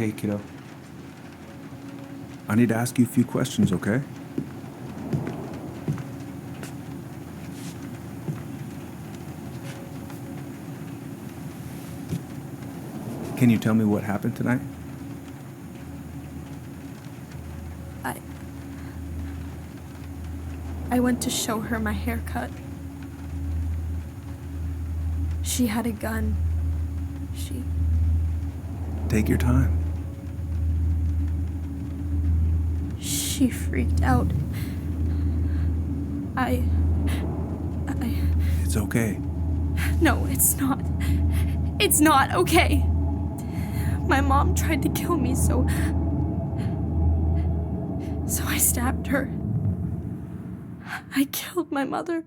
Hey, kiddo. I need to ask you a few questions, okay? Can you tell me what happened tonight? I went to show her my haircut. She had a gun. Take your time. She freaked out. It's okay. No, it's not. It's not okay. My mom tried to kill me, so I stabbed her. I killed my mother.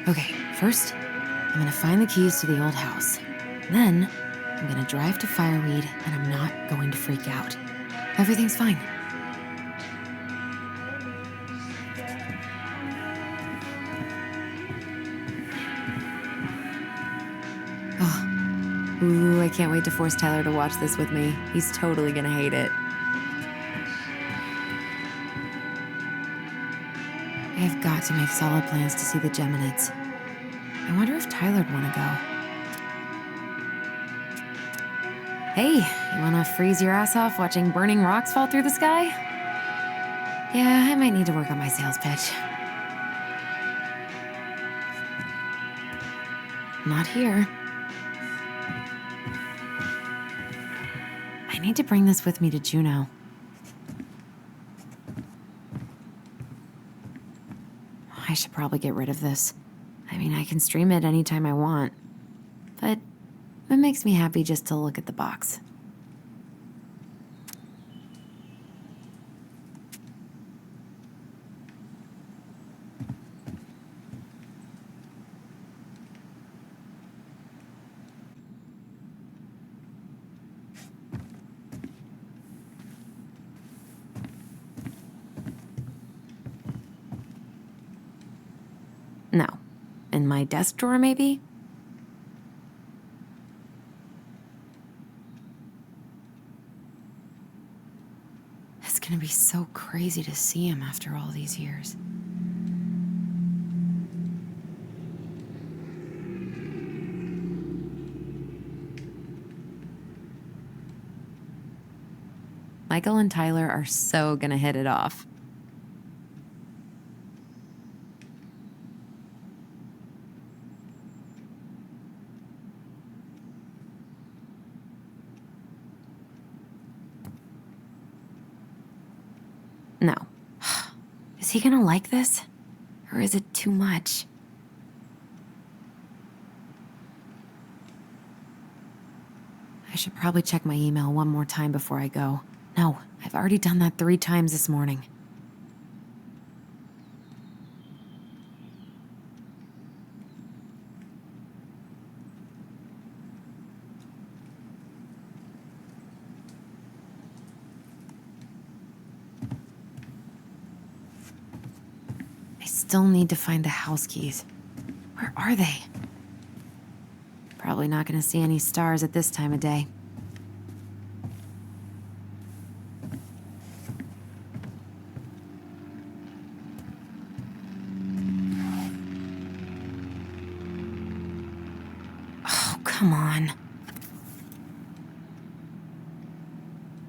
Okay, first, I'm gonna find the keys to the old house. Then, I'm gonna drive to Fireweed, and I'm not going to freak out. Everything's fine. Oh. Ooh, I can't wait to force Tyler to watch this with me. He's totally gonna hate it. I have got to make solid plans to see the Geminids. I wonder if Tyler'd want to go. Hey, you want to freeze your ass off watching burning rocks fall through the sky? Yeah, I might need to work on my sales pitch. Not here. I need to bring this with me to Juneau. I should probably get rid of this. I mean, I can stream it anytime I want. But it makes me happy just to look at the box. In my desk drawer, maybe? It's gonna be so crazy to see him after all these years. Michael and Tyler are so gonna hit it off. No. Is he gonna like this? Or is it too much? I should probably check my email one more time before I go. No, I've already done that 3 times this morning. I still need to find the house keys. Where are they? Probably not gonna see any stars at this time of day. Oh, come on.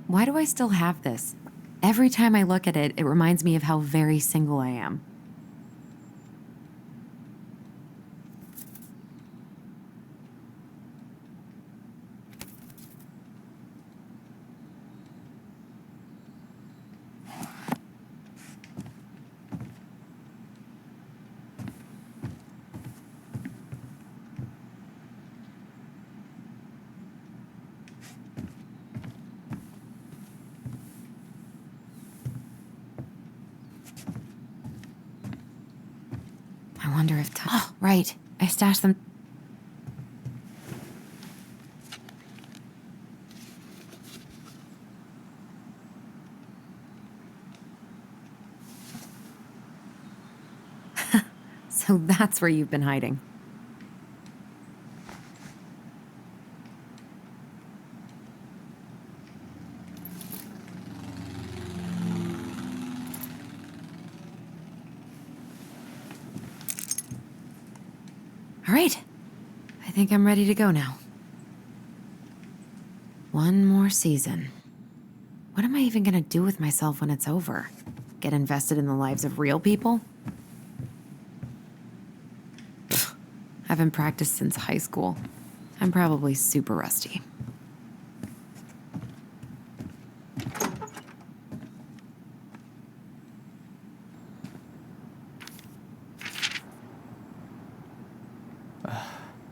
Why do I still have this? Every time I look at it, it reminds me of how very single I am. I wonder if oh, right. I stashed them. So that's where you've been hiding. All right. I think I'm ready to go now. One more season. What am I even gonna do with myself when it's over? Get invested in the lives of real people? Pfft, haven't practiced since high school. I'm probably super rusty.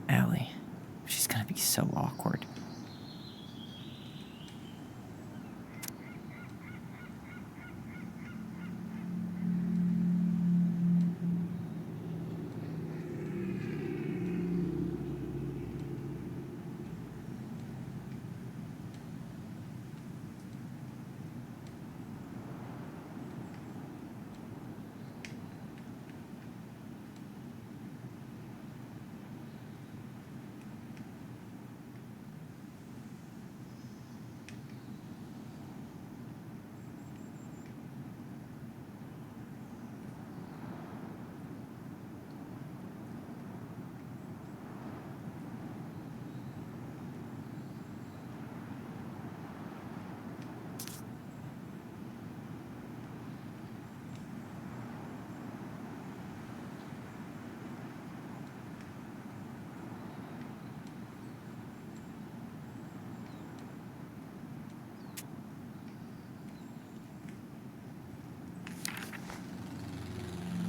Allie. She's gonna be so awkward.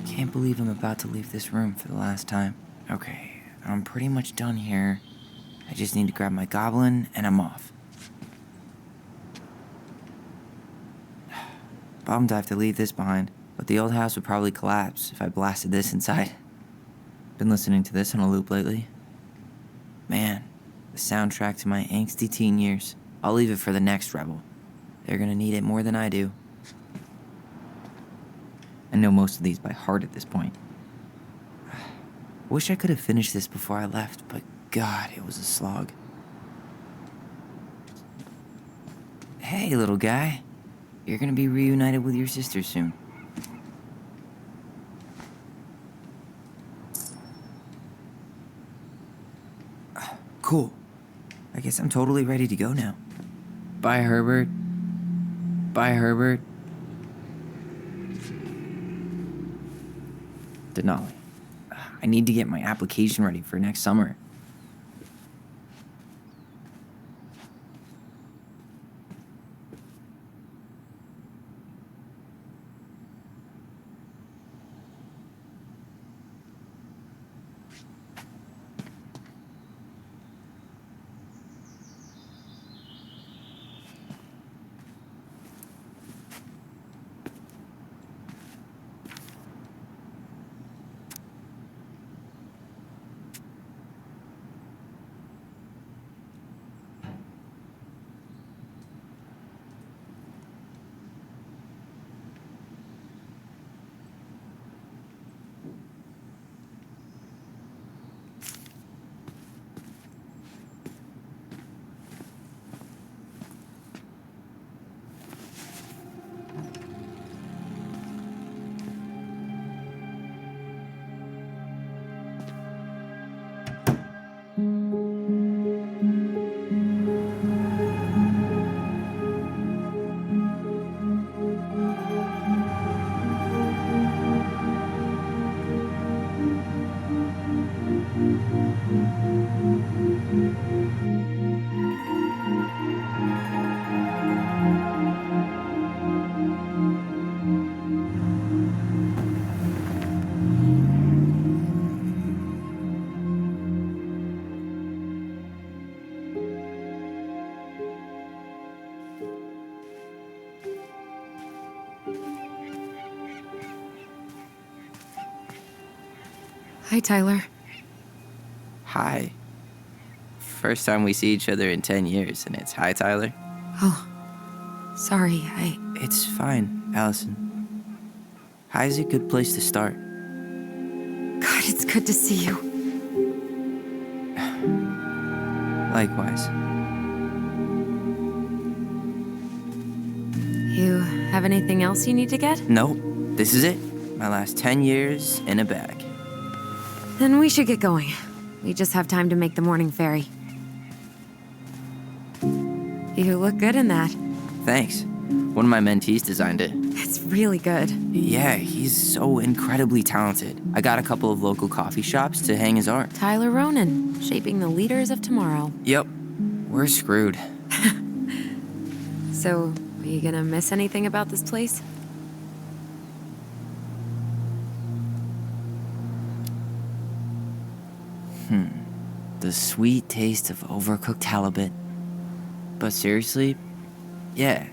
Can't believe I'm about to leave this room for the last time. Okay, I'm pretty much done here. I just need to grab my goblin and I'm off. Bummed I have to leave this behind, but the old house would probably collapse if I blasted this inside. Been listening to this on a loop lately. Man, the soundtrack to my angsty teen years. I'll leave it for the next rebel. They're gonna need it more than I do. I know most of these by heart at this point. Wish I could have finished this before I left, but God, it was a slog. Hey, little guy. You're gonna be reunited with your sister soon. Cool. I guess I'm totally ready to go now. Bye, Herbert. Bye, Herbert. Denali. I need to get my application ready for next summer. Hi, Tyler. Hi. First time we see each other in 10 years, and it's hi, Tyler. Oh, sorry, It's fine, Allison. Hi's a good place to start. God, it's good to see you. Likewise. You have anything else you need to get? Nope, this is it. My last 10 years in a bag. Then we should get going. We just have time to make the morning ferry. You look good in that. Thanks. One of my mentees designed it. It's really good. Yeah, he's so incredibly talented. I got a couple of local coffee shops to hang his art. Tyler Ronan, shaping the leaders of tomorrow. Yep, we're screwed. So, are you gonna miss anything about this place? The sweet taste of overcooked halibut. But seriously, yeah,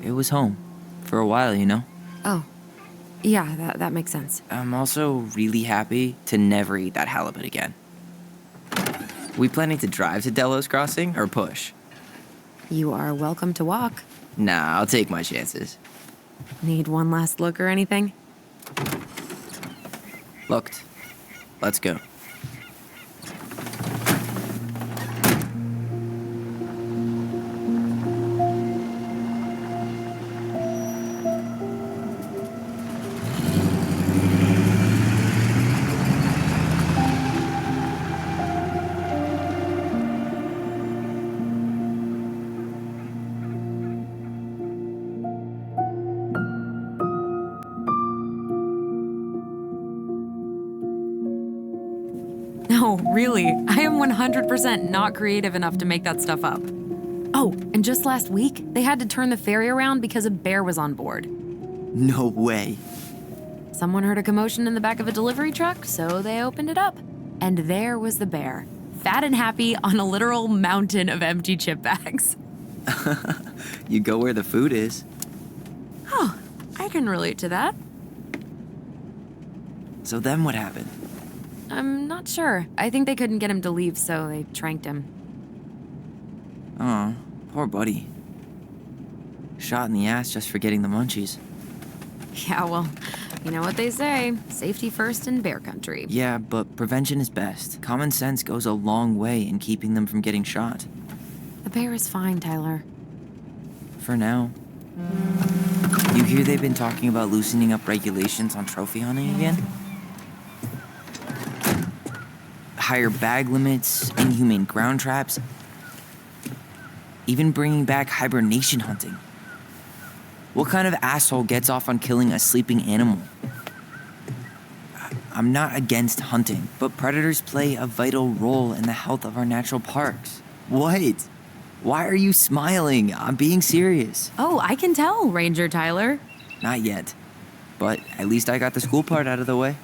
it was home. For a while, you know? Oh, yeah, that makes sense. I'm also really happy to never eat that halibut again. We planning to drive to Delos Crossing or push? You are welcome to walk. Nah, I'll take my chances. Need one last look or anything? Looked. Let's go. No, really. I am 100% not creative enough to make that stuff up. Oh, and just last week, they had to turn the ferry around because a bear was on board. No way. Someone heard a commotion in the back of a delivery truck, so they opened it up. And there was the bear, fat and happy on a literal mountain of empty chip bags. You go where the food is. Oh, I can relate to that. So then what happened? I'm not sure. I think they couldn't get him to leave, so they tranked him. Aw, poor buddy. Shot in the ass just for getting the munchies. Yeah, well, you know what they say, safety first in bear country. Yeah, but prevention is best. Common sense goes a long way in keeping them from getting shot. The bear is fine, Tyler. For now. You hear they've been talking about loosening up regulations on trophy hunting again? Higher bag limits, inhumane ground traps, even bringing back hibernation hunting. What kind of asshole gets off on killing a sleeping animal? I'm not against hunting, but predators play a vital role in the health of our natural parks. What? Why are you smiling? I'm being serious. Oh, I can tell, Ranger Tyler. Not yet. But at least I got the school part out of the way.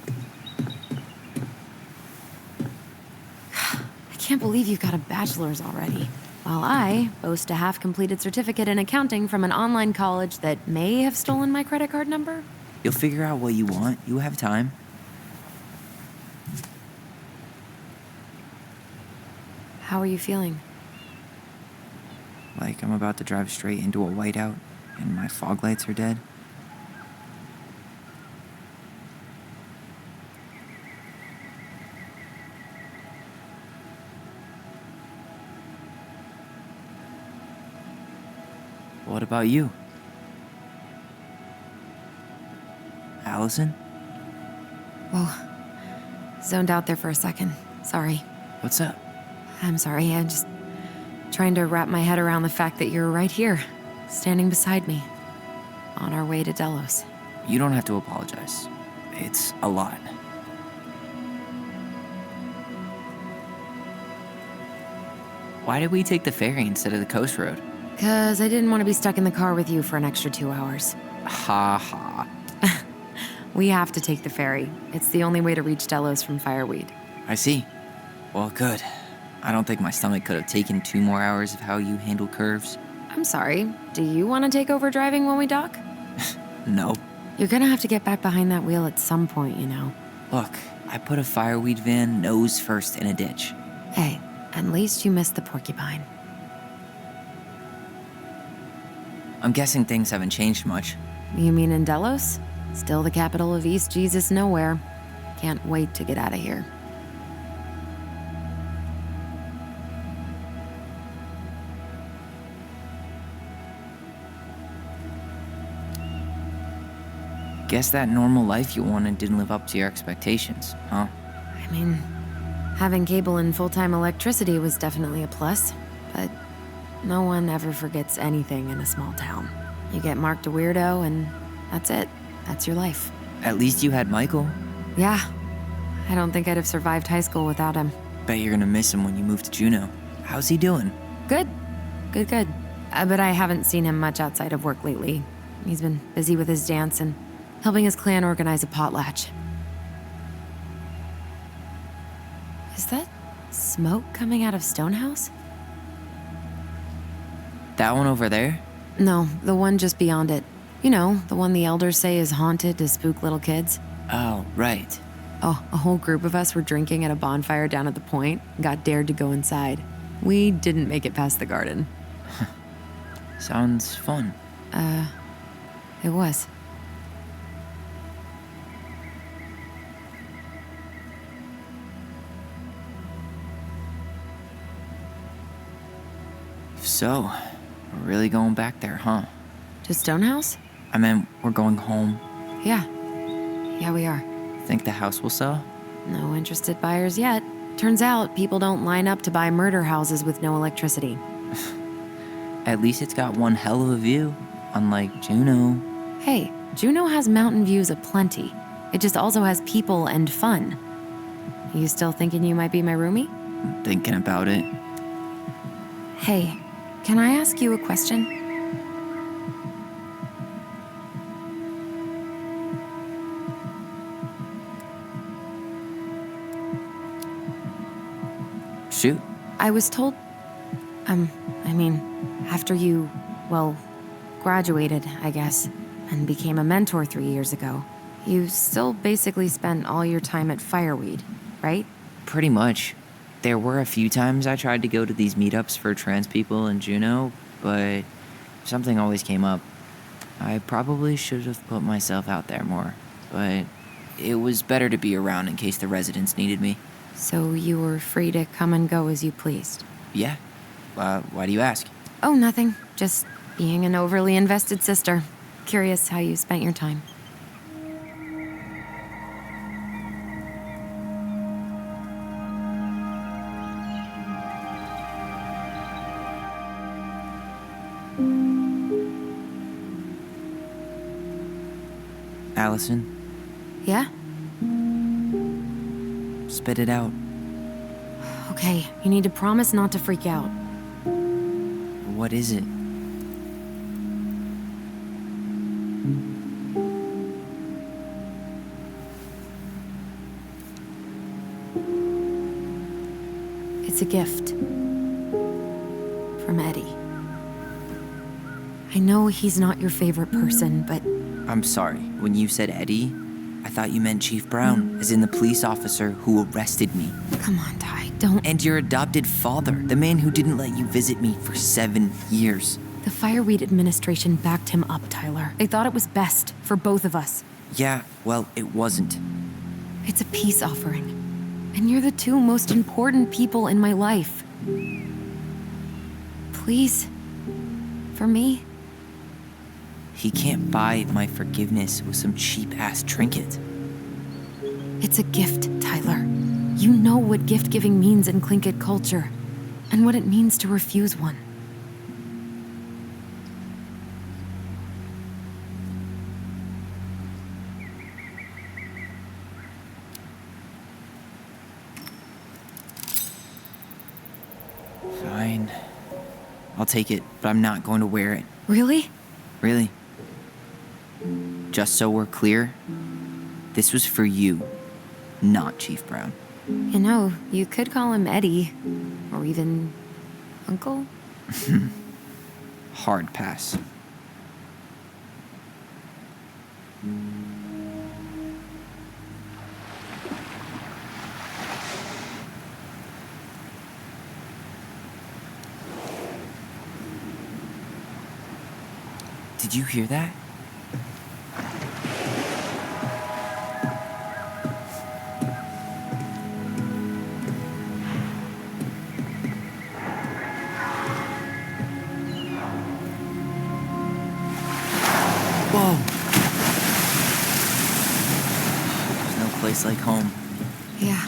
I can't believe you've got a bachelor's already. While I boast a half-completed certificate in accounting from an online college that may have stolen my credit card number. You'll figure out what you want. You have time. How are you feeling? Like I'm about to drive straight into a whiteout and my fog lights are dead. What about you? Allison? Whoa. Zoned out there for a second. Sorry. What's up? I'm sorry. I'm just trying to wrap my head around the fact that you're right here, standing beside me, on our way to Delos. You don't have to apologize. It's a lot. Why did we take the ferry instead of the coast road? 'Cause I didn't want to be stuck in the car with you for an extra 2 hours. Ha ha. We have to take the ferry. It's the only way to reach Delos from Fireweed. I see. Well, good. I don't think my stomach could have taken 2 more hours of how you handle curves. I'm sorry. Do you want to take over driving when we dock? No. You're gonna have to get back behind that wheel at some point, you know. Look, I put a fireweed van nose first in a ditch. Hey, at least you missed the porcupine. I'm guessing things haven't changed much. You mean in Delos? Still the capital of East Jesus Nowhere. Can't wait to get out of here. Guess that normal life you wanted didn't live up to your expectations, huh? I mean, having cable and full-time electricity was definitely a plus, but no one ever forgets anything in a small town. You get marked a weirdo and that's it. That's your life. At least you had Michael. Yeah. I don't think I'd have survived high school without him. Bet you're gonna miss him when you move to Juneau. How's he doing? Good. Good. But I haven't seen him much outside of work lately. He's been busy with his dance and helping his clan organize a potlatch. Is that smoke coming out of Stonehouse? That one over there? No, the one just beyond it. You know, the one the elders say is haunted to spook little kids. Oh, right. Oh, a whole group of us were drinking at a bonfire down at the point and got dared to go inside. We didn't make it past the garden. Sounds fun. It was. So, we're really going back there, huh? To Stonehouse? I meant we're going home. Yeah. Yeah, we are. Think the house will sell? No interested buyers yet. Turns out people don't line up to buy murder houses with no electricity. At least it's got one hell of a view, unlike Juneau. Hey, Juneau has mountain views aplenty. It just also has people and fun. You still thinking you might be my roomie? I'm thinking about it. Hey, can I ask you a question? Shoot. I was told, after you, well, graduated, I guess, and became a mentor 3 years ago, you still basically spent all your time at Fireweed, right? Pretty much. There were a few times I tried to go to these meetups for trans people in Juneau, but something always came up. I probably should have put myself out there more, but it was better to be around in case the residents needed me. So you were free to come and go as you pleased? Yeah. Why do you ask? Oh, nothing. Just being an overly invested sister. Curious how you spent your time. Allison, Yeah? spit it out. Okay, you need to promise not to freak out. What is it? It's a gift. From Eddie. I know he's not your favorite person, but I'm sorry. When you said Eddie, I thought you meant Chief Brown, as in the police officer who arrested me. come on, Ty, don't. And your adopted father, the man who didn't let you visit me for 7 years. The Fireweed administration backed him up, Tyler. They thought it was best for both of us. Yeah, well, it wasn't. It's a peace offering. And you're the two most important people in my life. Please. For me. He can't buy my forgiveness with some cheap-ass trinket. It's a gift, Tyler. You know what gift-giving means in Tlingit culture, and what it means to refuse one. Fine. I'll take it, but I'm not going to wear it. Really? Really. Just so we're clear, this was for you, not Chief Brown. You know, you could call him Eddie, or even Uncle. Hard pass. Did you hear that? Whoa! There's no place like home. Yeah.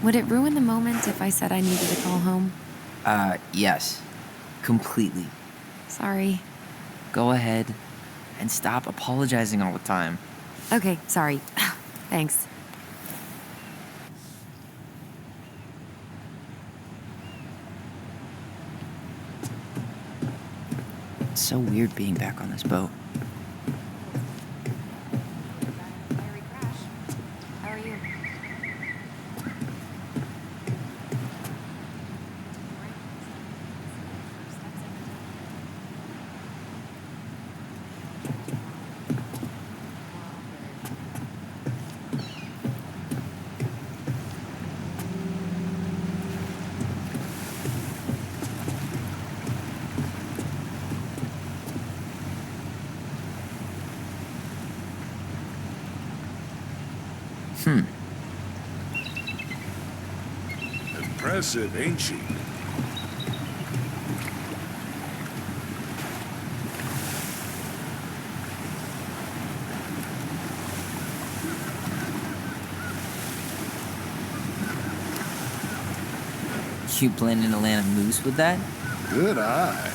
Would it ruin the moment if I said I needed to call home? Yes. Completely. Sorry. Go ahead and stop apologizing all the time. Okay, sorry. Thanks. It's so weird being back on this boat. How are you? Impressive, ain't she? You planning to land a moose with that? Good eye.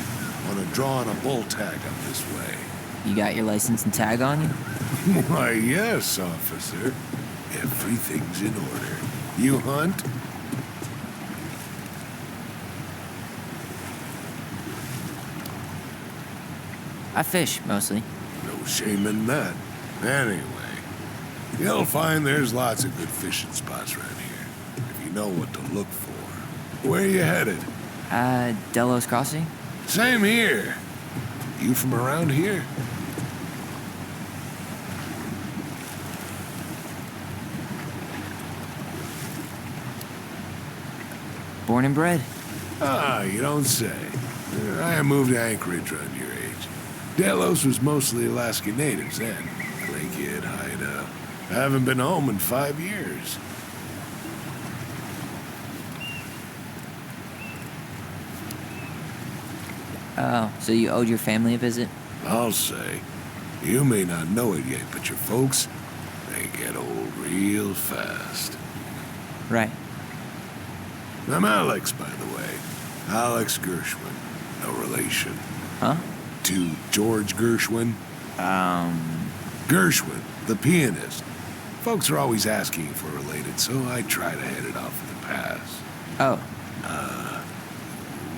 Want to draw on a bull tag up this way. You got your license and tag on you? Why, yes, officer. Everything's in order. You hunt? I fish, mostly. No shame in that. Anyway, you'll find there's lots of good fishing spots around here, if you know what to look for. Where you headed? Delos Crossing? Same here. You from around here? Born and bred. Ah, you don't say. I moved to Anchorage around your age. Delos was mostly Alaskan natives then. Clay Kid, Haida. I haven't been home in 5 years. Oh, so you owed your family a visit? I'll say. You may not know it yet, but your folks, they get old real fast. Right. I'm Alex, by the way. Alex Gershwin. No relation. Huh? To George Gershwin. Gershwin, the pianist. Folks are always asking if we're related, so I try to head it off in the pass. Oh,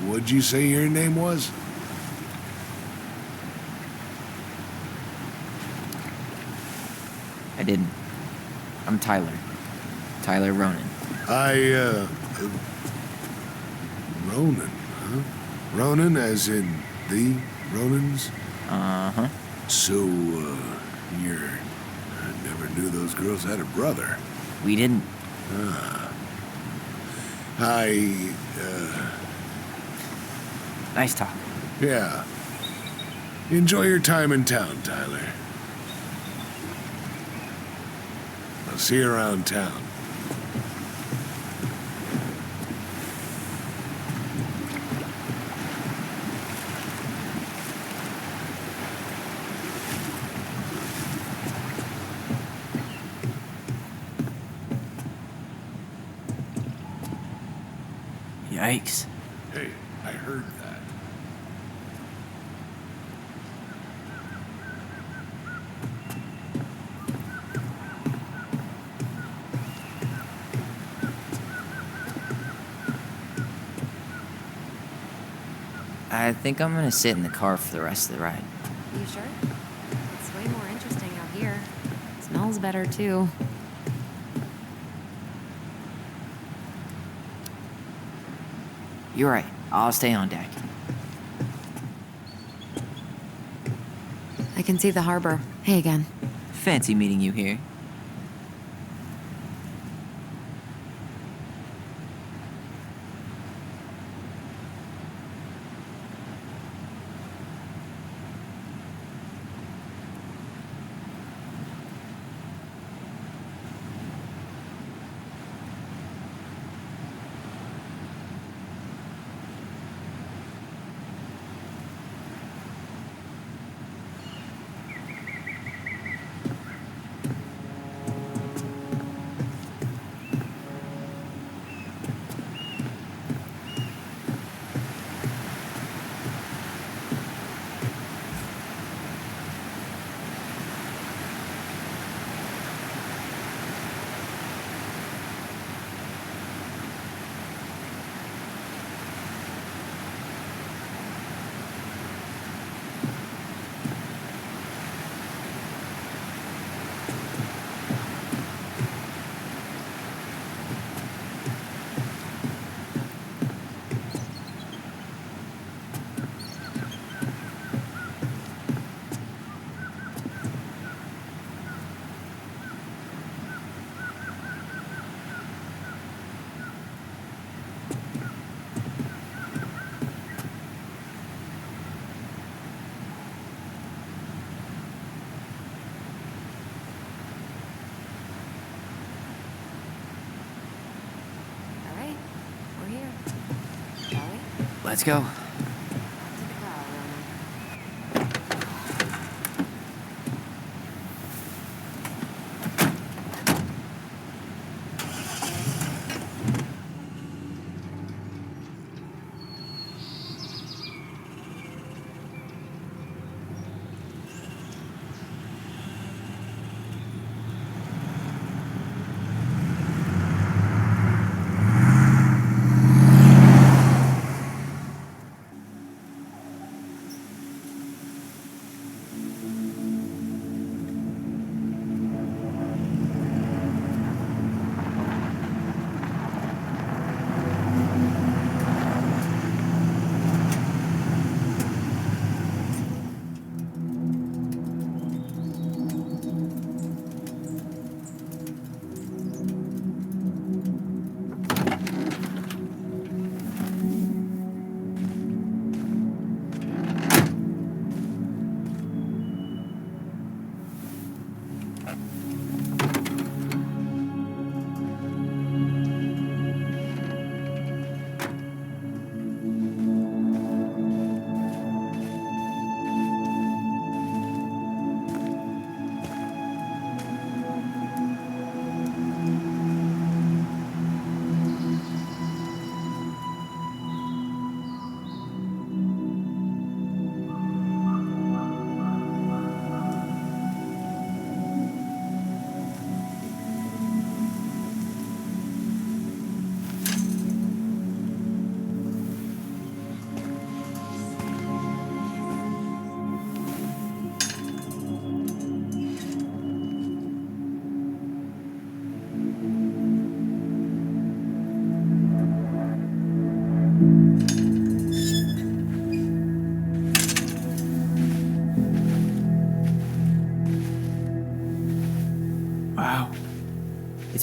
What'd you say your name was? I didn't. I'm Tyler. Tyler Ronan. Ronan, huh? Ronan as in the Ronans? Uh-huh. So, I never knew those girls had a brother. We didn't. Nice talk. Yeah. Enjoy your time in town, Tyler. I'll see you around town. Yikes. Hey, I heard that. I think I'm gonna sit in the car for the rest of the ride. You sure? It's way more interesting out here. Smells better, too. You're right. I'll stay on deck. I can see the harbor. Hey again. Fancy meeting you here. All right, we're here. Shall we? Let's go. To the car, Ronan.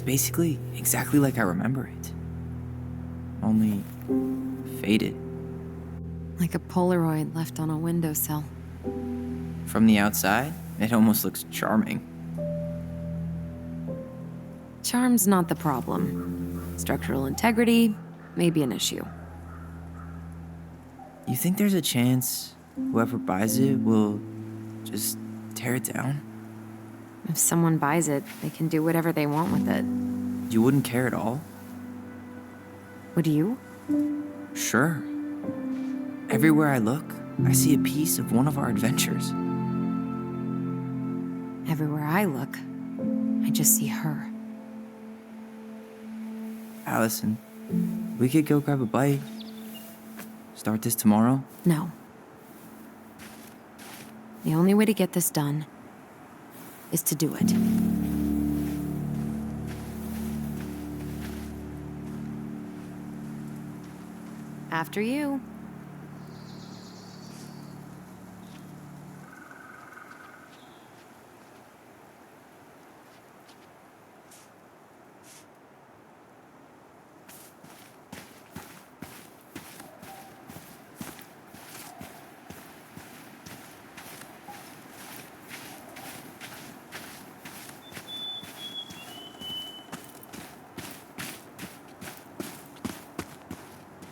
basically exactly like I remember it. Only faded. Like a Polaroid left on a windowsill. From the outside, it almost looks charming. Charm's not the problem. Structural integrity may be an issue. You think there's a chance whoever buys it will just tear it down? If someone buys it, they can do whatever they want with it. You wouldn't care at all? Would you? Sure. Everywhere I look, I see a piece of one of our adventures. Everywhere I look, I just see her. Allison, we could go grab a bite. Start this tomorrow? No. The only way to get this done is to do it. After you.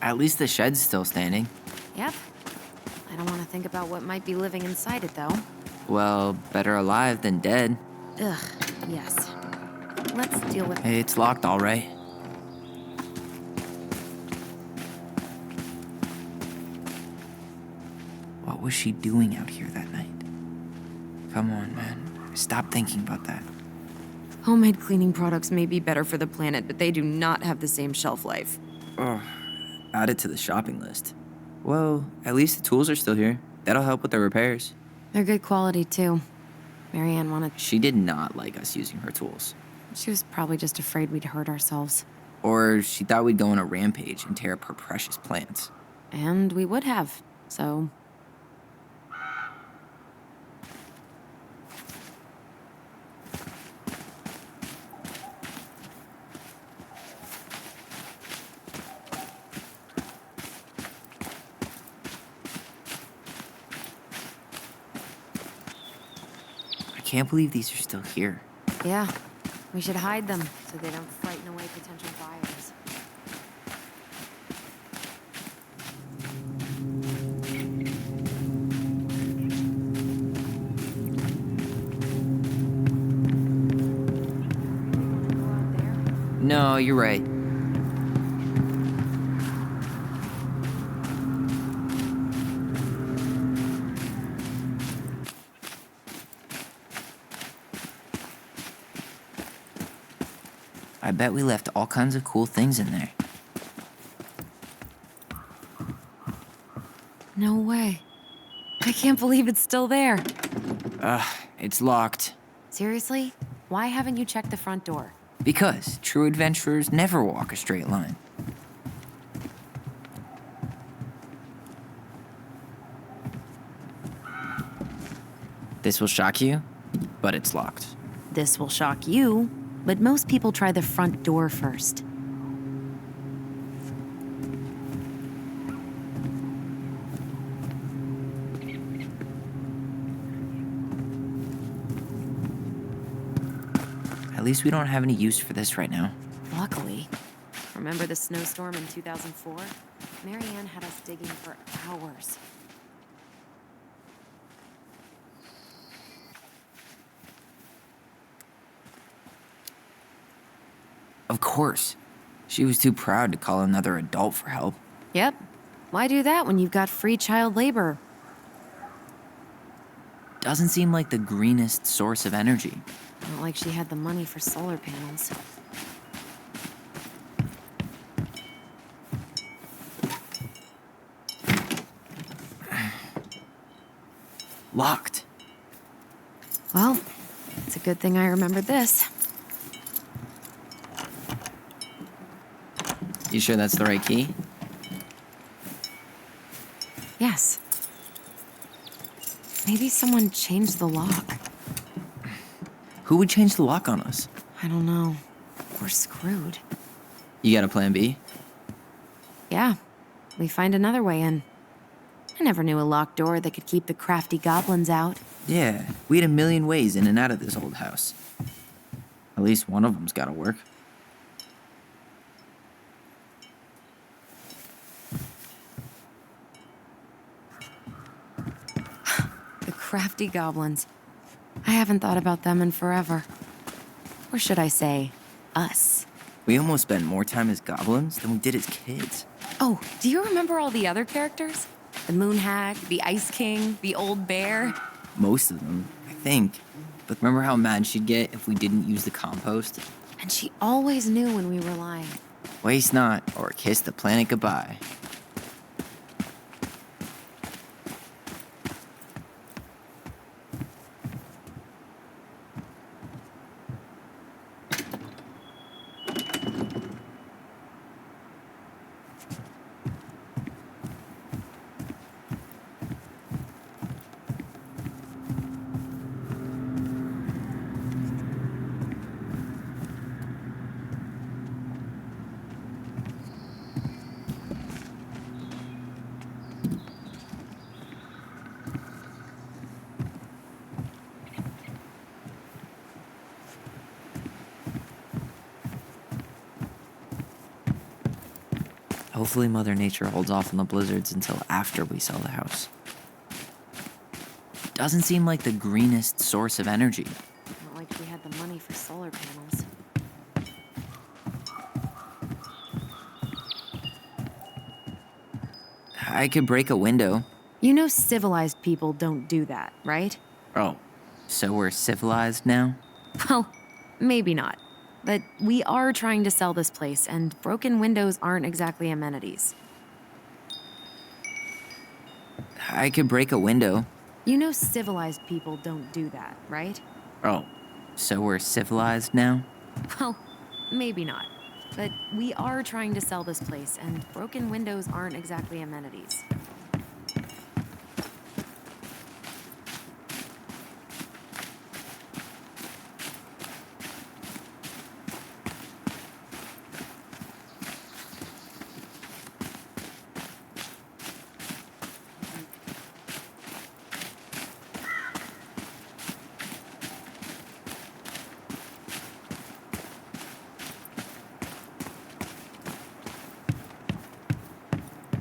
At least the shed's still standing. Yep. I don't want to think about what might be living inside it, though. Well, better alive than dead. Ugh, yes. Let's deal with Hey, it's locked, all right. What was she doing out here that night? Come on, man. Stop thinking about that. Homemade cleaning products may be better for the planet, but they do not have the same shelf life. Oh, add it to the shopping list. Well, at least the tools are still here. That'll help with the repairs. They're good quality, too. Marianne wanted... She did not like us using her tools. She was probably just afraid we'd hurt ourselves. Or she thought we'd go on a rampage and tear up her precious plants. And we would have, so... I can't believe these are still here. Yeah, we should hide them so they don't frighten away potential buyers. No, you're right. I bet we left all kinds of cool things in there. No way. I can't believe it's still there. It's locked. Seriously? Why haven't you checked the front door? Because true adventurers never walk a straight line. This will shock you, but it's locked. This will shock you, but most people try the front door first. At least we don't have any use for this right now. Luckily. Remember the snowstorm in 2004? Marianne had us digging for hours. Of course. She was too proud to call another adult for help. Yep. Why do that when you've got free child labor? Doesn't seem like the greenest source of energy. Not like she had the money for solar panels. Locked. Well, it's a good thing I remembered this. You sure that's the right key? Yes. Maybe someone changed the lock. Who would change the lock on us? I don't know. we're screwed. You got a plan B? Yeah, we find another way in. I never knew a locked door that could keep the crafty goblins out. Yeah, we had a million ways in and out of this old house. At least one of them's gotta work. The crafty goblins. I haven't thought about them in forever. Or should I say, us. We almost spent more time as goblins than we did as kids. Oh, do you remember all the other characters? The Moon Hag, the Ice King, the Old Bear? Most of them, I think. But remember how mad she'd get if we didn't use the compost? And she always knew when we were lying. Waste not, or kiss the planet goodbye. Hopefully Mother Nature holds off on the blizzards until after we sell the house. Doesn't seem like the greenest source of energy. Not like we had the money for solar panels. I could break a window. You know civilized people don't do that, right? Oh, so we're civilized now? Well, maybe not. But we are trying to sell this place, and broken windows aren't exactly amenities. I could break a window. You know civilized people don't do that, right? Oh, so we're civilized now? Well, maybe not. But we are trying to sell this place, and broken windows aren't exactly amenities.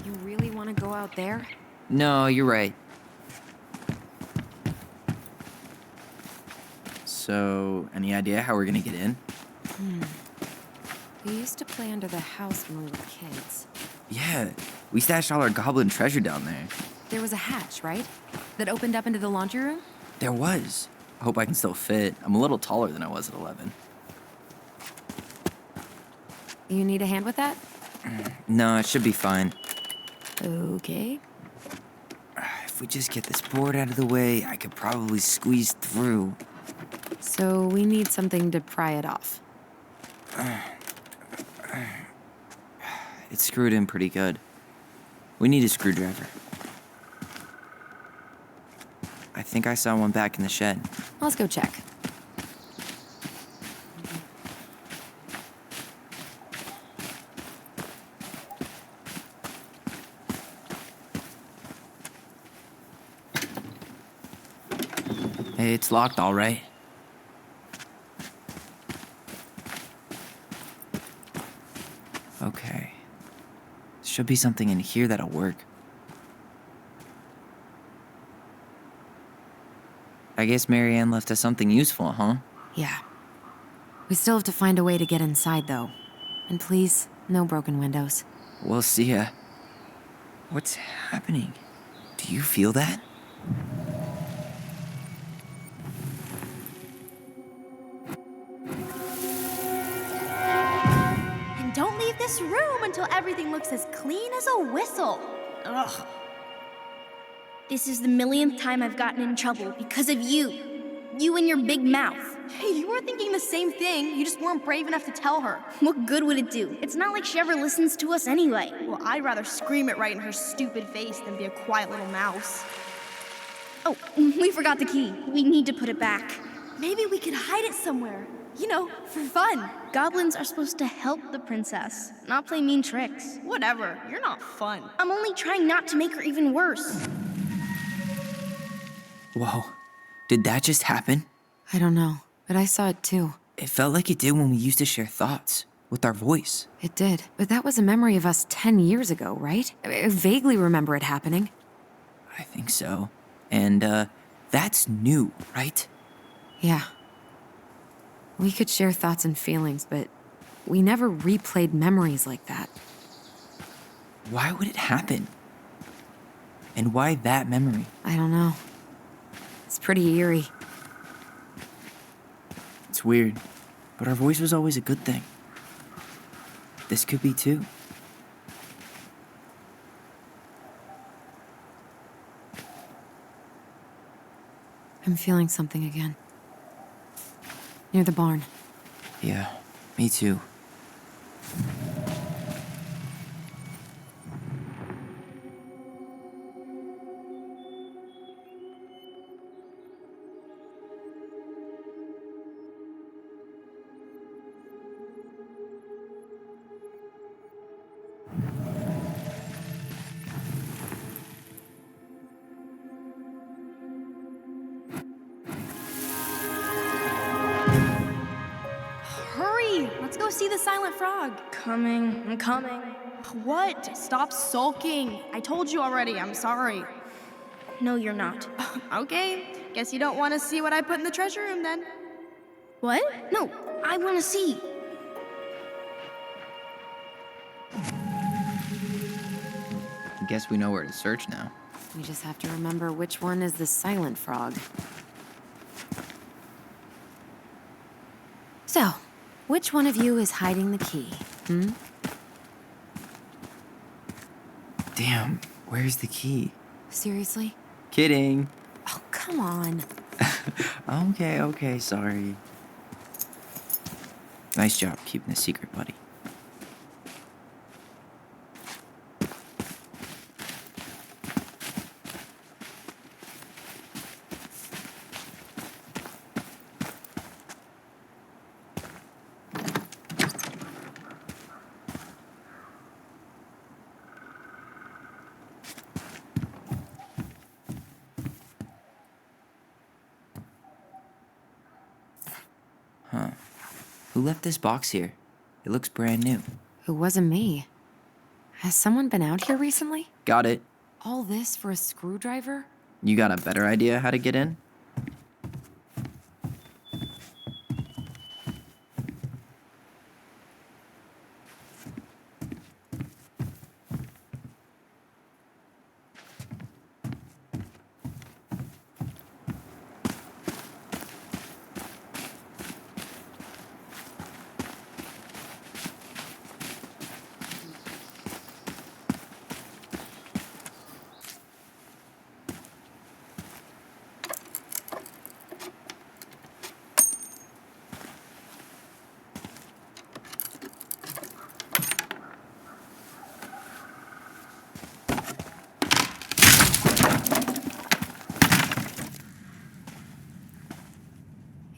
You really want to go out there? No, you're right. So, any idea how we're gonna get in? We used to play under the house when we were kids. Yeah, we stashed all our goblin treasure down there. There was a hatch, right? That opened up into the laundry room? There was. I hope I can still fit. I'm a little taller than I was at 11. You need a hand with that? No, it should be fine. Okay. If we just get this board out of the way, I could probably squeeze through. So we need something to pry it off. It's screwed in pretty good. We need a screwdriver. I think I saw one back in the shed. Let's go check. It's locked, all right. Okay. Should be something in here that'll work. I guess Marianne left us something useful, huh? Yeah. We still have to find a way to get inside, though. And please, no broken windows. We'll see ya. What's happening? Do you feel that? And don't leave this room until everything looks as clean as a whistle. Ugh. This is the millionth time I've gotten in trouble because of you. You and your big mouth. Hey, you were thinking the same thing. You just weren't brave enough to tell her. What good would it do? It's not like she ever listens to us anyway. Well, I'd rather scream it right in her stupid face than be a quiet little mouse. Oh, we forgot the key. We need to put it back. Maybe we could hide it somewhere. You know, for fun. Goblins are supposed to help the princess, not play mean tricks. Whatever, you're not fun. I'm only trying not to make her even worse. Whoa, did that just happen? I don't know, but I saw it too. It felt like it did when we used to share thoughts with our voice. It did, but that was a memory of us 10 years ago, right? I vaguely remember it happening. I think so. And, that's new, right? Yeah. We could share thoughts and feelings, but we never replayed memories like that. Why would it happen? And why that memory? I don't know. It's pretty eerie. It's weird, but our voice was always a good thing. This could be too. I'm feeling something again. Near the barn. Yeah, me too. Hurry! Let's go see the silent frog. Coming, I'm coming. What? Stop sulking. I told you already, I'm sorry. No, you're not. Okay, guess you don't want to see what I put in the treasure room then. What? No, I want to see. I guess we know where to search now. We just have to remember which one is the silent frog. So, which one of you is hiding the key? Damn, where's the key? Seriously? Kidding. Oh, come on. Okay, sorry. Nice job keeping a secret, buddy. Who left this box here? It looks brand new. It wasn't me. Has someone been out here recently? Got it. All this for a screwdriver? You got a better idea how to get in?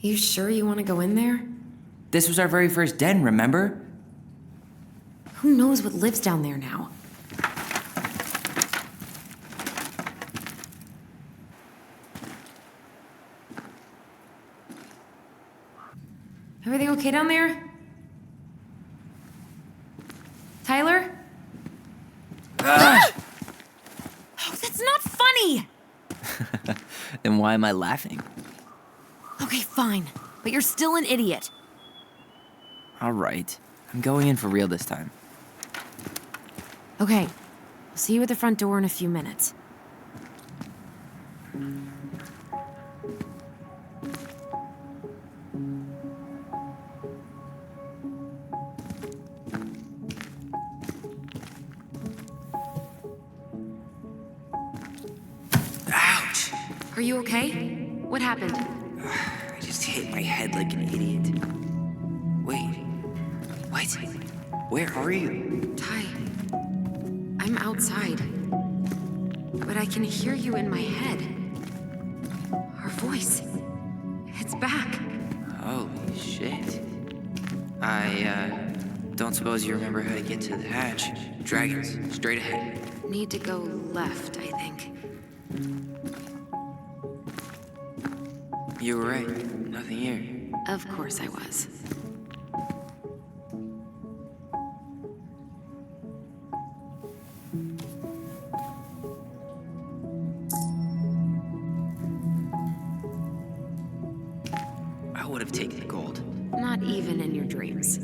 You sure you want to go in there? This was our very first den, remember? Who knows what lives down there now? Everything okay down there? Tyler? Oh, that's not funny! Then why am I laughing? Okay, fine. But you're still an idiot. All right. I'm going in for real this time. Okay. I'll see you at the front door in a few minutes. Ouch! Are you okay? What happened? I just hit my head like an idiot. Wait. What? Where are you? Ty, I'm outside. But I can hear you in my head. Our voice. It's back. Holy Shit. I don't suppose you remember how to get to the hatch. Dragons, straight ahead. Need to go left, I think. You were right. Nothing here. Of course I was. I would have taken the gold. Not even in your dreams.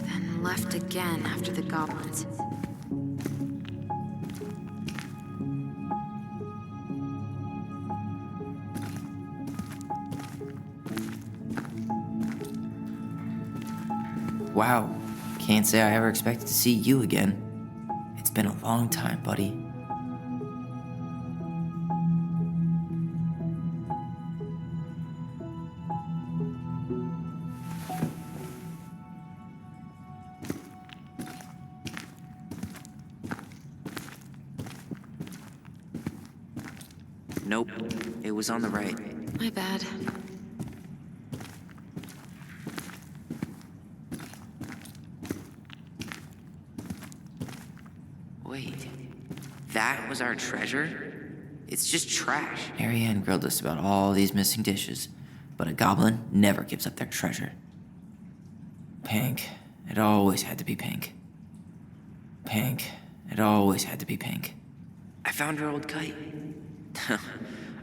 Then left again after the goblins. Wow. Can't say I ever expected to see you again. It's been a long time, buddy. Nope. It was on the right. My bad. Wait. That was our treasure? It's just trash. Marianne grilled us about all these missing dishes, but a goblin never gives up their treasure. Pink. It always had to be pink. Pink. It always had to be pink. I found her old kite.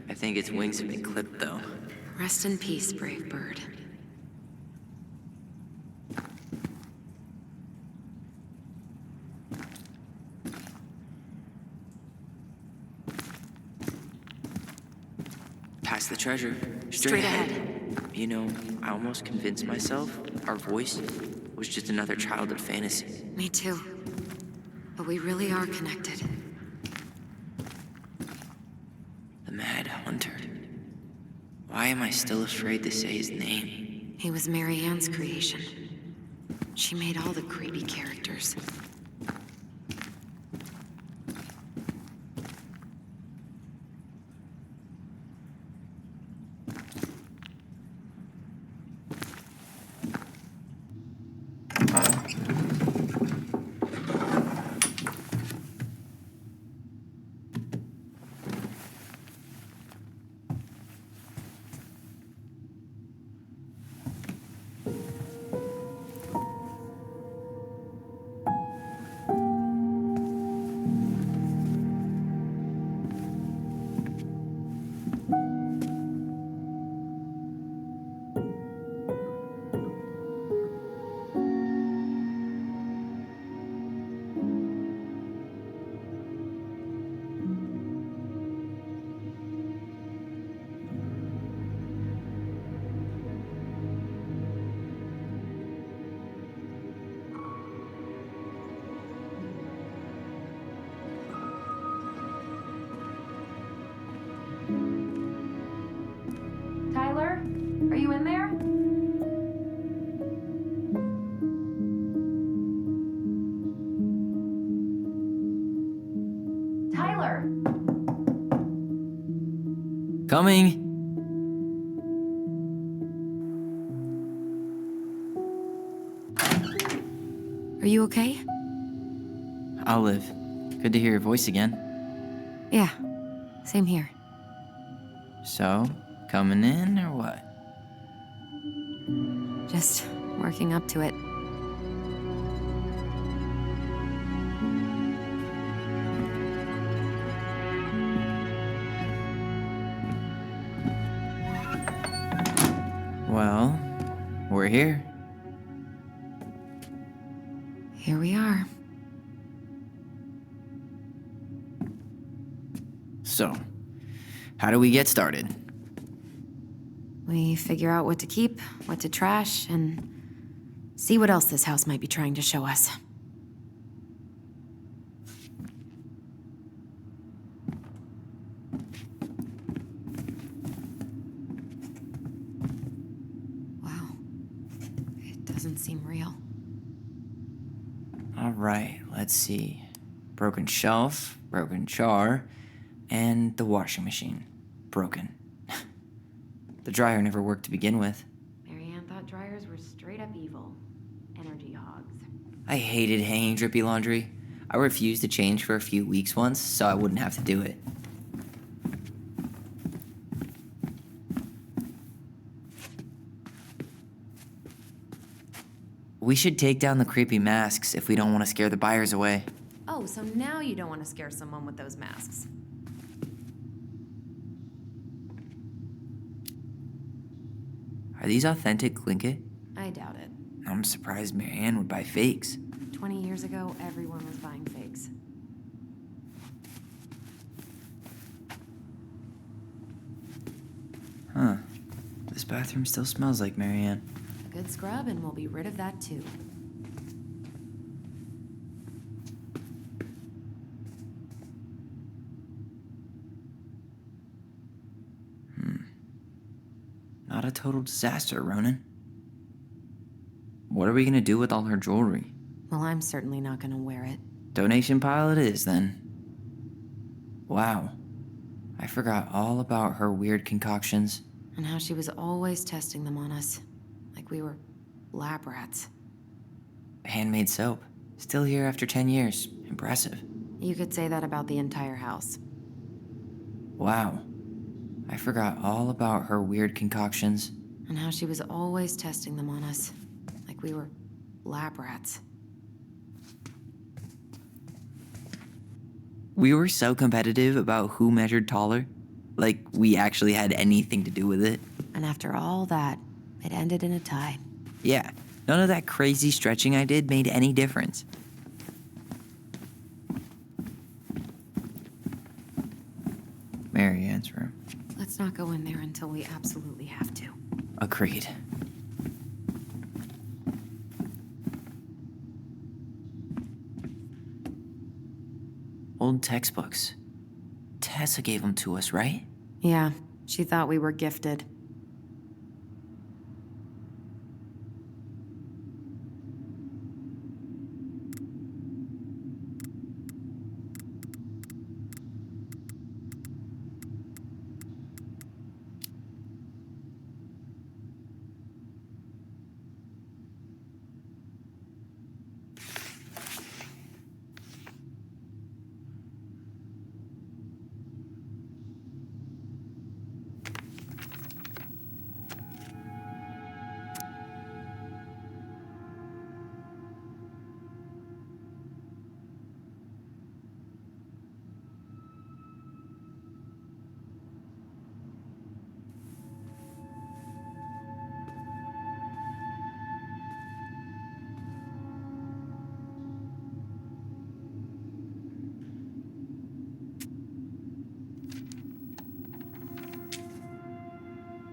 I think its wings have been clipped, though. Rest in peace, brave bird. Past the treasure. Straight ahead. You know, I almost convinced myself our voice was just another childhood fantasy. Me too. But we really are connected. The Mad Hunter. Why am I still afraid to say his name? He was Mary Ann's creation. She made all the creepy characters. Tyler, are you in there? Tyler! Coming! Are you okay? I'll live. Good to hear your voice again. Yeah, same here. So, coming in or what? Just working up to it. Well, we're here. Here we are. So, how do we get started? We figure out what to keep, what to trash, and see what else this house might be trying to show us. Wow. It doesn't seem real. All Right, let's see. Broken shelf, broken jar, and the washing machine. Broken. The dryer never worked to begin with. Marianne thought dryers were straight up evil. Energy hogs. I hated hanging drippy laundry. I refused to change for a few weeks once, so I wouldn't have to do it. We should take down the creepy masks if we don't want to scare the buyers away. Oh, so now you don't want to scare someone with those masks. Are these authentic Glinkit? I doubt it. I'm surprised Marianne would buy fakes. 20 years ago, everyone was buying fakes. Huh. This bathroom still smells like Marianne. A good scrub and we'll be rid of that too. Not a total disaster, Ronan. What are we gonna do with all her jewelry? Well, I'm certainly not gonna wear it. Donation pile it is, then. Wow. I forgot all about her weird concoctions. And how she was always testing them on us. Like we were lab rats. Handmade soap. Still here after 10 years. Impressive. You could say that about the entire house. Wow. I forgot all about her weird concoctions. And how she was always testing them on us. Like we were lab rats. We were so competitive about who measured taller. Like we actually had anything to do with it. And after all that, it ended in a tie. Yeah, none of that crazy stretching I did made any difference. Marianne's room. Let's not go in there until we absolutely have to. Agreed. Old textbooks. Tessa gave them to us, right? Yeah, she thought we were gifted.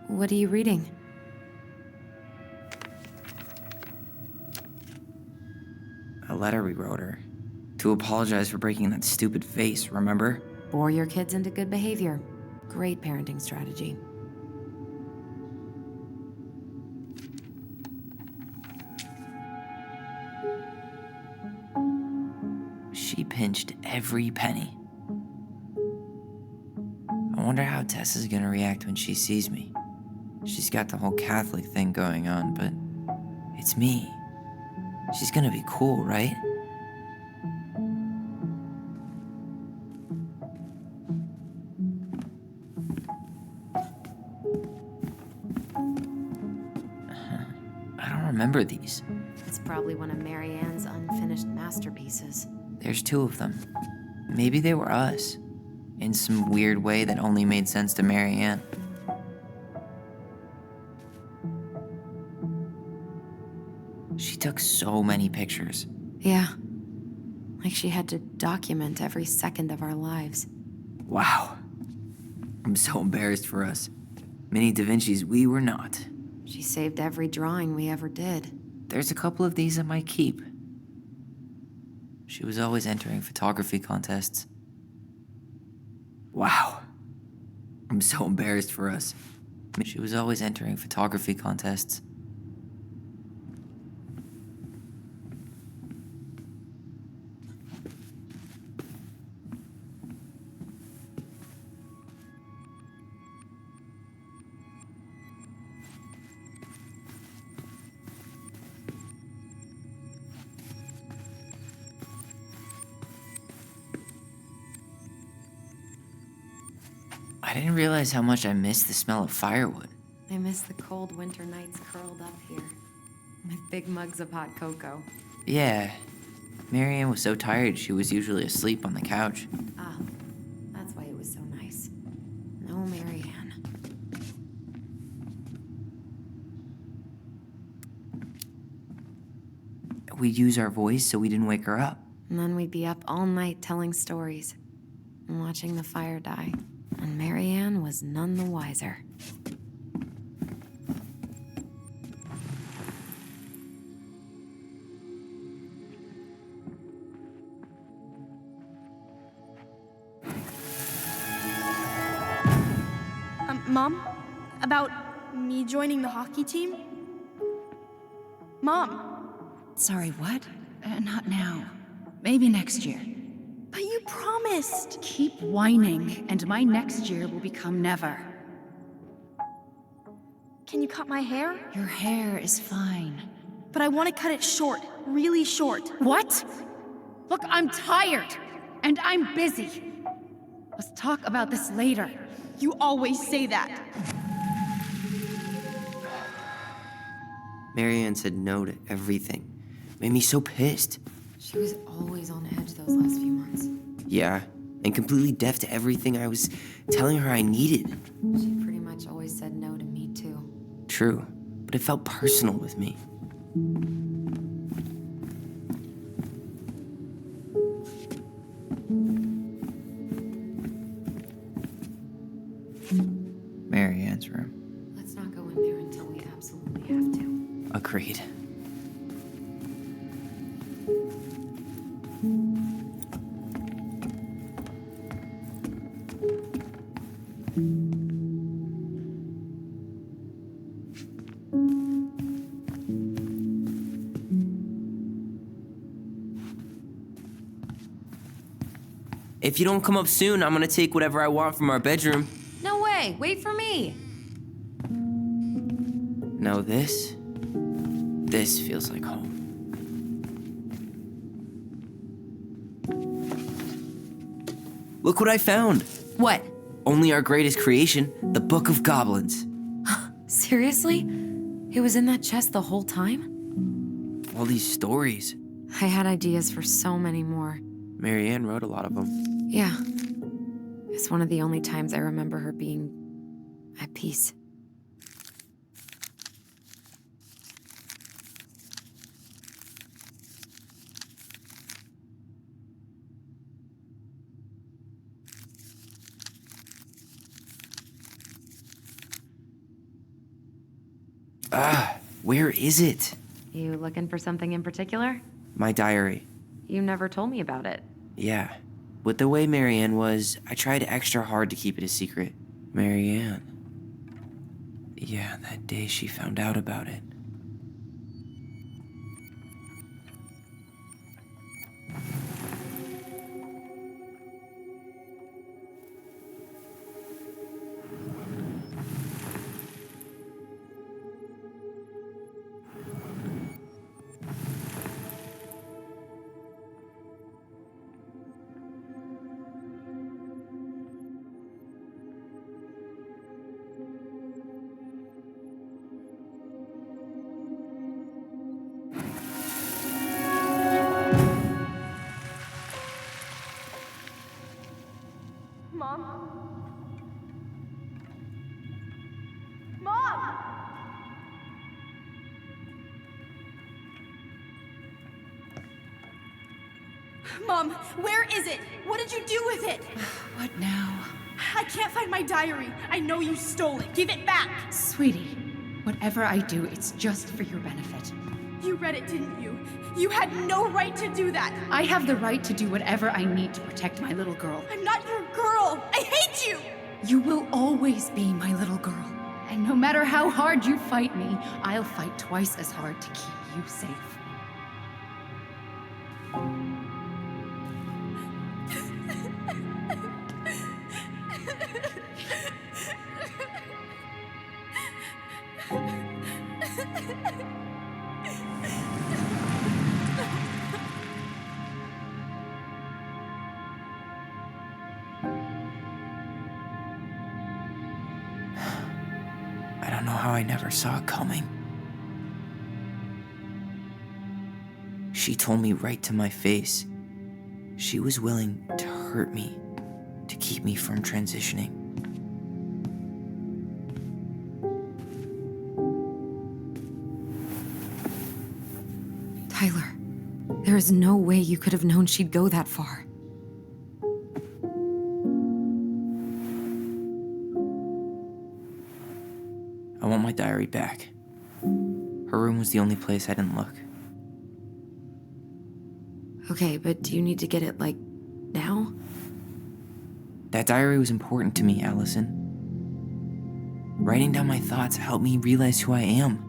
What are you reading? A letter we wrote her. To apologize for breaking that stupid face, remember? Bore your kids into good behavior. Great parenting strategy. She pinched every penny. I wonder how Tessa's gonna react when she sees me. She's got the whole Catholic thing going on, but it's me. She's gonna be cool, right? I don't remember these. It's probably one of Marianne's unfinished masterpieces. There's 2 of them. Maybe they were us. In some weird way that only made sense to Marianne. She took so many pictures. Yeah. Like she had to document every second of our lives. Wow. I'm so embarrassed for us. Mini Da Vinci's we were not. She saved every drawing we ever did. There's a couple of these I might keep. She was always entering photography contests. Wow. I'm so embarrassed for us. She was always entering photography contests. I didn't realize how much I missed the smell of firewood. I miss the cold winter nights curled up here with big mugs of hot cocoa. Yeah. Marianne was so tired she was usually asleep on the couch. Ah, that's why it was so nice. No Marianne. We'd use our voice so we didn't wake her up. And then we'd be up all night telling stories and watching the fire die. And Marianne was none the wiser. Mom? About me joining the hockey team? Mom, Sorry, what? Not now. Maybe next year. but you promised. Keep whining, and my next year will become never. Can you cut my hair? Your hair is fine. But I want to cut it short, really short. What? Look, I'm tired, and I'm busy. Let's talk about this later. You always say that. Marianne said no to everything. Made me so pissed. She was always on edge those last few months. Yeah, and completely deaf to everything I was telling her I needed. She pretty much always said no to me, too. True, but it felt personal with me. Marianne's room. Let's not go in there until we absolutely have to. Agreed. If you don't come up soon, I'm gonna take whatever I want from our bedroom. No way! Wait for me! No, this feels like home. Look what I found. What? Only our greatest creation, the Book of Goblins. Seriously? It was in that chest the whole time? All these stories. I had ideas for so many more. Marianne wrote a lot of them. Yeah. It's one of the only times I remember her being at peace. Where is it? You looking for something in particular? My diary. You never told me about it. Yeah. With the way Marianne was, I tried extra hard to keep it a secret. Marianne. Yeah, that day she found out about it. Mom? Mom! Mom, where is it? What did you do with it? What now? I can't find my diary. I know you stole it. Give it back. Sweetie, whatever I do, it's just for your benefit. You read it, didn't you? You had no right to do that. I have the right to do whatever I need to protect my little girl. I'm not your girl. I hate you. You will always be my little girl. And no matter how hard you fight me, I'll fight twice as hard to keep you safe. I don't know how I never saw it coming. She told me right to my face. She was willing to hurt me to keep me from transitioning. Tyler, there is no way you could have known she'd go that far. I want my diary back. Her room was the only place I didn't look. Okay, but do you need to get it, like, now? That diary was important to me, Allison. Writing down my thoughts helped me realize who I am.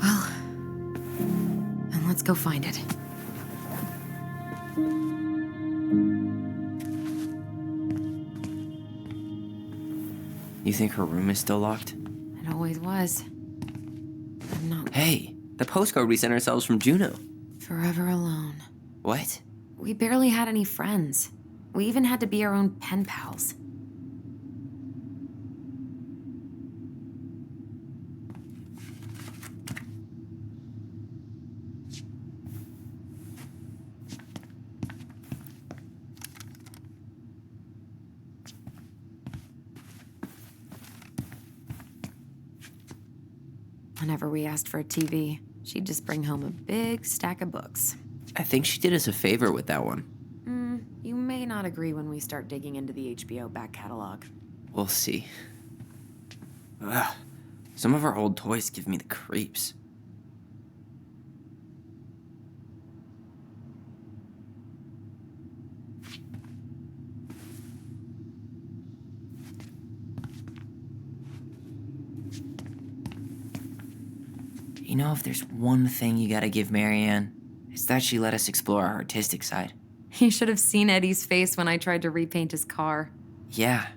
Well, then let's go find it. You think her room is still locked? It always was. I'm not Hey, the postcard we sent ourselves from Juneau. forever alone. What? We barely had any friends. We even had to be our own pen pals. Whenever we asked for a TV, she'd just bring home a big stack of books. I think she did us a favor with that one. You may not agree when we start digging into the HBO back catalog. We'll see. Ugh. Some of our old toys give me the creeps. You know, if there's one thing you gotta give Marianne, it's that she let us explore our artistic side. You should have seen Eddie's face when I tried to repaint his car. Yeah,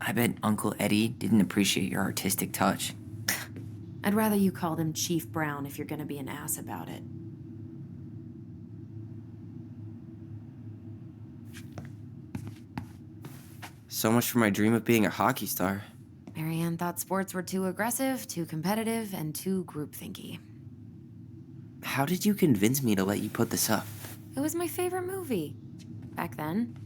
I bet Uncle Eddie didn't appreciate your artistic touch. I'd rather you called him Chief Brown if you're gonna be an ass about it. So much for my dream of being a hockey star. Marianne thought sports were too aggressive, too competitive, and too groupthinky. How did you convince me to let you put this up? It was my favorite movie. Back then.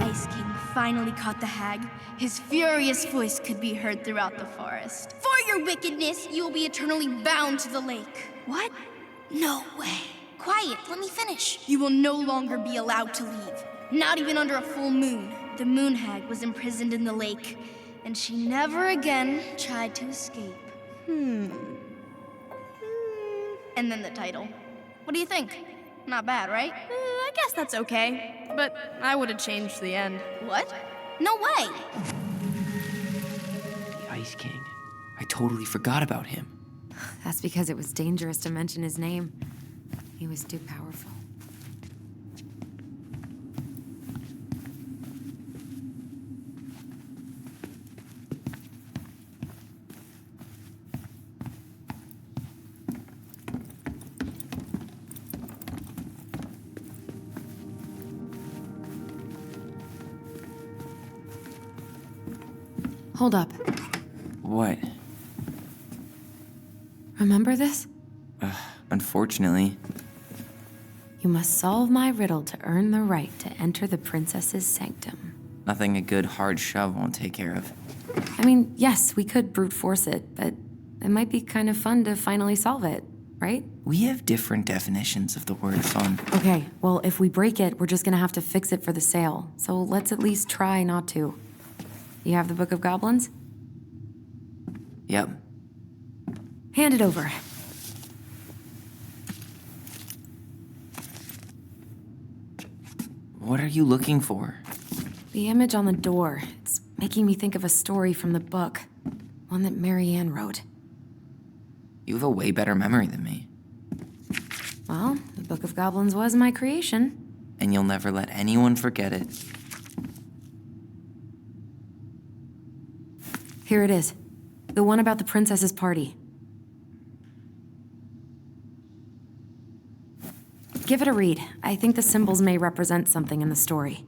Ice King finally caught the hag. His furious voice could be heard throughout the forest. For your wickedness, you will be eternally bound to the lake. What? No way. Quiet, let me finish. You will no longer be allowed to leave. Not even under a full moon. The moon hag was imprisoned in the lake, and she never again tried to escape. And then the title. What do you think? Not bad, right? I guess that's okay, but I would have changed the end. What? No way! The Ice King. I totally forgot about him. That's because it was dangerous to mention his name. He was too powerful. Hold up. What? Remember this? Unfortunately. You must solve my riddle to earn the right to enter the princess's sanctum. Nothing a good hard shove won't take care of. I mean, yes, we could brute force it, but it might be kind of fun to finally solve it, right? We have different definitions of the word fun. Okay, well, if we break it, we're just gonna have to fix it for the sale. So let's at least try not to. You have the Book of Goblins? Yep. Hand it over. What are you looking for? The image on the door. It's making me think of a story from the book. One that Marianne wrote. You have a way better memory than me. Well, the Book of Goblins was my creation. and you'll never let anyone forget it. Here it is. The one about the princess's party. Give it a read. I think the symbols may represent something in the story.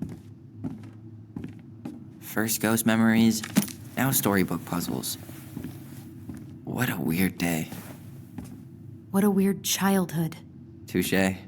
First ghost memories, now storybook puzzles. What a weird day. What a weird childhood. Touché.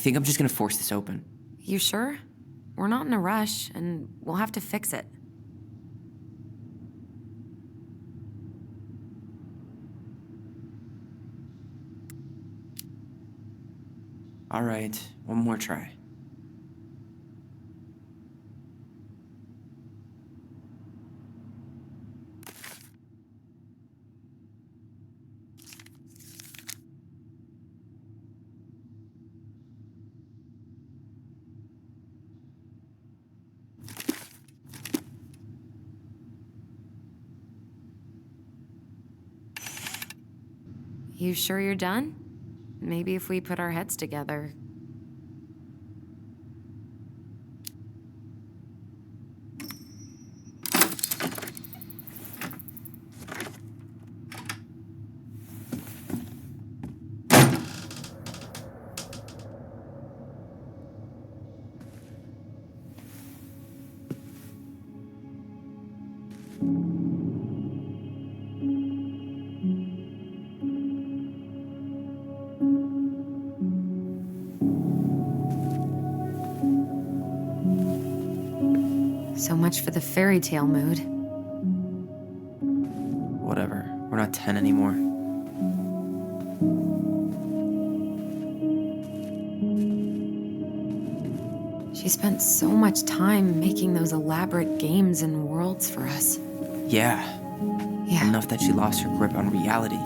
I think I'm just gonna force this open. You sure? We're not in a rush, and we'll have to fix it. All right, one more try. You sure you're done? Maybe if we put our heads together. So much for the fairy tale mood. Whatever, we're not 10 anymore. She spent so much time making those elaborate games and worlds for us. Yeah, Yeah. enough that she lost her grip on reality.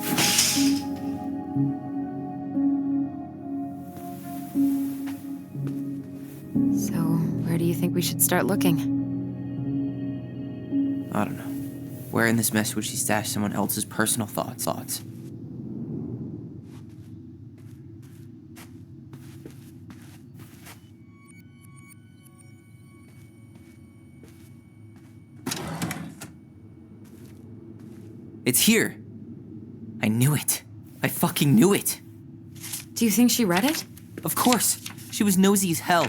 So, where do you think we should start looking? I don't know. Where in this mess would she stash someone else's personal thoughts? It's here. I knew it. I fucking knew it. Do you think she read it? Of course. She was nosy as hell.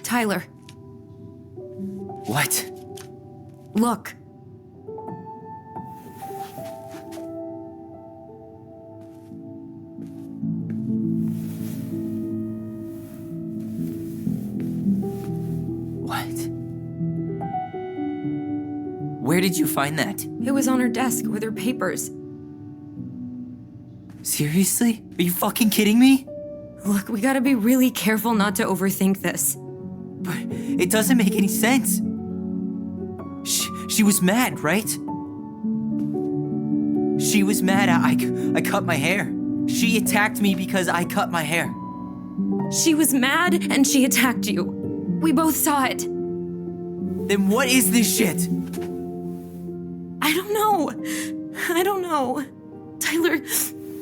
Tyler, What? look. What? Where did you find that? It was on her desk with her papers. Seriously? Are you fucking kidding me? Look, we gotta be really careful not to overthink this. But it doesn't make any sense. She was mad, right? She was mad I cut my hair. She attacked me because I cut my hair. She was mad and she attacked you. We both saw it. Then what is this shit? I don't know. I don't know. Tyler,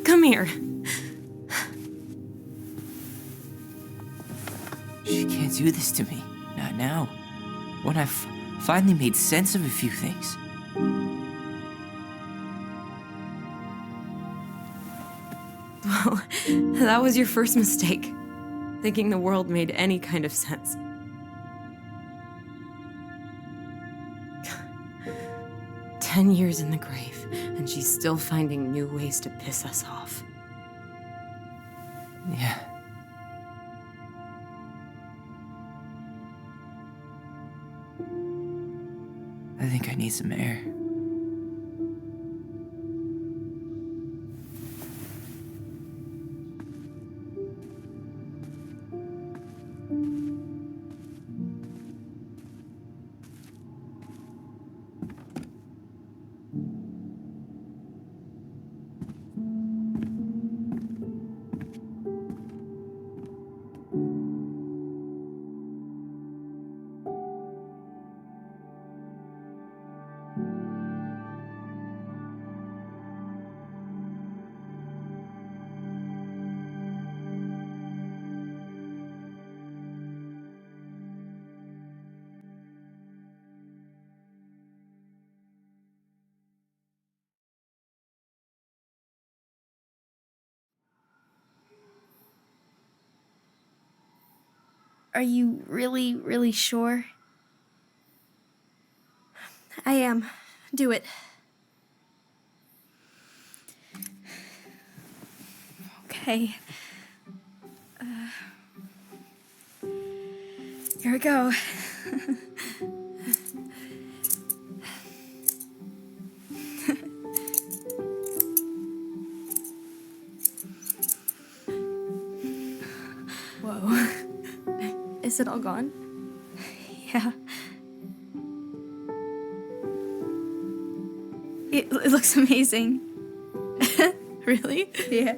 come here. She can't do this to me. Not now. When I've finally made sense of a few things. Well, that was your first mistake. Thinking the world made any kind of sense. "10 years in the grave, and she's still finding new ways to piss us off." Yeah. I think I need some air. Are you really, really sure? I am. Do it. Okay. Here we go. Whoa. Is it all gone? Yeah. It looks amazing. Really? Yeah.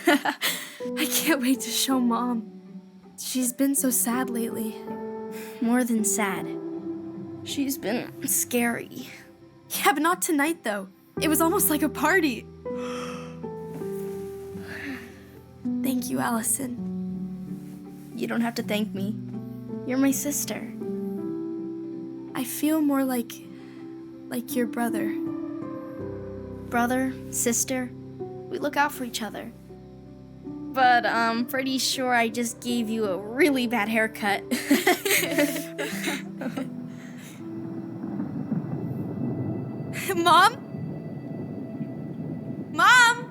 I can't wait to show Mom. She's been so sad lately. More than sad. She's been scary. Yeah, but not tonight, though. It was almost like a party. Thank you, Allison. You don't have to thank me. You're my sister. I feel more like your brother. Brother, sister, we look out for each other. But I'm pretty sure I just gave you a really bad haircut. Mom? Mom?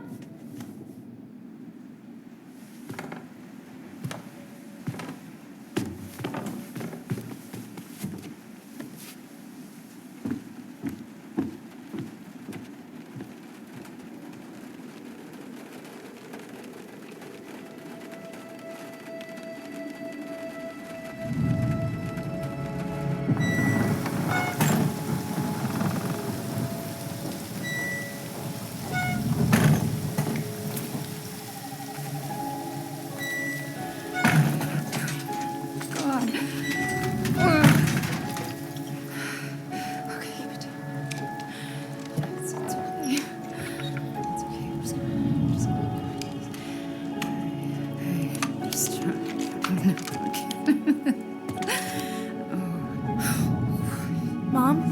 Mom?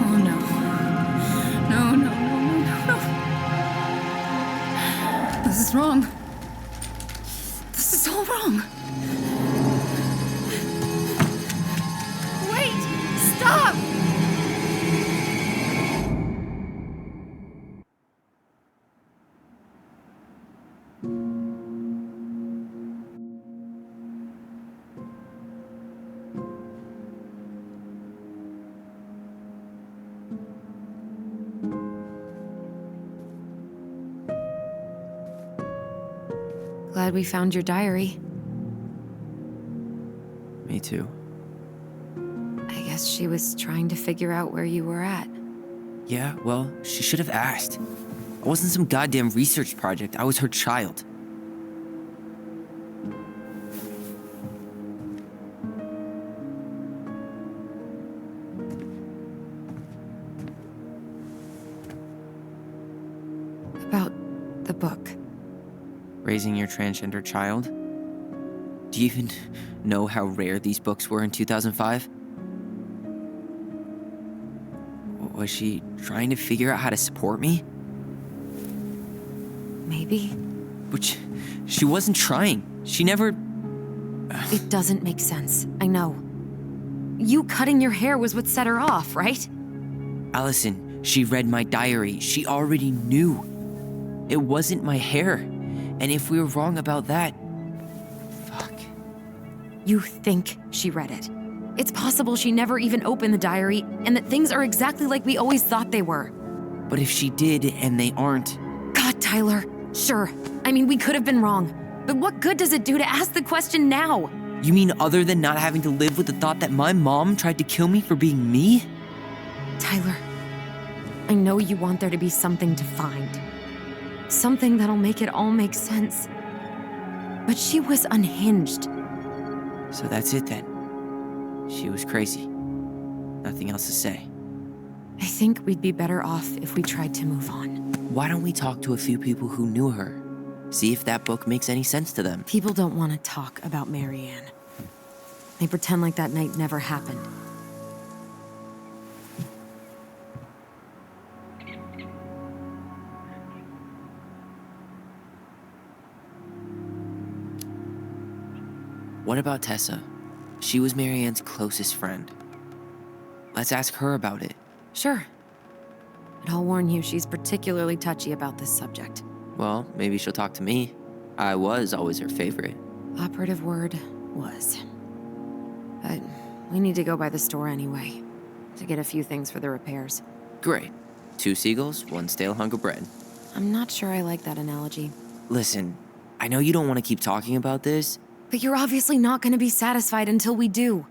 Oh no. No, no, no, no, no. This is wrong. This is all wrong. Wait! Stop! Glad we found your diary. Me too. I guess she was trying to figure out where you were at. Yeah, well, she should have asked. I wasn't some goddamn research project. I was her child. About the book. Raising your transgender child? Do you even know how rare these books were in 2005? Was she trying to figure out how to support me? Maybe. But she wasn't trying. She never... It doesn't make sense. I know. You cutting your hair was what set her off, right? Allison, she read my diary. She already knew. It wasn't my hair. And if we were wrong about that... Fuck. You think she read it. It's possible she never even opened the diary, and that things are exactly like we always thought they were. But if she did, and they aren't... God, Tyler. Sure. I mean, we could have been wrong. But what good does it do to ask the question now? You mean other than not having to live with the thought that my mom tried to kill me for being me? Tyler, I know you want there to be something to find. Something that'll make it all make sense. But she was unhinged. So that's it then. She was crazy. Nothing else to say. I think we'd be better off if we tried to move on. Why don't we talk to a few people who knew her? See if that book makes any sense to them. People don't want to talk about Marianne. They pretend like that night never happened. What about Tessa? She was Marianne's closest friend. Let's ask her about it. Sure. But I'll warn you, she's particularly touchy about this subject. Well, maybe she'll talk to me. I was always her favorite. Operative word was. But we need to go by the store anyway, to get a few things for the repairs. Great. 2 seagulls, 1 stale hunk of bread. I'm not sure I like that analogy. Listen, I know you don't want to keep talking about this. But you're obviously not going to be satisfied until we do.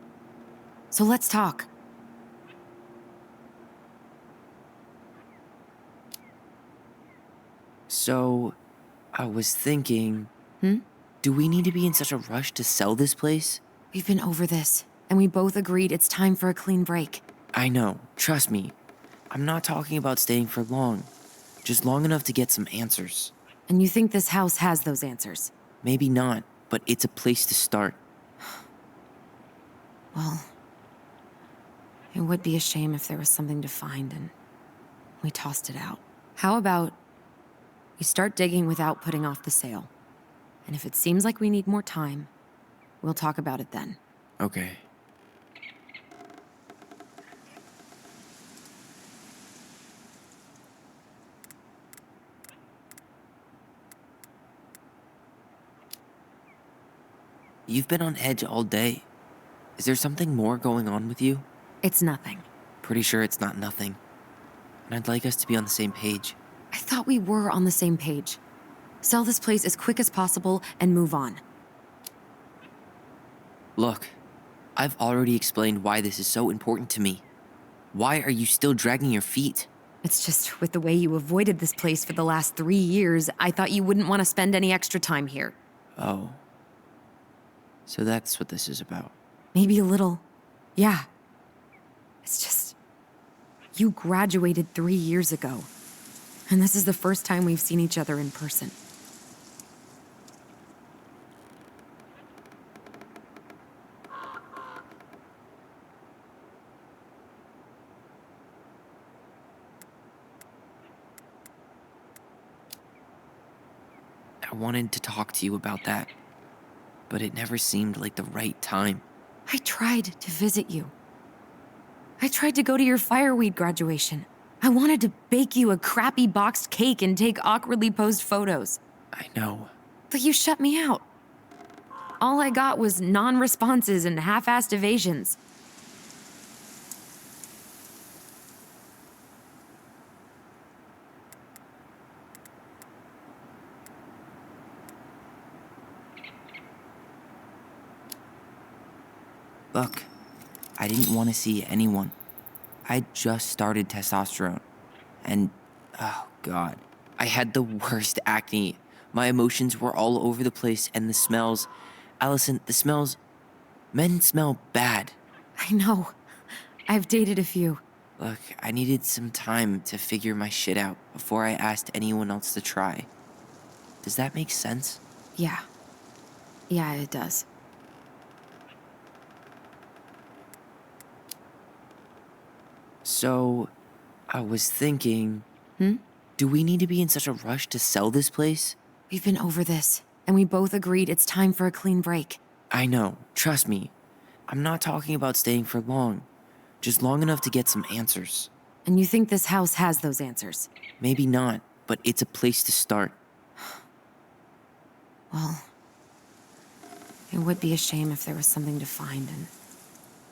So let's talk. So, I was thinking... Do we need to be in such a rush to sell this place? We've been over this, and we both agreed it's time for a clean break. I know, trust me. I'm not talking about staying for long. Just long enough to get some answers. And you think this house has those answers? Maybe not, but it's a place to start. Well, it would be a shame if there was something to find and we tossed it out. How about we start digging without putting off the sale? And if it seems like we need more time, we'll talk about it then. Okay. You've been on edge all day. Is there something more going on with you? It's nothing. Pretty sure it's not nothing. And I'd like us to be on the same page. I thought we were on the same page. Sell this place as quick as possible and move on. Look, I've already explained why this is so important to me. Why are you still dragging your feet? It's just with the way you avoided this place for the last 3 years, I thought you wouldn't want to spend any extra time here. Oh. So that's what this is about. Maybe a little. Yeah. It's just... You graduated 3 years ago. And this is the first time we've seen each other in person. I wanted to talk to you about that, but it never seemed like the right time. I tried to visit you. I tried to go to your fireweed graduation. I wanted to bake you a crappy boxed cake and take awkwardly posed photos. I know. But you shut me out. All I got was non-responses and half-assed evasions. Look, I didn't want to see anyone. I just started testosterone. And, oh God, I had the worst acne. My emotions were all over the place, and the smells. Allison, the smells. Men smell bad. I know. I've dated a few. Look, I needed some time to figure my shit out before I asked anyone else to try. Does that make sense? Yeah. Yeah, it does. So, I was thinking... Hmm? Do we need to be in such a rush to sell this place? We've been over this, and we both agreed it's time for a clean break. I know, trust me. I'm not talking about staying for long. Just long enough to get some answers. And you think this house has those answers? Maybe not, but it's a place to start. Well, it would be a shame if there was something to find and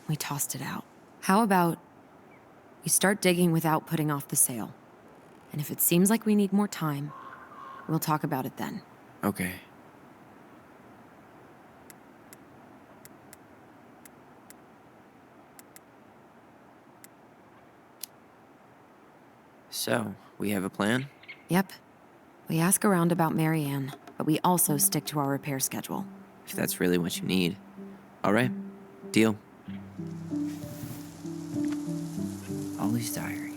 we tossed it out. How about we start digging without putting off the sale? And if it seems like we need more time, we'll talk about it then. Okay. So, we have a plan? Yep. We ask around about Marianne, but we also stick to our repair schedule. If that's really what you need. All right, deal. Ollie's diary.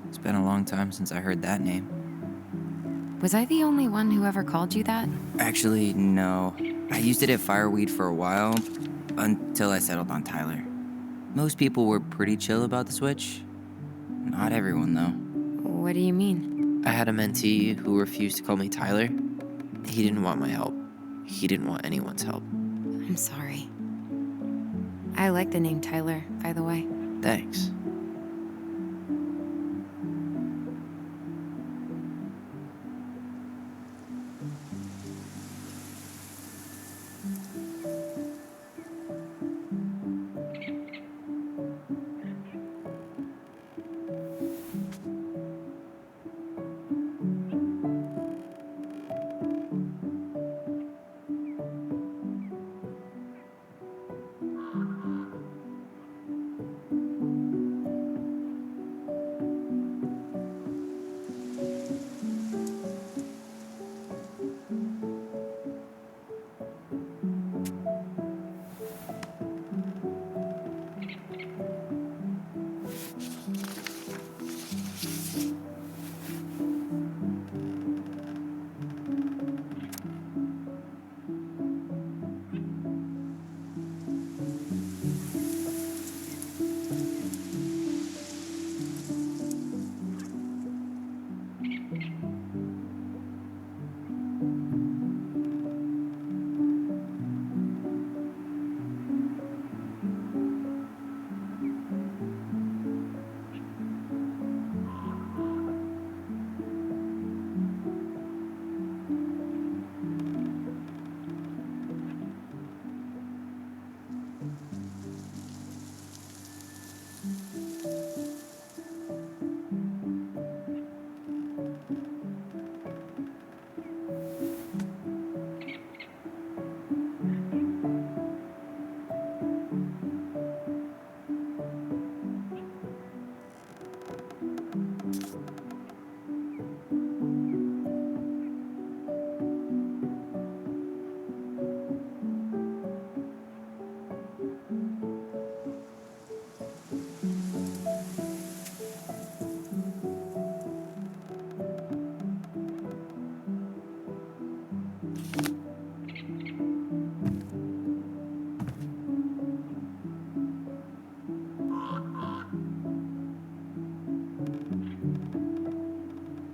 It's been a long time since I heard that name. Was I the only one who ever called you that? Actually, no. I used it at Fireweed for a while, until I settled on Tyler. Most people were pretty chill about the switch. Not everyone, though. What do you mean? I had a mentee who refused to call me Tyler. He didn't want my help. He didn't want anyone's help. I'm sorry. I like the name Tyler, by the way. Thanks.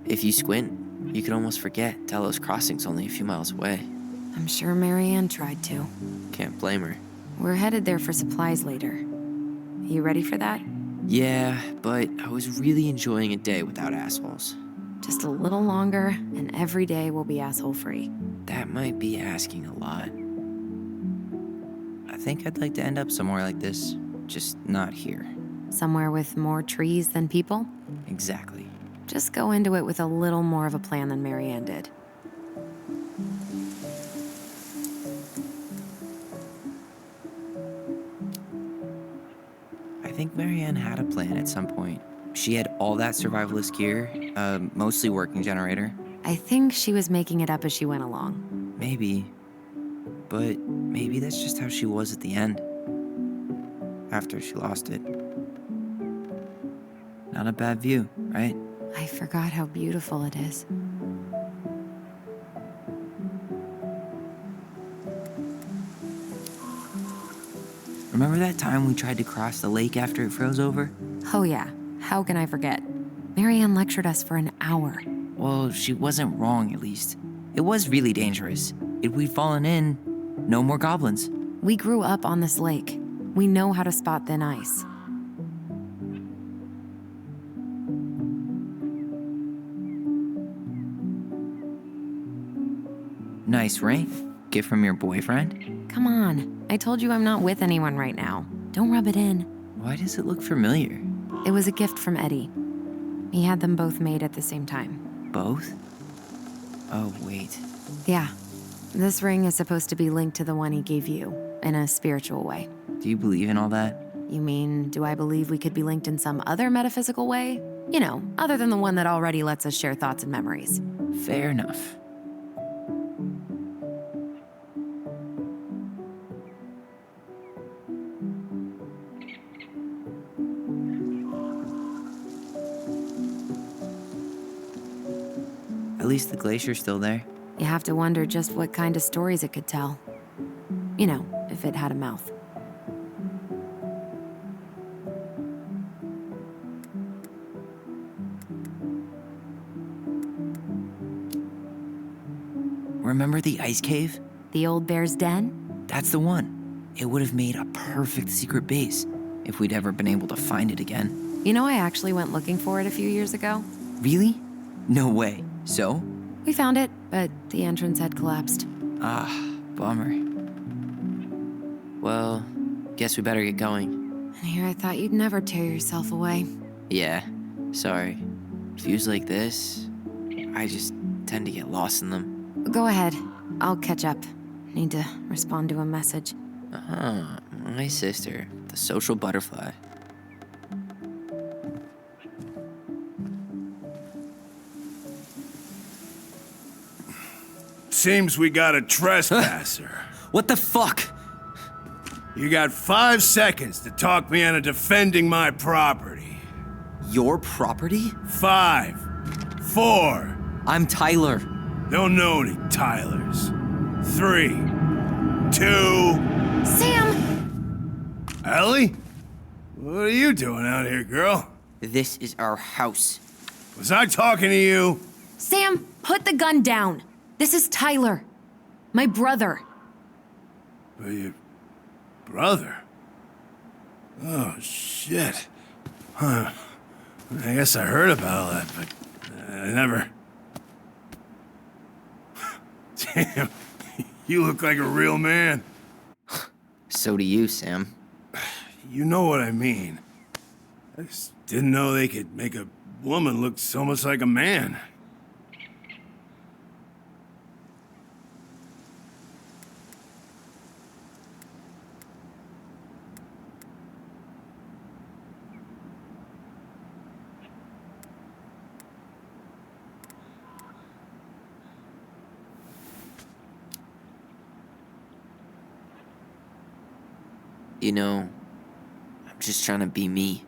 If you squint, You could almost forget Delos Crossing's only a few miles away. I'm sure Marianne tried to. Can't blame her. We're headed there for supplies later. You ready for that? Yeah, but I was really enjoying a day without assholes. Just a little longer, and every day will be asshole-free. That might be asking a lot. I think I'd like to end up somewhere like this, just not here. Somewhere with more trees than people? Exactly. Just go into it with a little more of a plan than Marianne did. I think Marianne had a plan at some point. She had all that survivalist gear, mostly working generator. I think she was making it up as she went along. Maybe. But maybe that's just how she was at the end. After she lost it. Not a bad view, right? I forgot how beautiful it is. Remember that time we tried to cross the lake after it froze over? Oh yeah, how can I forget? Marianne lectured us for an hour. Well, she wasn't wrong, at least. It was really dangerous. If we'd fallen in, no more goblins. We grew up on this lake. We know how to spot thin ice. Nice ring. Gift from your boyfriend? Come on, I told you I'm not with anyone right now. Don't rub it in. Why does it look familiar? It was a gift from Eddie. He had them both made at the same time. Both? Oh, wait. Yeah. This ring is supposed to be linked to the one he gave you, in a spiritual way. Do you believe in all that? You mean, do I believe we could be linked in some other metaphysical way? You know, other than the one that already lets us share thoughts and memories. Fair enough. At least the glacier's still there. You have to wonder just what kind of stories it could tell. You know, if it had a mouth. Remember the ice cave? The old bear's den? That's the one. It would have made a perfect secret base if we'd ever been able to find it again. You know, I actually went looking for it a few years ago. Really? No way. So? We found it, but the entrance had collapsed. Ah, bummer. Well, guess we better get going. And here I thought you'd never tear yourself away. Yeah, sorry. Views like this, I just tend to get lost in them. Go ahead. I'll catch up. Need to respond to a message. My sister, the social butterfly. Seems we got a trespasser. What the fuck? You got 5 seconds to talk me into defending my property. Your property? 5, 4. I'm Tyler. Don't know any Tylers. 3, 2. Sam! Ellie? What are you doing out here, girl? This is our house. Was I talking to you? Sam, put the gun down. This is Tyler. My brother. Your brother? Oh, shit. Huh. I guess I heard about all that, but I never... Damn, you look like a real man. So do you, Sam. You know what I mean. I just didn't know they could make a woman look so much like a man. You know, I'm just trying to be me.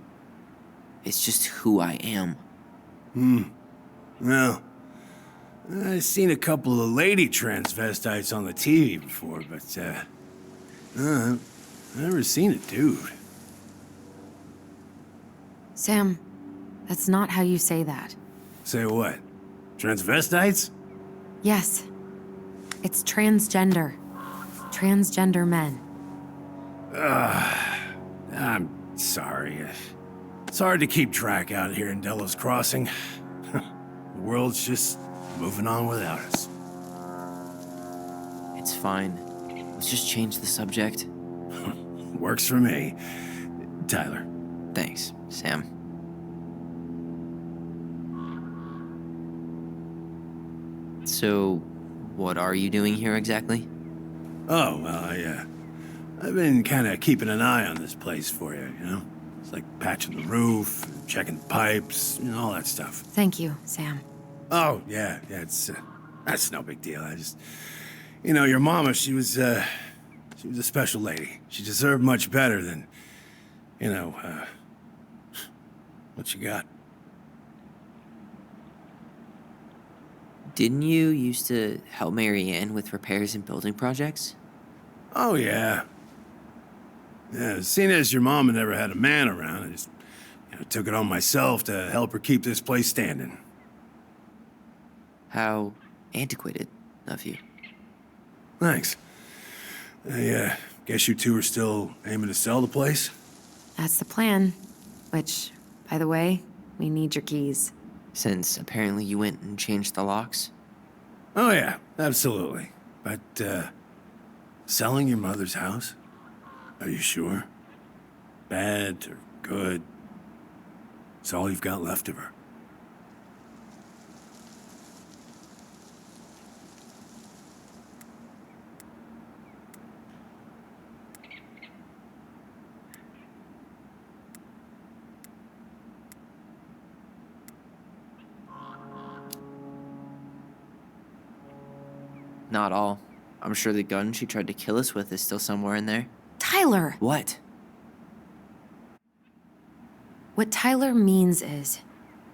It's just who I am. Well, I've seen a couple of lady transvestites on the TV before, but, I've never seen a dude. Sam, that's not how you say that. Say what? Transvestites? Yes. It's transgender. Transgender men. I'm sorry. It's hard to keep track out here in Delos Crossing. The world's just moving on without us. It's fine. Let's just change the subject. Works for me. Tyler. Thanks, Sam. So, what are you doing here exactly? Oh, well, I've been kind of keeping an eye on this place for you, you know? It's like patching the roof, checking the pipes, you know, all that stuff. Thank you, Sam. Oh, yeah, that's no big deal. I just, you know, your mama, she was a special lady. She deserved much better than, you know, what you got. Didn't you used to help Mary Ann with repairs and building projects? Oh, yeah. Yeah, seeing as your mama never had a man around, I just, you know, took it on myself to help her keep this place standing. How antiquated of you. Thanks. I guess you two are still aiming to sell the place? That's the plan. Which, by the way, we need your keys. Since apparently you went and changed the locks? Oh, yeah, absolutely. But, selling your mother's house? Are you sure? Bad or good? It's all you've got left of her. Not all. I'm sure the gun she tried to kill us with is still somewhere in there. Tyler! What? What Tyler means is,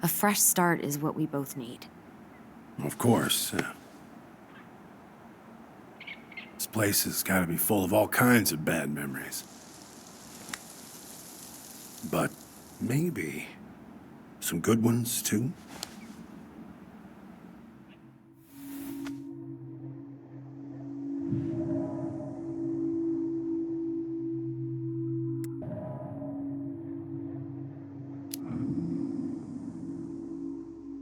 a fresh start is what we both need. Of course. This place has got to be full of all kinds of bad memories. But maybe some good ones, too?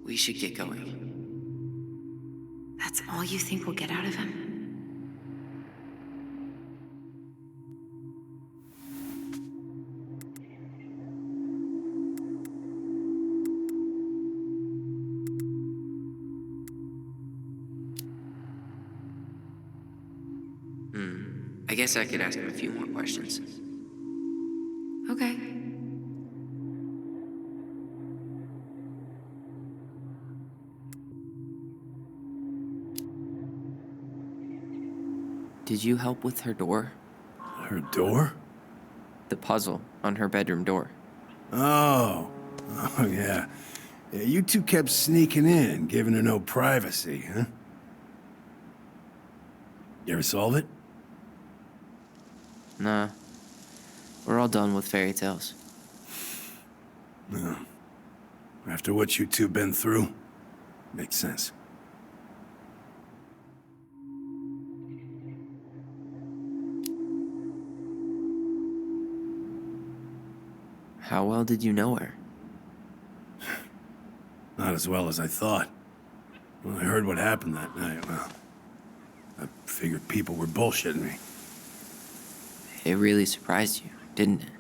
We should get going. That's all you think we'll get out of him? I guess I could ask him a few more questions. Okay. Did you help with her door? Her door? The puzzle on her bedroom door. Oh, yeah. Yeah, you two kept sneaking in, giving her no privacy, huh? You ever solve it? Nah. We're all done with fairy tales. No. After what you two been through, makes sense. How well did you know her? Not as well as I thought. When I heard what happened that night, well, I figured people were bullshitting me. It really surprised you, didn't it?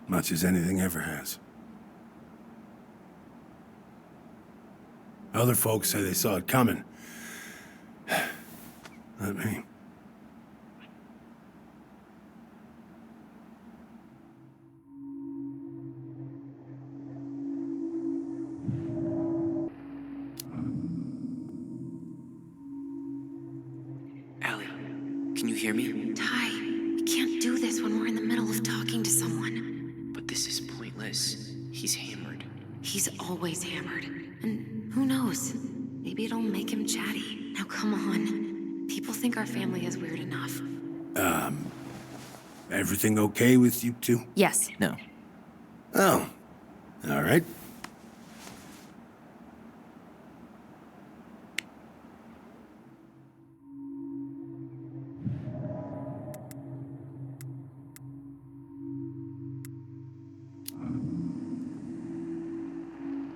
Much as anything ever has. Other folks say they saw it coming. Not me. Allie, can you hear me? Ty, you can't do this when we're in the middle of talking to someone. But this is pointless. He's hammered. He's always hammered. And who knows? Maybe it'll make him chatty. Now come on. People think our family is weird enough. Everything okay with you two? Yes. No. Oh, all right.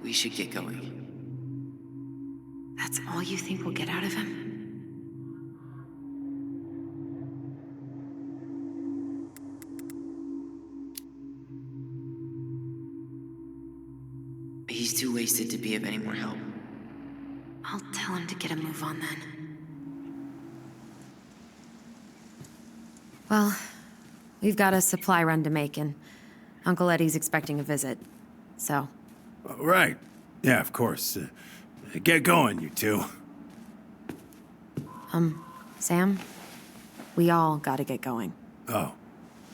We should get going. That's all you think we'll get out of him? He's too wasted to be of any more help. I'll tell him to get a move on then. Well, we've got a supply run to make, and Uncle Eddie's expecting a visit. So, Right. Yeah, of course. Get going, you two. Sam, we all gotta get going. Oh,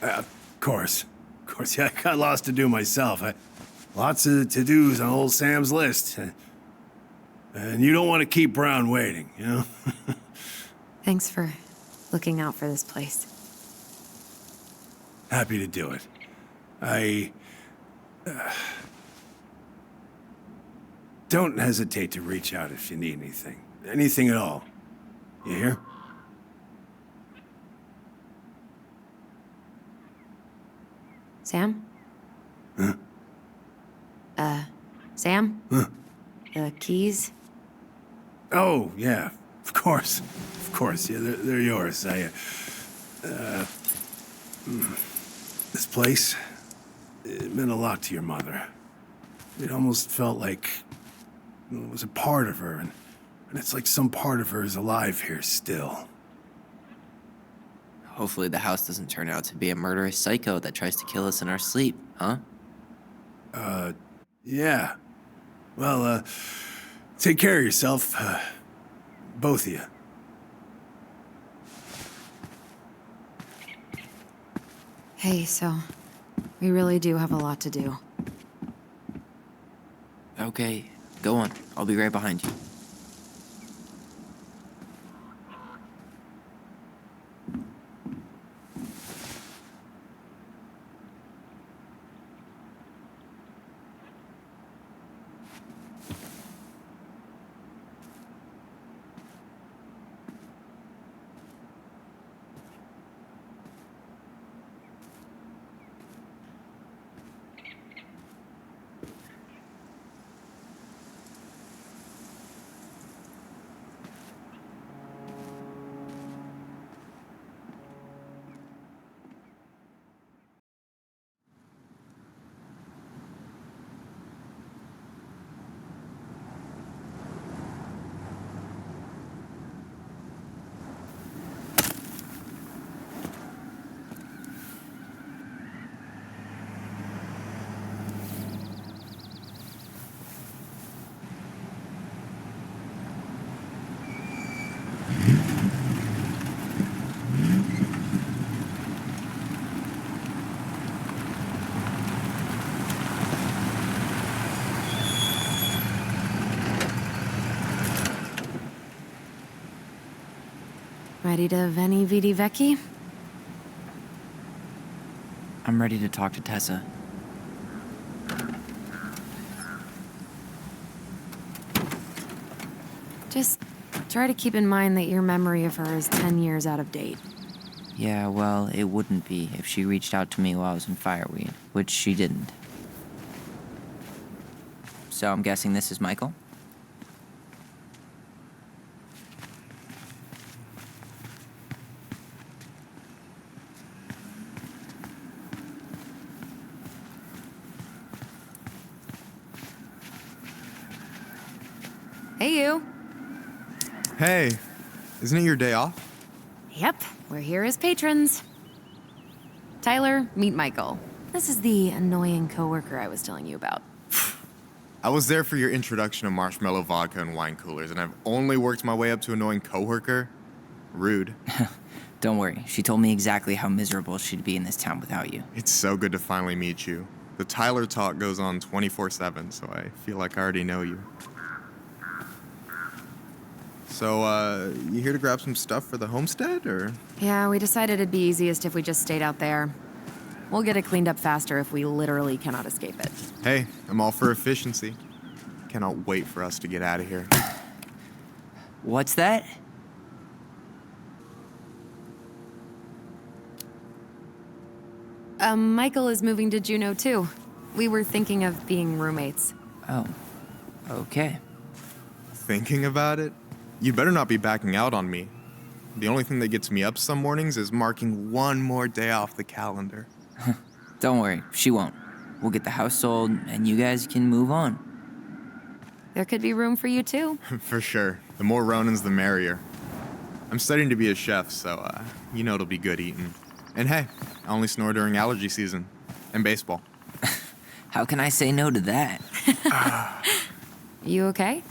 of course. Of course, yeah, I got lots to do myself. Lots of to-dos on old Sam's list. And you don't want to keep Brown waiting, you know? Thanks for looking out for this place. Happy to do it. Don't hesitate to reach out if you need anything. Anything at all. You hear? Sam? Huh? Sam? Huh? The keys? Oh, yeah. Of course. Of course. Yeah, they're yours. This place, it meant a lot to your mother. It almost felt like it was a part of her, and it's like some part of her is alive here still. Hopefully the house doesn't turn out to be a murderous psycho that tries to kill us in our sleep, huh? Yeah. Well, take care of yourself, both of you. Hey, so we really do have a lot to do. Okay, go on. I'll be right behind you. Ready to Veni Vidi Vici? I'm ready to talk to Tessa. Just try to keep in mind that your memory of her is 10 years out of date. Yeah, well, it wouldn't be if she reached out to me while I was in Fireweed, which she didn't. So I'm guessing this is Michael? Hey, you. Hey, isn't it your day off? Yep, we're here as patrons. Tyler, meet Michael. This is the annoying coworker I was telling you about. I was there for your introduction to marshmallow vodka and wine coolers, and I've only worked my way up to annoying coworker. Rude. Don't worry, she told me exactly how miserable she'd be in this town without you. It's so good to finally meet you. The Tyler talk goes on 24/7, so I feel like I already know you. So, you here to grab some stuff for the homestead, or? Yeah, we decided it'd be easiest if we just stayed out there. We'll get it cleaned up faster if we literally cannot escape it. Hey, I'm all for efficiency. Cannot wait for us to get out of here. What's that? Michael is moving to Juneau too. We were thinking of being roommates. Oh, Okay. Thinking about it? You better not be backing out on me. The only thing that gets me up some mornings is marking one more day off the calendar. Don't worry, she won't. We'll get the house sold, and you guys can move on. There could be room for you too. For sure. The more Ronins, the merrier. I'm studying to be a chef, so, you know it'll be good eating. And hey, I only snore during allergy season. And baseball. How can I say no to that? You okay?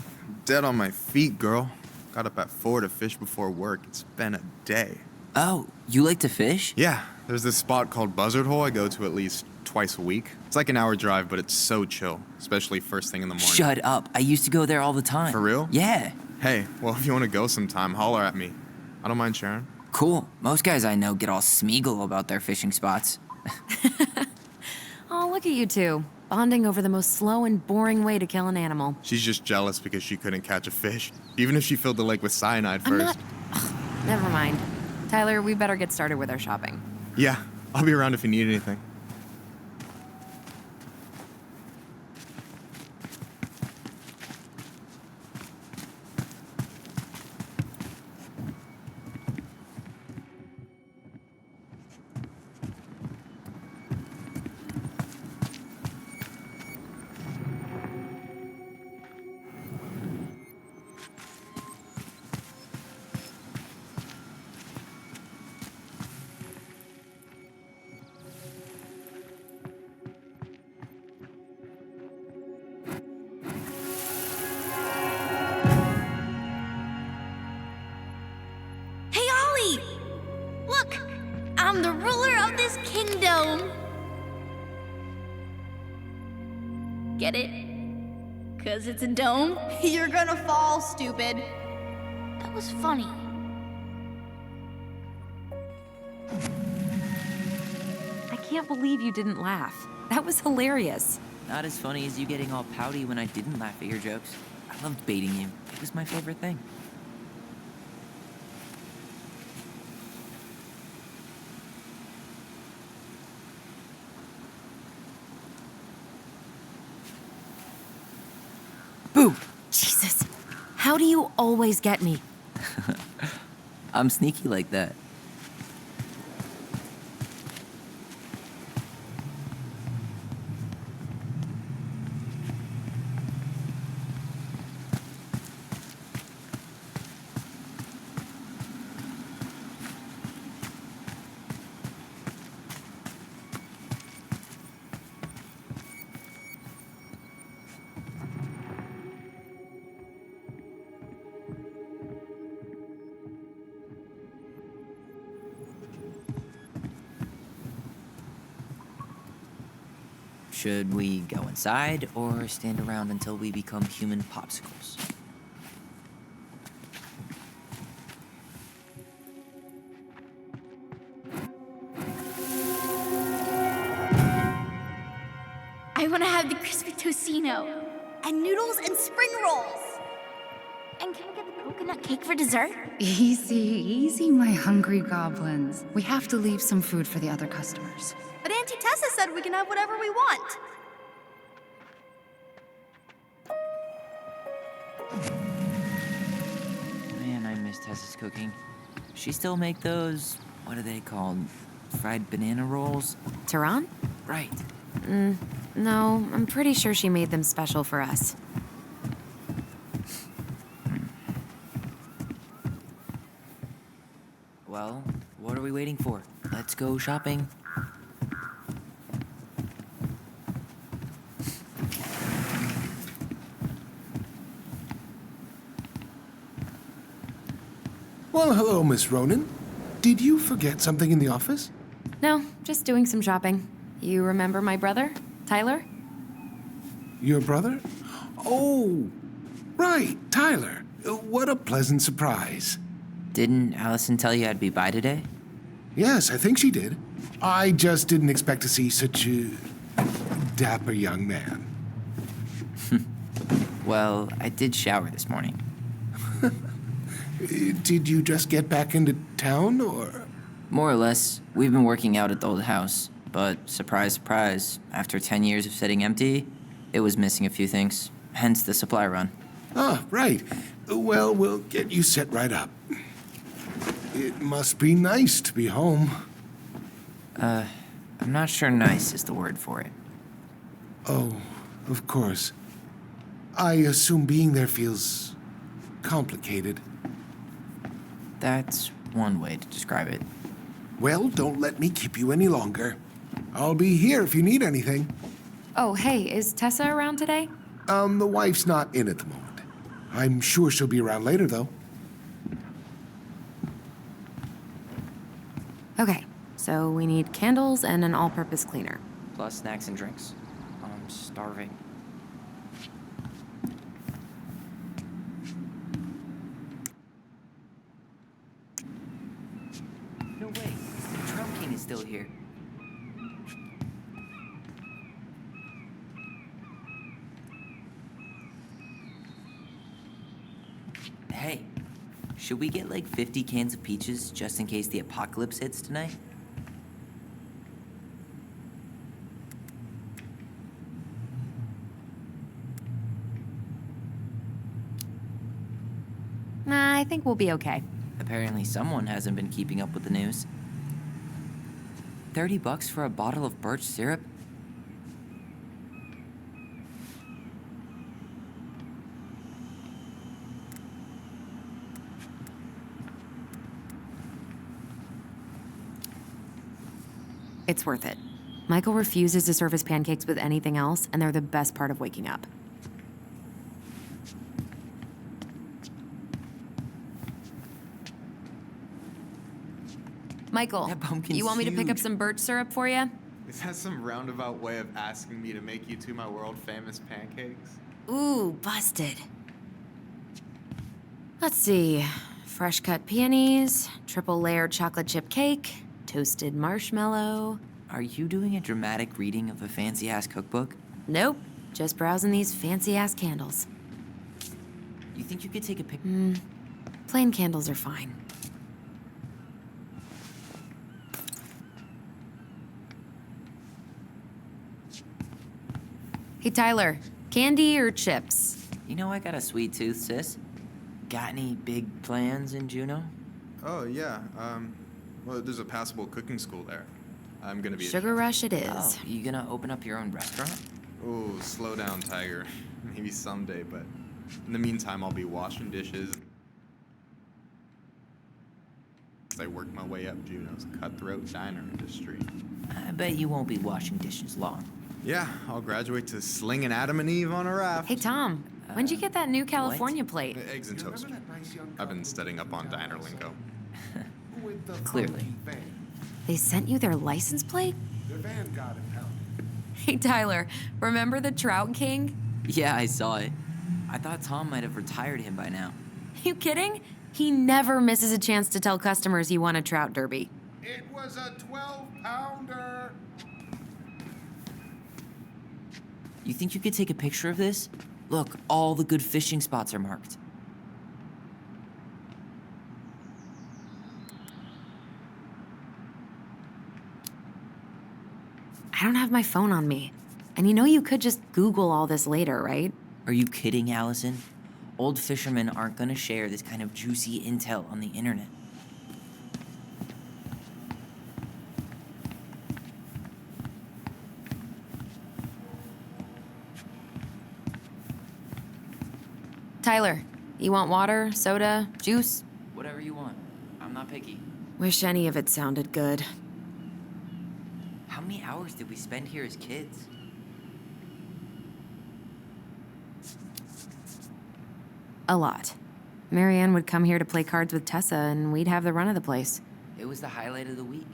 Dead on my feet, girl. Got up at 4 to fish before work. It's been a day. Oh, you like to fish? Yeah, there's this spot called Buzzard Hole I go to at least twice a week. It's like an hour drive, but it's so chill, especially first thing in the morning. Shut up. I used to go there all the time. For real? Yeah. Hey, well, if you want to go sometime, holler at me. I don't mind sharing. Cool. Most guys I know get all Smeagol about their fishing spots. Oh, look at you two. Bonding over the most slow and boring way to kill an animal. She's just jealous because she couldn't catch a fish, even if she filled the lake with cyanide I'm first. not... Ugh, never mind. Tyler, we better get started with our shopping. Yeah, I'll be around if you need anything. Hey, Ollie! Look, I'm the ruler of this kingdom. Get it? 'Cause it's a dome? You're gonna fall, stupid. That was funny. I can't believe you didn't laugh. That was hilarious. Not as funny as you getting all pouty when I didn't laugh at your jokes. I loved baiting you. It was my favorite thing. Boo! Jesus. How do you always get me? I'm sneaky like that. Should we go inside or stand around until we become human popsicles? I want to have the crispy tocino and noodles and spring rolls. And can I get the coconut cake for dessert? Easy, easy, my hungry goblins. We have to leave some food for the other customers. But Auntie Tessa said we can have whatever we want. Man, I miss Tessa's cooking. She still make those, what are they called? Fried banana rolls? Tehran? Right. No, I'm pretty sure she made them special for us. Well, what are we waiting for? Let's go shopping. Well, hello, Miss Ronan. Did you forget something in the office? No, just doing some shopping. You remember my brother, Tyler? Your brother? Oh, right, Tyler. What a pleasant surprise. Didn't Allison tell you I'd be by today? Yes, I think she did. I just didn't expect to see such a dapper young man. Well, I did shower this morning. Did you just get back into town, or? More or less. We've been working out at the old house. But surprise, surprise, after 10 years of sitting empty, it was missing a few things. hence the supply run. Ah, right. Well, we'll get you set right up. It must be nice to be home. I'm not sure nice is the word for it. Oh, of course. I assume being there feels complicated. That's one way to describe it. Well, don't let me keep you any longer. I'll be here if you need anything. Oh, hey, is Tessa around today? The wife's not in at the moment. I'm sure she'll be around later, though. Okay, so we need candles and an all-purpose cleaner. Plus snacks and drinks. I'm starving. No way. The Trout King is still here. Hey, should we get like 50 cans of peaches just in case the apocalypse hits tonight? Nah, I think we'll be okay. Apparently someone hasn't been keeping up with the news. $30 for a bottle of birch syrup? It's worth it. Michael refuses to serve his pancakes with anything else, and they're the best part of waking up. Michael, That pumpkin's you want me to pick up huge. some birch syrup for you? Is that some roundabout way of asking me to make you two my world famous pancakes? Ooh, busted. Let's see. Fresh cut peonies, triple layered chocolate chip cake, toasted marshmallow. Are you doing a dramatic reading of a fancy-ass cookbook? Nope, just browsing these fancy ass candles. You think you could take a pic? Plain candles are fine. Hey, Tyler, candy or chips? You know I got a sweet tooth, sis. Got any big plans in Juneau? Oh, yeah. Well, there's a passable cooking school there. I'm gonna be. Sugar rush it is. Oh, you gonna open up your own restaurant? Oh, slow down, Tiger. Maybe someday, but in the meantime, I'll be washing dishes. As I work my way up Juneau's cutthroat diner industry. I bet you won't be washing dishes long. Yeah, I'll graduate to slinging Adam and Eve on a raft. Hey, Tom, when'd you get that new California what? plate? Eggs and toast. I've been studying up on diner lingo. Clearly. They sent you their license plate? The van got impounded. Hey, Tyler, remember the Trout King? Yeah, I saw it. I thought Tom might have retired him by now. You kidding? He never misses a chance to tell customers he won a trout derby. It was a 12-pounder. You think you could take a picture of this? Look, all the good fishing spots are marked. I don't have my phone on me. And you know you could just Google all this later, right? Are you kidding, Allison? Old fishermen aren't gonna share this kind of juicy intel on the internet. Tyler, you want water, soda, juice? Whatever you want. I'm not picky. Wish any of it sounded good. How many hours did we spend here as kids? A lot. Marianne would come here to play cards with Tessa, and we'd have the run of the place. It was the highlight of the week.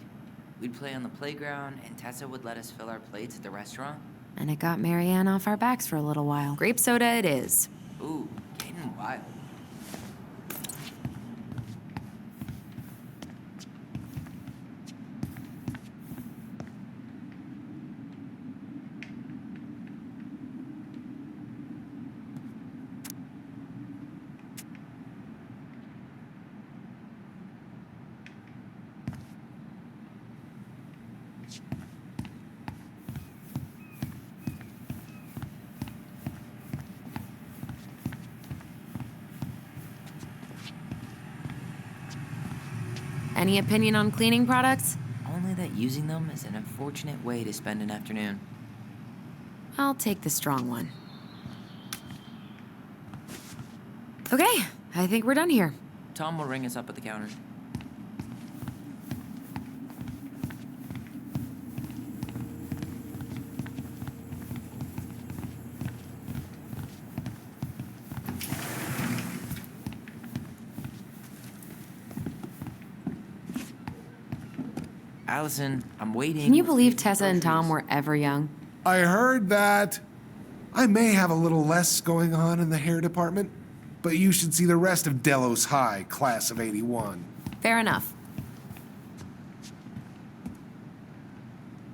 We'd play on the playground, and Tessa would let us fill our plates at the restaurant. And it got Marianne off our backs for a little while. Grape soda it is. Ooh, getting wild. Any opinion on cleaning products? Only that using them is an unfortunate way to spend an afternoon. I'll take the strong one. Okay, I think we're done here. Tom will ring us up at the counter. Allison, I'm waiting. Can you believe Tessa and Tom were ever young? I heard that. I may have a little less going on in the hair department, but you should see the rest of Delos High, class of '81. Fair enough.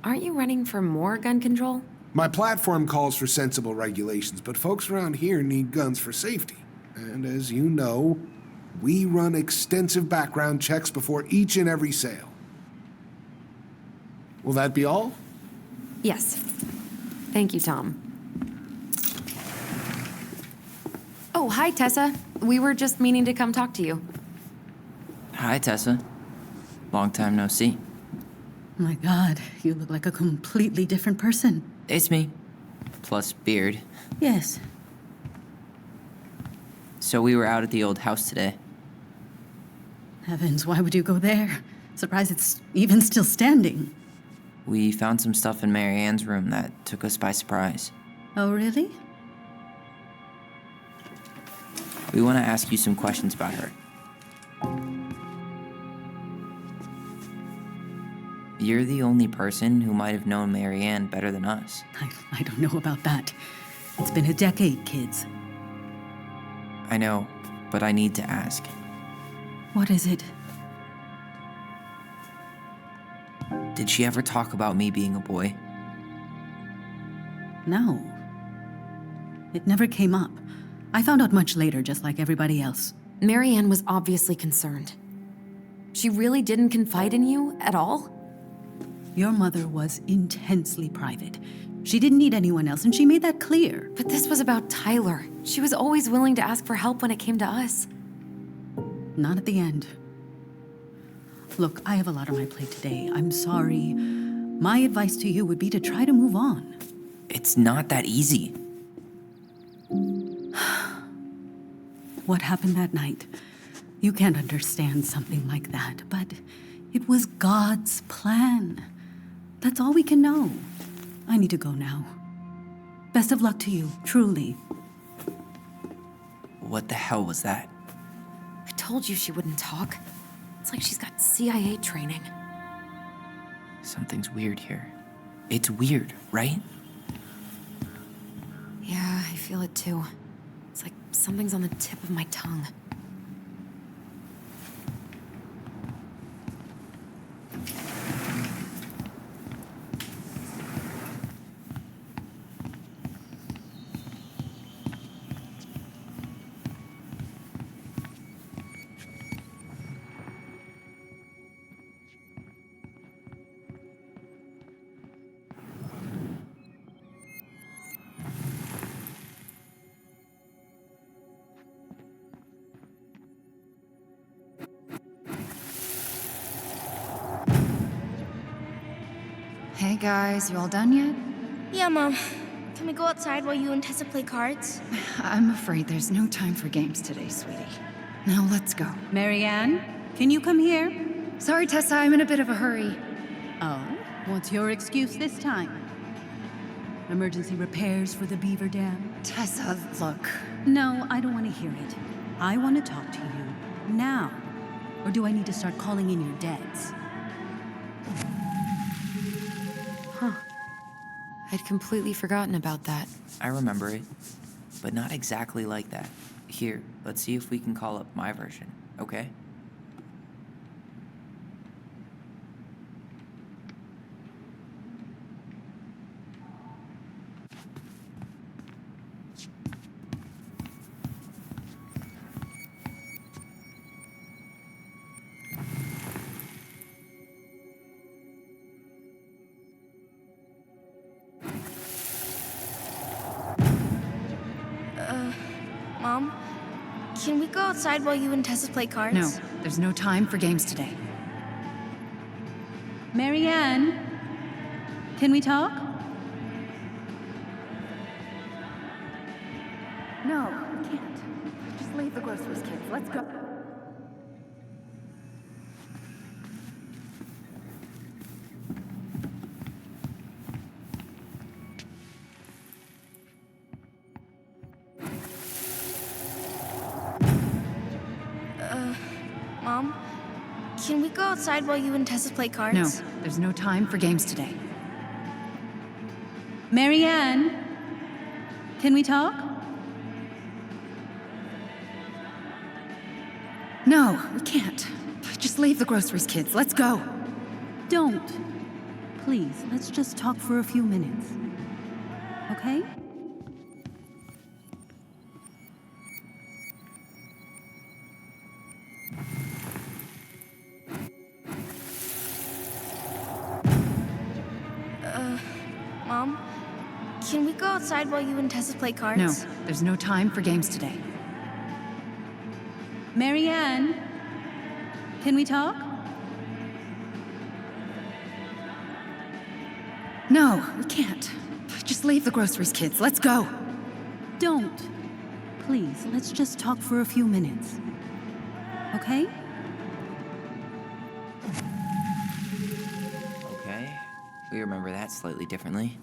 Aren't you running for more gun control? My platform calls for sensible regulations, but folks around here need guns for safety. And as you know, we run extensive background checks before each and every sale. Will that be all? Yes. Thank you, Tom. Oh, hi, Tessa. We were just meaning to come talk to you. Hi, Tessa. Long time no see. My God, you look like a completely different person. It's me. Plus beard. Yes. So we were out at the old house today. Heavens, why would you go there? Surprised it's even still standing. We found some stuff in Mary Ann's room that took us by surprise. Oh, really? We want to ask you some questions about her. You're the only person who might have known Mary Ann better than us. I don't know about that. It's been a decade, kids. I know, but I need to ask. What is it? Did she ever talk about me being a boy? No. It never came up. I found out much later, just like everybody else. Mary Ann was obviously concerned. She really didn't confide in you at all? Your mother was intensely private. She didn't need anyone else, and she made that clear. But this was about Tyler. She was always willing to ask for help when it came to us. Not at the end. Look, I have a lot on my plate today. I'm sorry. My advice to you would be to try to move on. It's not that easy. What happened that night? You can't understand something like that, but it was God's plan. That's all we can know. I need to go now. Best of luck to you, truly. What the hell was that? I told you she wouldn't talk. It's like she's got CIA training. Something's weird here. It's weird, right? Yeah, I feel it too. It's like something's on the tip of my tongue. Hey guys, you all done yet? Yeah, Mom. Can we go outside while you and Tessa play cards? I'm afraid there's no time for games today, sweetie. Now let's go. Mary Ann, can you come here? Sorry, Tessa, I'm in a bit of a hurry. Oh, what's your excuse this time? Emergency repairs for the beaver dam? Tessa, look. No, I don't want to hear it. I want to talk to you now. Or do I need to start calling in your dads? I'd completely forgotten about that. I remember it, but not exactly like that. Here, let's see if we can call up my version, okay? Mom, can we go outside while you and Tessa play cards? No, there's no time for games today. Marianne, can we talk? No, we can't. Just leave the groceries, kids. Let's go. Mom, can we go outside while you and Tessa play cards? No, there's no time for games today. Marianne, can we talk? No, we can't. Just leave the groceries, kids. Let's go. Don't. Please, let's just talk for a few minutes. Okay? Mom, can we go outside while you and Tessa play cards? No, there's no time for games today. Marianne, can we talk? No, we can't. Just leave the groceries, kids. Let's go. Don't. Please, let's just talk for a few minutes. Okay? Okay, we remember that slightly differently.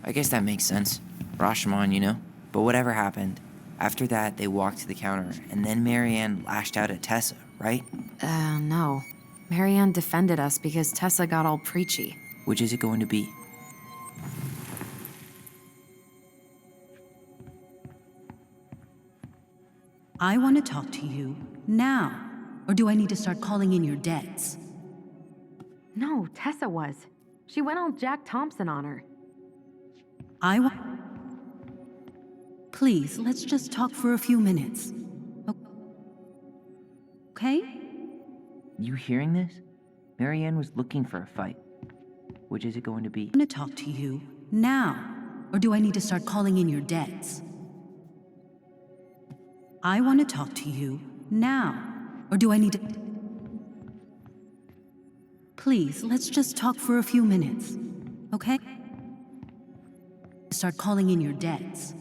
I guess that makes sense. Rashomon, you know? But whatever happened, after that, they walked to the counter, and then Marianne lashed out at Tessa, right? No. Marianne defended us because Tessa got all preachy. Which is it going to be? I want to talk to you now. Or do I need to start calling in your debts? No, Tessa was. She went all Jack Thompson on her. I want... Please, let's just talk for a few minutes. Okay? You hearing this? Marianne was looking for a fight. Which is it going to be? I want to talk to you now. Or do I need to start calling in your debts? I want to talk to you now. Or do I need to... Please, let's just talk for a few minutes. Okay? Start calling in your debts.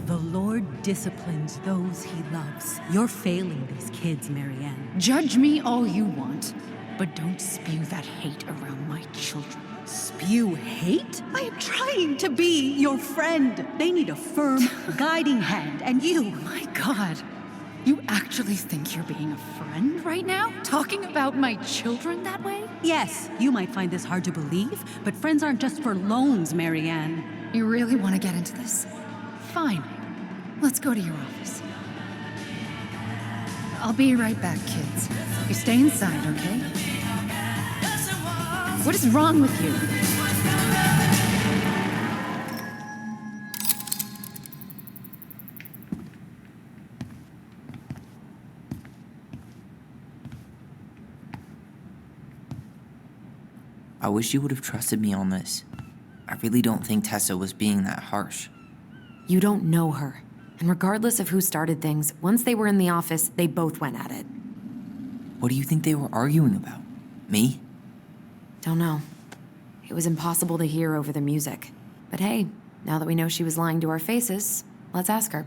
The Lord disciplines those he loves. You're failing these kids, Marianne. Judge me all you want, but don't spew that hate around my children. Spew hate? I am trying to be your friend. They need a firm, guiding hand, and you... My God. You actually think you're being a friend right now? Talking about my children that way? Yes, you might find this hard to believe, but friends aren't just for loans, Marianne. You really want to get into this? Fine. Let's go to your office. I'll be right back, kids. You stay inside, okay? What is wrong with you? I wish you would have trusted me on this. I really don't think Tessa was being that harsh. You don't know her. And regardless of who started things, once they were in the office, they both went at it. What do you think they were arguing about? Me? Don't know. It was impossible to hear over the music. But hey, now that we know she was lying to our faces, let's ask her.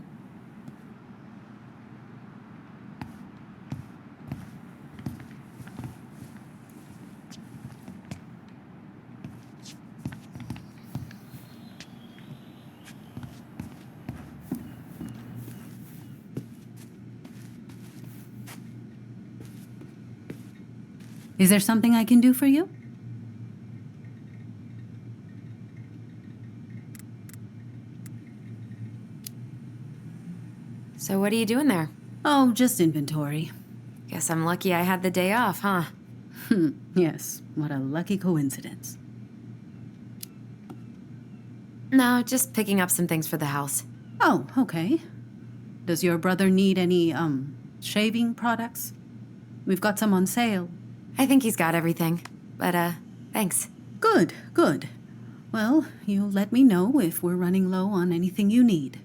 Is there something I can do for you? So what are you doing there? Oh, just inventory. Guess I'm lucky I had the day off, huh? Yes, what a lucky coincidence. No, just picking up some things for the house. Oh, okay. Does your brother need any, shaving products? We've got some on sale. I think he's got everything. But, thanks. Good, good. Well, you'll let me know if we're running low on anything you need.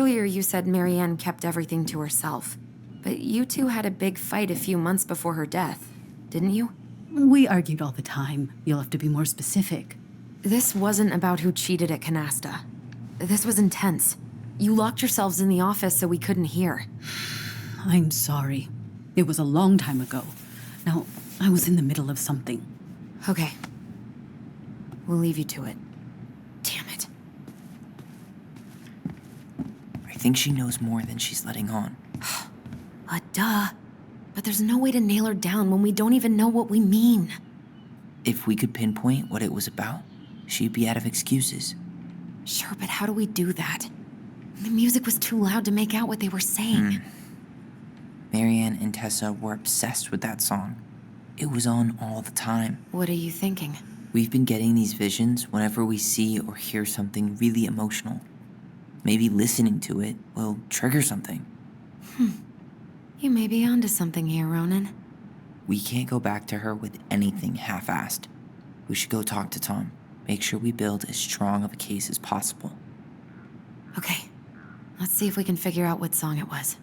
Earlier you said Marianne kept everything to herself. But you two had a big fight a few months before her death, didn't you? We argued all the time. You'll have to be more specific. This wasn't about who cheated at Canasta. This was intense. You locked yourselves in the office so we couldn't hear. I'm sorry. It was a long time ago. Now, I was in the middle of something. Okay. We'll leave you to it. Damn it. I think she knows more than she's letting on. Duh. But there's no way to nail her down when we don't even know what we mean. If we could pinpoint what it was about, she'd be out of excuses. Sure, but how do we do that? The music was too loud to make out what they were saying. Marianne and Tessa were obsessed with that song. It was on all the time. What are you thinking? We've been getting these visions whenever we see or hear something really emotional. Maybe listening to it will trigger something. You may be onto something here, Ronan. We can't go back to her with anything half-assed. We should go talk to Tom. Make sure we build as strong of a case as possible. Okay. Let's see if we can figure out what song it was.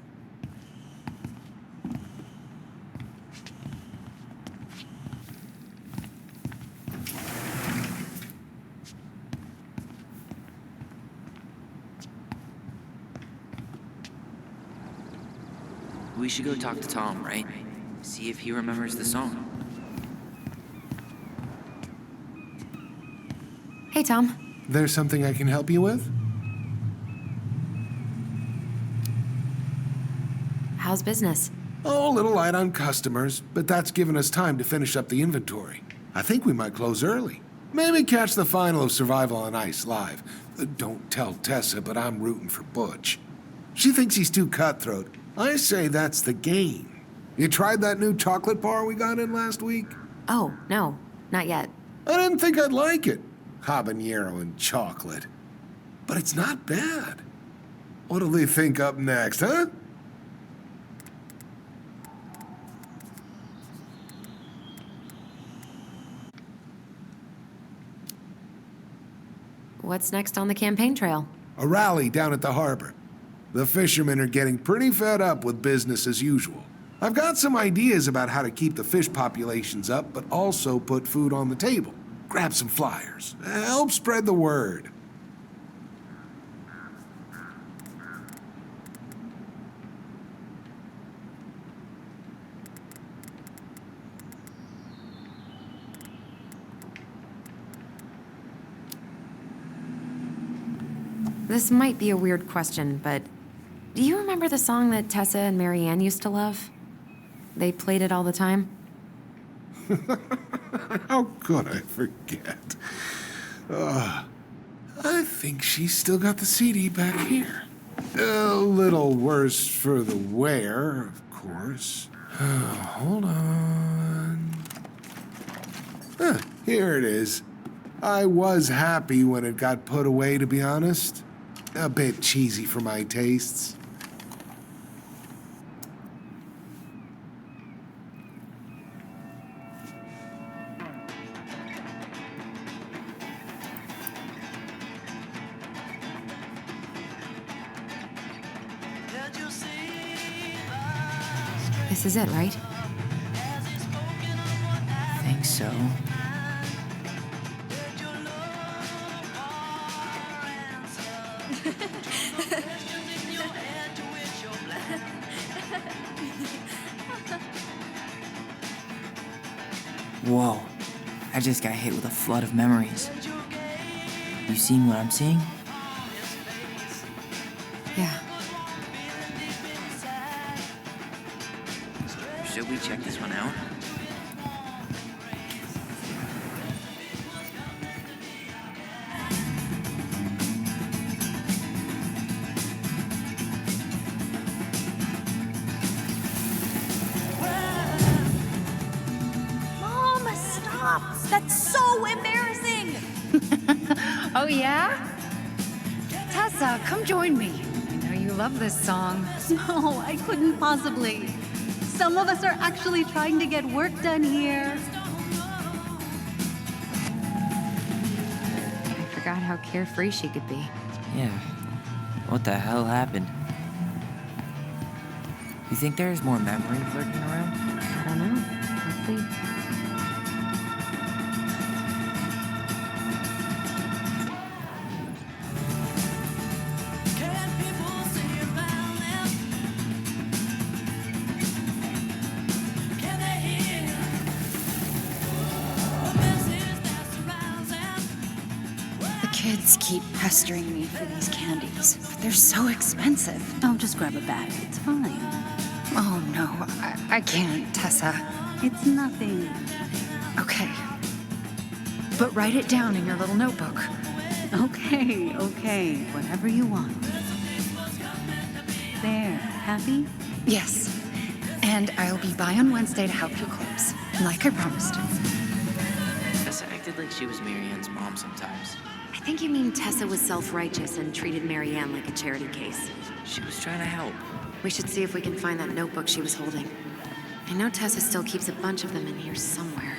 We should go talk to Tom, right? See if he remembers the song. Hey, Tom. There's something I can help you with? How's business? Oh, a little light on customers, but that's given us time to finish up the inventory. I think we might close early. Maybe catch the final of Survival on Ice live. Don't tell Tessa, but I'm rooting for Butch. She thinks he's too cutthroat. I say that's the game. You tried that new chocolate bar we got in last week? Oh, no, not yet. I didn't think I'd like it. Habanero and chocolate. But it's not bad. What'll they think up next, huh? What's next on the campaign trail? A rally down at the harbor. The fishermen are getting pretty fed up with business as usual. I've got some ideas about how to keep the fish populations up, but also put food on the table. Grab some flyers. Help spread the word. This might be a weird question, but do you remember the song that Tessa and Marianne used to love? They played it all the time. How could I forget? I think she's still got the CD back here. A little worse for the wear, of course. Hold on. Here it is. I was happy when it got put away, to be honest. A bit cheesy for my tastes. This is it, right? I think so. Whoa, I just got hit with a flood of memories. You seeing what I'm seeing? Yeah. Should we check this one out? Mom, stop! That's so embarrassing! Oh, yeah? Tessa, come join me. I know you love this song. No, I couldn't possibly. Some of us are actually trying to get work done here. I forgot how carefree she could be. Yeah. What the hell happened? You think there's more memory lurking around? I don't know. Let's see. The kids keep pestering me for these candies, but they're so expensive. I'll just grab a bag. It's fine. Oh no, I can't, Tessa. It's nothing. Okay. But write it down in your little notebook. Okay. Whatever you want. There. Happy? Yes. And I'll be by on Wednesday to help you close, like I promised. Tessa acted like she was Marianne's mom sometimes. I think you mean Tessa was self-righteous and treated Marianne like a charity case. She was trying to help. We should see if we can find that notebook she was holding. I know Tessa still keeps a bunch of them in here somewhere.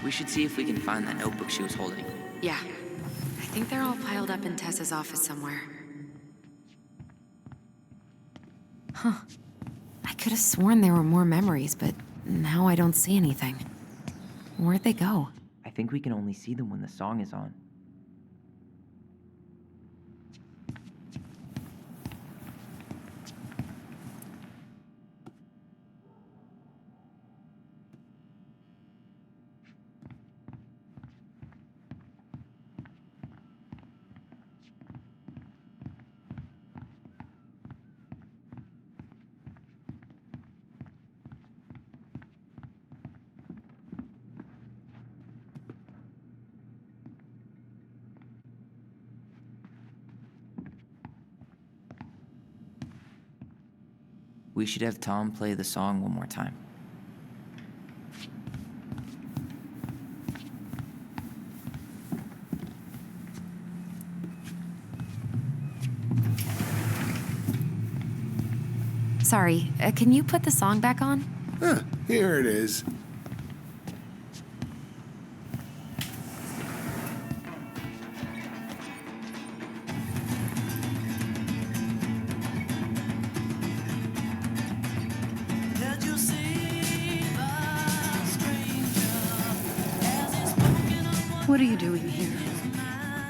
We should see if we can find that notebook she was holding. Yeah. I think they're all piled up in Tessa's office somewhere. Huh. I could have sworn there were more memories, but now I don't see anything. Where'd they go? I think we can only see them when the song is on. We should have Tom play the song one more time. Sorry, can you put the song back on? Here it is. What are you doing here?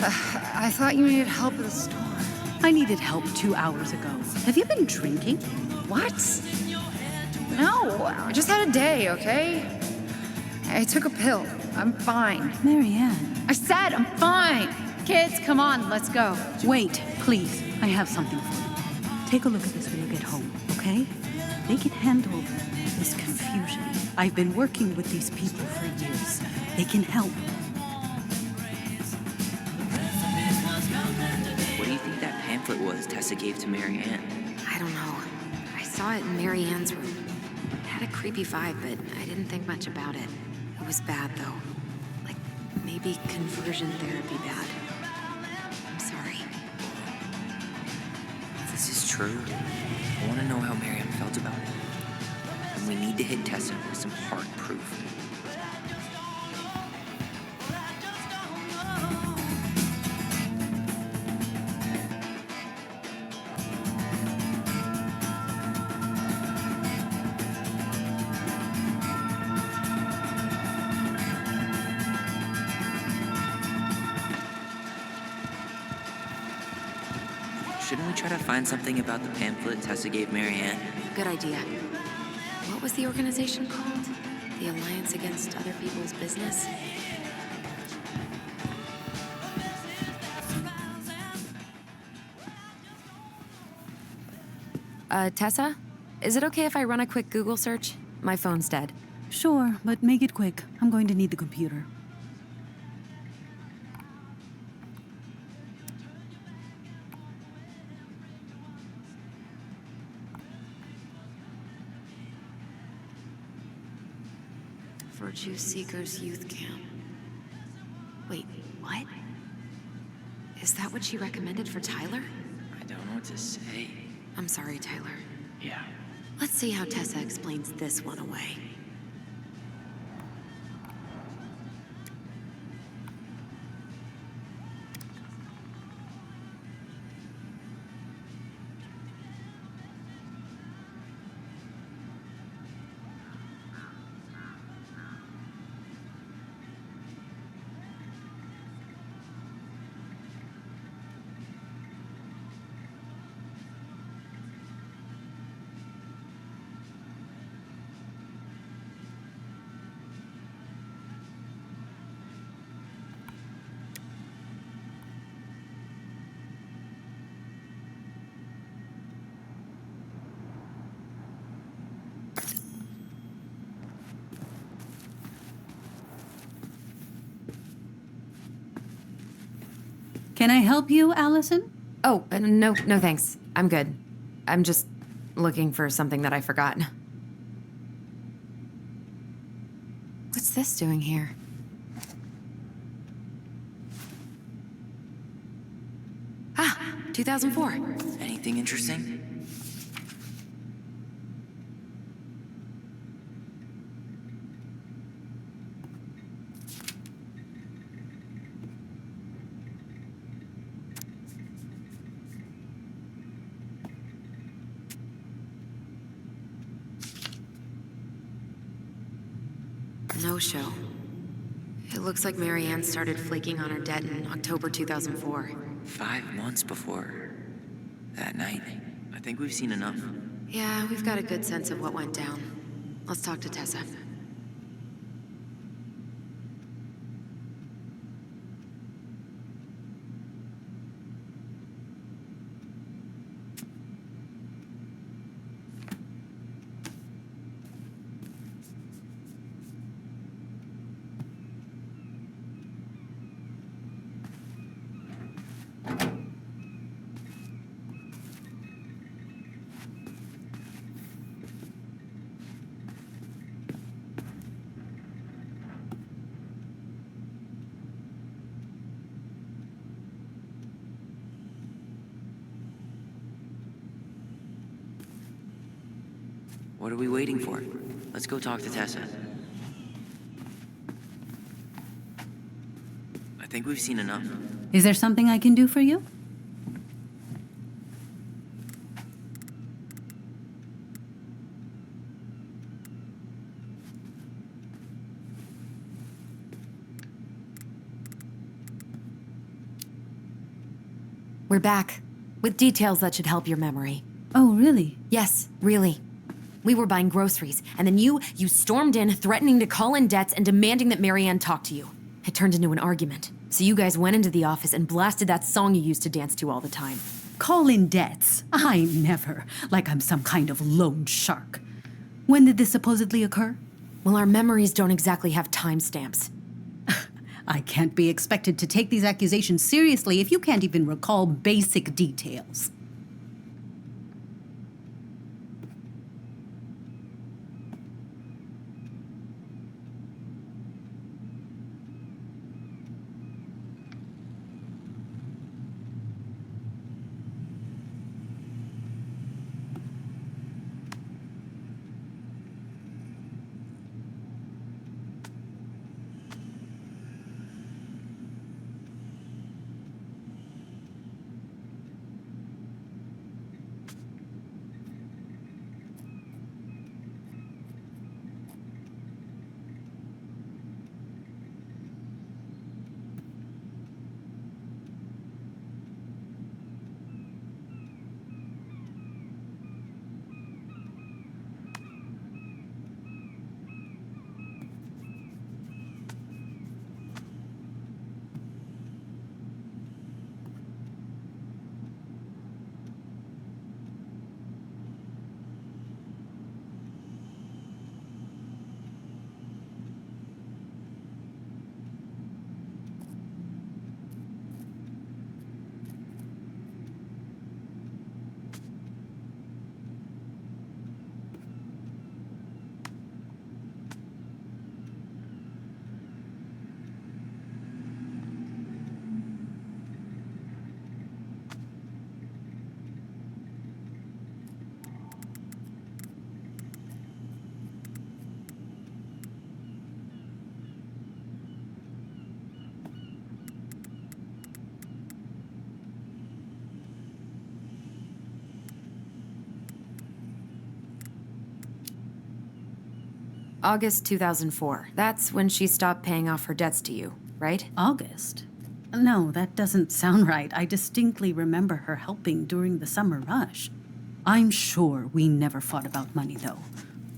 I thought you needed help at the store. I needed help 2 hours ago. Have you been drinking? What? No, I just had a day, okay? I took a pill. I'm fine. Marianne. I said I'm fine. Kids, come on, let's go. Wait, please. I have something for you. Take a look at this when you get home, okay? They can handle this confusion. I've been working with these people for years. They can help. What do you think that pamphlet was Tessa gave to Marianne? I don't know. I saw it in Marianne's room. It had a creepy vibe, but I didn't think much about it. It was bad, though. Like, maybe conversion therapy bad. I'm sorry. If this is true, I want to know how Marianne felt about it. And we need to hit Tessa with some hard proof. Shouldn't we try to find something about the pamphlet Tessa gave Marianne? Good idea. What was the organization called? The Alliance Against Other People's Business? Tessa? Is it okay if I run a quick Google search? My phone's dead. Sure, but make it quick. I'm going to need the computer. Virtue Seekers Youth Camp. Wait, what? Is that what she recommended for Tyler? I don't know what to say. I'm sorry, Tyler. Yeah. Let's see how Tessa explains this one away. Can I help you, Allison? Oh, no thanks. I'm good. I'm just looking for something that I forgot. What's this doing here? Ah, 2004. Anything interesting? No show. It looks like Marianne started flaking on her debt in October 2004. 5 months before that night. I think we've seen enough. Yeah, we've got a good sense of what went down. Let's talk to Tessa. What are we waiting for? Let's go talk to Tessa. I think we've seen enough. Is there something I can do for you? We're back, with details that should help your memory. Oh, really? Yes, really. We were buying groceries, and then you stormed in, threatening to call in debts and demanding that Marianne talk to you. It turned into an argument. So you guys went into the office and blasted that song you used to dance to all the time. Call in debts? I never. Like I'm some kind of loan shark. When did this supposedly occur? Well, our memories don't exactly have timestamps. I can't be expected to take these accusations seriously if you can't even recall basic details. August 2004. That's when she stopped paying off her debts to you, right? August? No, that doesn't sound right. I distinctly remember her helping during the summer rush. I'm sure we never fought about money, though.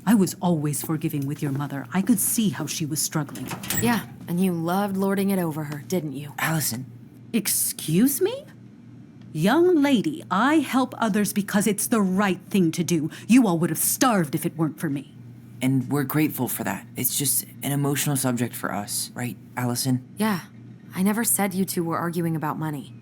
I was always forgiving with your mother. I could see how she was struggling. Yeah, and you loved lording it over her, didn't you? Allison. Excuse me? Young lady, I help others because it's the right thing to do. You all would have starved if it weren't for me. And we're grateful for that. It's just an emotional subject for us, right, Allison? Yeah, I never said you two were arguing about money.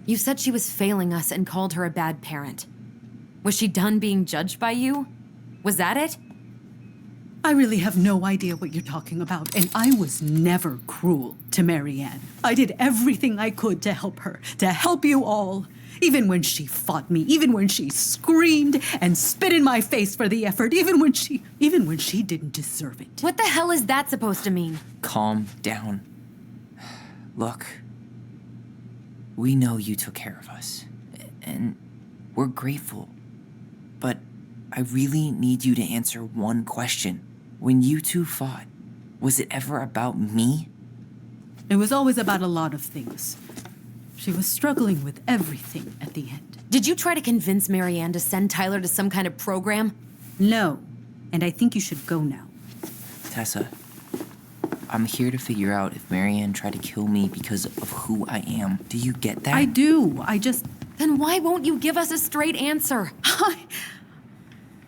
You said she was failing us and called her a bad parent. Was she done being judged by you? Was that it? I really have no idea what you're talking about, and I was never cruel to Marianne. I did everything I could to help her, to help you all. Even when she fought me, even when she screamed and spit in my face for the effort, even when she didn't deserve it. What the hell is that supposed to mean? Calm down. Look, we know you took care of us, and we're grateful. But I really need you to answer one question. When you two fought, was it ever about me? It was always about a lot of things. She was struggling with everything at the end. Did you try to convince Marianne to send Tyler to some kind of program? No, and I think you should go now. Tessa, I'm here to figure out if Marianne tried to kill me because of who I am. Do you get that? I do. Then why won't you give us a straight answer?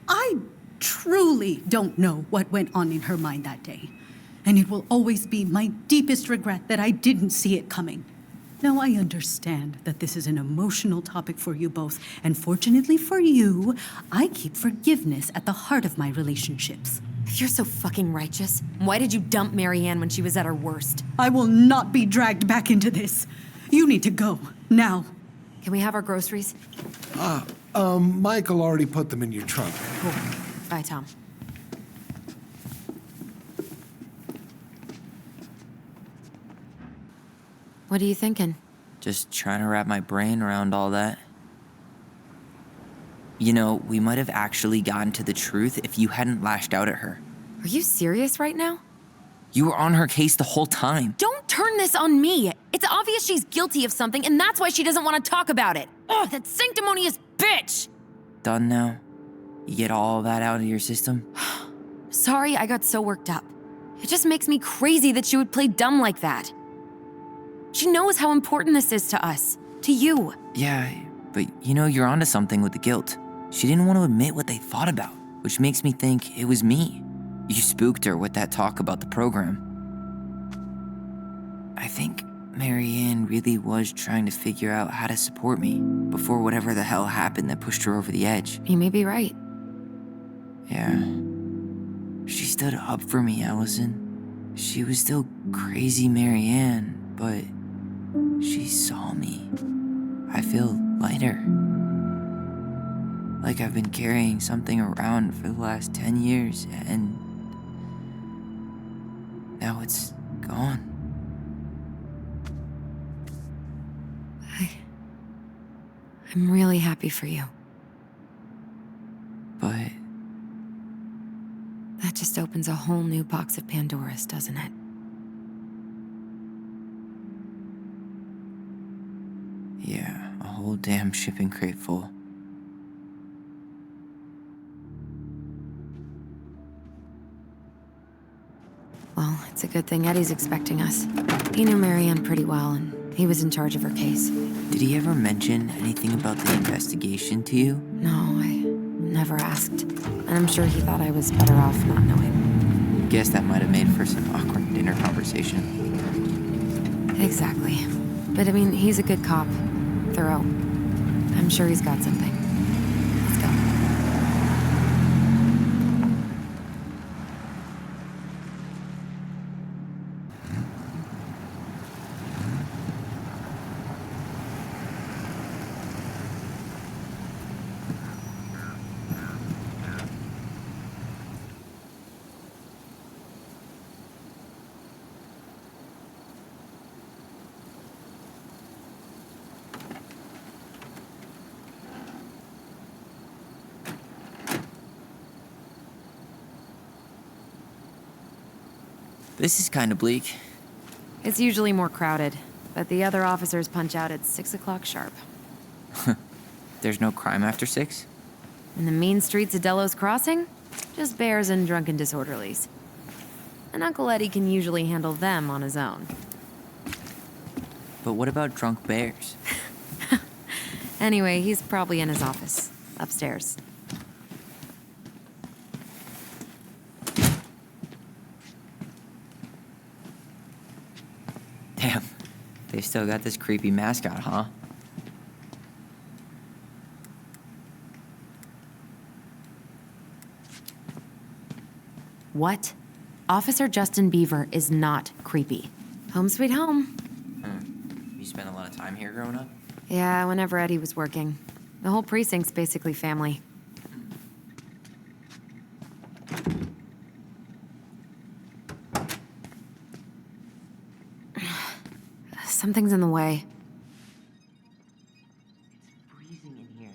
I truly don't know what went on in her mind that day. And it will always be my deepest regret that I didn't see it coming. Now, I understand that this is an emotional topic for you both, and fortunately for you, I keep forgiveness at the heart of my relationships. If you're so fucking righteous, why did you dump Marianne when she was at her worst? I will not be dragged back into this. You need to go, now. Can we have our groceries? Michael already put them in your trunk. Cool. Bye, Tom. What are you thinking? Just trying to wrap my brain around all that. You know, we might have actually gotten to the truth if you hadn't lashed out at her. Are you serious right now? You were on her case the whole time. Don't turn this on me. It's obvious she's guilty of something, and that's why she doesn't want to talk about it. Oh, that sanctimonious bitch! Done now? You get all that out of your system? Sorry I got so worked up. It just makes me crazy that she would play dumb like that. She knows how important this is to us. To you. Yeah, but you know, you're onto something with the guilt. She didn't want to admit what they thought about, which makes me think it was me. You spooked her with that talk about the program. I think Marianne really was trying to figure out how to support me before whatever the hell happened that pushed her over the edge. You may be right. Yeah. She stood up for me, Allison. She was still crazy Marianne, but she saw me. I feel lighter. Like I've been carrying something around for the last 10 years, and now it's gone. I'm really happy for you. But that just opens a whole new box of Pandora's, doesn't it? yeah, a whole damn shipping crate full. Well, it's a good thing Eddie's expecting us. He knew Marianne pretty well, and he was in charge of her case. Did he ever mention anything about the investigation to you? No, I never asked. And I'm sure he thought I was better off not knowing. Guess that might have made for some awkward dinner conversation. Exactly. But I mean, he's a good cop. Thorough. I'm sure he's got something. Let's go. This is kind of bleak. It's usually more crowded, but the other officers punch out at 6 o'clock sharp. There's no crime after 6? In the mean streets of Delos Crossing, just bears and drunken disorderlies. And Uncle Eddie can usually handle them on his own. But what about drunk bears? Anyway, he's probably in his office, upstairs. Damn, they still got this creepy mascot, huh? What? Officer Justin Beaver is not creepy. Home sweet home. You spent a lot of time here growing up? Yeah, whenever Eddie was working. The whole precinct's basically family. Something's in the way. It's freezing in here.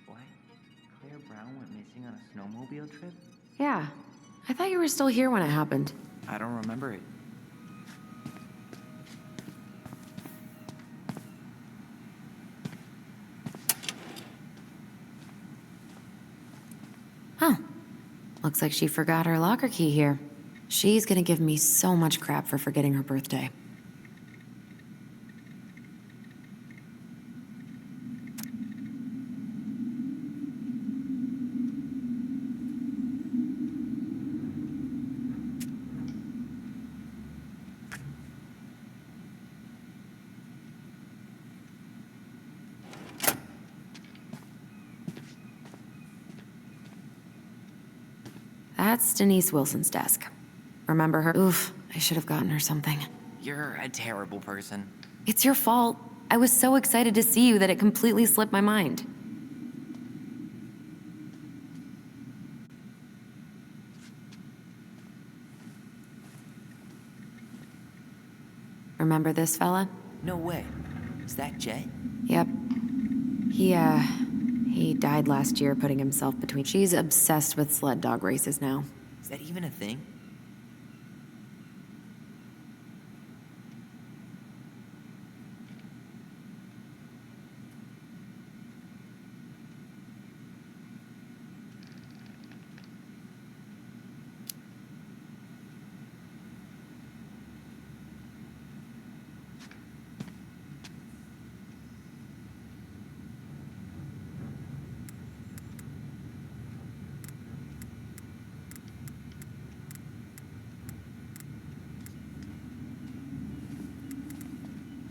What? Claire Brown went missing on a snowmobile trip? Yeah. I thought you were still here when it happened. I don't remember it. Huh. Looks like she forgot her locker key here. She's gonna give me so much crap for forgetting her birthday. That's Denise Wilson's desk. Remember her? Oof, I should have gotten her something. You're a terrible person. It's your fault. I was so excited to see you that it completely slipped my mind. Remember this fella? No way. Is that Jay? Yep. He died last year putting himself between... She's obsessed with sled dog races now. Is that even a thing?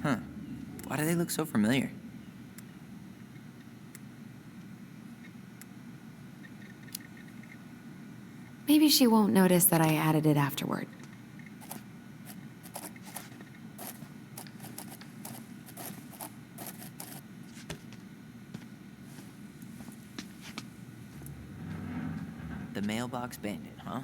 Huh. Why do they look so familiar? Maybe she won't notice that I added it afterward. The mailbox bandit, huh?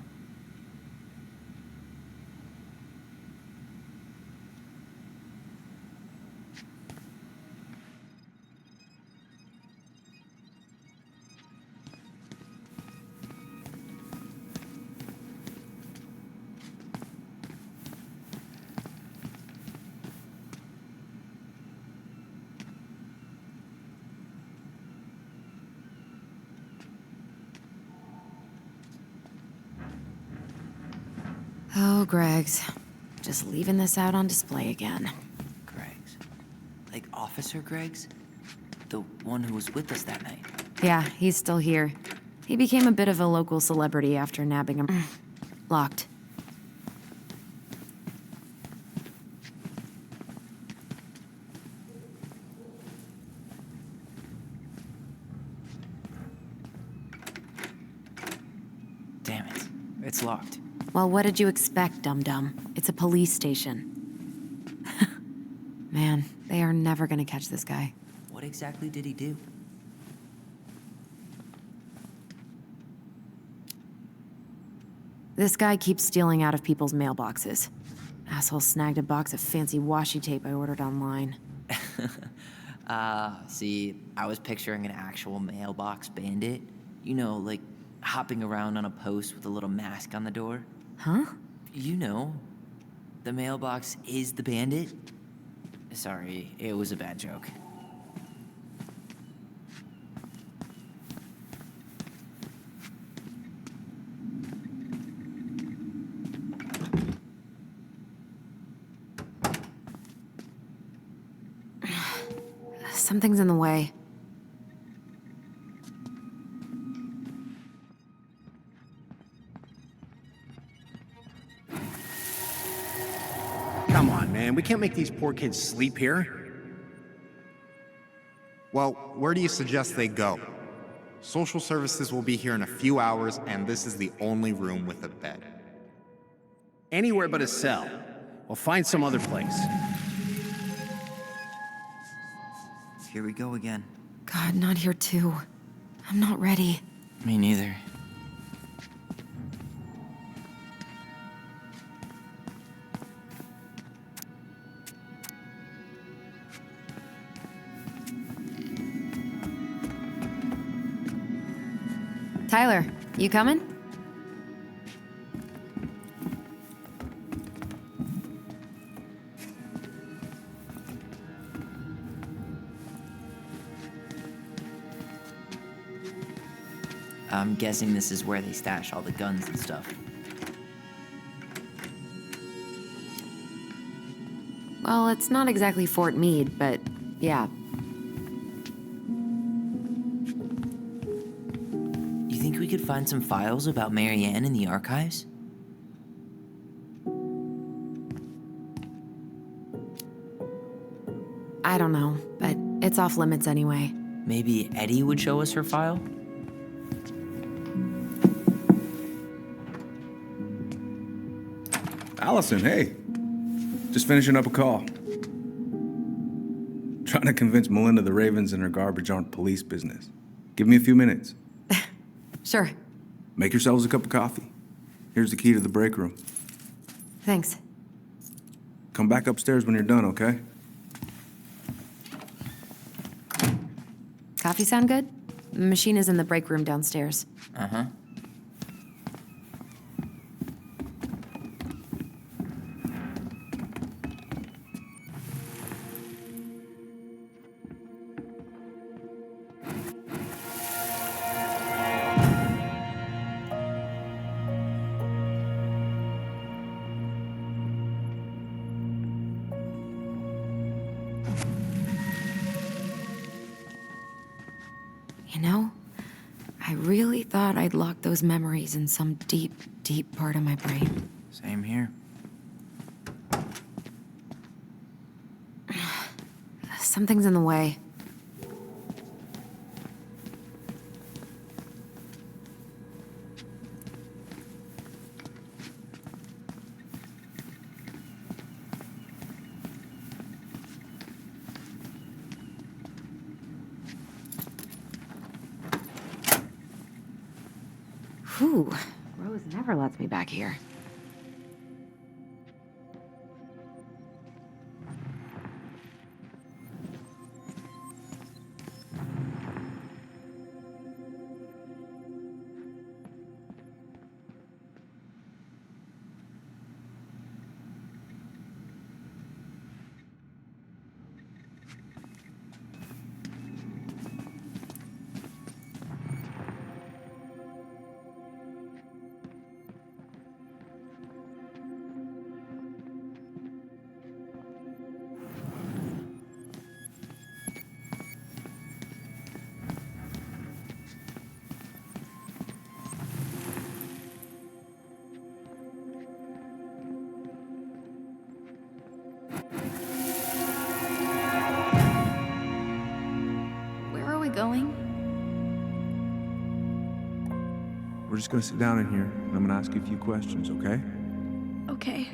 Oh, Greg's. Just leaving this out on display again. Greg's. Like Officer Greg's? The one who was with us that night. Yeah, he's still here. He became a bit of a local celebrity after nabbing him. Locked. Damn it. It's locked. Well, what did you expect, dum-dum? It's a police station. Man, they are never gonna catch this guy. What exactly did he do? This guy keeps stealing out of people's mailboxes. Asshole snagged a box of fancy washi tape I ordered online. See, I was picturing an actual mailbox bandit. You know, like hopping around on a post with a little mask on the door. Huh? You know, the mailbox is the bandit. Sorry, it was a bad joke. Something's in the way. Come on, man. We can't make these poor kids sleep here. Well, where do you suggest they go? Social services will be here in a few hours, and this is the only room with a bed. Anywhere but a cell. We'll find some other place. Here we go again. God, not here too. I'm not ready. Me neither. Tyler, you coming? I'm guessing this is where they stash all the guns and stuff. Well, it's not exactly Fort Meade, but yeah. You think we could find some files about Marianne in the archives? I don't know, but it's off limits anyway. Maybe Eddie would show us her file? Allison, hey. Just finishing up a call. Trying to convince Melinda the Ravens and her garbage aren't police business. Give me a few minutes. Sure. Make yourselves a cup of coffee. Here's the key to the break room. Thanks. Come back upstairs when you're done, okay? Coffee sound good? The machine is in the break room downstairs. Uh-huh. You know, I really thought I'd locked those memories in some deep, deep part of my brain. Same here. Something's in the way. Whew, Rose never lets me back here. Going? We're just gonna sit down in here, and I'm gonna ask you a few questions, okay? Okay.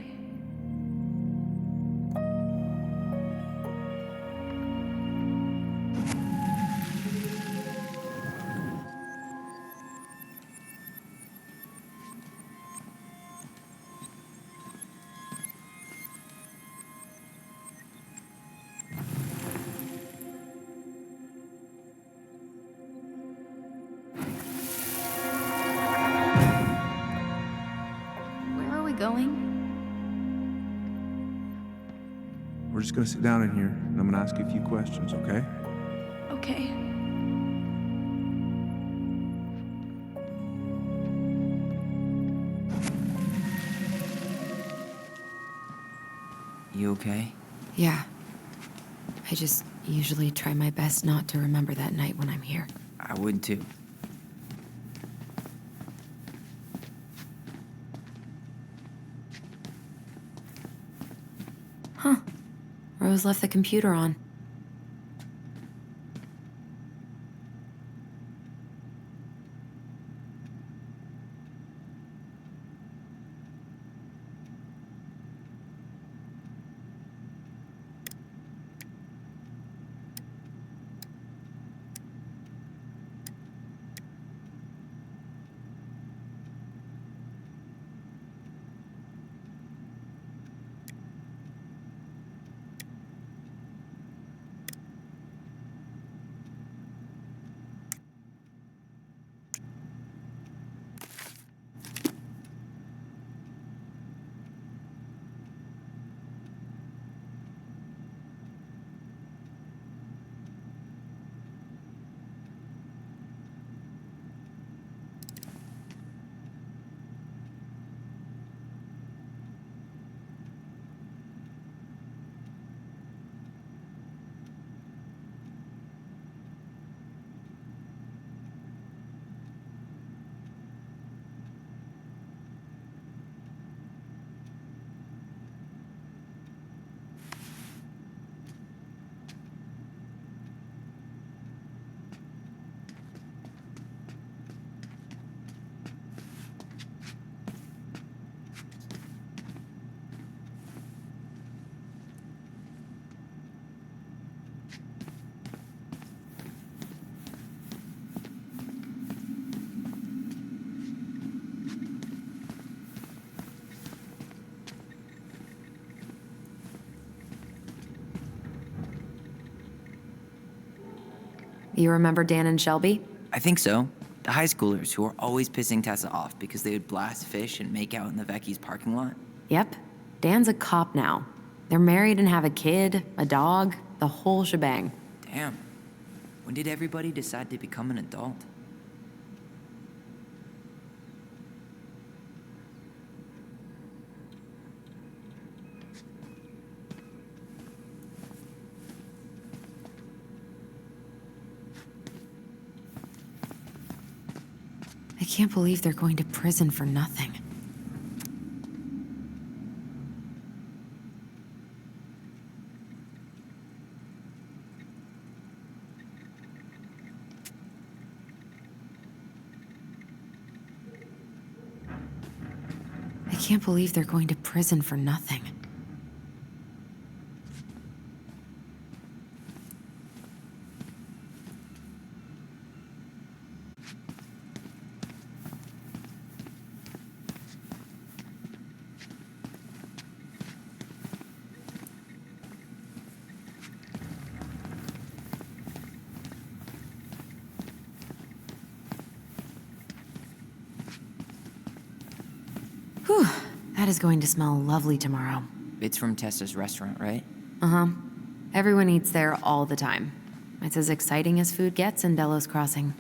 We're just gonna sit down in here, and I'm gonna ask you a few questions, okay? Okay. You okay? Yeah. I just usually try my best not to remember that night when I'm here. I would too. Huh. Rose left the computer on. You remember Dan and Shelby? I think so. The high schoolers who were always pissing Tessa off because they would blast fish and make out in the Vecchi's parking lot. Yep. Dan's a cop now. They're married and have a kid, a dog, the whole shebang. Damn. When did everybody decide to become an adult? I can't believe they're going to prison for nothing. I can't believe they're going to prison for nothing. Whew, that is going to smell lovely tomorrow. It's from Tessa's restaurant, right? Uh-huh. Everyone eats there all the time. It's as exciting as food gets in Delos Crossing.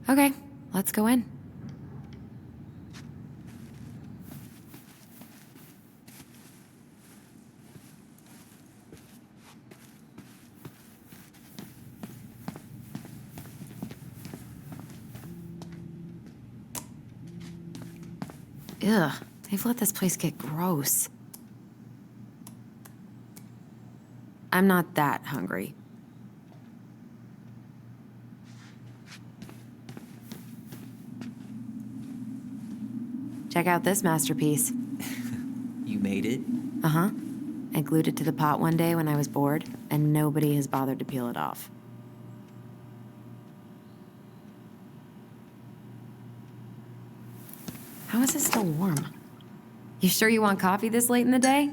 Okay, let's go in. Ugh, they've let this place get gross. I'm not that hungry. Check out this masterpiece. You made it? Uh-huh. I glued it to the pot one day when I was bored, and nobody has bothered to peel it off. How is it still warm? You sure you want coffee this late in the day?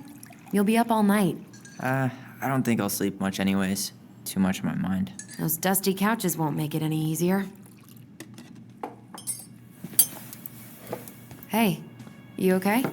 You'll be up all night. I don't think I'll sleep much anyways. Too much on my mind. Those dusty couches won't make it any easier. Hey, you okay?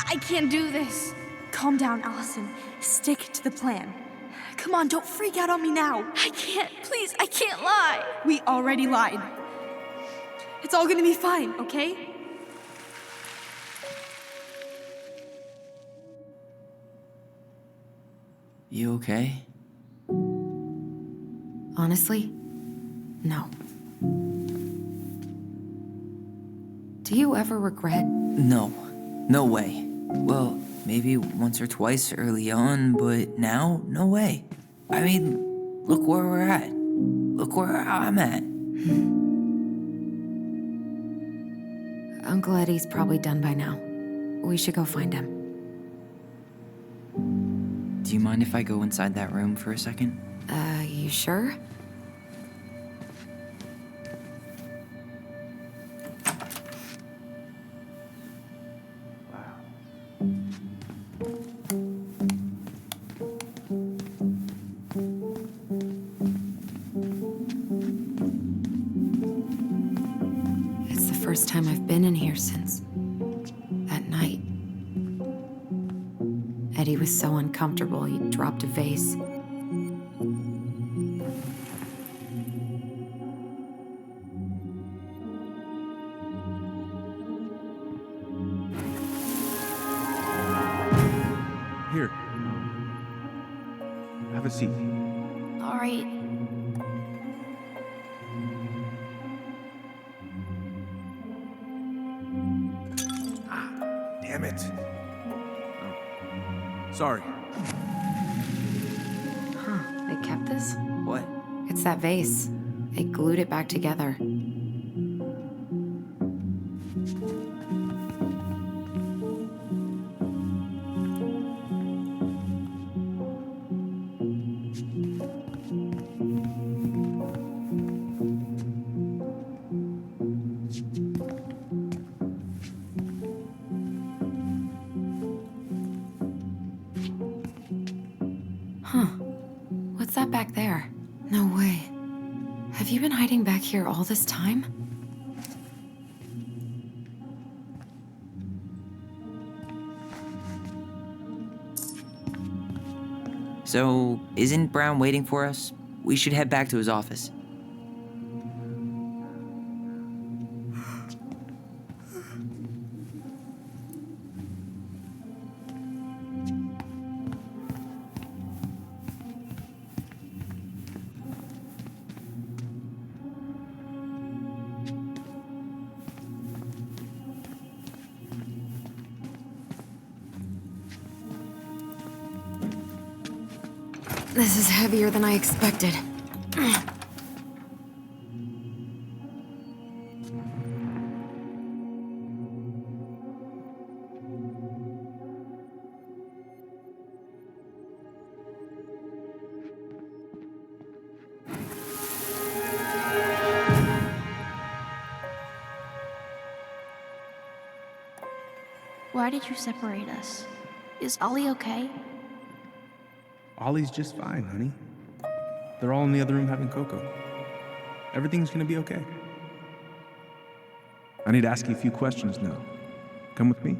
I can't do this. Calm down, Allison. Stick to the plan. Come on, don't freak out on me now. I can't. Please, I can't lie. We already lied. It's all gonna be fine, okay? You okay? Honestly, no. Do you ever regret? No. No way. Well, maybe once or twice early on, but now, no way. I mean, look where we're at. Look where I'm at. Uncle Eddie's probably done by now. We should go find him. Do you mind if I go inside that room for a second? You sure? It's the first time I've been in here since that night. Eddie was so uncomfortable, he dropped a vase. Here. Have a seat. All right. Damn it. Oh. Sorry. Huh, they kept this? What? It's that vase. They glued it back together. Huh. What's that back there? No way. Have you been hiding back here all this time? So, isn't Brown waiting for us? We should head back to his office. This is heavier than I expected. why did you separate us? Is Ollie okay? Ollie's just fine, honey. They're all in the other room having cocoa. Everything's gonna be okay. I need to ask you a few questions now. Come with me?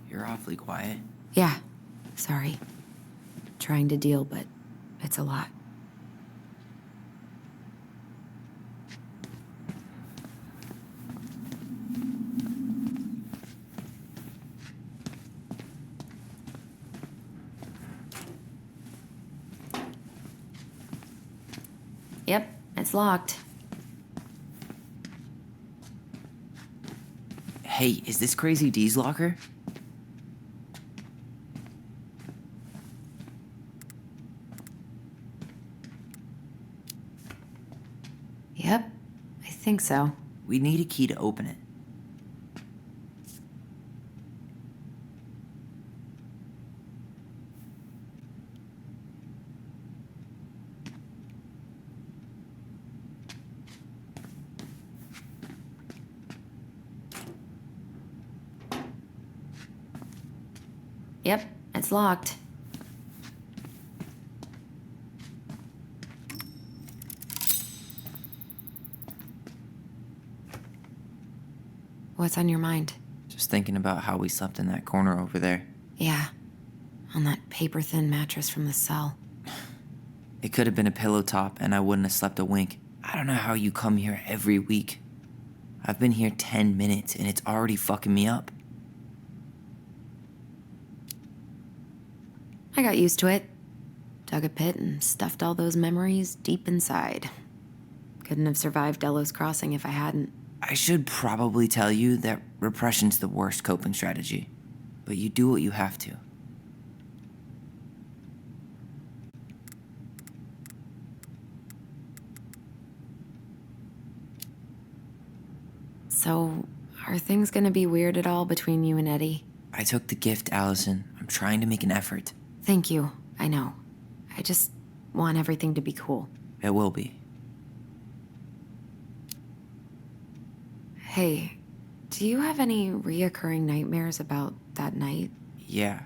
You're awfully quiet. Yeah, sorry. Trying to deal, but it's a lot. Yep, it's locked. Hey, is this Crazy D's locker? Yep, I think so. We need a key to open it. Yep, it's locked. What's on your mind? Just thinking about how we slept in that corner over there. Yeah, on that paper-thin mattress from the cell. It could have been a pillow top and I wouldn't have slept a wink. I don't know how you come here every week. I've been here 10 minutes and it's already fucking me up. I got used to it. Dug a pit and stuffed all those memories deep inside. Couldn't have survived Delos Crossing if I hadn't. I should probably tell you that repression's the worst coping strategy, but you do what you have to. So, are things gonna be weird at all between you and Eddie? I took the gift, Allison. I'm trying to make an effort. Thank you, I know. I just want everything to be cool. It will be. Hey, do you have any reoccurring nightmares about that night? Yeah.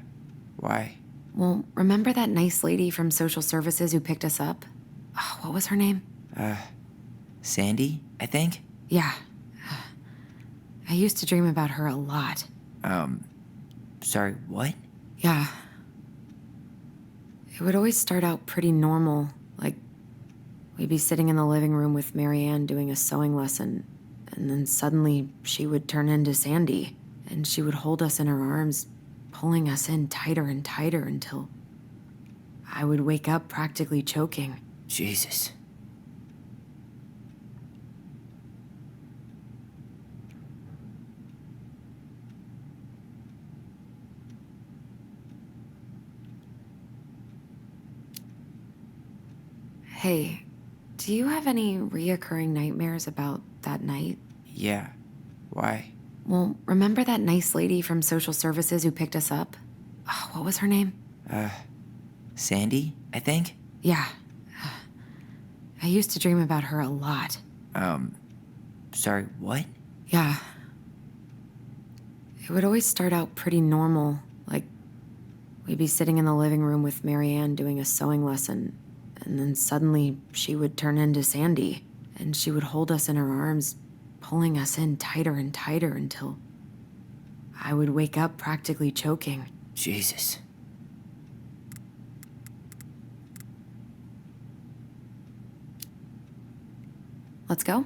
Why? Well, remember that nice lady from social services who picked us up? Oh, what was her name? Sandy, I think? Yeah. I used to dream about her a lot. Sorry, what? Yeah. It would always start out pretty normal, like we'd be sitting in the living room with Marianne doing a sewing lesson, and then suddenly she would turn into Sandy, and she would hold us in her arms, pulling us in tighter and tighter until I would wake up practically choking. Jesus. Hey, do you have any reoccurring nightmares about that night? Yeah. Why? Well, remember that nice lady from social services who picked us up? Oh, what was her name? Sandy, I think? Yeah. I used to dream about her a lot. Sorry, what? Yeah. It would always start out pretty normal, like we'd be sitting in the living room with Marianne doing a sewing lesson, and then suddenly she would turn into Sandy, and she would hold us in her arms, pulling us in tighter and tighter until I would wake up practically choking. Jesus. Let's go?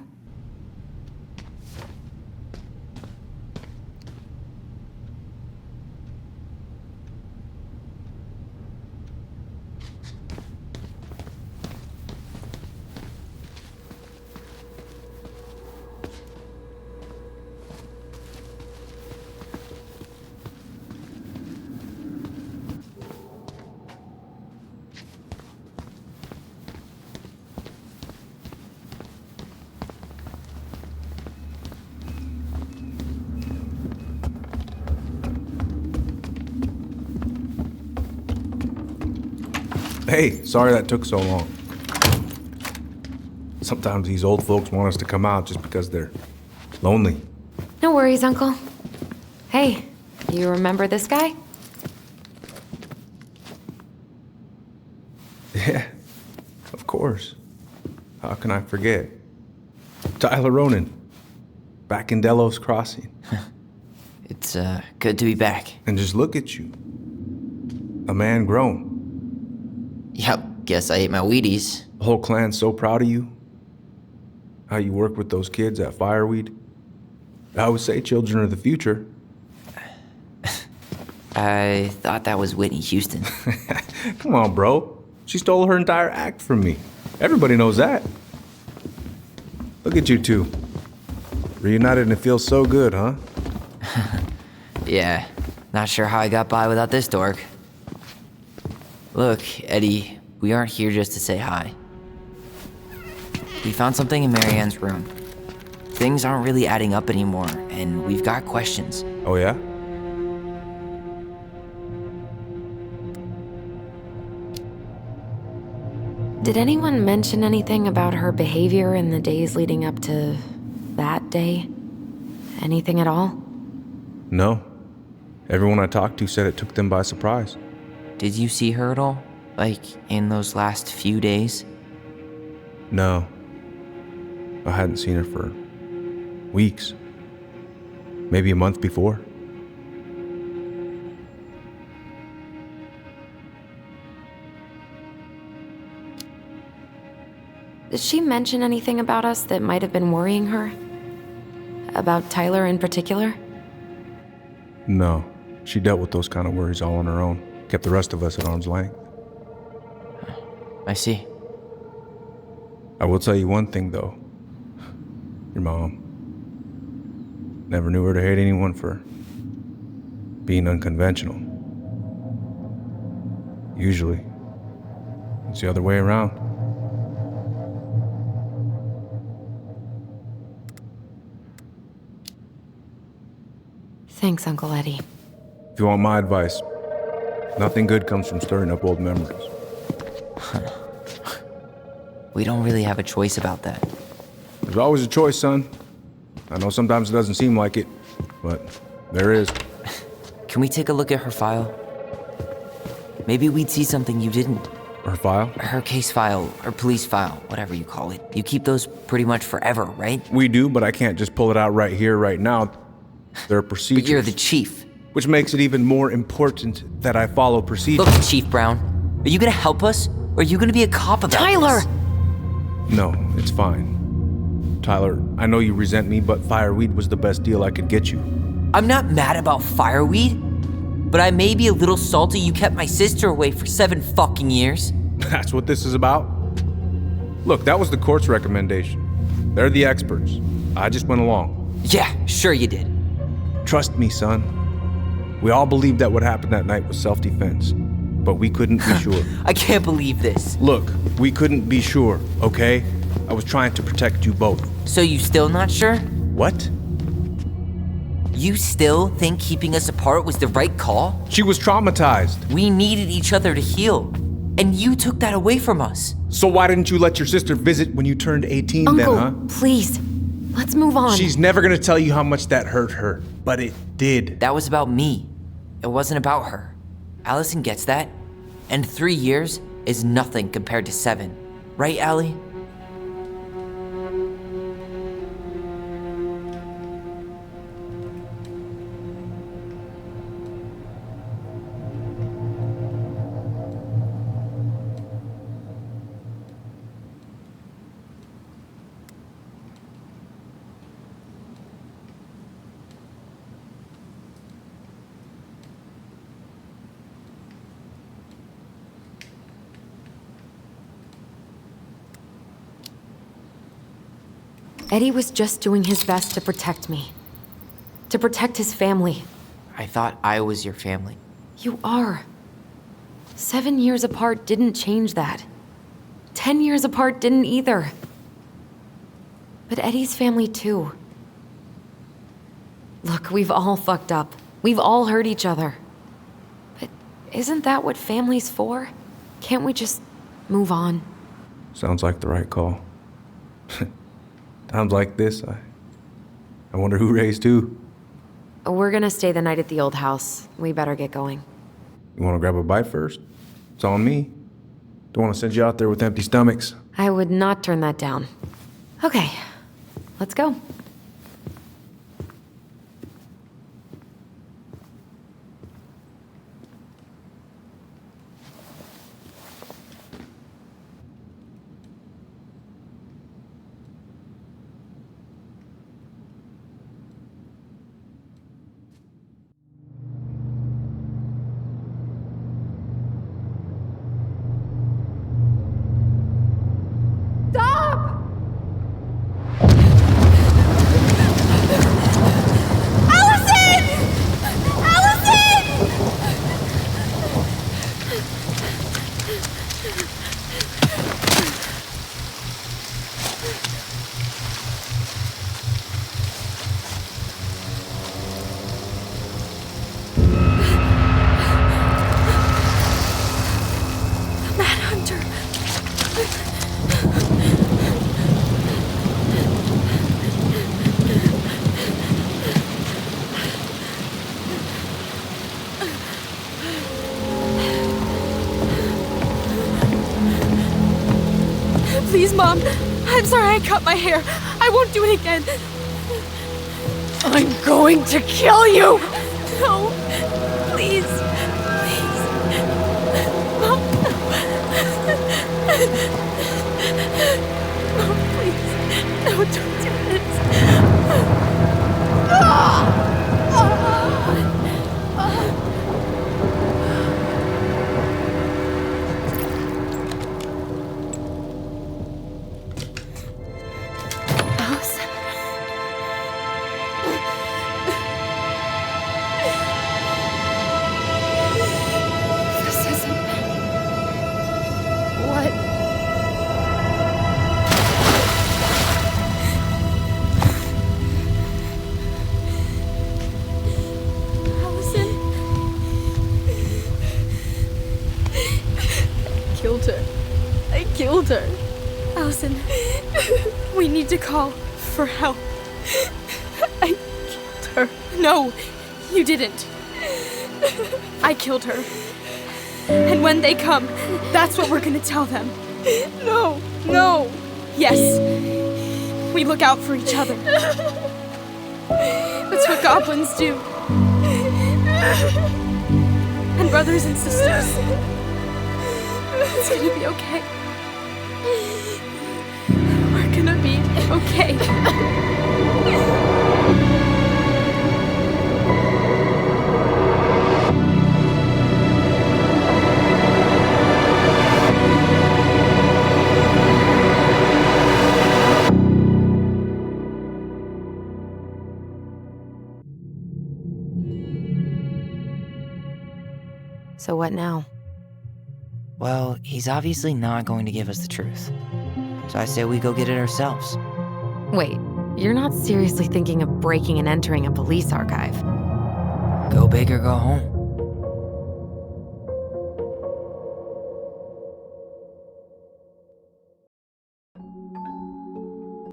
Hey, sorry that took so long. Sometimes these old folks want us to come out just because they're lonely. No worries, Uncle. Hey, you remember this guy? Yeah, of course. How can I forget? Tyler Ronan, back in Delos Crossing. It's, good to be back. And just look at you. A man grown. Yep, guess I ate my Wheaties. The whole clan's so proud of you. How you work with those kids at Fireweed. I would say children are the future. I thought that was Whitney Houston. Come on, bro. She stole her entire act from me. Everybody knows that. Look at you two. Reunited and it feels so good, huh? Yeah, not sure how I got by without this dork. Look, Eddie, we aren't here just to say hi. We found something in Marianne's room. Things aren't really adding up anymore, and we've got questions. Oh, yeah? Did anyone mention anything about her behavior in the days leading up to that day? Anything at all? No. Everyone I talked to said it took them by surprise. Did you see her at all? Like, in those last few days? No. I hadn't seen her for weeks. Maybe a month before. Did she mention anything about us that might have been worrying her? About Tyler in particular? No. She dealt with those kind of worries all on her own. Kept the rest of us at arm's length. I see. I will tell you one thing, though. Your mom. Never knew her to hate anyone for being unconventional. Usually, it's the other way around. Thanks, Uncle Eddie. If you want my advice, nothing good comes from stirring up old memories. We don't really have a choice about that. There's always a choice, son. I know sometimes it doesn't seem like it, but there is. Can we take a look at her file? Maybe we'd see something you didn't. Her file? Her case file, her police file, whatever you call it. You keep those pretty much forever, right? We do, but I can't just pull it out right here, right now. There are procedures. But you're the chief. Which makes it even more important that I follow procedures. Look, Chief Brown, are you gonna help us? Or are you gonna be a cop about Tyler! this? No, it's fine. Tyler, I know you resent me, but Fireweed was the best deal I could get you. I'm not mad about Fireweed, but I may be a little salty you kept my sister away for 7 fucking years. That's what this is about? Look, that was the court's recommendation. They're the experts. I just went along. Yeah, sure you did. Trust me, son. We all believed that what happened that night was self-defense, but we couldn't be sure. I can't believe this. Look, we couldn't be sure, okay? I was trying to protect you both. So you still not sure? What? You still think keeping us apart was the right call? She was traumatized. We needed each other to heal, and you took that away from us. So why didn't you let your sister visit when you turned 18 Uncle, then, huh? Please, let's move on. She's never gonna tell you how much that hurt her, but it did. That was about me. It wasn't about her. Allison gets that, and 3 years is nothing compared to 7. Right, Allie? Eddie was just doing his best to protect me. To protect his family. I thought I was your family. You are. 7 years apart didn't change that. 10 years apart didn't either. But Eddie's family too. Look, we've all fucked up. We've all hurt each other. But isn't that what family's for? Can't we just move on? Sounds like the right call. Times like this, I wonder who raised who. We're gonna stay the night at the old house. We better get going. You want to grab a bite first? It's on me. Don't want to send you out there with empty stomachs. I would not turn that down. Okay, let's go. Please, Mom. I'm sorry I cut my hair. I won't do it again. I'm going to kill you! No. Please. Please. Mom. Mom, please. No, don't do this. I killed her. Allison, we need to call for help. I killed her. No, you didn't. I killed her. And when they come, that's what we're gonna tell them. No, no. Yes, we look out for each other. That's what goblins do. And brothers and sisters. It's gonna be okay. We're gonna be okay. So what now? Well, he's obviously not going to give us the truth. So I say we go get it ourselves. Wait, you're not seriously thinking of breaking and entering a police archive? Go big or go home.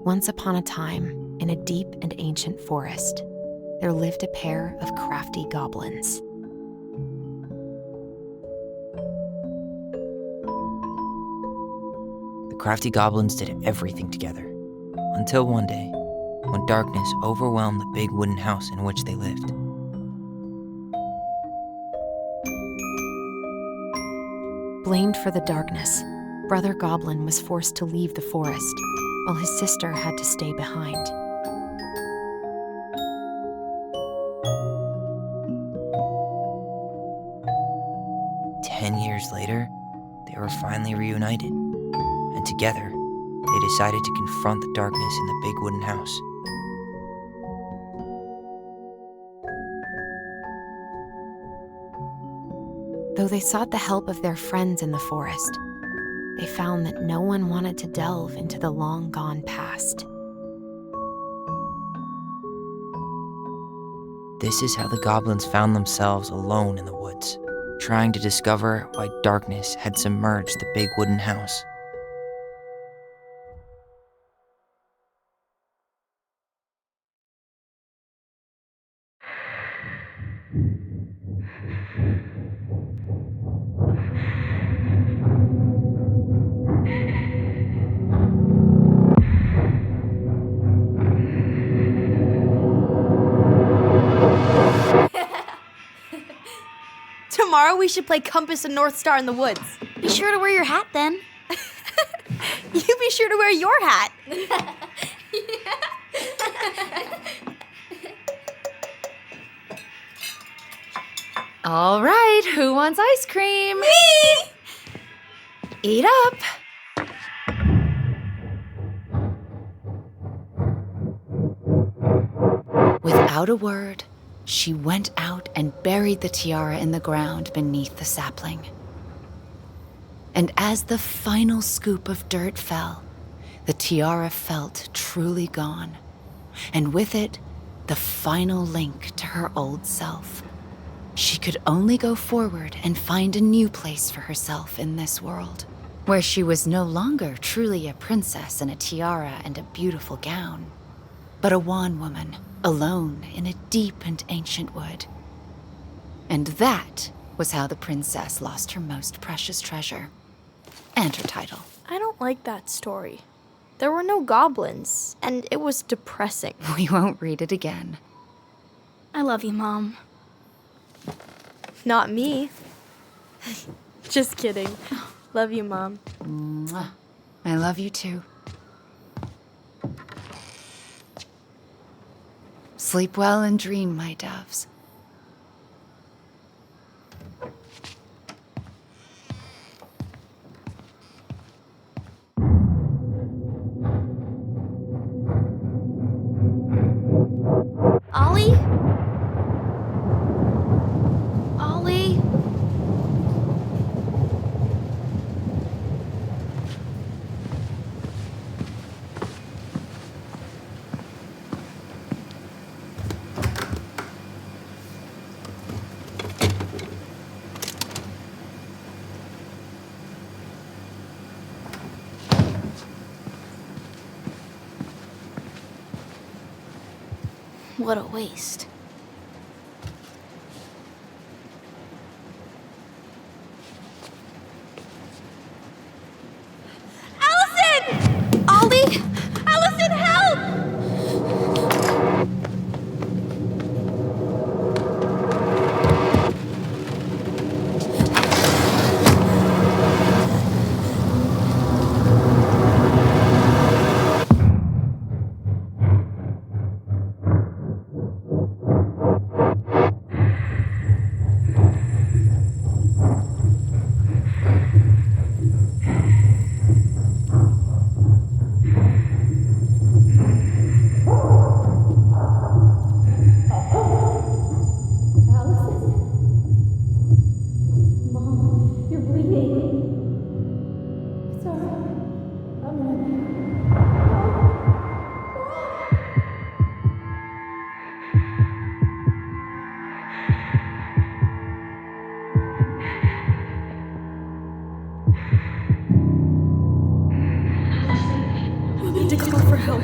Once upon a time, in a deep and ancient forest, there lived a pair of crafty goblins. The crafty goblins did everything together, until one day, when darkness overwhelmed the big wooden house in which they lived. Blamed for the darkness, Brother Goblin was forced to leave the forest, while his sister had to stay behind. Years later, they were finally reunited, and together, they decided to confront the darkness in the big wooden house. Though they sought the help of their friends in the forest, they found that no one wanted to delve into the long-gone past. This is how the goblins found themselves alone in the woods, trying to discover why darkness had submerged the big wooden house. Tomorrow we should play Compass and North Star in the woods. Be sure to wear your hat then. You be sure to wear your hat. All right, who wants ice cream? Me! Eat up. Without a word, she went out and buried the tiara in the ground beneath the sapling. And as the final scoop of dirt fell, the tiara felt truly gone, and with it, the final link to her old self. She could only go forward and find a new place for herself in this world, where she was no longer truly a princess in a tiara and a beautiful gown, but a wan woman, alone in a deep and ancient wood. And that was how the princess lost her most precious treasure, and her title. I don't like that story. There were no goblins, and it was depressing. We won't read it again. I love you, Mom. Not me. Just kidding. Love you, Mom. Mwah. I love you too. Sleep well and dream, my doves. Ollie? Ollie? What a waste. Allison! Ollie! Allison, help! We need to call for help.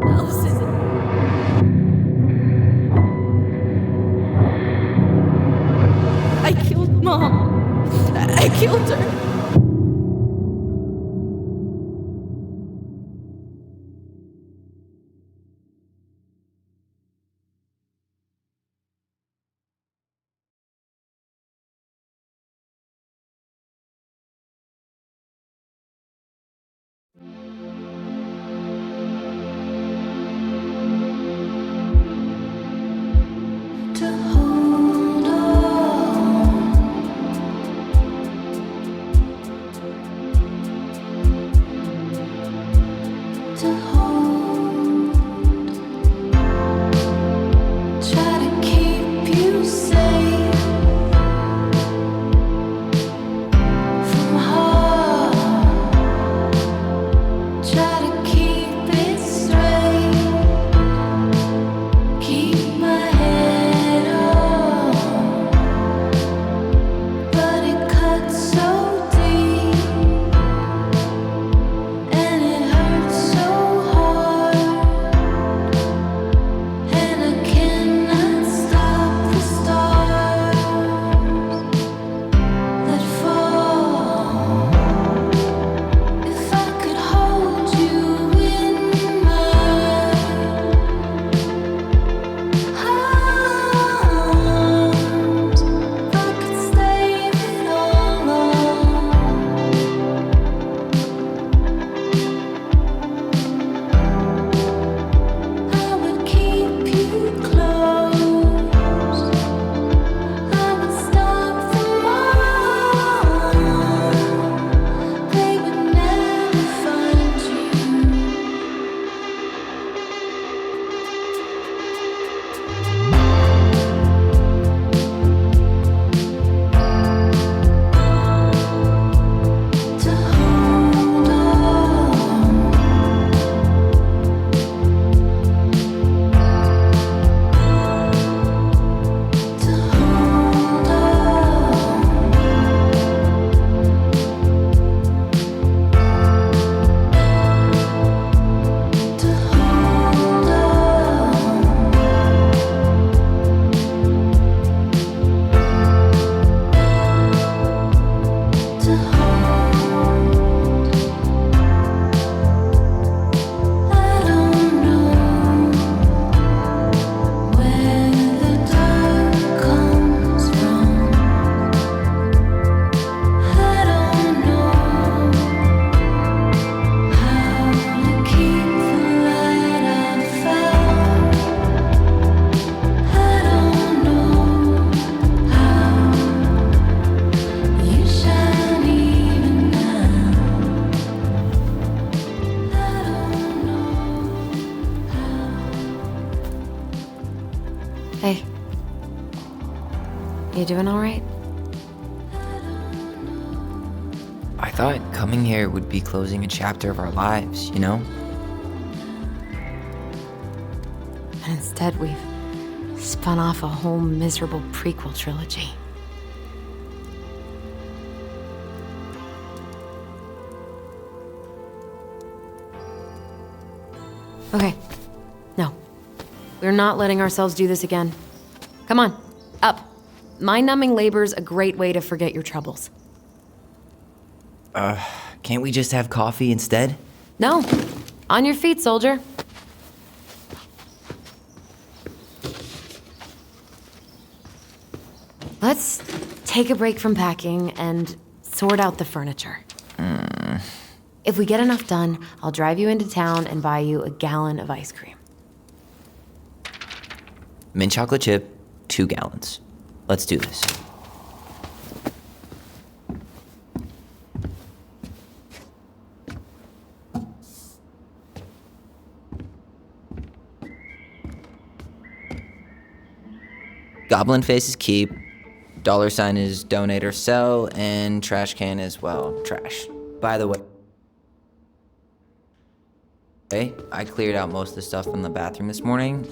Allison. I killed Mom. I killed her. Hey. You doing all right? I thought coming here would be closing a chapter of our lives, you know? And instead, we've spun off a whole miserable prequel trilogy. Okay. No. We're not letting ourselves do this again. Come on, up. Mind-numbing labor's a great way to forget your troubles. Can't we just have coffee instead? No. On your feet, soldier. Let's take a break from packing and sort out the furniture. If we get enough done, I'll drive you into town and buy you a gallon of ice cream. Mint chocolate chip, 2 gallons. Let's do this. Goblin face is keep, $ is donate or sell, and trash can is, well, trash. By the way, I cleared out most of the stuff in the bathroom this morning,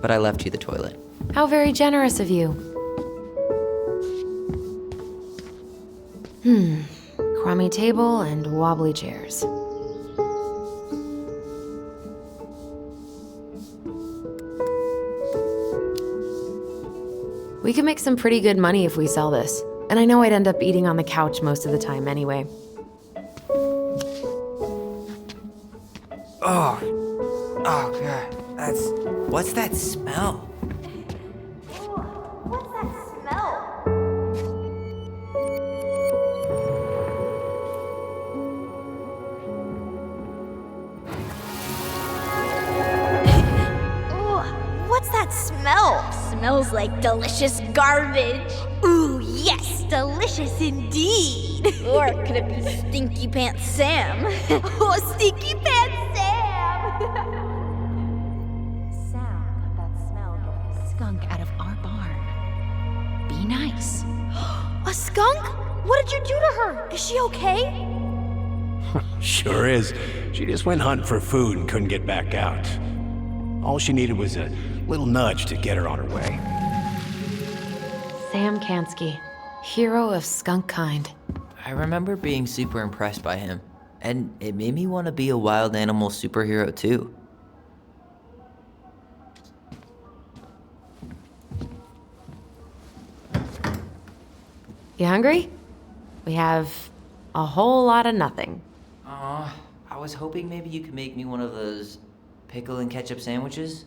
but I left you the toilet. How very generous of you. Crummy table and wobbly chairs. We could make some pretty good money if we sell this. And I know I'd end up eating on the couch most of the time anyway. Oh God, what's that smell? What's that smell? What's that smell? Smells like delicious garbage. Ooh, yes, delicious indeed. Or could it be Stinky Pants Sam? Oh, Stinky Pants Sam! Sam got that smell from a skunk out of our barn. Be nice. A skunk? What did you do to her? Is she okay? Sure is. She just went hunting for food and couldn't get back out. All she needed was a little nudge to get her on her way. Sam Kansky, hero of skunk kind. I remember being super impressed by him, and it made me want to be a wild animal superhero too. You hungry? We have a whole lot of nothing. I was hoping maybe you could make me one of those pickle and ketchup sandwiches.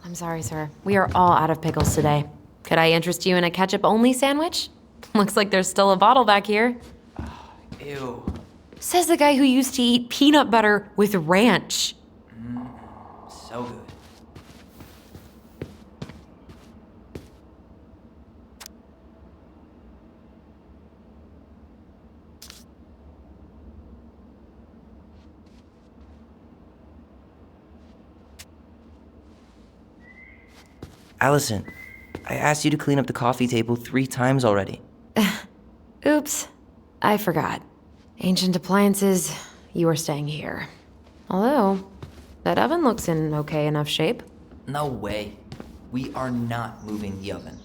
I'm sorry, sir. We are all out of pickles today. Could I interest you in a ketchup-only sandwich? Looks like there's still a bottle back here. Ew. Says the guy who used to eat peanut butter with ranch. So good. Allison, I asked you to clean up the coffee table 3 times already. Oops, I forgot. Ancient appliances, you are staying here. Although, that oven looks in okay enough shape. No way. We are not moving the oven.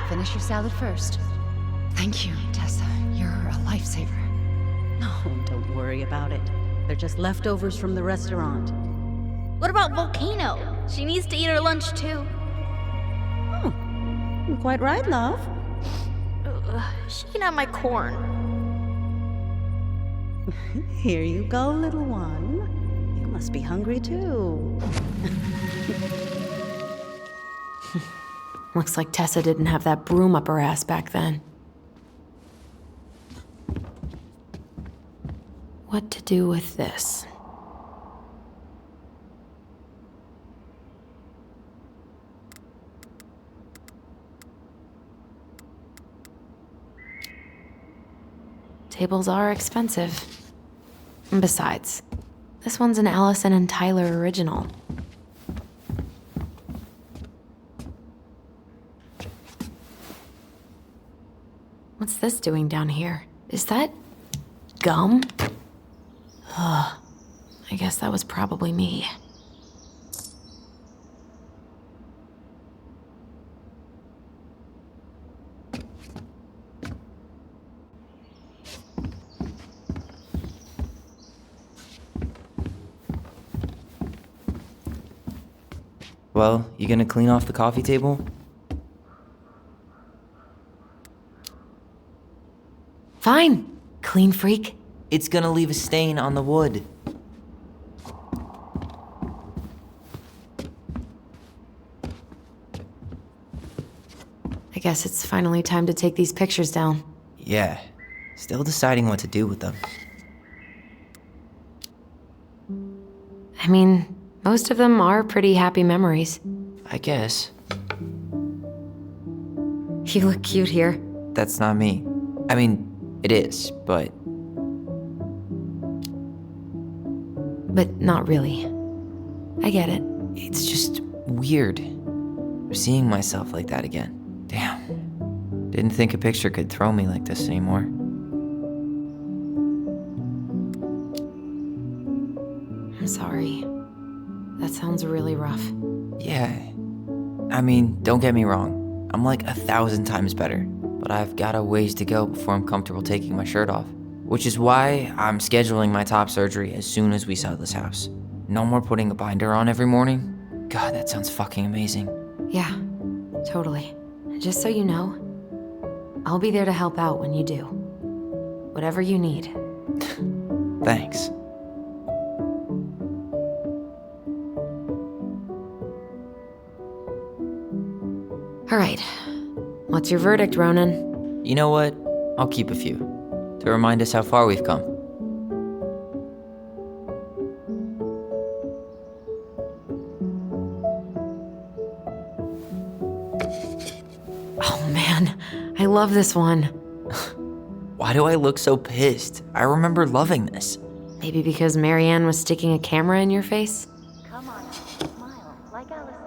Finish your salad first. Thank you, Tessa. You're a lifesaver. Oh, don't worry about it. They're just leftovers from the restaurant. What about Volcano? She needs to eat her lunch too. Oh, you're quite right, love. She can have my corn. Here you go, little one. You must be hungry too. Looks like Tessa didn't have that broom up her ass back then. What to do with this? Tables are expensive. And besides, this one's an Allison and Tyler original. What's this doing down here? Is that gum? Ugh. I guess that was probably me. Well, you gonna clean off the coffee table? Fine, clean freak. It's gonna leave a stain on the wood. I guess it's finally time to take these pictures down. Yeah, still deciding what to do with them. I mean, most of them are pretty happy memories. I guess. You look cute here. That's not me. I mean, it is, but... But not really. I get it. It's just weird. Seeing myself like that again. Damn. Didn't think a picture could throw me like this anymore. I'm sorry. That sounds really rough. Yeah. I mean, don't get me wrong. I'm like 1,000 times better. But I've got a ways to go before I'm comfortable taking my shirt off. Which is why I'm scheduling my top surgery as soon as we sell this house. No more putting a binder on every morning. God, that sounds fucking amazing. Yeah, totally. Just so you know, I'll be there to help out when you do. Whatever you need. Thanks. All right. What's your verdict, Ronan? You know what? I'll keep a few. To remind us how far we've come. Oh man, I love this one. Why do I look so pissed? I remember loving this. Maybe because Marianne was sticking a camera in your face? Come on, smile like Allison.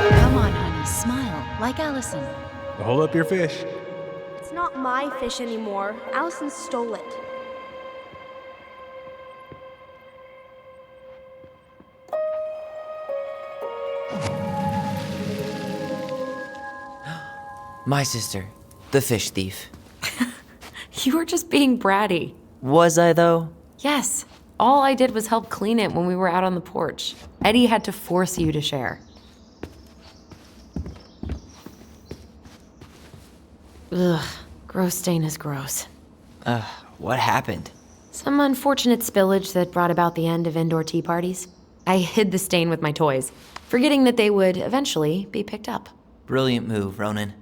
Come on, honey, smile like Allison. Hold up your fish. It's not my fish anymore. Allison stole it. My sister, the fish thief. You were just being bratty. Was I, though? Yes. All I did was help clean it when we were out on the porch. Eddie had to force you to share. Ugh, gross stain is gross. What happened? Some unfortunate spillage that brought about the end of indoor tea parties. I hid the stain with my toys, forgetting that they would eventually be picked up. Brilliant move, Ronan.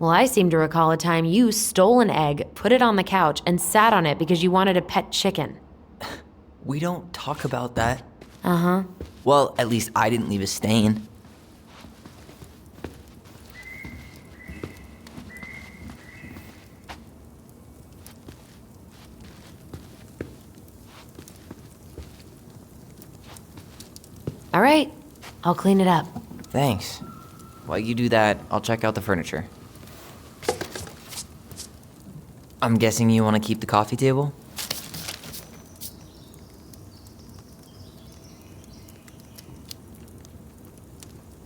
Well, I seem to recall a time you stole an egg, put it on the couch, and sat on it because you wanted a pet chicken. We don't talk about that. Uh-huh. Well, at least I didn't leave a stain. All right, I'll clean it up. Thanks. While you do that, I'll check out the furniture. I'm guessing you want to keep the coffee table?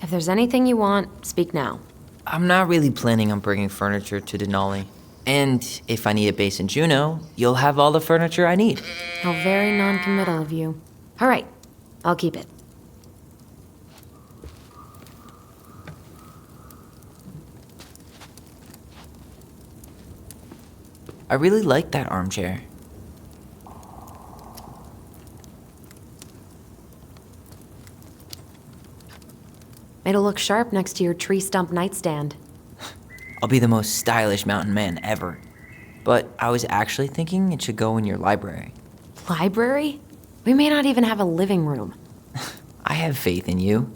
If there's anything you want, speak now. I'm not really planning on bringing furniture to Denali. And if I need a base in Juneau, you'll have all the furniture I need. How very non-committal of you. All right, I'll keep it. I really like that armchair. It'll look sharp next to your tree stump nightstand. I'll be the most stylish mountain man ever. But I was actually thinking it should go in your library. Library? We may not even have a living room. I have faith in you.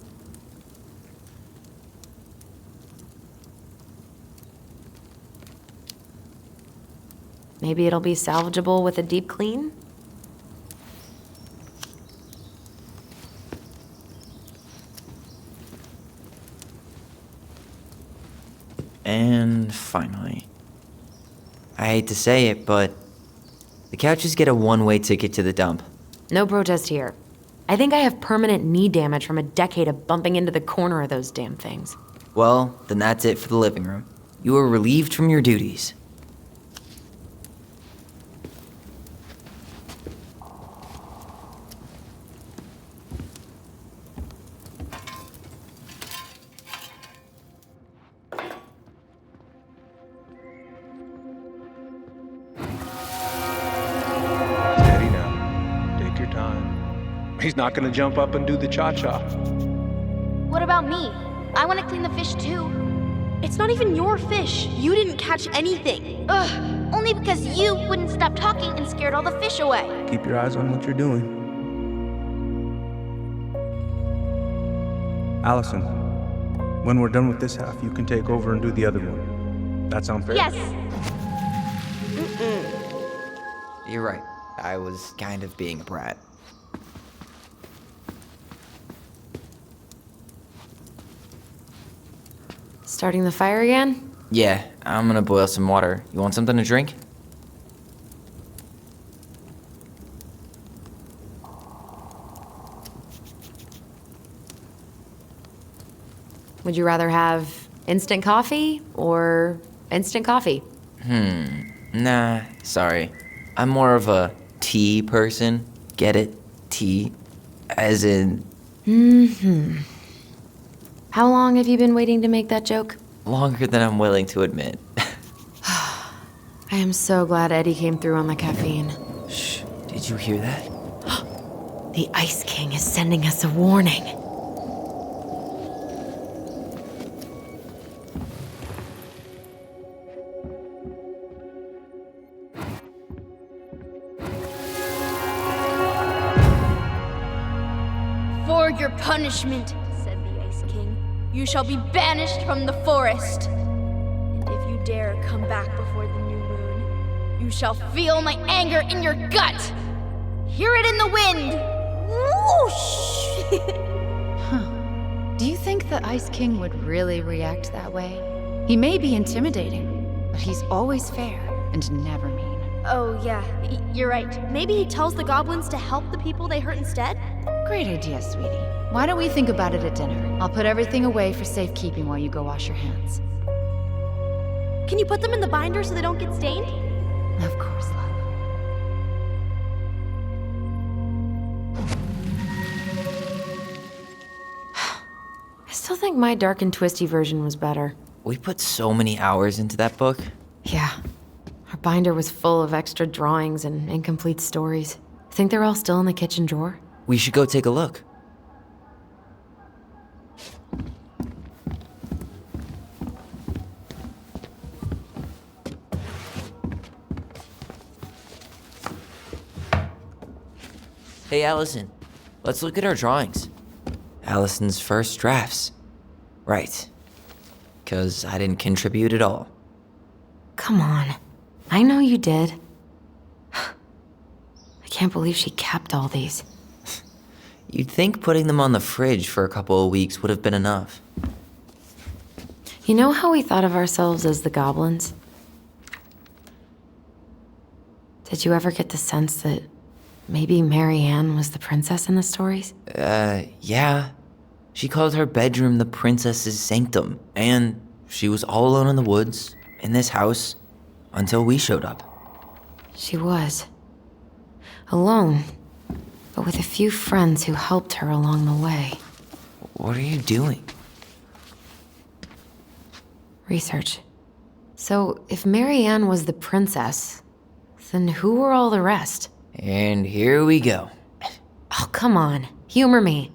Maybe it'll be salvageable with a deep clean? And finally, I hate to say it, but the couches get a one-way ticket to the dump. No protest here. I think I have permanent knee damage from a decade of bumping into the corner of those damn things. Well, then that's it for the living room. You are relieved from your duties. Steady now. Take your time. He's not gonna jump up and do the cha-cha. What about me? I want to clean the fish too. It's not even your fish. You didn't catch anything. Ugh, only because you wouldn't stop talking and scared all the fish away. Keep your eyes on what you're doing. Allison, when we're done with this half, you can take over and do the other one. That sound fair? Yes. You're right. I was kind of being a brat. Starting the fire again? Yeah, I'm gonna boil some water. You want something to drink? Would you rather have instant coffee or instant coffee? Nah, sorry. I'm more of a tea person. Get it? Tea. As in, How long have you been waiting to make that joke? longer than I'm willing to admit. I am so glad Eddie came through on the caffeine. Shh, did you hear that? The Ice King is sending us a warning. For your punishment, said the Ice King, you shall be banished from the forest. And if you dare come back before the new moon, you shall feel my anger in your gut. Hear it in the wind. Whoosh! Do you think the Ice King would really react that way? He may be intimidating, but he's always fair and never mean. Oh, yeah, you're right. Maybe he tells the goblins to help the people they hurt instead? Great idea, sweetie. Why don't we think about it at dinner? I'll put everything away for safekeeping while you go wash your hands. Can you put them in the binder so they don't get stained? Of course, love. I still think my dark and twisty version was better. We put so many hours into that book. Yeah. Our binder was full of extra drawings and incomplete stories. Think they're all still in the kitchen drawer? We should go take a look. Hey, Allison. Let's look at our drawings. Allison's first drafts. Right. 'Cause I didn't contribute at all. Come on. I know you did. I can't believe she kept all these. You'd think putting them on the fridge for a couple of weeks would have been enough. You know how we thought of ourselves as the goblins? Did you ever get the sense that maybe Mary Ann was the princess in the stories? Yeah. She called her bedroom the princess's sanctum, and she was all alone in the woods, in this house, Until we showed up. She was. Alone, but with a few friends who helped her along the way. What are you doing? Research. So, if Marianne was the princess, then who were all the rest? And here we go. Oh, come on. Humor me.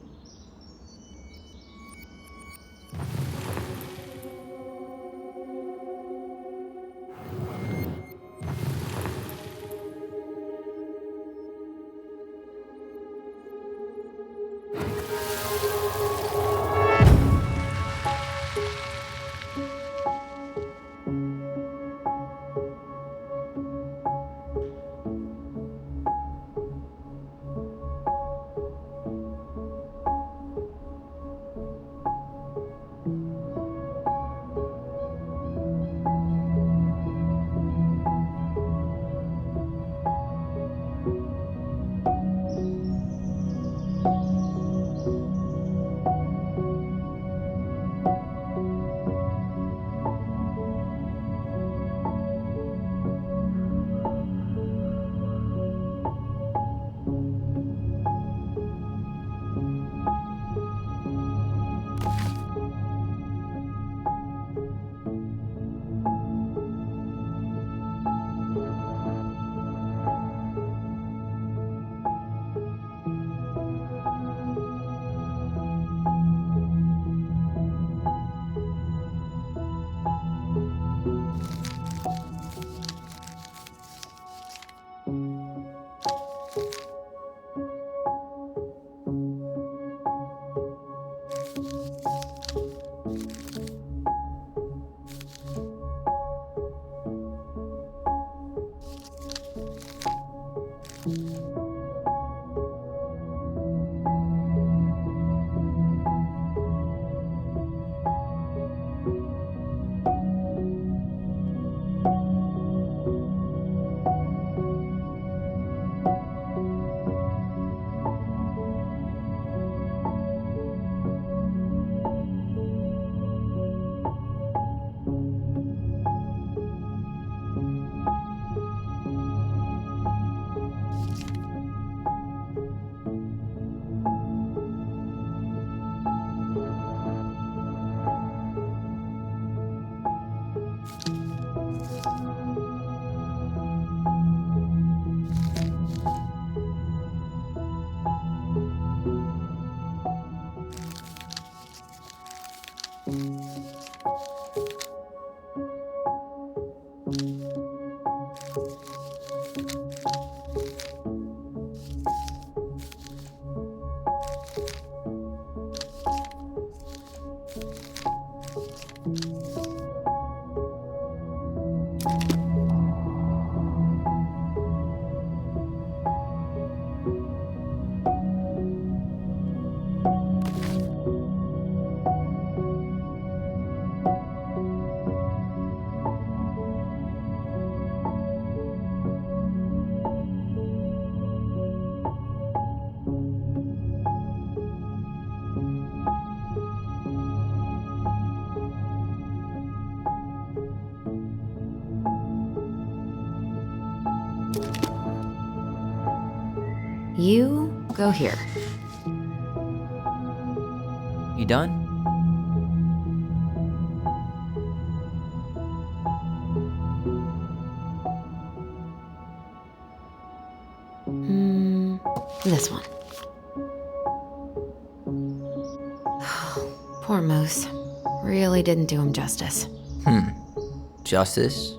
You go here. You done? This one. Poor Moose. Really didn't do him justice. Justice?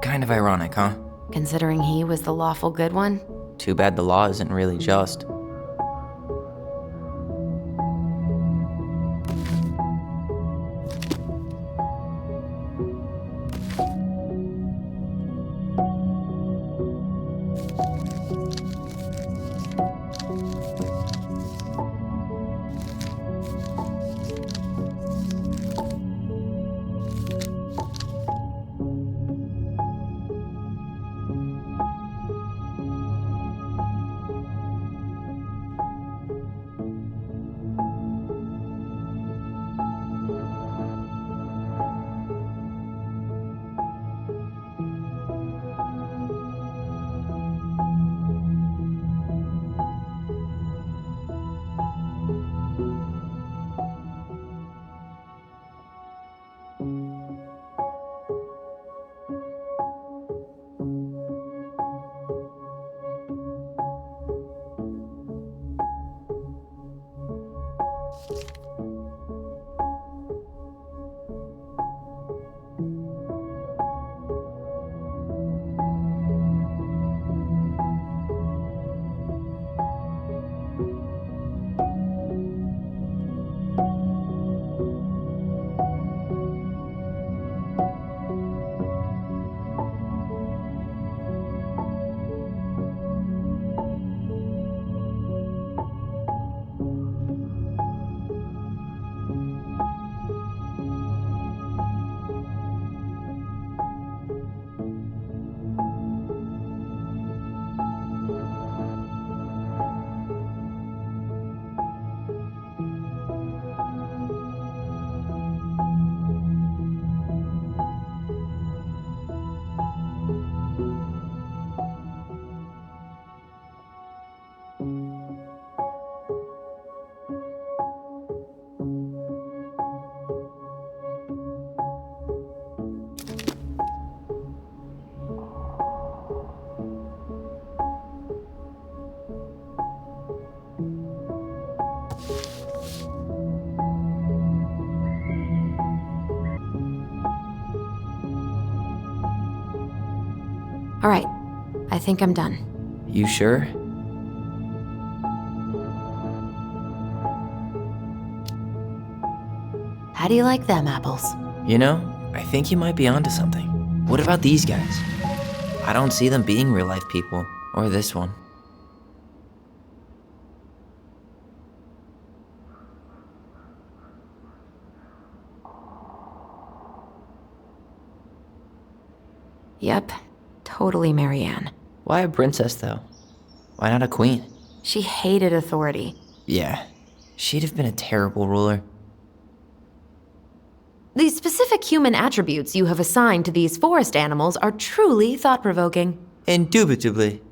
Kind of ironic, huh? Considering he was the lawful good one. Too bad the law isn't really just. All right, I think I'm done. You sure? How do you like them apples? You know, I think you might be onto something. What about these guys? I don't see them being real life people, or this one. Yep, totally Marianne. Why a princess, though? Why not a queen? She hated authority. Yeah, she'd have been a terrible ruler. The specific human attributes you have assigned to these forest animals are truly thought-provoking. Indubitably.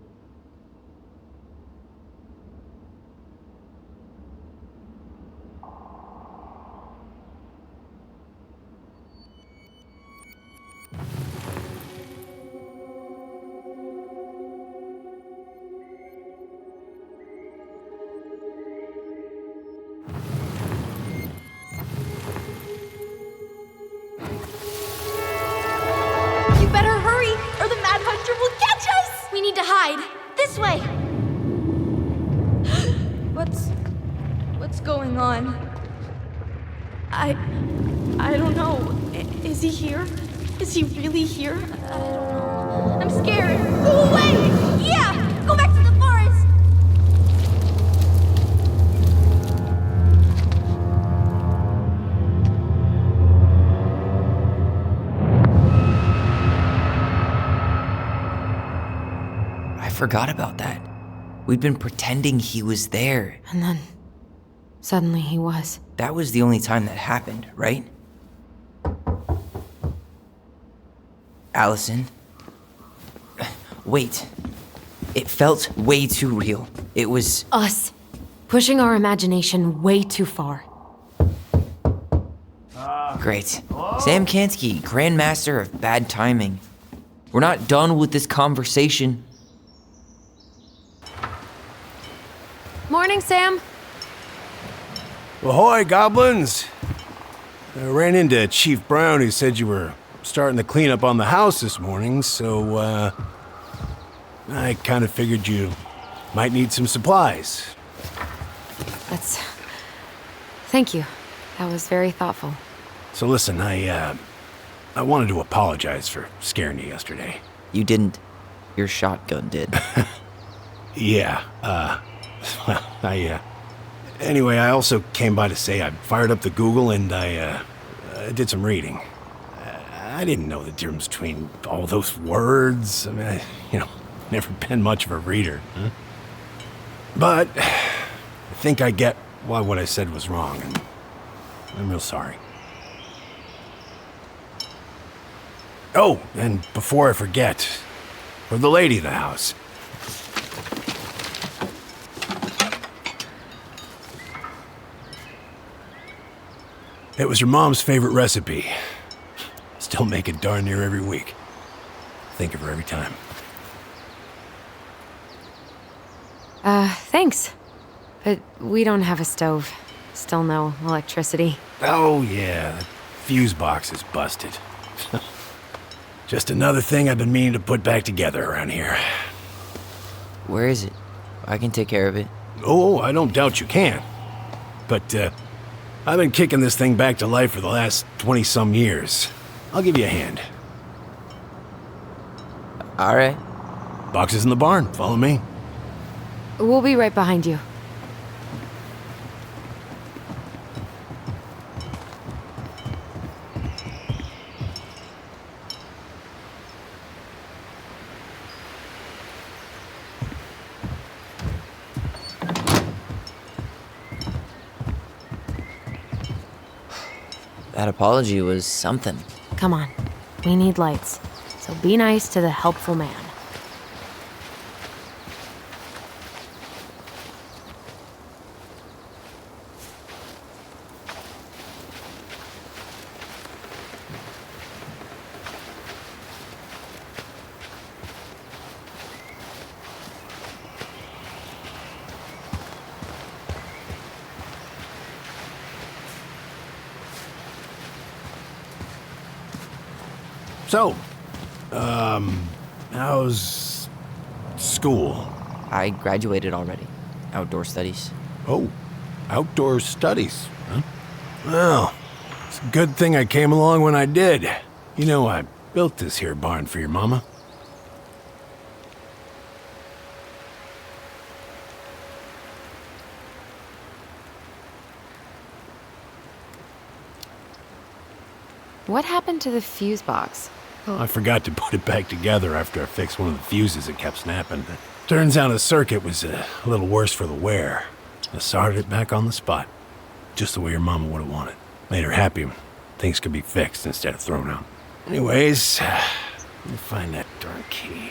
You better hurry, or the Mad Hunter will catch us! We need to hide. This way. What's going on? I don't know. Is he here? Is he really here? I'm scared. Go away! Yeah! Go back to the forest! I forgot about that. We'd been pretending he was there. And then, suddenly he was. That was the only time that happened, right? Allison? Wait. It felt way too real. It was... Us. Pushing our imagination way too far. Great. Sam Kansky, Grandmaster of Bad Timing. We're not done with this conversation. Morning, Sam. Ahoy, goblins! I ran into Chief Brown, who said you were starting to clean up on the house this morning, so, I kind of figured you might need some supplies. Thank you. That was very thoughtful. So listen, I wanted to apologize for scaring you yesterday. You didn't. Your shotgun did. Yeah, well, anyway, I also came by to say I fired up the Google and I did some reading. I didn't know the difference between all those words. I mean, never been much of a reader. Huh? But I think I get why what I said was wrong, and I'm real sorry. Oh, and before I forget, for the lady of the house. It was your mom's favorite recipe. Still make it darn near every week. Think of her every time. Thanks. But we don't have a stove. Still no electricity. Oh, yeah. The fuse box is busted. Just another thing I've been meaning to put back together around here. Where is it? I can take care of it. Oh, I don't doubt you can. But, I've been kicking this thing back to life for the last 20-some years. I'll give you a hand. All right. Box is in the barn. Follow me. We'll be right behind you. That apology was something. Come on. We need lights. So be nice to the helpful man. So, How's school? I graduated already. Outdoor studies. Oh, outdoor studies, huh? Well, it's a good thing I came along when I did. You know, I built this here barn for your mama. What happened to the fuse box? Oh, I forgot to put it back together after I fixed one of the fuses that kept snapping. Turns out the circuit was a little worse for the wear. I soldered it back on the spot, just the way your mama would have wanted. Made her happy when things could be fixed instead of thrown out. Anyways, let me find that darn key.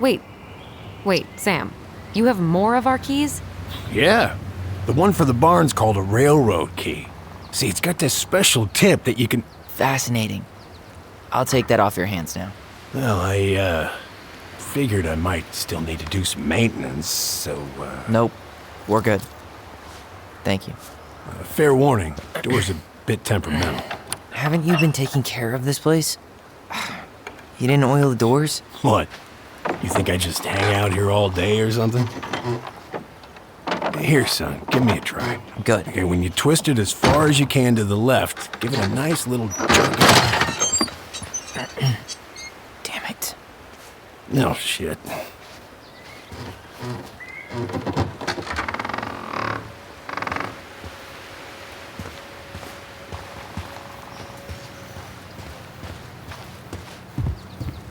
Wait, Sam. You have more of our keys? Yeah, the one for the barn's called a railroad key. See, it's got this special tip that you can... Fascinating. I'll take that off your hands now. Well, I, figured I might still need to do some maintenance, so, Nope. We're good. Thank you. Fair warning, door's a bit temperamental. Haven't you been taking care of this place? You didn't oil the doors? What? You think I just hang out here all day or something? Here, son, give me a try. Good. Okay, when you twist it as far as you can to the left, give it a nice little jerk. Damn it. No shit.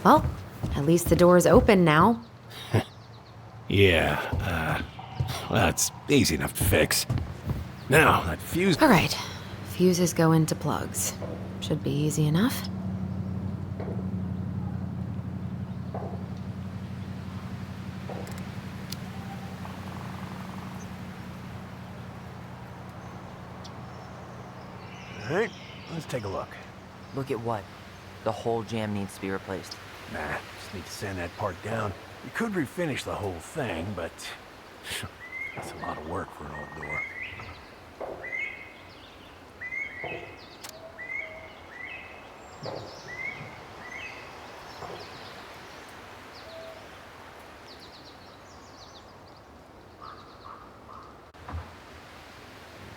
Well, at least the door's open now. Yeah, that's easy enough to fix. Now, that fuse... All right. Fuses go into plugs. Should be easy enough. All right, let's take a look. Look at what? The whole jam needs to be replaced. Nah, just need to sand that part down. You could refinish the whole thing, but that's a lot of work for an old door.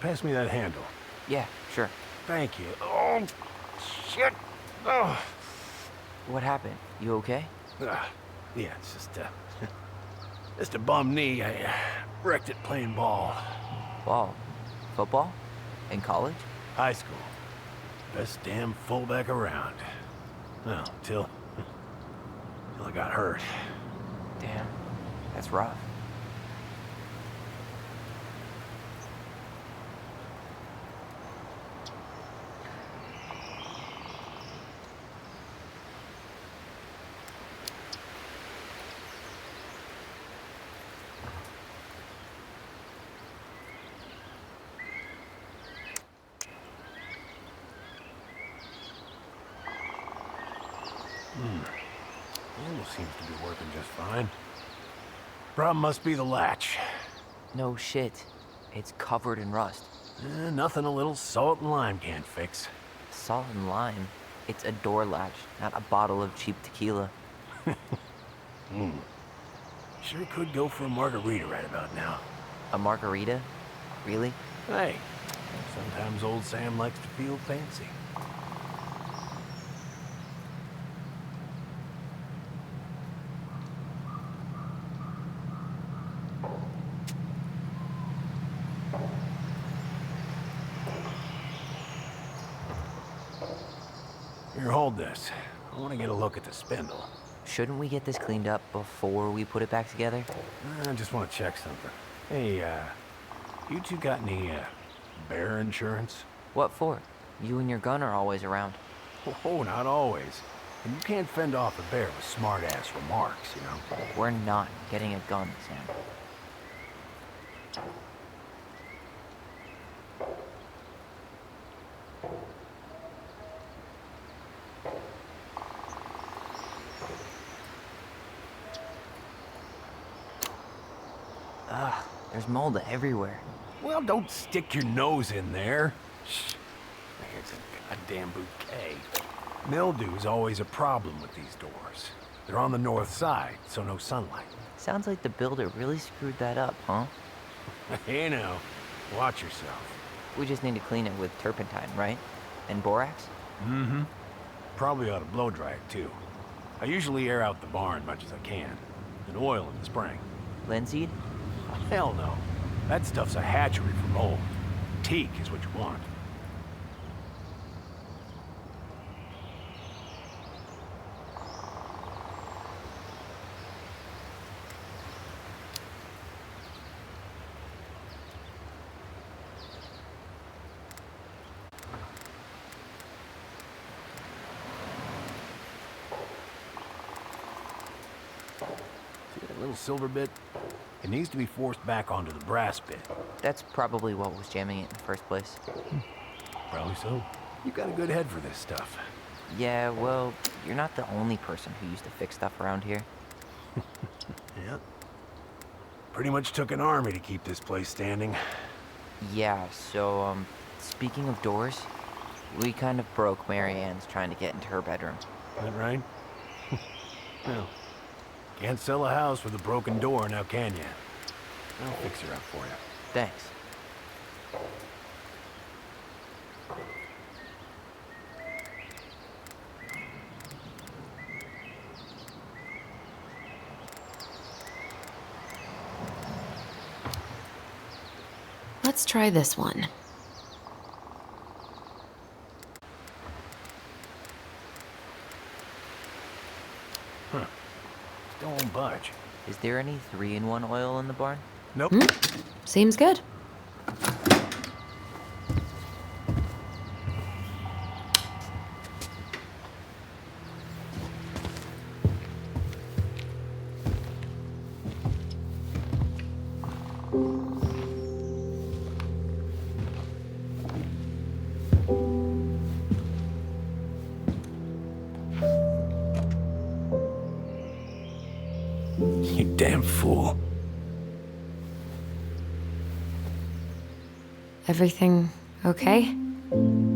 Pass me that handle. Yeah, sure. Thank you. Oh, shit. Oh. What happened? You okay? Yeah, it's just a bum knee. I wrecked it playing ball. Ball? Football? In college? High school. Best damn fullback around. Well, till I got hurt. Damn, that's rough. Almost seems to be working just fine. Problem must be the latch. No shit. It's covered in rust. Nothing a little salt and lime can't fix. Salt and lime? It's a door latch, not a bottle of cheap tequila. Sure could go for a margarita right about now. A margarita? Really? Hey, sometimes old Sam likes to feel fancy. Here, hold this. I want to get a look at the spindle. Shouldn't we get this cleaned up before we put it back together? I just want to check something. Hey, you two got any, bear insurance? What for? You and your gun are always around. Oh, not always. And you can't fend off a bear with smart-ass remarks, you know? We're not getting a gun, Sam. Ugh, there's mold everywhere. Well, don't stick your nose in there. Shh. A damn bouquet. Mildew's always a problem with these doors. They're on the north side, so no sunlight. Sounds like the builder really screwed that up, huh? Hey now, watch yourself. We just need to clean it with turpentine, right? And borax? Mm-hmm. Probably ought to blow dry it, too. I usually air out the barn much as I can. And oil in the spring. Linseed? Hell no. That stuff's a hatchery for mold. Teak is what you want. See that little silver bit? It needs to be forced back onto the brass bit. That's probably what was jamming it in the first place. Probably so. You got a good head for this stuff. Yeah, well, you're not the only person who used to fix stuff around here. Yeah. Pretty much took an army to keep this place standing. Yeah, so, speaking of doors, we kind of broke Mary Ann's trying to get into her bedroom. That right? Well, can't sell a house with a broken door now, can you? I'll fix her up for you. Thanks. Let's try this one. Huh. Still won't budge. Is there any 3-in-1 oil in the barn? Nope. Seems good. You damn fool. Everything okay?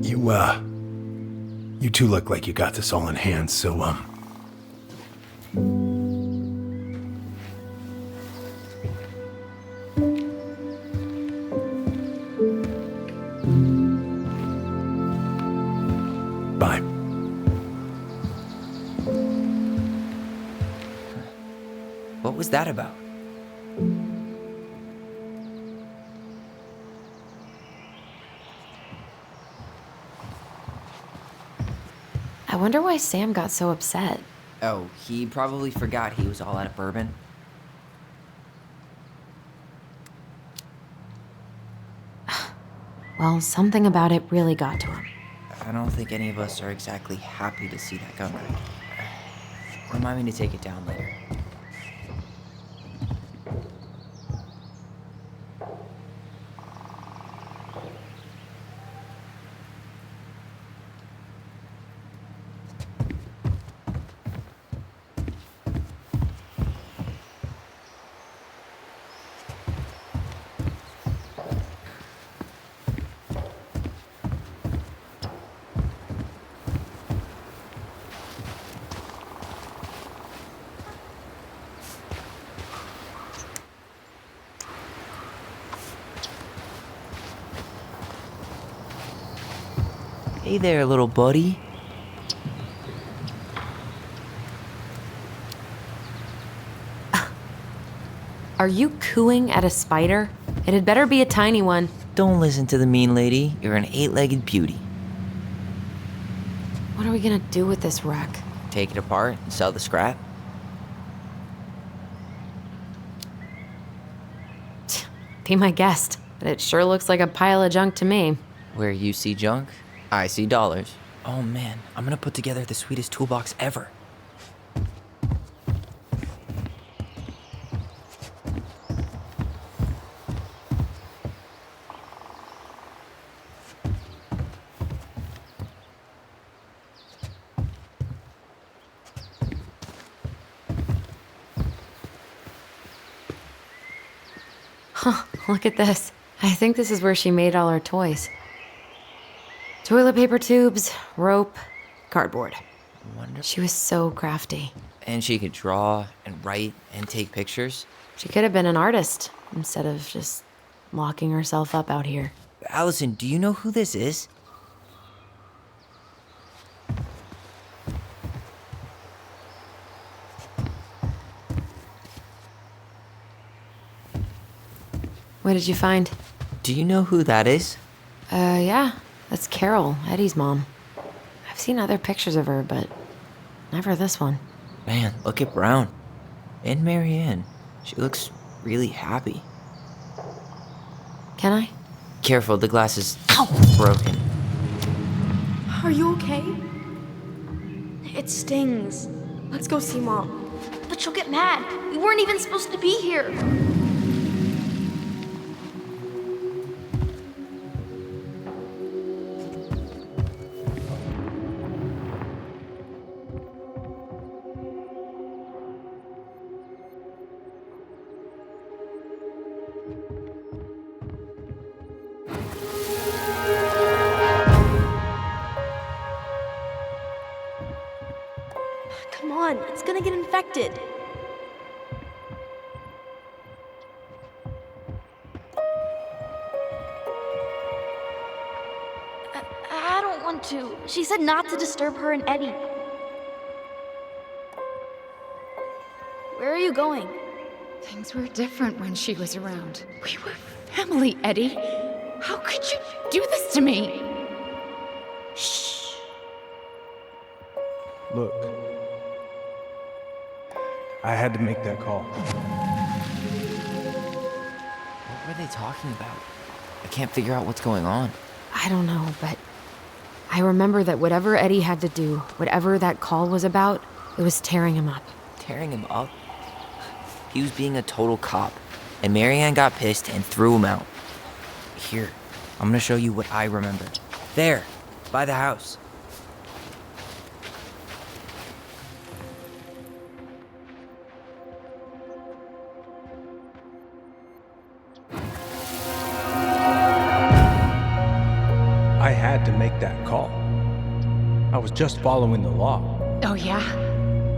You two look like you got this all in hand, so, bye. What was that about? I wonder why Sam got so upset. Oh, he probably forgot he was all out of bourbon. Well, something about it really got to him. I don't think any of us are exactly happy to see that gun rack. Remind me to take it down later. Hey there, little buddy. Are you cooing at a spider? It had better be a tiny one. Don't listen to the mean lady. You're an 8-legged beauty. What are we gonna do with this wreck? Take it apart and sell the scrap. Be my guest, but it sure looks like a pile of junk to me. Where you see junk, I see dollars. Oh man, I'm gonna put together the sweetest toolbox ever. Huh, look at this. I think this is where she made all her toys. Toilet paper tubes, rope, cardboard. Wonderful. She was so crafty. And she could draw and write and take pictures. She could have been an artist instead of just locking herself up out here. Allison, do you know who this is? What did you find? Do you know who that is? Yeah. That's Carol, Eddie's mom. I've seen other pictures of her, but never this one. Man, look at Brown. And Marianne. She looks really happy. Can I? Careful, the glass is broken. Are you okay? It stings. Let's go see Mom. But she'll get mad. We weren't even supposed to be here. Come on, it's gonna get infected. I don't want to. She said not to disturb her and Eddie. Where are you going? Things were different when she was around. We were family, Eddie. How could you do this to me? Shh. Look, I had to make that call. What were they talking about? I can't figure out what's going on. I don't know, but I remember that whatever Eddie had to do, whatever that call was about, it was tearing him up. Tearing him up? He was being a total cop, and Marianne got pissed and threw him out. Here, I'm gonna show you what I remember. There, by the house. I had to make that call. I was just following the law. Oh, yeah?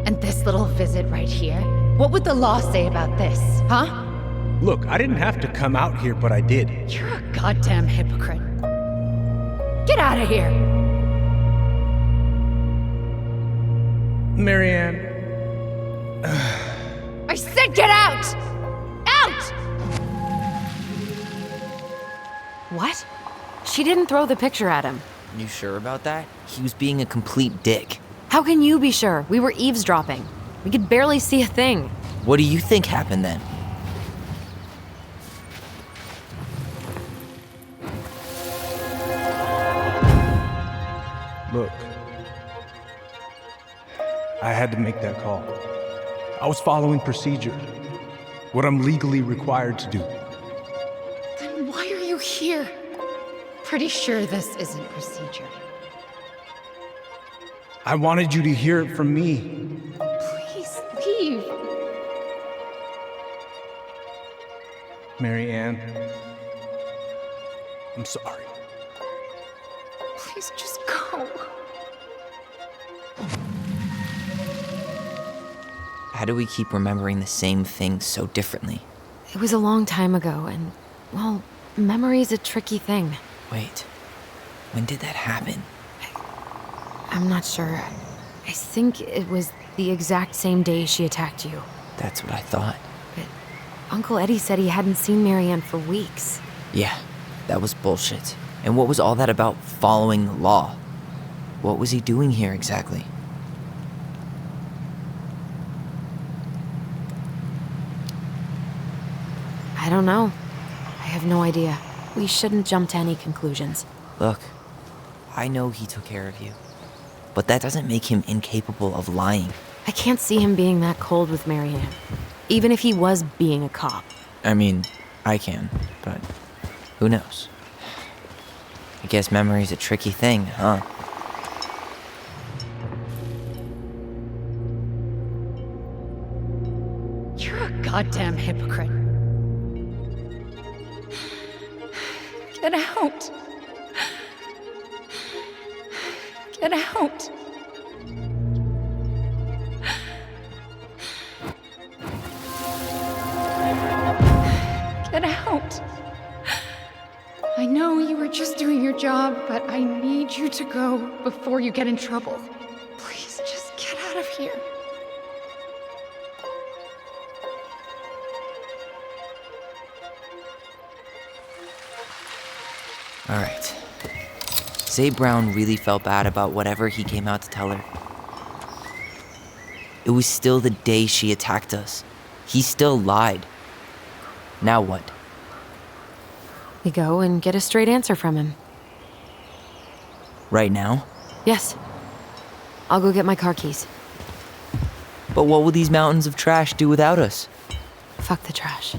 And this little visit right here? What would the law say about this, huh? Look, I didn't have to come out here, but I did. You're a goddamn hypocrite. Get out of here! Marianne. I said get out! Out! What? She didn't throw the picture at him. You sure about that? He was being a complete dick. How can you be sure? We were eavesdropping. We could barely see a thing. What do you think happened then? Look, I had to make that call. I was following procedure, what I'm legally required to do. Then why are you here? Pretty sure this isn't procedure. I wanted you to hear it from me. Please leave. Marianne, I'm sorry. Please just go. How do we keep remembering the same thing so differently? It was a long time ago, and, well, memory's a tricky thing. Wait, when did that happen? I'm not sure. I think it was the exact same day she attacked you. That's what I thought. But Uncle Eddie said he hadn't seen Marianne for weeks. Yeah, that was bullshit. And what was all that about following the law? What was he doing here exactly? I don't know. I have no idea. We shouldn't jump to any conclusions. Look, I know he took care of you, but that doesn't make him incapable of lying. I can't see him being that cold with Marianne, even if he was being a cop. I mean, I can, but who knows? I guess memory's a tricky thing, huh? You're a goddamn hypocrite. Get out. Get out. Get out. I know you were just doing your job, but I need you to go before you get in trouble. Please, just get out of here. All right. Say Brown really felt bad about whatever he came out to tell her. It was still the day she attacked us. He still lied. Now what? We go and get a straight answer from him. Right now? Yes. I'll go get my car keys. But what will these mountains of trash do without us? Fuck the trash.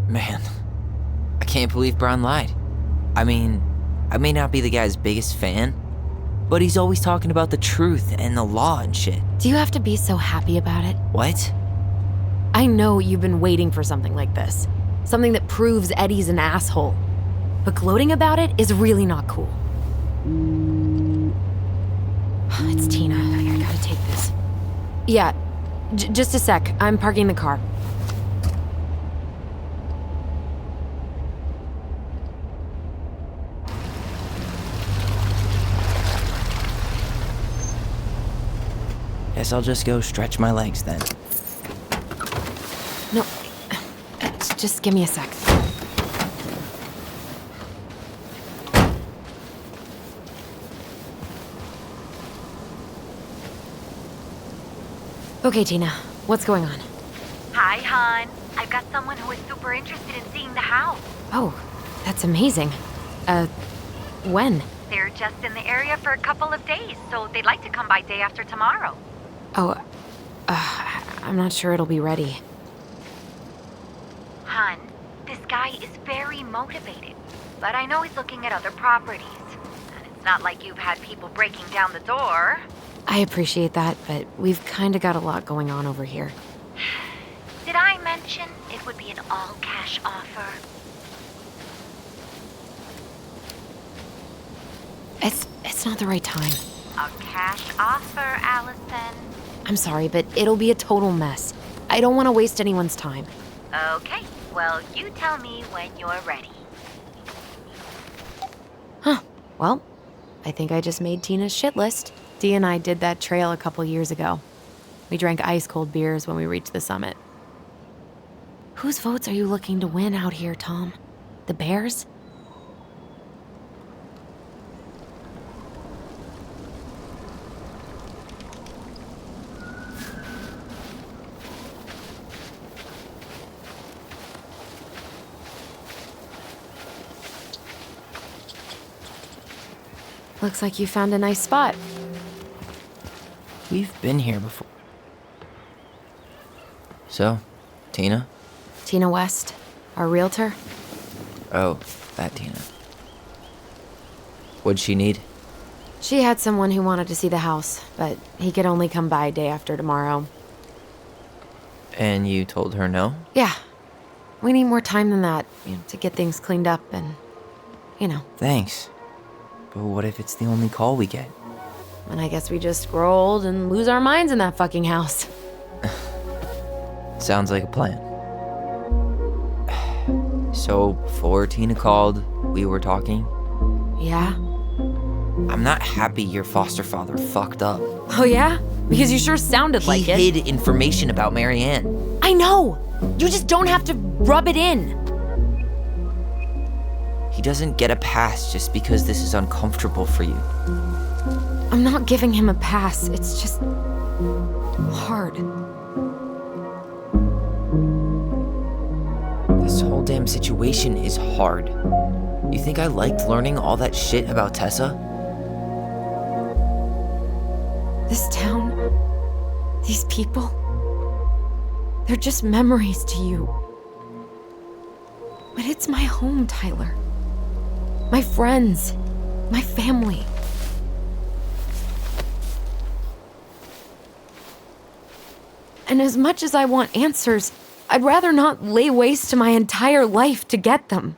Man, I can't believe Brown lied. I mean, I may not be the guy's biggest fan, but he's always talking about the truth and the law and shit. Do you have to be so happy about it? What? I know you've been waiting for something like this. Something that proves Eddie's an asshole. But gloating about it is really not cool. It's Tina. I gotta take this. Yeah, just a sec. I'm parking the car. Guess I'll just go stretch my legs then. No, just give me a sec. Okay, Tina, what's going on? Hi, hon. I've got someone who is super interested in seeing the house. Oh, that's amazing. When? They're just in the area for a couple of days, so they'd like to come by day after tomorrow. Oh, I'm not sure it'll be ready. Hun, this guy is very motivated, but I know he's looking at other properties. And it's not like you've had people breaking down the door. I appreciate that, but we've kind of got a lot going on over here. Did I mention it would be an all-cash offer? It's not the right time. A cash offer, Allison. I'm sorry, but it'll be a total mess. I don't want to waste anyone's time. Okay, well, you tell me when you're ready. Huh. Well, I think I just made Tina's shit list. Dee and I did that trail a couple years ago. We drank ice-cold beers when we reached the summit. Whose votes are you looking to win out here, Tom? The Bears? Looks like you found a nice spot. We've been here before. So, Tina? Tina West, our realtor. Oh, that Tina. What'd she need? She had someone who wanted to see the house, but he could only come by day after tomorrow. And you told her no? Yeah. We need more time than that, to get things cleaned up and, Thanks. But what if it's the only call we get? And I guess we just grow old and lose our minds in that fucking house. Sounds like a plan. So, before Tina called, we were talking? Yeah? I'm not happy your foster father fucked up. Oh yeah? Because you sure sounded like it. He hid information about Marianne. I know! You just don't have to rub it in. He doesn't get a pass just because this is uncomfortable for you. I'm not giving him a pass. It's just hard. This whole damn situation is hard. You think I liked learning all that shit about Tessa? This town, these people, they're just memories to you. But it's my home, Tyler. My friends. My family. And as much as I want answers, I'd rather not lay waste to my entire life to get them.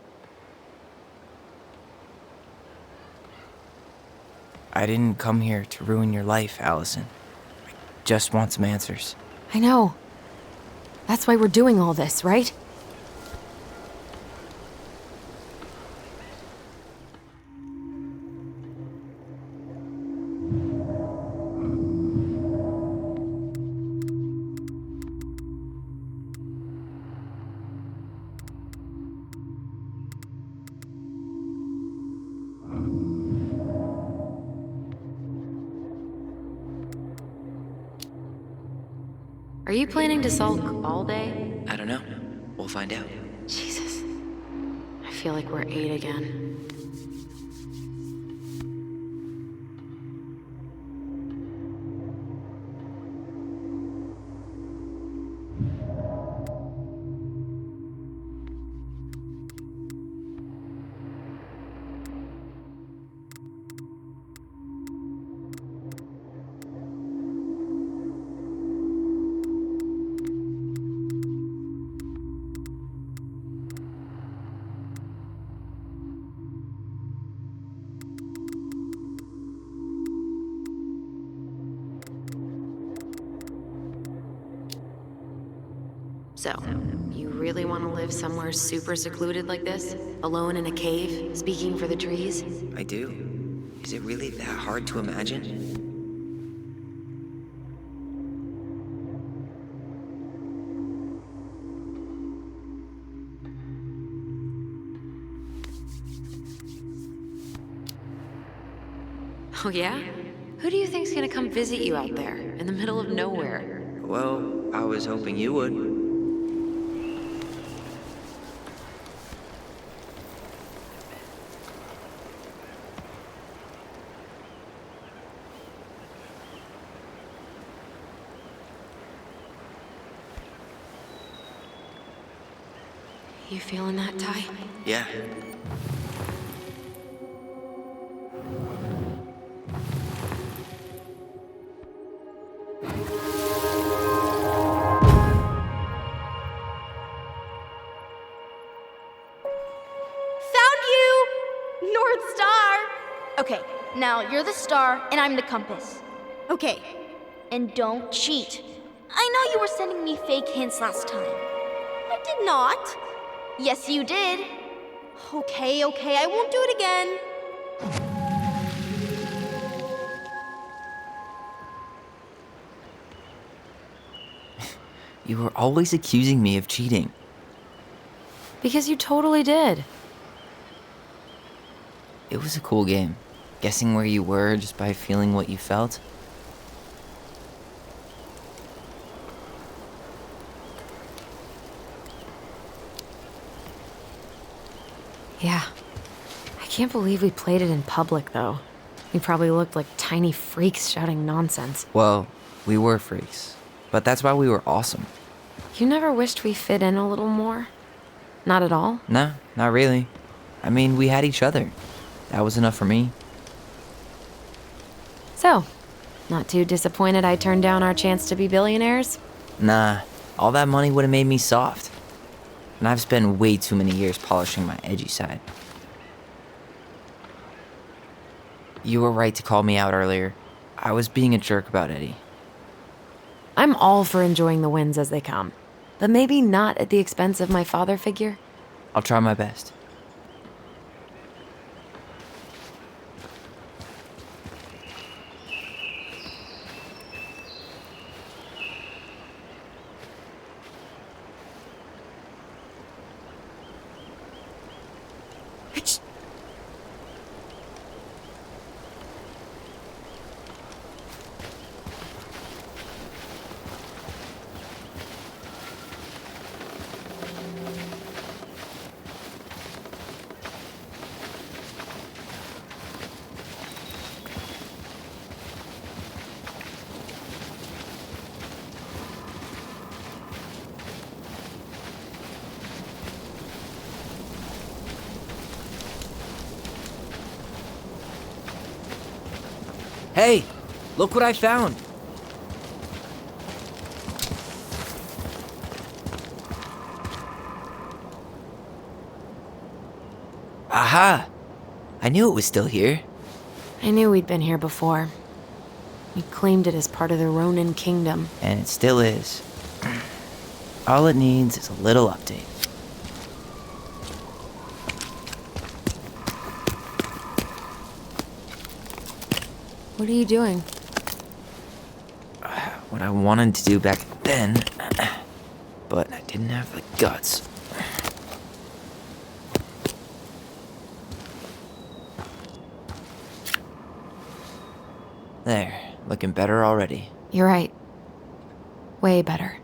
I didn't come here to ruin your life, Allison. I just want some answers. I know. That's why we're doing all this, right? Are you planning to sulk all day? I don't know. We'll find out. Jesus. I feel like we're 8 again. So, you really want to live somewhere super secluded like this? Alone in a cave, speaking for the trees? I do. Is it really that hard to imagine? Oh yeah? Who do you think's gonna come visit you out there, in the middle of nowhere? Well, I was hoping you would. You feeling that, Ty? Yeah. North Star! Okay, now you're the star and I'm the compass. Okay. And don't cheat. I know you were sending me fake hints last time. I did not. Yes, you did. Okay, I won't do it again. You were always accusing me of cheating. Because you totally did. It was a cool game. Guessing where you were just by feeling what you felt. Yeah. I can't believe we played it in public, though. We probably looked like tiny freaks shouting nonsense. Well, we were freaks. But that's why we were awesome. You never wished we fit in a little more? Not at all? No, not really. I mean, we had each other. That was enough for me. So, not too disappointed I turned down our chance to be billionaires? Nah, all that money would have made me soft. And I've spent way too many years polishing my edgy side. You were right to call me out earlier. I was being a jerk about Eddie. I'm all for enjoying the wins as they come, but maybe not at the expense of my father figure. I'll try my best. Hey, look what I found. Aha! I knew it was still here. I knew we'd been here before. We claimed it as part of the Ronin kingdom. And it still is. All it needs is a little update. What are you doing? What I wanted to do back then, but I didn't have the guts. There, looking better already. You're right. Way better.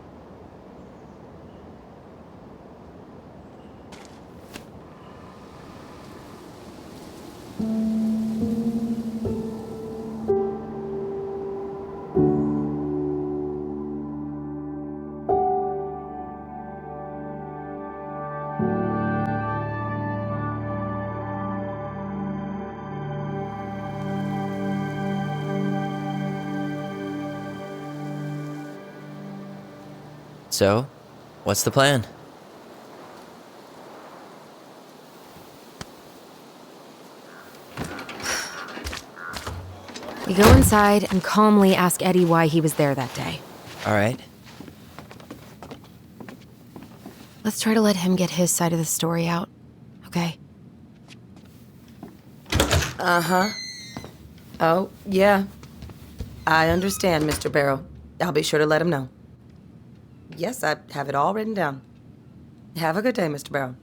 So, what's the plan? We go inside and calmly ask Eddie why he was there that day. All right. Let's try to let him get his side of the story out, okay? Uh-huh. Oh, yeah. I understand, Mr. Barrow. I'll be sure to let him know. Yes, I have it all written down. Have a good day, Mr. Barrow.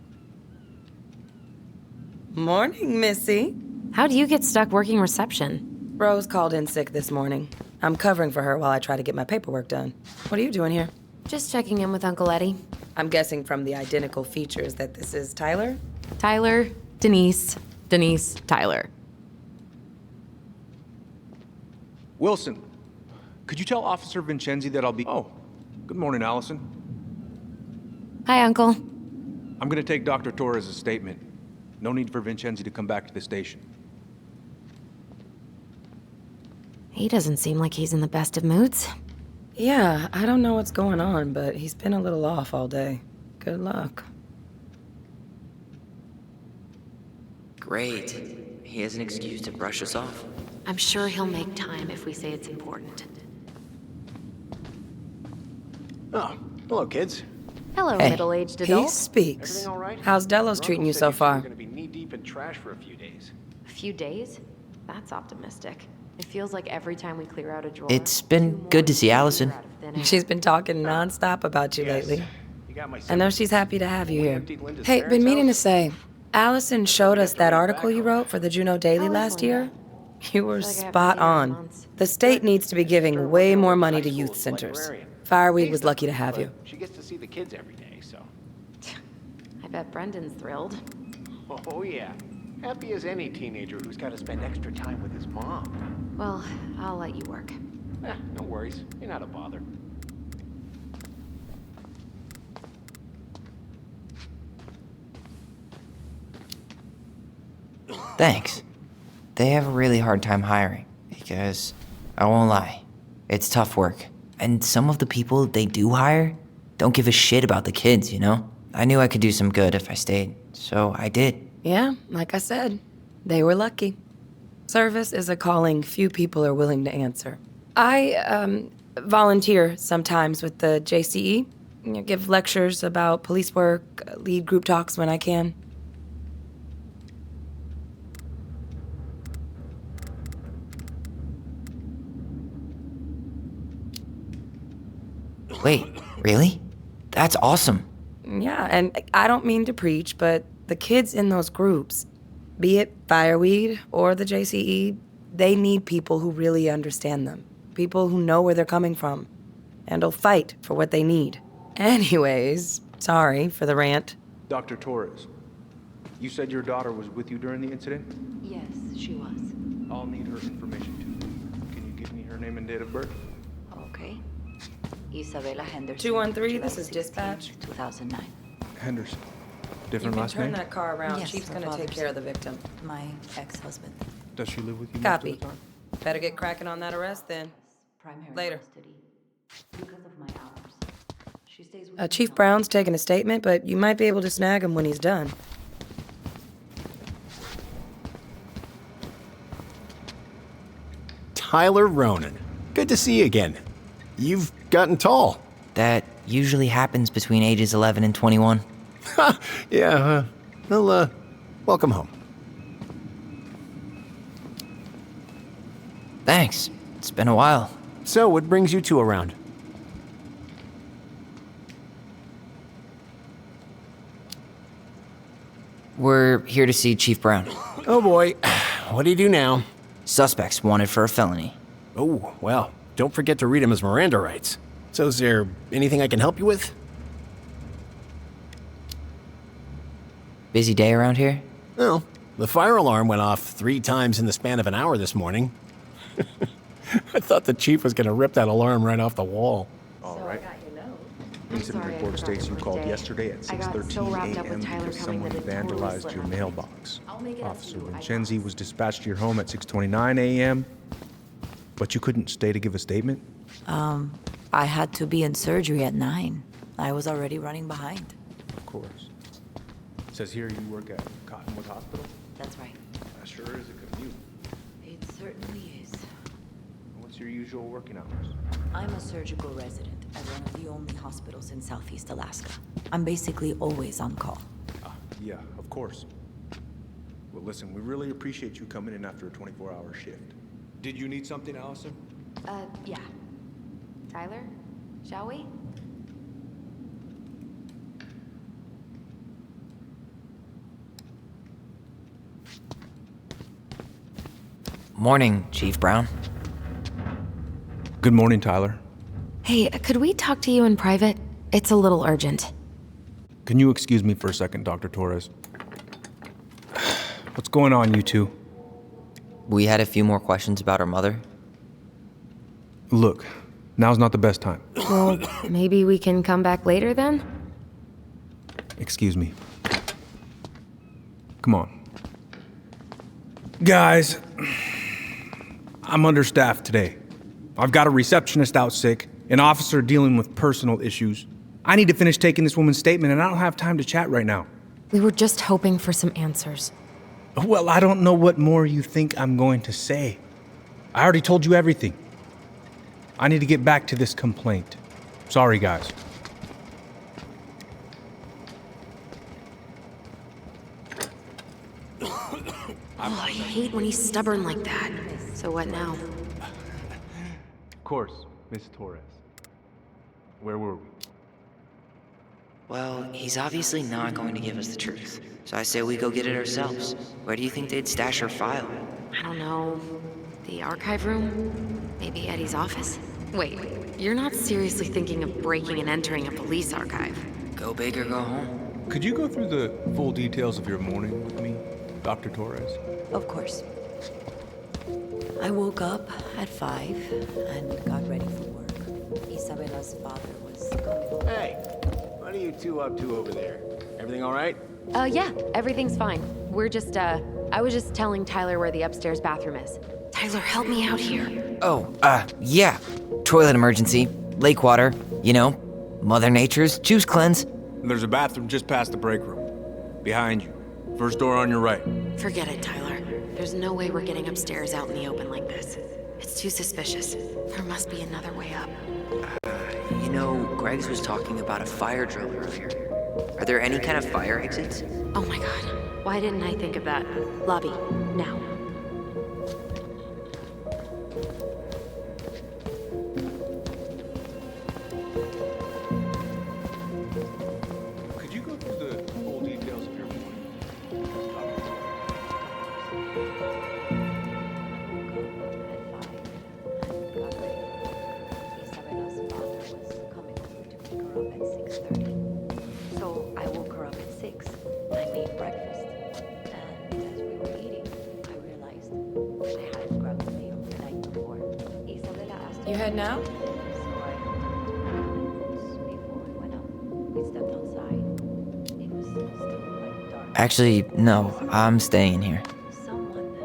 Morning, Missy. How do you get stuck working reception? Rose called in sick this morning. I'm covering for her while I try to get my paperwork done. What are you doing here? Just checking in with Uncle Eddie. I'm guessing from the identical features that this is Tyler? Tyler, Denise, Tyler. Wilson, could you tell Officer Vincenzi that I'll be... Oh, good morning, Allison. Hi, Uncle. I'm gonna take Dr. Torres' statement. No need for Vincenzi to come back to the station. He doesn't seem like he's in the best of moods. Yeah, I don't know what's going on, but he's been a little off all day. Good luck. Great. He has an excuse to brush us off. I'm sure he'll make time if we say it's important. Oh, hello, kids. Hello, Hey, middle-aged he adult. speaks. Everything all right? How's Delos treating you so far? We're gonna be knee-deep in trash for a few days. A few days? That's optimistic. It feels like every time we clear out a drawer... It's been good to see Allison. She's been talking nonstop about you lately. You got my I know she's happy to have you here. emptied Linda's Hey, parents' been meaning to house? say, Allison showed us that article you wrote for the Juneau Daily last year. You were spot on. The state needs to be giving way more money to youth centers. Fireweed was lucky to have you. She gets to see the kids every day, so. I bet Brendan's thrilled. Oh, yeah. Happy as any teenager who's got to spend extra time with his mom. Well, I'll let you work. No worries. You're not a bother. Thanks. They have a really hard time hiring because, I won't lie, it's tough work. And some of the people they do hire don't give a shit about the kids, you know? I knew I could do some good if I stayed, so I did. Yeah, like I said, they were lucky. Service is a calling few people are willing to answer. I volunteer sometimes with the JCE. Give lectures about police work, lead group talks when I can. Wait, really? That's awesome. Yeah, and I don't mean to preach, but the kids in those groups, be it Fireweed or the JCE, they need people who really understand them. People who know where they're coming from and will fight for what they need. Anyways, sorry for the rant. Dr. Torres, you said your daughter was with you during the incident? Yes, she was. I'll need her information too. Can you give me her name and date of birth? Okay. Isabella Henderson. 213, this is dispatch. 2009. Henderson. You Different can last turn name? that car around. Yes, Chief's her gonna take father's. care of the victim. My ex-husband. Does she live with you? Copy. Most of the time? Better get cracking on that arrest then. Later. Chief Brown's taking a statement, but you might be able to snag him when he's done. Tyler Ronan. Good to see you again. You've gotten tall. That usually happens between ages 11 and 21. Yeah, well, welcome home. Thanks. It's been a while. So, what brings you two around? We're here to see Chief Brown. Oh boy, what do you do now? Suspects wanted for a felony. Oh, well, don't forget to read him his Miranda rights. So is there anything I can help you with? Busy day around here? Well, the fire alarm went off 3 times in the span of an hour this morning. I thought the chief was gonna rip that alarm right off the wall. All right. Incident report states you called yesterday at 6:13 a.m. because someone vandalized your mailbox. Officer Vincenzi was dispatched to your home at 6:29 a.m., but you couldn't stay to give a statement? I had to be in surgery at 9. I was already running behind. Of course. It says here you work at Cottonwood Hospital? That's right. That sure is a commute. It certainly is. What's your usual working hours? I'm a surgical resident at one of the only hospitals in Southeast Alaska. I'm basically always on call. Yeah, of course. Well, listen, we really appreciate you coming in after a 24-hour shift. Did you need something, Allison? Yeah. Tyler, shall we? Morning, Chief Brown. Good morning, Tyler. Hey, could we talk to you in private? It's a little urgent. Can you excuse me for a second, Dr. Torres? What's going on, you two? We had a few more questions about our mother. Look, now's not the best time. Well, maybe we can come back later then? Excuse me. Come on. Guys, I'm understaffed today. I've got a receptionist out sick, an officer dealing with personal issues. I need to finish taking this woman's statement, and I don't have time to chat right now. We were just hoping for some answers. Well, I don't know what more you think I'm going to say. I already told you everything. I need to get back to this complaint. Sorry, guys. Oh, I hate when he's stubborn like that. So what now? Of course, Miss Torres. Where were we? Well, he's obviously not going to give us the truth. So I say we go get it ourselves. Where do you think they'd stash her file? I don't know. The archive room? Maybe Eddie's office? Wait, you're not seriously thinking of breaking and entering a police archive? Go big or go home. Could you go through the full details of your morning with me, Dr. Torres? Of course. I woke up at 5 and got ready for work. Isabella's father was coming home. Hey, what are you two up to over there? Everything all right? Yeah, everything's fine. We're just, I was just telling Tyler where the upstairs bathroom is. Tyler, help me out here. Oh, yeah. Toilet emergency. Lake water. You know, Mother Nature's juice cleanse. There's a bathroom just past the break room. Behind you. First door on your right. Forget it, Tyler. There's no way we're getting upstairs out in the open like this. It's too suspicious. There must be another way up. You know, Greg's was talking about a fire drill earlier. Are there any kind of fire exits? Oh my god. Why didn't I think of that? Lobby. Now. Could you go through the full details of your morning? So I woke her up at 6. I made breakfast. And as we were eating, I realized I hadn't grabbed the mail the night before. Isabella asked You heading out? So I before we went up. We stepped outside. It was still quite dark. Actually, no. I'm staying in here. Someone,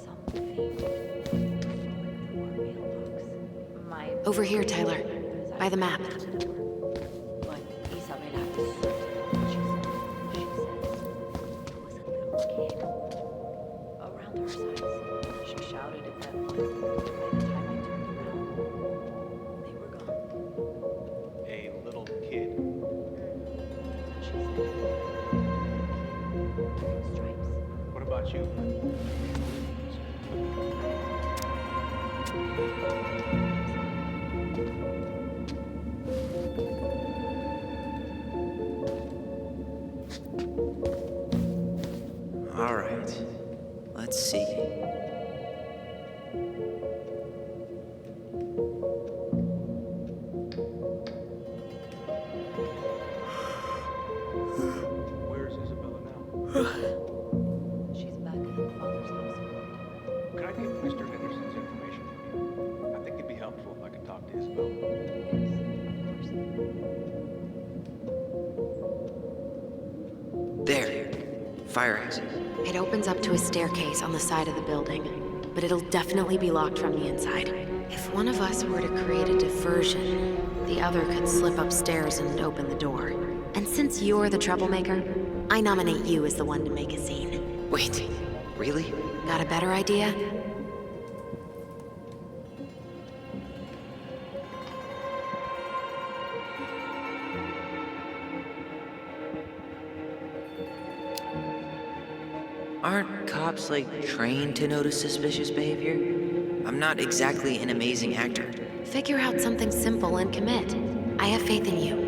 something Over here, Tyler. By the map. But Isabella is, she says it was a little kid around her size. She shouted at them. By the time I turned around, they were gone. A little kid. That's what she said. Wearing stripes. What about you? All right. Let's see. Where's Isabella now? She's back at her father's house. Could I get Mr. Henderson's information from you? I think it'd be helpful if I could talk to Isabella. There. Fire exit. It opens up to a staircase on the side of the building, but it'll definitely be locked from the inside. If one of us were to create a diversion, the other could slip upstairs and open the door. And since you're the troublemaker, I nominate you as the one to make a scene. Wait, really? Got a better idea? Aren't cops, like, trained to notice suspicious behavior? I'm not exactly an amazing actor. Figure out something simple and commit. I have faith in you.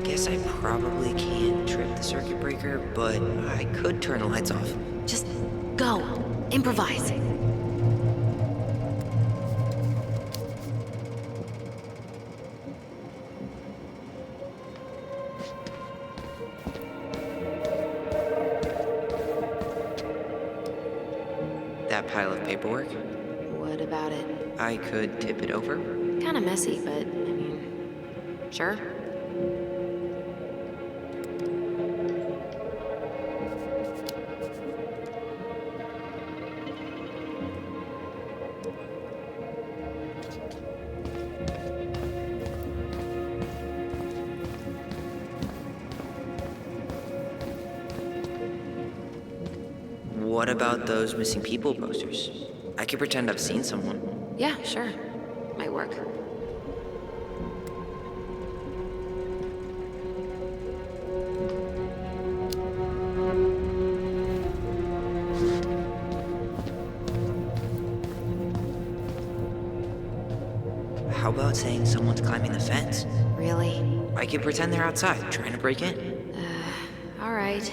Guess I probably can't trip the circuit breaker, but I could turn the lights off. Just go. Improvise. That pile of paperwork, What about it? I could tip it over. Kinda messy, but, I mean, sure. What about those missing people posters? I could pretend I've seen someone. Yeah, sure. Might work. How about saying someone's climbing the fence? Really? I could pretend they're outside, trying to break in. All right.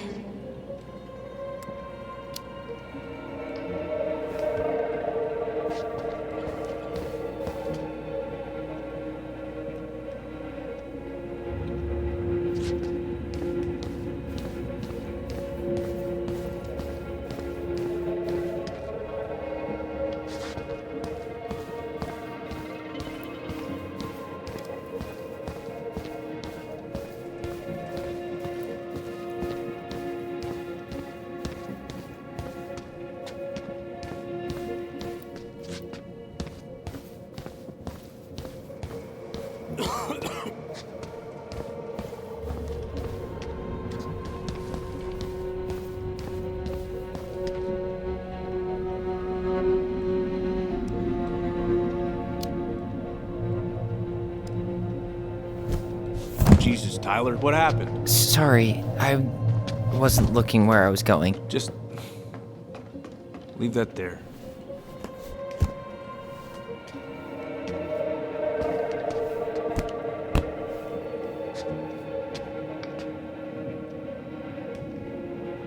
Jesus, Tyler, what happened? Sorry, I wasn't looking where I was going. Just leave that there.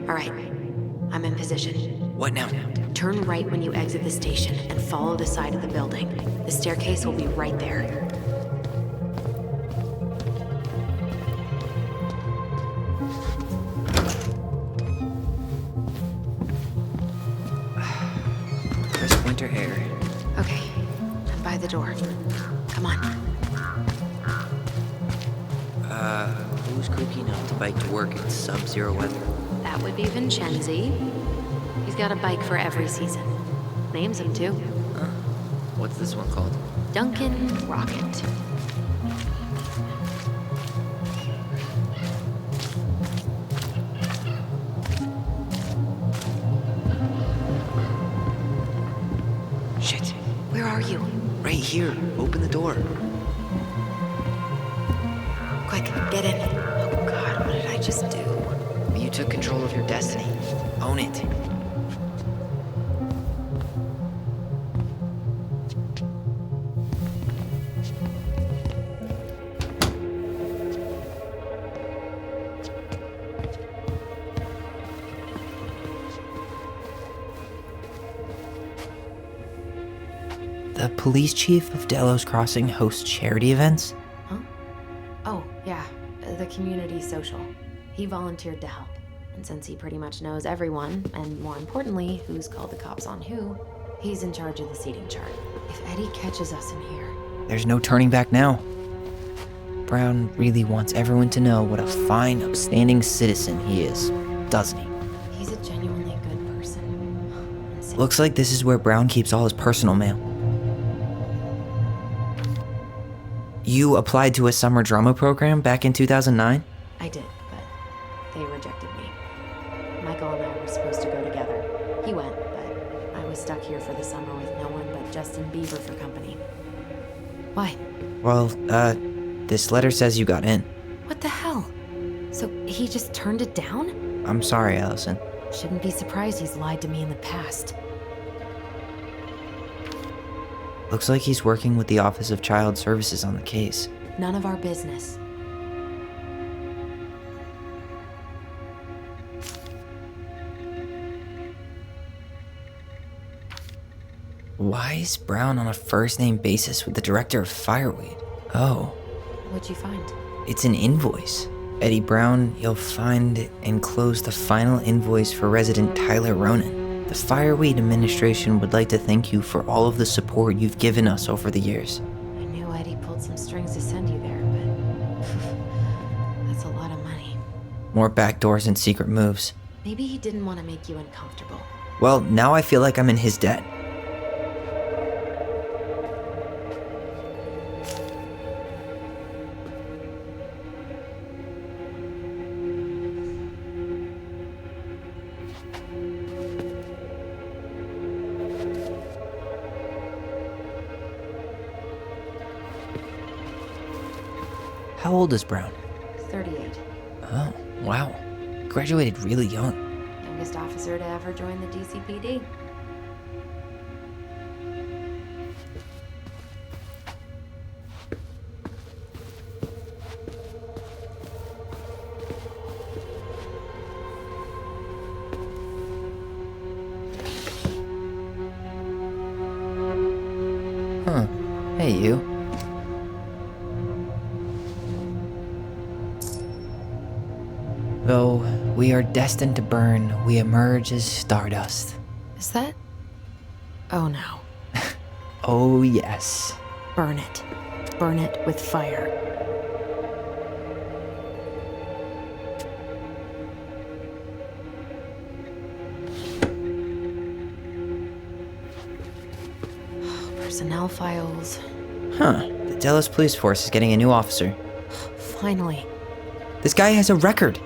All right. I'm in position. What now? Turn right when you exit the station and follow the side of the building. The staircase will be right there. Crisp winter air. Okay, I'm by the door. Come on. Who's kooky enough to bike to work in sub-zero weather? That would be Vincenzi. He's got a bike for every season. Names him too. Huh? What's this one called? Duncan Rocket. Shit. Where are you? Right here. Open the door. Quick, get in. Oh God, what did I just do? You took control of your destiny. Own it. The police chief of Delos Crossing hosts charity events? Huh? Oh, yeah, the community social. He volunteered to help. And since he pretty much knows everyone, and more importantly, who's called the cops on who, he's in charge of the seating chart. If Eddie catches us in here... There's no turning back now. Brown really wants everyone to know what a fine, upstanding citizen he is, doesn't he? He's a genuinely good person. Looks like this is where Brown keeps all his personal mail. You applied to a summer drama program back in 2009? I did, but they rejected me. Michael and I were supposed to go together. He went, but I was stuck here for the summer with no one but Justin Bieber for company. Why? Well, this letter says you got in. What the hell? So he just turned it down? I'm sorry, Allison. Shouldn't be surprised he's lied to me in the past. Looks like he's working with the Office of Child Services on the case. None of our business. Why is Brown on a first-name basis with the director of Fireweed? Oh. What'd you find? It's an invoice. Eddie Brown, you'll find enclosed the final invoice for resident Tyler Ronan. The Fireweed administration would like to thank you for all of the support you've given us over the years. I knew Eddie pulled some strings to send you there, but that's a lot of money. More backdoors and secret moves. Maybe he didn't want to make you uncomfortable. Well, now I feel like I'm in his debt. How old is Brown? 38. Oh, wow. Graduated really young. Youngest officer to ever join the DCPD. Huh. Hey, you. Though we are destined to burn, we emerge as stardust. Is that? Oh no. Oh, yes. Burn it. Burn it with fire. Personnel files. Huh. The Delos Police Force is getting a new officer. Finally. This guy has a record,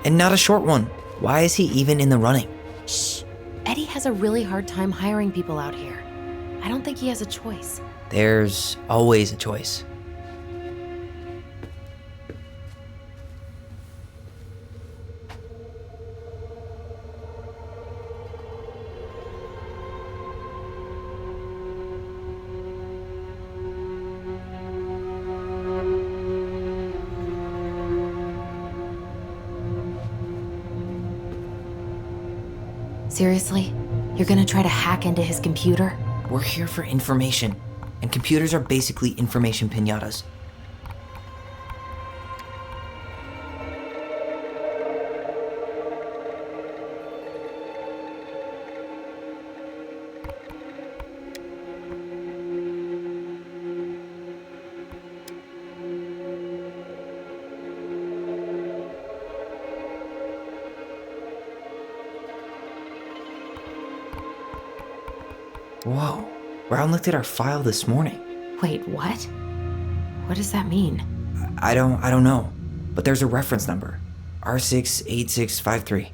and not a short one. Why is he even in the running? Shh. Eddie has a really hard time hiring people out here. I don't think he has a choice. There's always a choice. Seriously? You're gonna try to hack into his computer? We're here for information, and computers are basically information piñatas. Whoa, Brown looked at our file this morning. Wait, what? What does that mean? I don't know, but there's a reference number. R68653.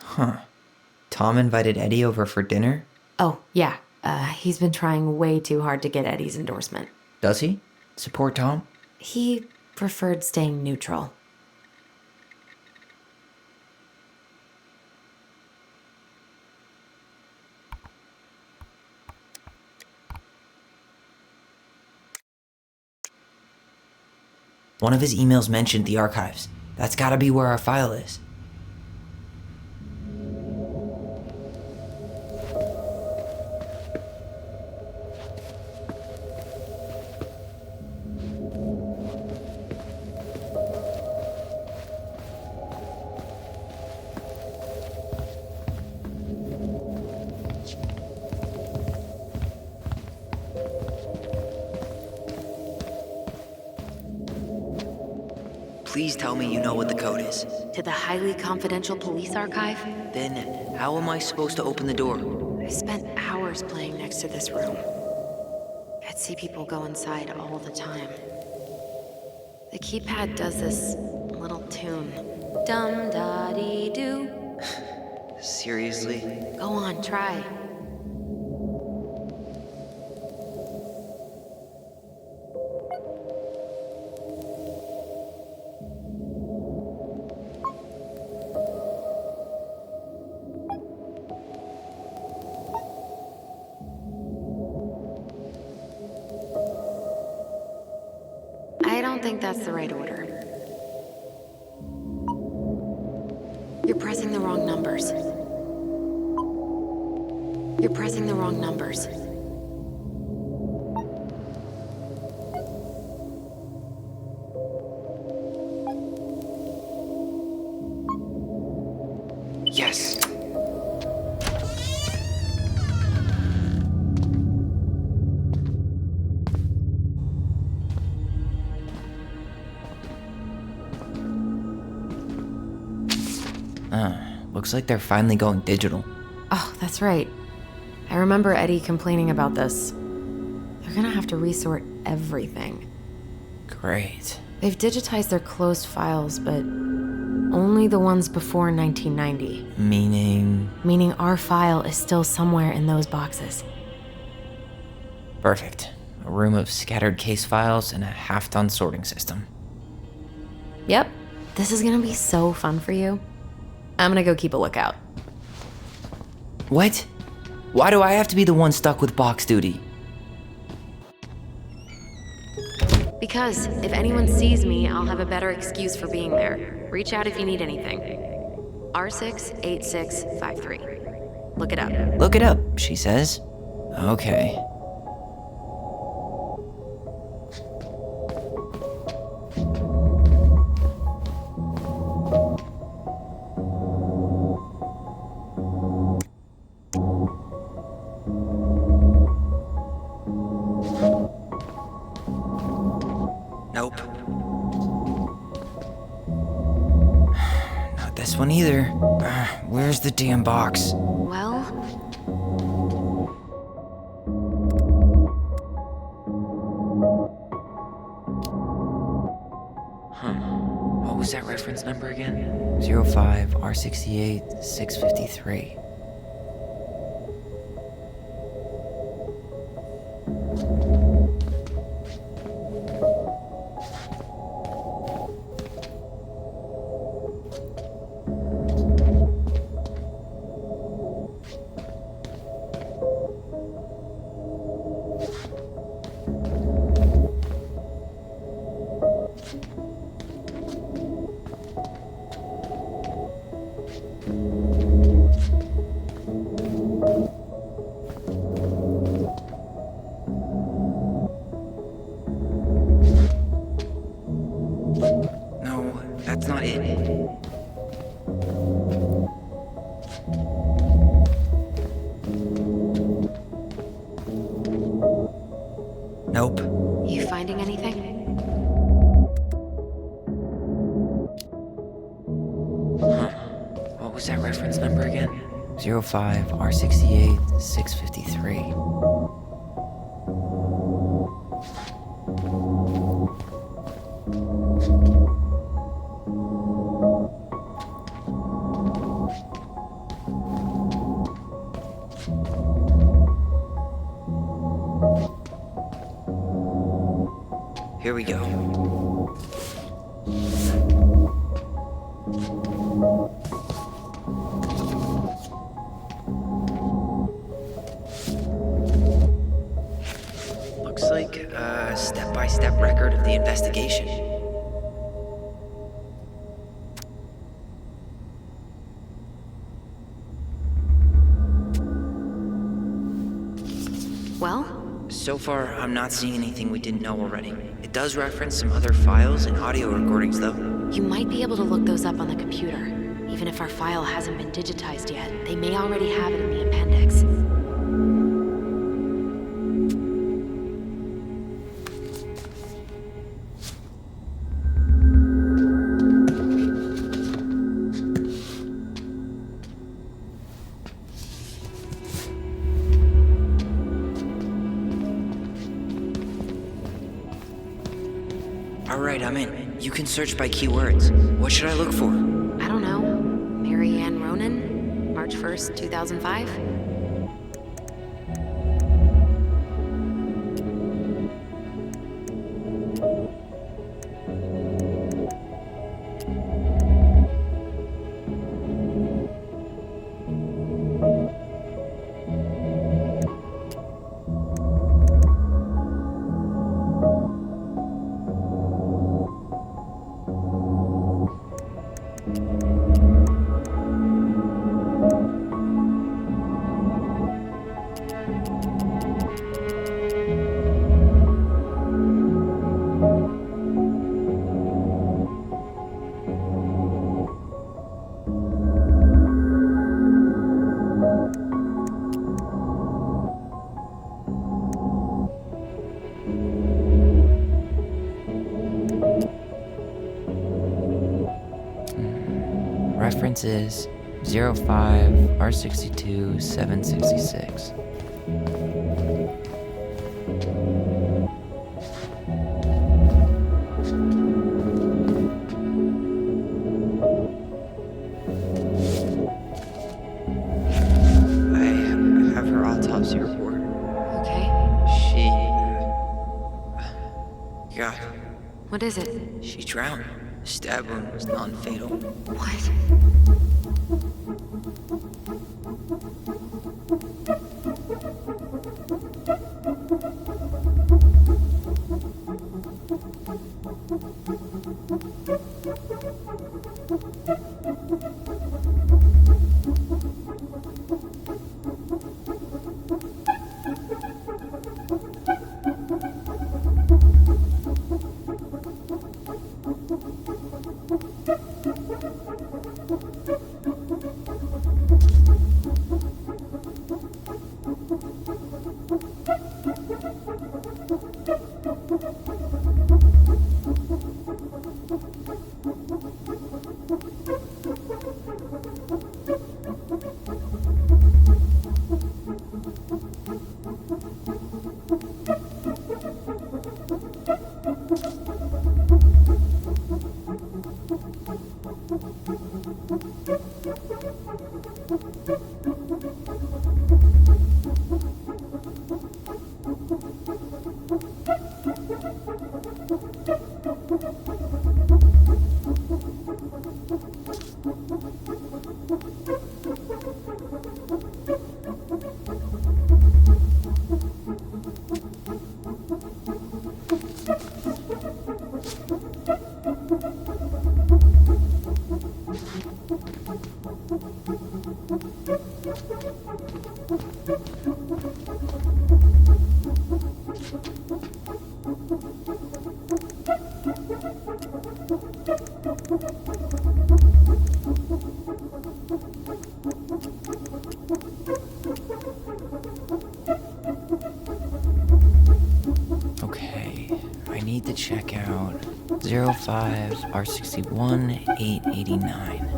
Huh. Tom invited Eddie over for dinner? Oh, yeah. He's been trying way too hard to get Eddie's endorsement. Does he? Support Tom? He preferred staying neutral. One of his emails mentioned the archives. That's gotta be where our file is. Please tell me you know what the code is. To the highly confidential police archive? Then how am I supposed to open the door? I spent hours playing next to this room. I'd see people go inside all the time. The keypad does this little tune. Dum-da-dee-doo. Seriously? Go on, try. I don't think that's the right order. You're pressing the wrong numbers. You're pressing the wrong numbers. Yes. Looks like they're finally going digital. Oh, that's right. I remember Eddie complaining about this. They're gonna have to resort everything. Great. They've digitized their closed files, but only the ones before 1990. Meaning? Meaning our file is still somewhere in those boxes. Perfect. A room of scattered case files and a half-done sorting system. Yep. This is gonna be so fun for you. I'm gonna go keep a lookout. What? Why do I have to be the one stuck with box duty? Because if anyone sees me, I'll have a better excuse for being there. Reach out if you need anything. R68653. Look it up. Look it up, she says. Okay. Nope. Not this one either. Where's the damn box? Well... What was that reference number again? 05 R68 653. Nope. You finding anything? Huh. What was that reference number again? 05 R68 653. Here we go. Looks like a step-by-step record of the investigation. Well? So far, I'm not seeing anything we didn't know already. It does reference some other files and audio recordings, though. You might be able to look those up on the computer. Even if our file hasn't been digitized yet, they may already have it in the appendix. Alright, I'm in. You can search by keywords. What should I look for? I don't know. Mary Ann Ronan? March 1st, 2005? Reference is 05 R62 766. I have her autopsy report. Okay. She... God. What is it? She drowned. The stab wound was non-fatal. What? to check out 05 R61 889.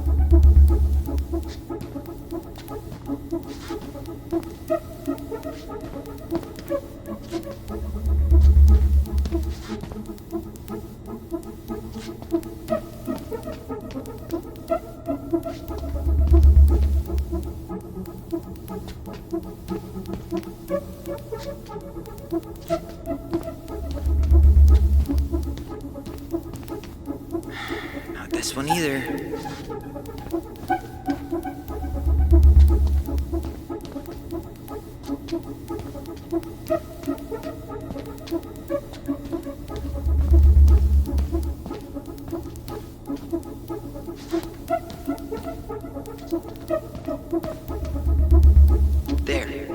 Not this one either. There.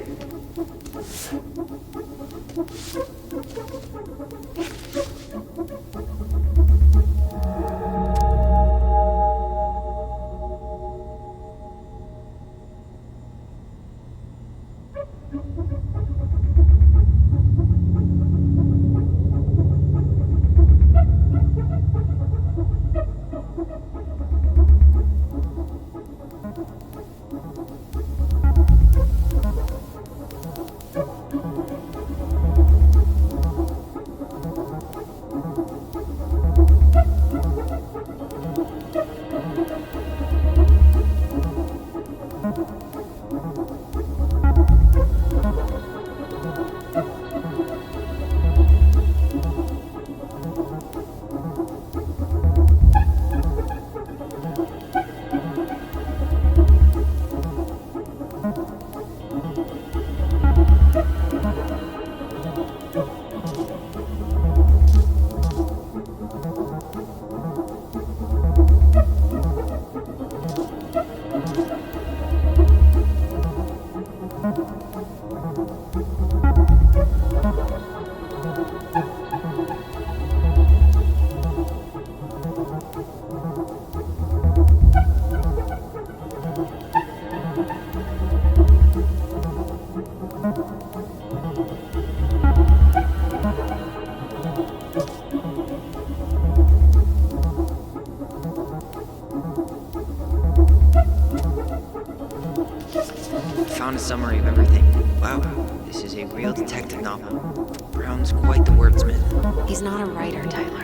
Found a summary of everything. Wow, this is a real detective novel. Brown's quite the wordsmith. He's not a writer, Tyler.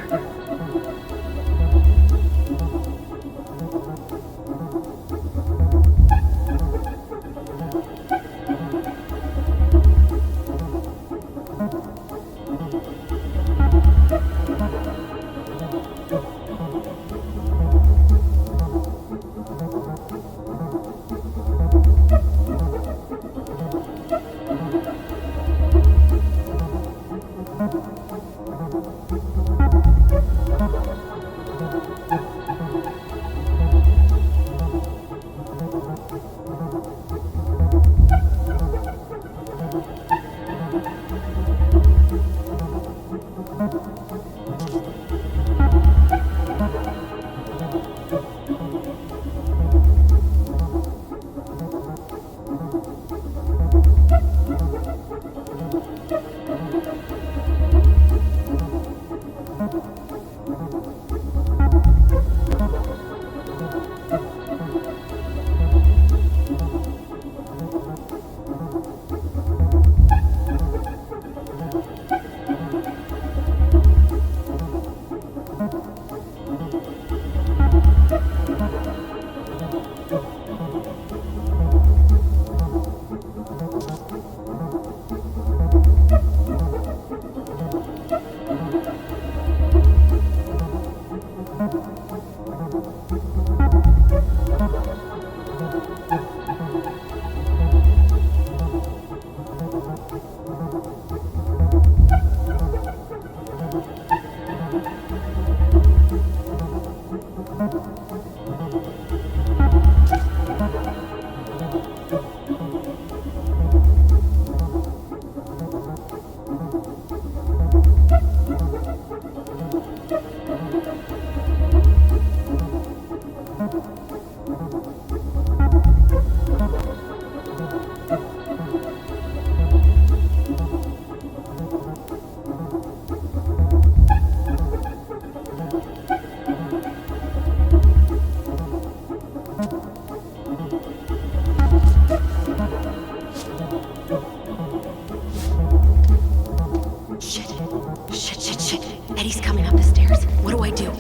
Shit. Eddie's coming up the stairs. What do I do?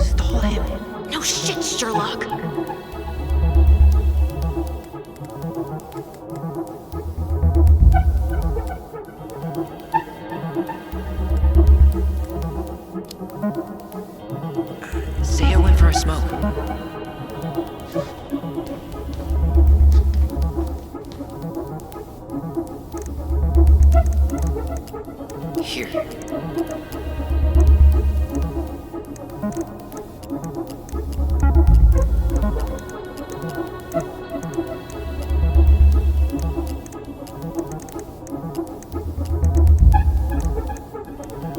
Stall him. No shit, Sherlock. Saya went for a smoke. Here.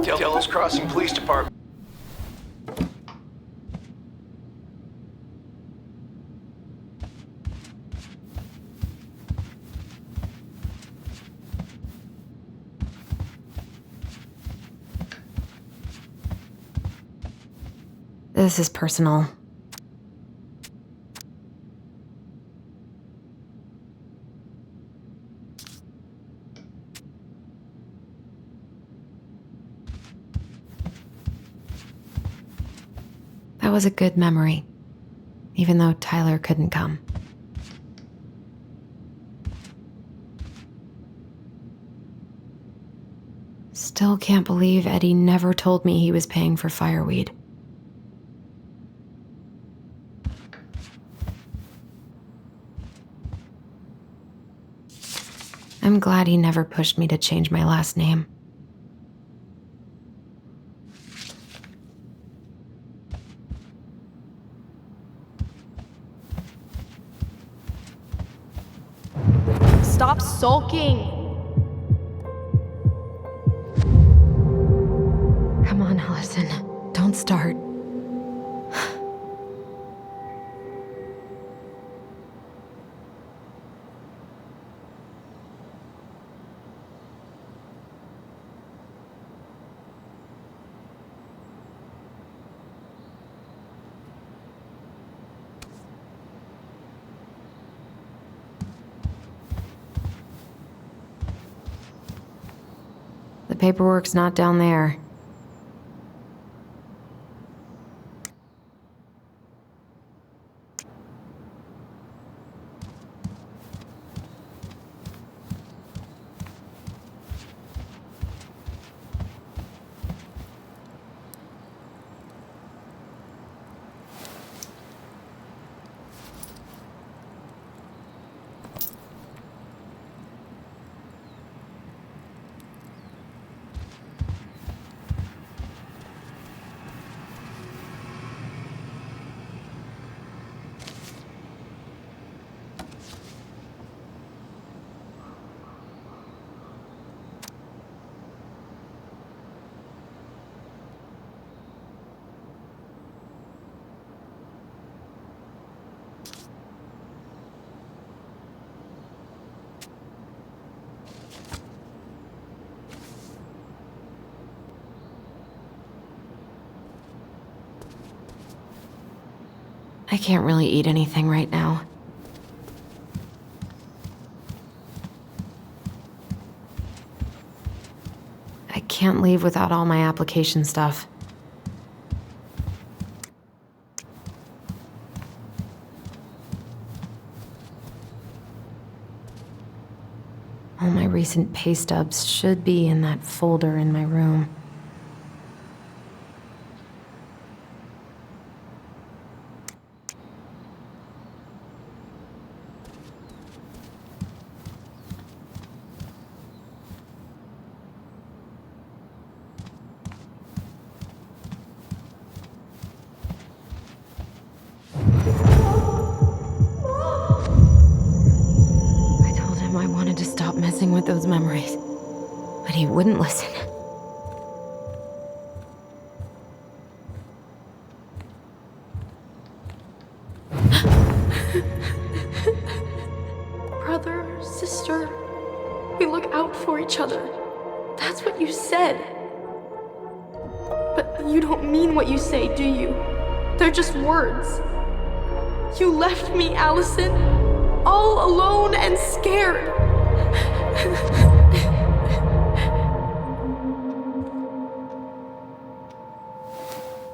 Delos Crossing Police Department. This is personal. That was a good memory, even though Tyler couldn't come. Still can't believe Eddie never told me he was paying for fireweed. I'm glad he never pushed me to change my last name. Stop sulking! Come on, Allison. Don't start. The paperwork's not down there. I can't really eat anything right now. I can't leave without all my application stuff. All my recent pay stubs should be in that folder in my room. I wanted to stop messing with those memories, but he wouldn't listen. Brother, sister, we look out for each other. That's what you said. But you don't mean what you say, do you? They're just words. You left me, Allison. all alone and scared.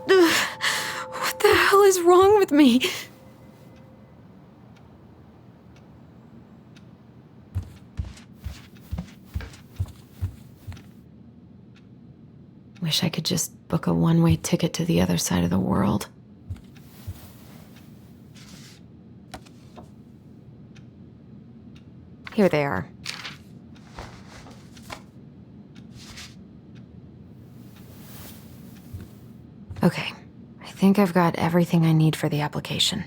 What the hell is wrong with me? Wish I could just book a one-way ticket to the other side of the world. Here they are. Okay, I think I've got everything I need for the application.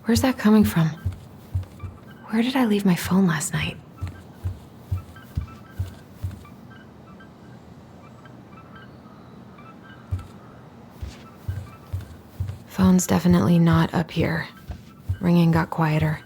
Where's that coming from? Where did I leave my phone last night? Phone's definitely not up here. Ringing got quieter.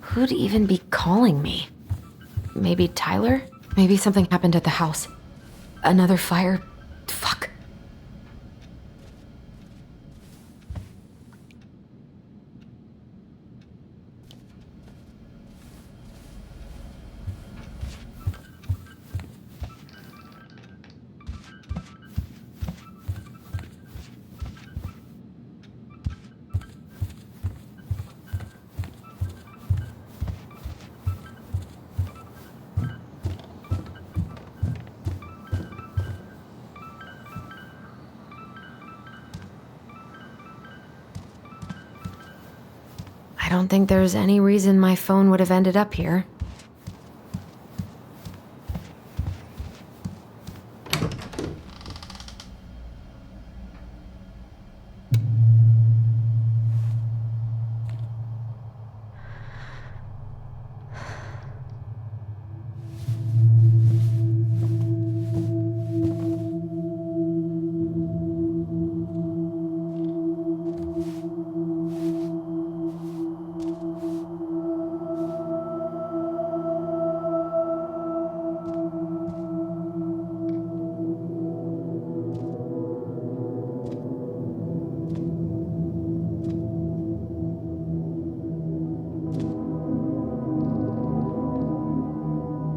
Who'd even be calling me? Maybe Tyler? Maybe something happened at the house. Another fire? Fuck. I don't think there's any reason my phone would have ended up here.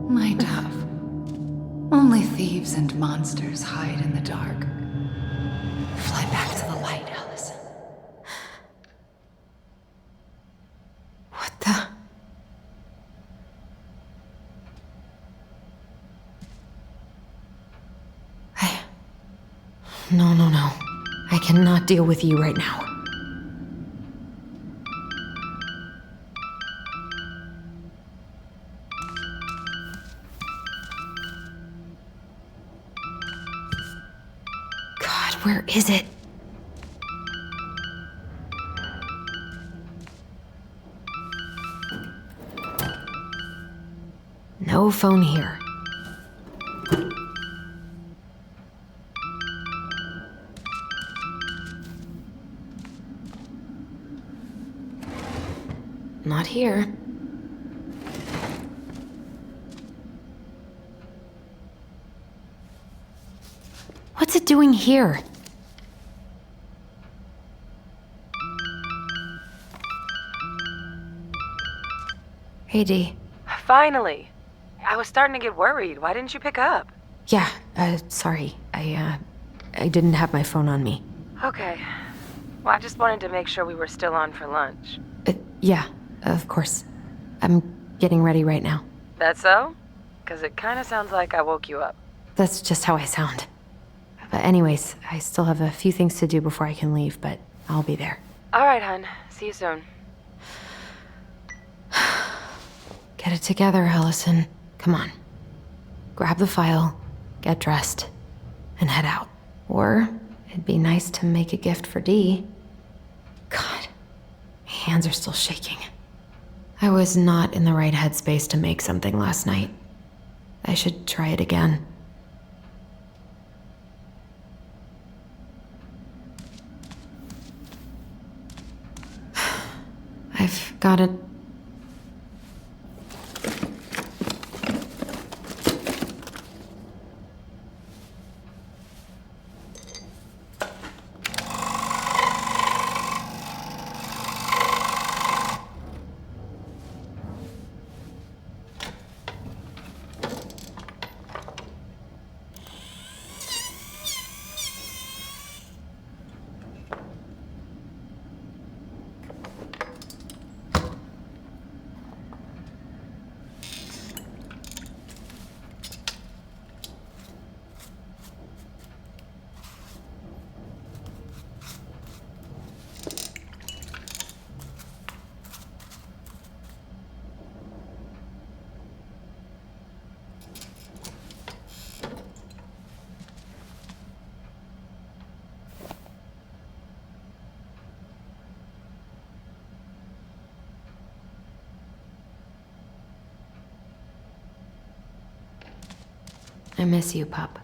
My dove. Only thieves and monsters hide in the dark. Fly back to the light, Allison. What the? No. I cannot deal with you right now. God, where is it? No phone here. Not here. What's it doing here? Hey, Dee. Finally. I was starting to get worried. Why didn't you pick up? Yeah, sorry. I didn't have my phone on me. Okay. Well, I just wanted to make sure we were still on for lunch. Yeah, of course. I'm getting ready right now. That so? Because it kind of sounds like I woke you up. That's just how I sound. But anyways, I still have a few things to do before I can leave, but I'll be there. All right, hun. See you soon. Get it together, Allison. Come on. Grab the file, get dressed, and head out. Or it'd be nice to make a gift for Dee. God, my hands are still shaking. I was not in the right headspace to make something last night. I should try it again. I've got it. I miss you, pup.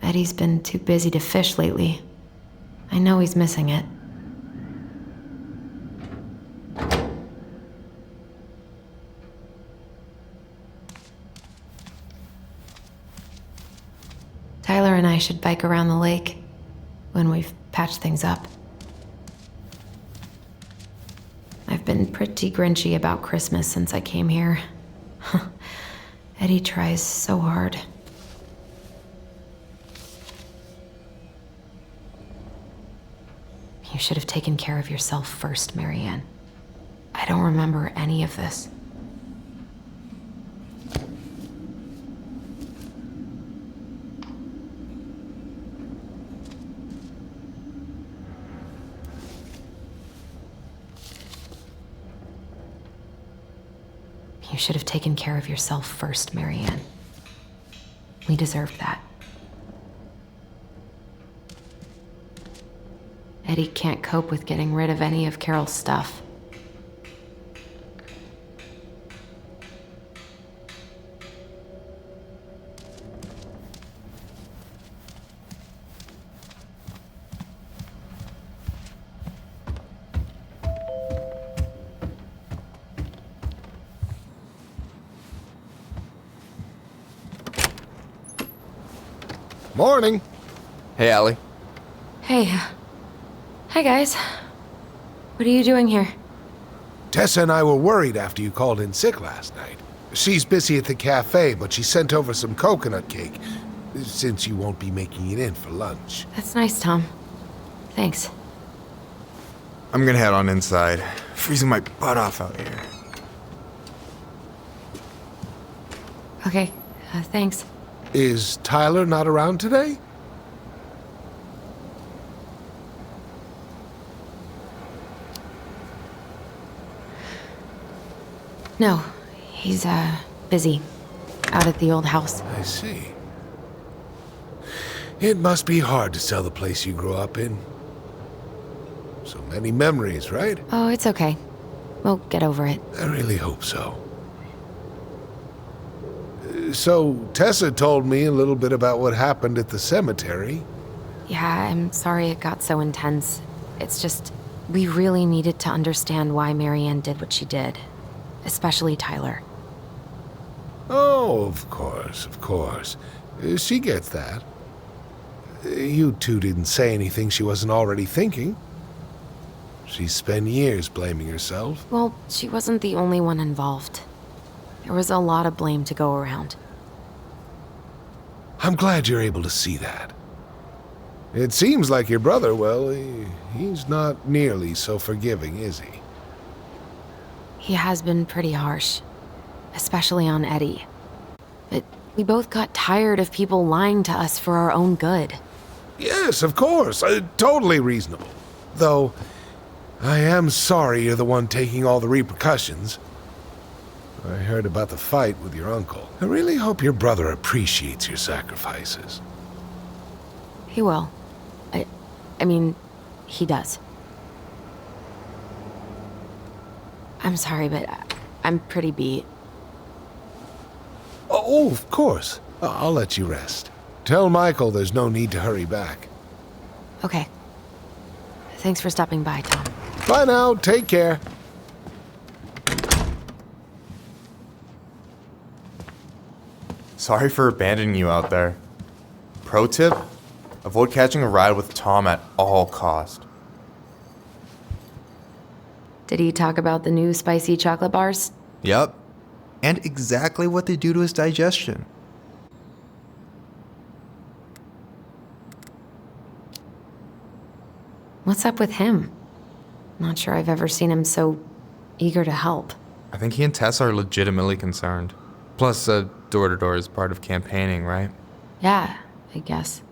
Eddie's been too busy to fish lately. I know he's missing it. Tyler and I should bike around the lake when we've patched things up. I've been pretty grinchy about Christmas since I came here. Eddie tries so hard. You should have taken care of yourself first, Marianne. I don't remember any of this. You should have taken care of yourself first, Marianne. We deserved that. Eddie can't cope with getting rid of any of Carol's stuff. Morning. Hey, Allie. Hey. Hi, guys. What are you doing here? Tessa and I were worried after you called in sick last night. She's busy at the cafe, but she sent over some coconut cake, since you won't be making it in for lunch. That's nice, Tom. Thanks. I'm gonna head on inside. Freezing my butt off out here. Okay, thanks. Is Tyler not around today? No, he's, busy. Out at the old house. I see. It must be hard to sell the place you grew up in. So many memories, right? Oh, it's okay. We'll get over it. I really hope so. So, Tessa told me a little bit about what happened at the cemetery. Yeah, I'm sorry it got so intense. It's just, we really needed to understand why Marianne did what she did. Especially Tyler. Oh, of course, of course. She gets that. You two didn't say anything she wasn't already thinking. She spent years blaming herself. Well, she wasn't the only one involved. There was a lot of blame to go around. I'm glad you're able to see that. It seems like your brother, well, he's not nearly so forgiving, is he? He has been pretty harsh, especially on Eddie. But we both got tired of people lying to us for our own good. Yes, of course. Totally reasonable. Though, I am sorry you're the one taking all the repercussions. I heard about the fight with your uncle. I really hope your brother appreciates your sacrifices. He will. I mean, he does. I'm sorry, but I'm pretty beat. Oh, of course. I'll let you rest. Tell Michael there's no need to hurry back. Okay. Thanks for stopping by, Tom. Bye now. Take care. Sorry for abandoning you out there. Pro tip? Avoid catching a ride with Tom at all cost. Did he talk about the new spicy chocolate bars? Yup. And exactly what they do to his digestion. What's up with him? Not sure I've ever seen him so eager to help. I think he and Tess are legitimately concerned. Plus, door-to-door is part of campaigning, right? Yeah, I guess.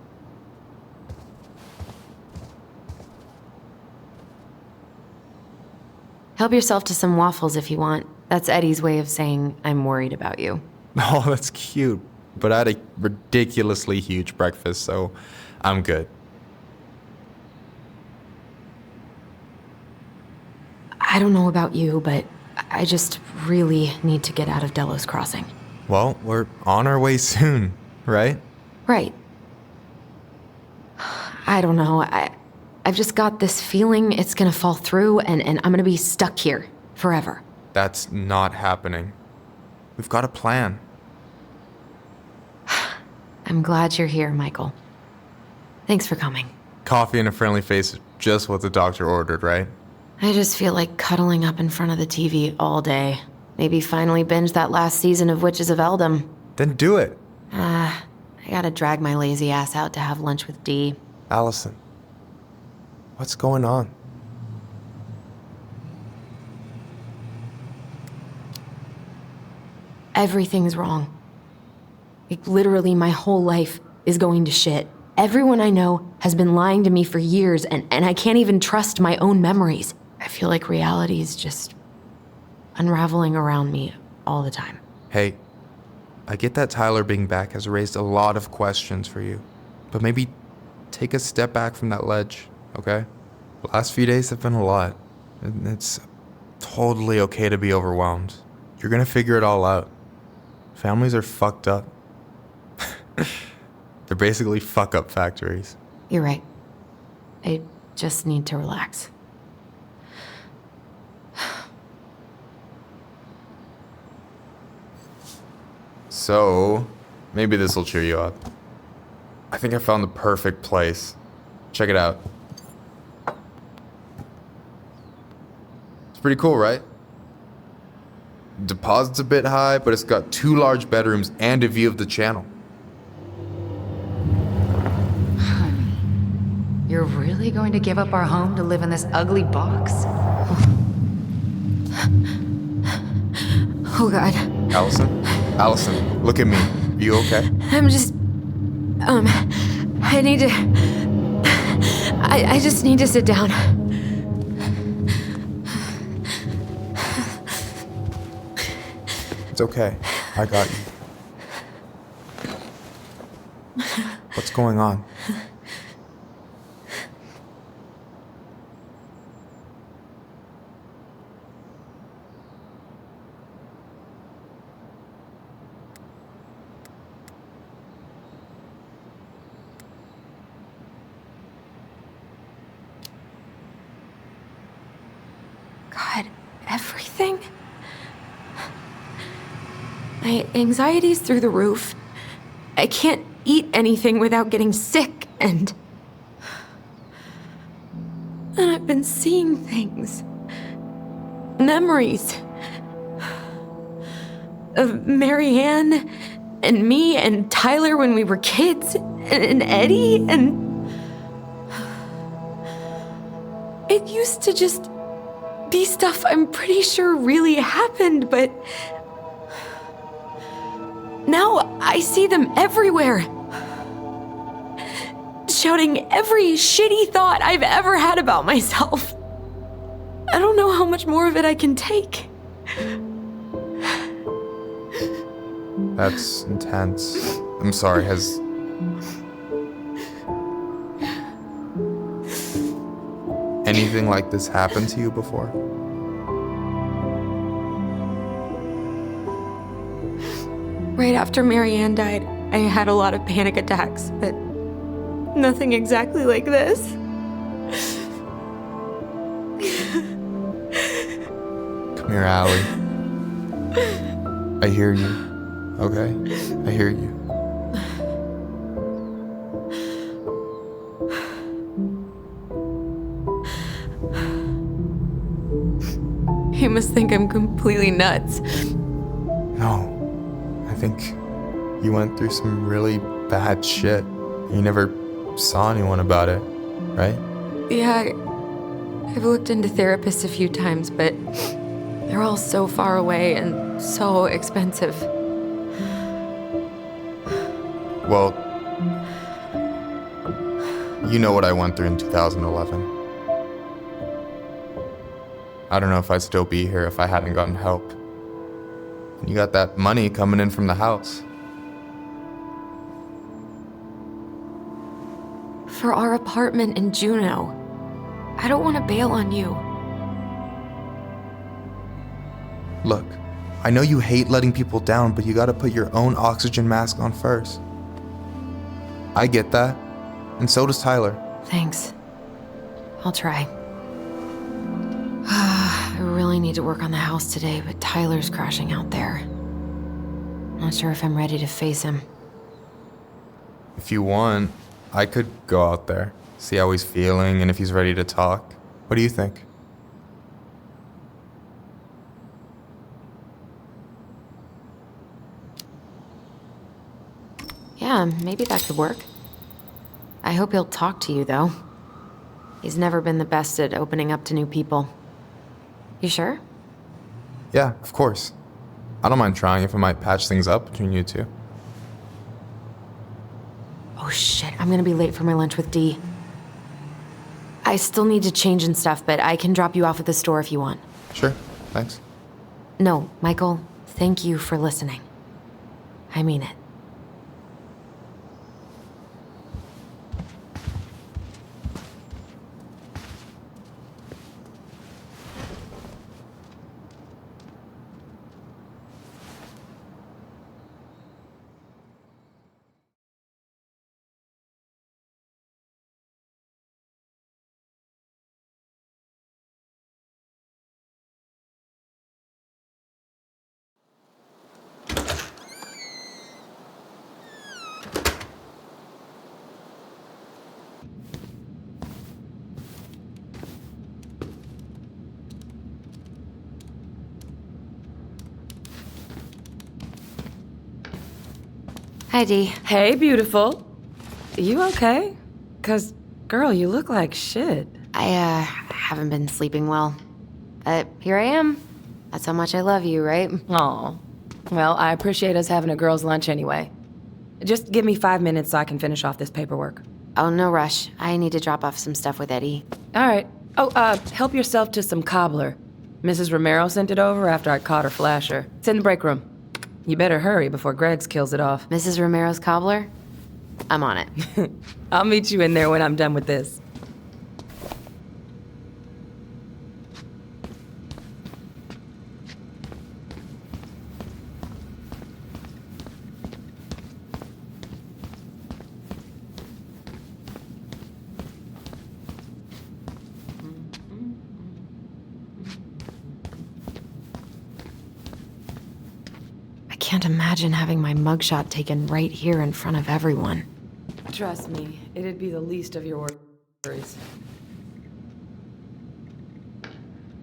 Help yourself to some waffles if you want. That's Eddie's way of saying, I'm worried about you. Oh, that's cute. But I had a ridiculously huge breakfast, so I'm good. I don't know about you, but I just really need to get out of Delos Crossing. Well, we're on our way soon, right? Right. I don't know. I've just got this feeling it's gonna fall through and I'm gonna be stuck here forever. That's not happening. We've got a plan. I'm glad you're here, Michael. Thanks for coming. Coffee and a friendly face is just what the doctor ordered, right? I just feel like cuddling up in front of the TV all day. Maybe finally binge that last season of Witches of Eldom. Then do it. I gotta drag my lazy ass out to have lunch with Dee. Allison, what's going on? Everything's wrong. Like, literally, my whole life is going to shit. Everyone I know has been lying to me for years, and I can't even trust my own memories. I feel like reality is just unraveling around me all the time. Hey, I get that Tyler being back has raised a lot of questions for you, but maybe take a step back from that ledge, okay? The last few days have been a lot, and it's totally okay to be overwhelmed. You're gonna figure it all out. Families are fucked up. They're basically fuck-up factories. You're right. I just need to relax. So, maybe this will cheer you up. I think I found the perfect place. Check it out. It's pretty cool, right? Deposit's a bit high, but it's got 2 large bedrooms and a view of the channel. Honey, you're really going to give up our home to live in this ugly box? Oh, God. Allison, look at me. Are you okay? I'm just... I need to... I just need to sit down. It's okay. I got you. What's going on? God, everything? My anxiety's through the roof. I can't eat anything without getting sick, And I've been seeing things. Memories. Of Marianne and me and Tyler when we were kids, and Eddie, and it used to just be stuff I'm pretty sure really happened, but now I see them everywhere, shouting every shitty thought I've ever had about myself. I don't know how much more of it I can take. That's intense. I'm sorry, has... anything like this happened to you before? Right after Marianne died, I had a lot of panic attacks, but nothing exactly like this. Come here, Allie. I hear you. Okay? I hear you. You must think I'm completely nuts. No. I think you went through some really bad shit. You never saw anyone about it, right? Yeah, I've looked into therapists a few times, but they're all so far away and so expensive. Well, you know what I went through in 2011. I don't know if I'd still be here if I hadn't gotten help. And you got that money coming in from the house. For our apartment in Juneau. I don't want to bail on you. Look, I know you hate letting people down, but you gotta put your own oxygen mask on first. I get that, and so does Tyler. Thanks. I'll try. I really need to work on the house today, but Tyler's crashing out there. Not sure if I'm ready to face him. If you want, I could go out there, see how he's feeling, and if he's ready to talk. What do you think? Yeah, maybe that could work. I hope he'll talk to you, though. He's never been the best at opening up to new people. You sure? Yeah, of course. I don't mind trying if it might patch things up between you two. Oh shit, I'm gonna be late for my lunch with Dee. I still need to change and stuff, but I can drop you off at the store if you want. Sure, thanks. No, Michael, thank you for listening. I mean it. Hi, Dee. Hey, beautiful. You okay? 'Cause, girl, you look like shit. I haven't been sleeping well. But here I am. That's how much I love you, right? Aw. Well, I appreciate us having a girls' lunch anyway. Just give me 5 minutes so I can finish off this paperwork. Oh, no rush. I need to drop off some stuff with Eddie. All right. Oh, help yourself to some cobbler. Mrs. Romero sent it over after I caught her flasher. It's in the break room. You better hurry before Greggs kills it off. Mrs. Romero's cobbler? I'm on it. I'll meet you in there when I'm done with this. I can't imagine having my mugshot taken right here in front of everyone. Trust me, it'd be the least of your worries.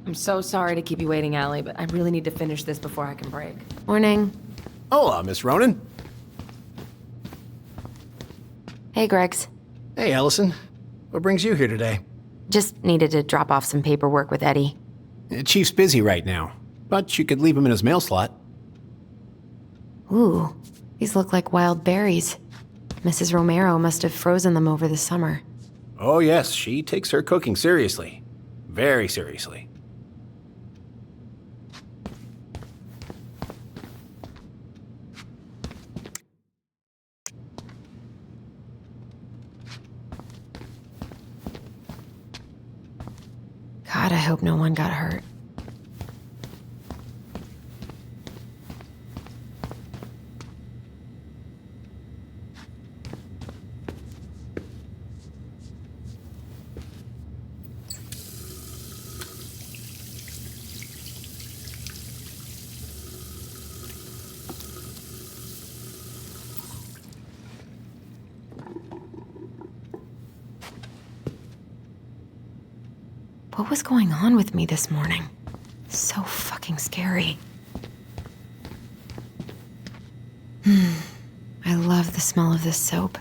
I'm so sorry to keep you waiting, Allie, but I really need to finish this before I can break. Morning. Hola, Miss Ronan. Hey, Gregs. Hey, Allison. What brings you here today? Just needed to drop off some paperwork with Eddie. Chief's busy right now, but you could leave him in his mail slot. Ooh, these look like wild berries. Mrs. Romero must have frozen them over the summer. Oh, yes, she takes her cooking seriously. Very seriously. God, I hope no one got hurt. What was going on with me this morning? So fucking scary. I love the smell of this soap.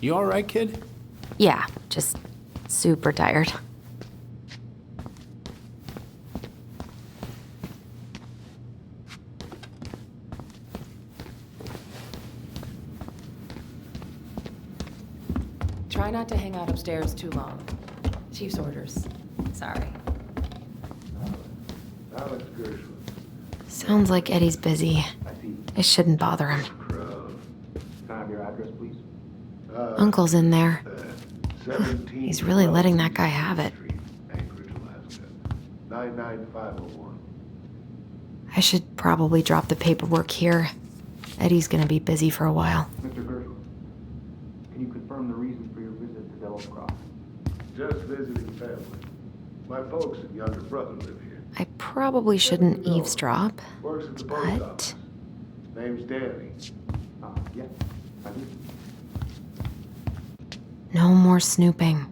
You all right, kid? Yeah, just super tired. Try not to hang out upstairs too long. Chief's orders. Sorry. Sounds like Eddie's busy. It shouldn't bother him. Can I have your address, please? Uncle's in there. He's really letting that guy have it. 99501. I should probably drop the paperwork here. Eddie's gonna be busy for a while. Mr. Gershwin, can you confirm the reason for your visit to Delos Cross? Just visiting family. My folks and younger brother live here. I probably shouldn't eavesdrop, Works at the post but office. Name's Danny. Yeah, I do. no more snooping.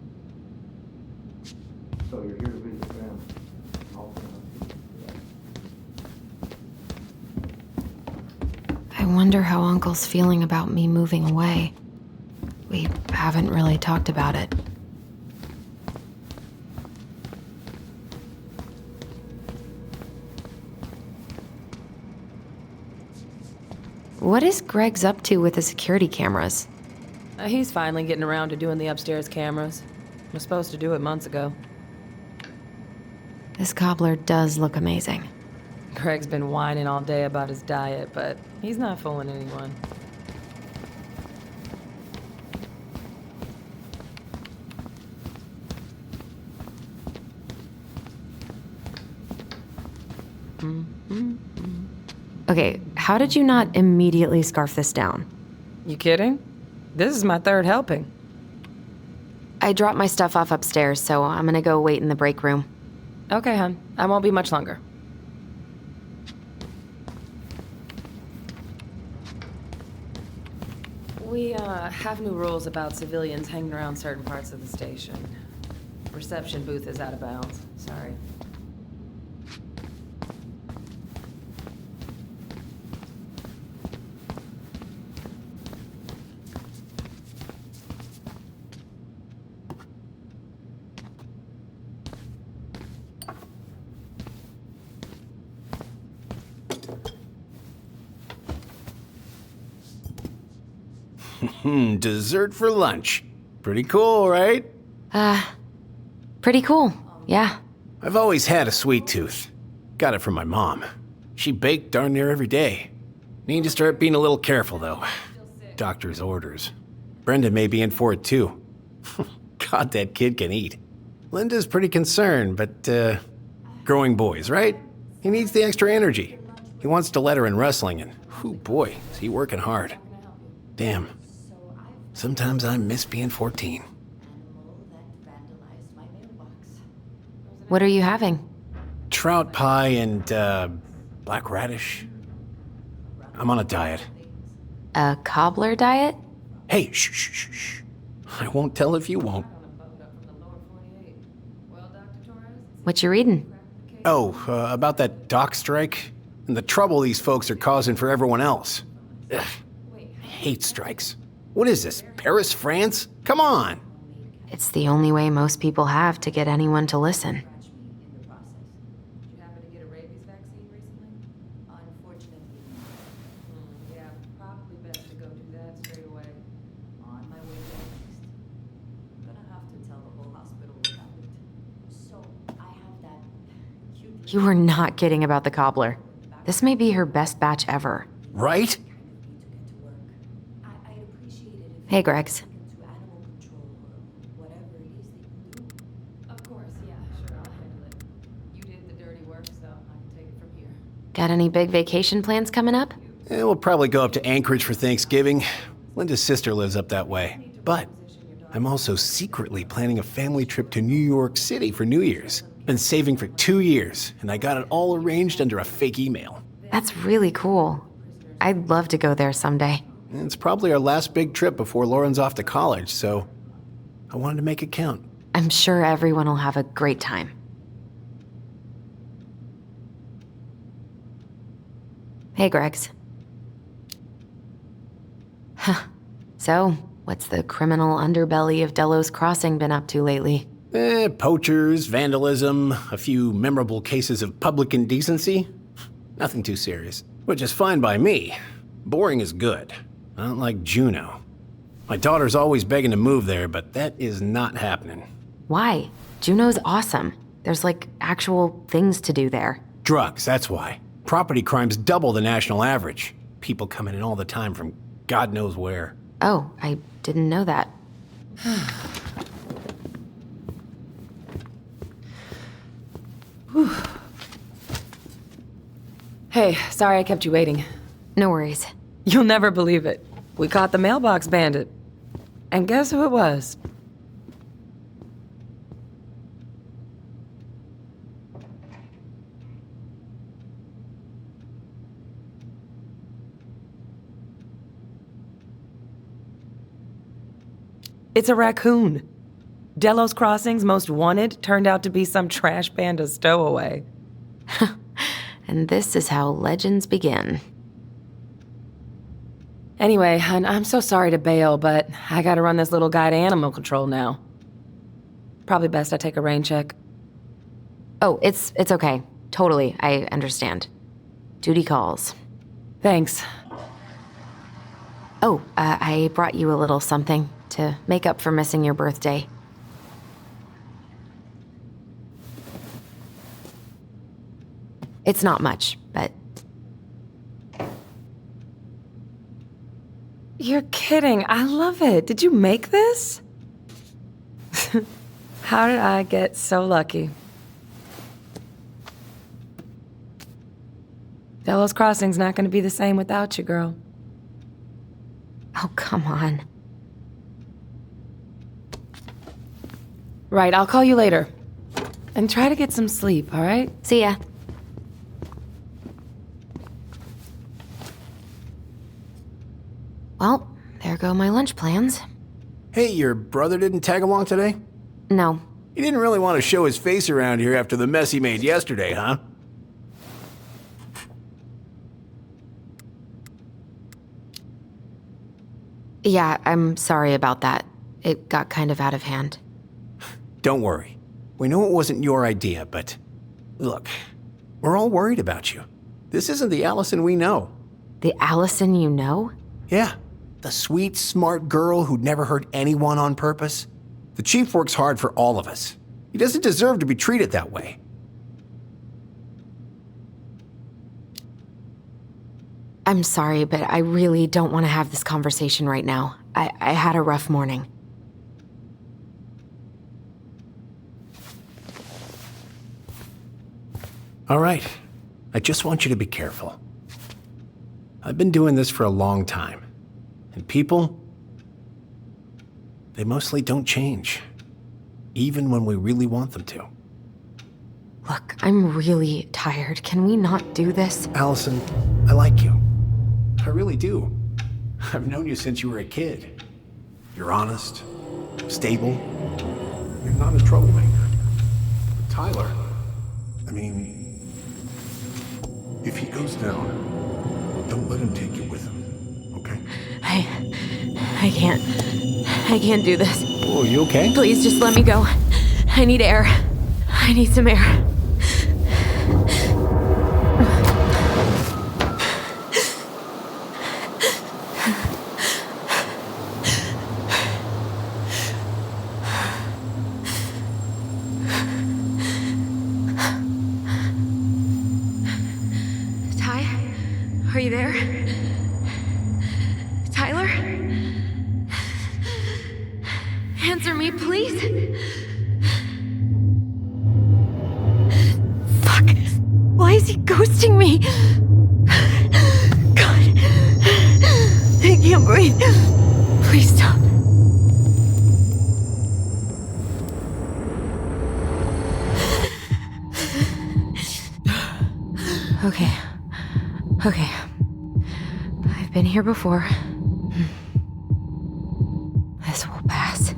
So you're here to visit family. I wonder how Uncle's feeling about me moving away. We haven't really talked about it. What is Greg's up to with the security cameras? He's finally getting around to doing the upstairs cameras. Was supposed to do it months ago. This cobbler does look amazing. Greg's been whining all day about his diet, but he's not fooling anyone. Okay, how did you not immediately scarf this down? You kidding? This is my third helping. I dropped my stuff off upstairs, so I'm gonna go wait in the break room. Okay, hon. I won't be much longer. We, have new rules about civilians hanging around certain parts of the station. Reception booth is out of bounds. Sorry. Dessert for lunch. Pretty cool, right? Pretty cool, yeah. I've always had a sweet tooth. Got it from my mom. She baked darn near every day. Need to start being a little careful, though. Doctor's orders. Brenda may be in for it, too. God, that kid can eat. Linda's pretty concerned, but, growing boys, right? He needs the extra energy. He wants to let her in wrestling, and, whew, boy, is he working hard. Damn. Sometimes I miss being 14. What are you having? Trout pie and, black radish. I'm on a diet. A cobbler diet? Hey, shh, shh, shh, shh. I won't tell if you won't. What you reading? Oh, about that dock strike and the trouble these folks are causing for everyone else. Ugh, I hate strikes. What is this, Paris, France? Come on! It's the only way most people have to get anyone to listen. You were not kidding about the cobbler. This may be her best batch ever. Right? Hey, Gregs. Got any big vacation plans coming up? We'll probably go up to Anchorage for Thanksgiving. Linda's sister lives up that way. But I'm also secretly planning a family trip to New York City for New Year's. Been saving for 2 years, and I got it all arranged under a fake email. That's really cool. I'd love to go there someday. It's probably our last big trip before Lauren's off to college, so I wanted to make it count. I'm sure everyone will have a great time. Hey, Gregs. Huh. So, what's the criminal underbelly of Delos Crossing been up to lately? Poachers, vandalism, a few memorable cases of public indecency. Nothing too serious, which is fine by me. Boring is good. Not like Juneau. My daughter's always begging to move there, but that is not happening. Why? Juneau's awesome. There's like actual things to do there. Drugs, that's why. Property crime's double the national average. People coming in all the time from God knows where. Oh, I didn't know that. Hey, sorry I kept you waiting. No worries. You'll never believe it. We caught the mailbox bandit. And guess who it was? It's a raccoon. Delos Crossing's most wanted turned out to be some trash panda stowaway. And this is how legends begin. Anyway, I'm so sorry to bail, but I gotta run this little guy to animal control now. Probably best I take a rain check. Oh, it's okay. Totally, I understand. Duty calls. Thanks. Oh, I brought you a little something to make up for missing your birthday. It's not much, but... You're kidding. I love it. Did you make this? How did I get so lucky? Delos Crossing's not gonna be the same without you, girl. Oh, come on. Right, I'll call you later. And try to get some sleep, all right? See ya. Well, there go my lunch plans. Hey, your brother didn't tag along today? No. He didn't really want to show his face around here after the mess he made yesterday, huh? Yeah, I'm sorry about that. It got kind of out of hand. Don't worry. We know it wasn't your idea, but look, we're all worried about you. This isn't the Allison we know. The Allison you know? Yeah, the sweet, smart girl who'd never hurt anyone on purpose. The chief works hard for all of us. He doesn't deserve to be treated that way. I'm sorry, but I really don't want to have this conversation right now. I had a rough morning. All right. I just want you to be careful. I've been doing this for a long time. And people, they mostly don't change. Even when we really want them to. Look, I'm really tired. Can we not do this? Allison, I like you. I really do. I've known you since you were a kid. You're honest, stable. You're not a troublemaker. But Tyler, I mean, if he goes down, don't let him take you with him, okay? I can't do this. Oh, you okay? Please just let me go. I need air. I need some air. Ty? Are you there? Tyler? Answer me, please. Fuck. Why is he ghosting me? God. I can't breathe. Please stop. Okay. Okay. I've been here before. This will pass.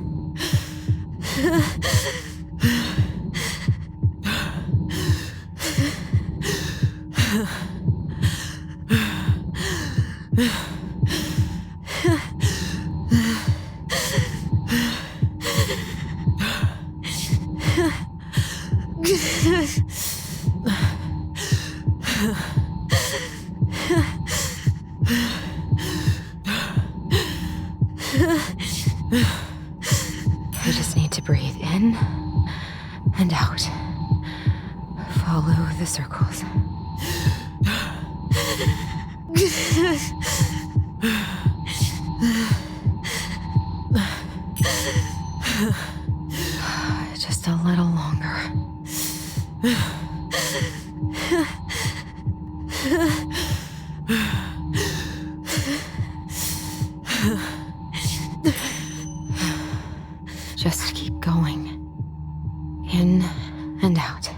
I just need to breathe in and out. Follow the circles. Just a little longer. Just keep going. In and out.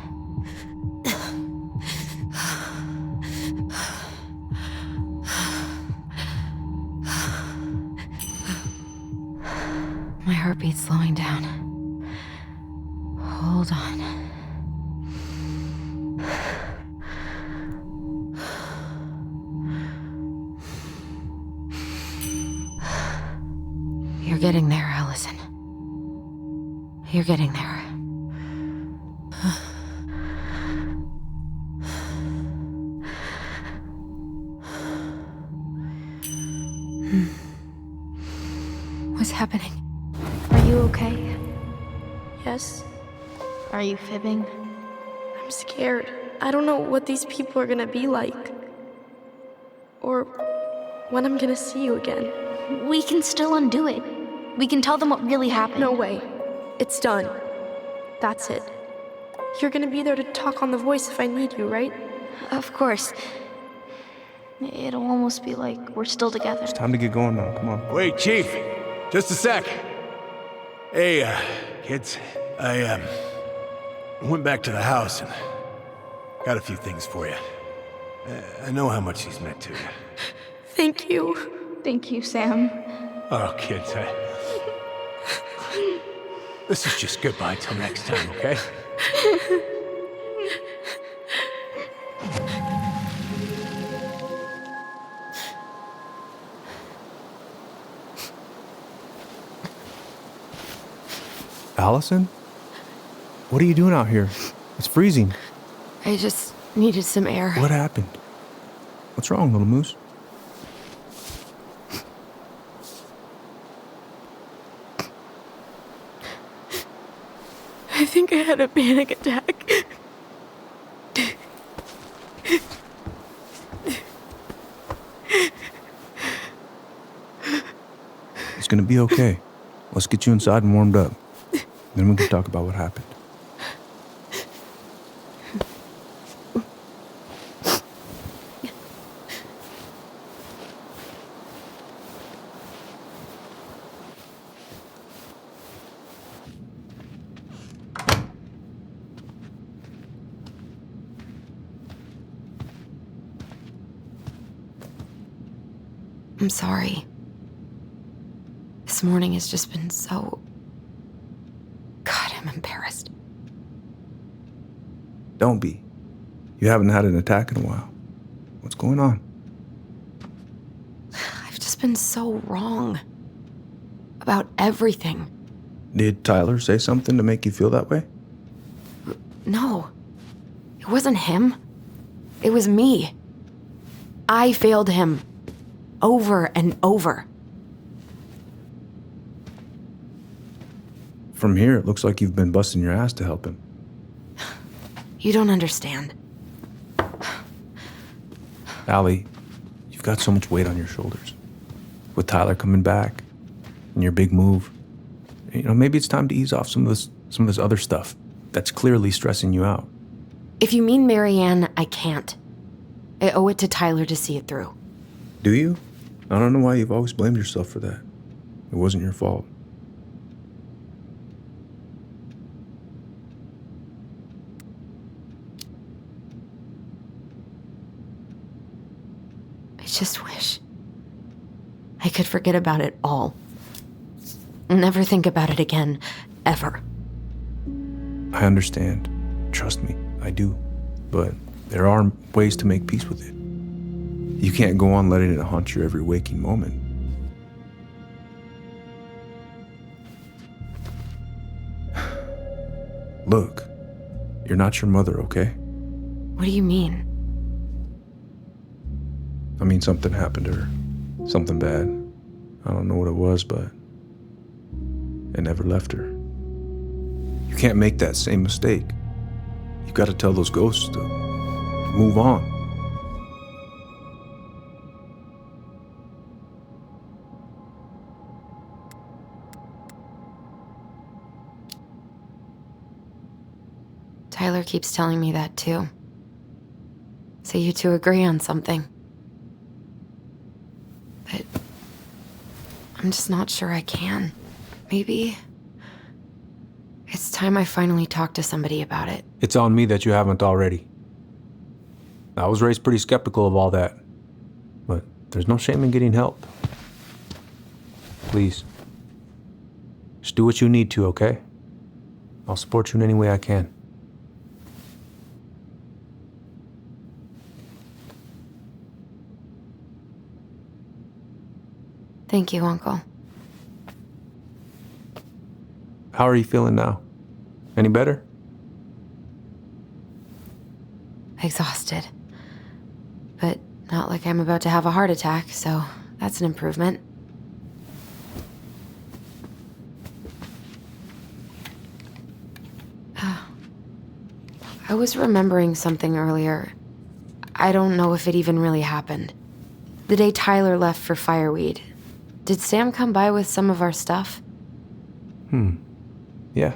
My heartbeat's slowing down. Hold on. You're getting there, Allison. You're getting there. What's happening? Are you okay? Yes? Are you fibbing? I'm scared. I don't know what these people are gonna be like. Or when I'm gonna see you again. We can still undo it. We can tell them what really happened. No way. It's done. That's it. You're gonna be there to talk on the voice if I need you, right? Of course. It'll almost be like we're still together. It's time to get going now. Come on. Wait, Chief. Just a sec. Hey, kids. I went back to the house and got a few things for you. I know how much he's meant to you. Thank you. Thank you, Sam. Oh, kids, this is just goodbye till next time, okay? Allison? What are you doing out here? It's freezing. I just needed some air. What happened? What's wrong, little moose? I think I had a panic attack. It's gonna be okay. Let's get you inside and warmed up. Then we can talk about what happened. I'm sorry. This morning has just been so... God, I'm embarrassed. Don't be. You haven't had an attack in a while. What's going on? I've just been so wrong. About everything. Did Tyler say something to make you feel that way? No. It wasn't him. It was me. I failed him. Over and over. From here, it looks like you've been busting your ass to help him. You don't understand. Allie, you've got so much weight on your shoulders. With Tyler coming back, and your big move, maybe it's time to ease off some of this other stuff that's clearly stressing you out. If you mean Marianne, I can't. I owe it to Tyler to see it through. Do you? I don't know why you've always blamed yourself for that. It wasn't your fault. I just wish I could forget about it all. Never think about it again, ever. I understand. Trust me, I do. But there are ways to make peace with it. You can't go on letting it haunt your every waking moment. Look, you're not your mother, okay? What do you mean? I mean, something happened to her. Something bad. I don't know what it was, but it never left her. You can't make that same mistake. You've got to tell those ghosts to move on. Tyler keeps telling me that too. So you two agree on something. But I'm just not sure I can. Maybe it's time I finally talk to somebody about it. It's on me that you haven't already. I was raised pretty skeptical of all that. But there's no shame in getting help. Please. Just do what you need to, okay? I'll support you in any way I can. Thank you, Uncle. How are you feeling now? Any better? Exhausted. But not like I'm about to have a heart attack, so that's an improvement. I was remembering something earlier. I don't know if it even really happened. The day Tyler left for Fireweed, did Sam come by with some of our stuff? Yeah.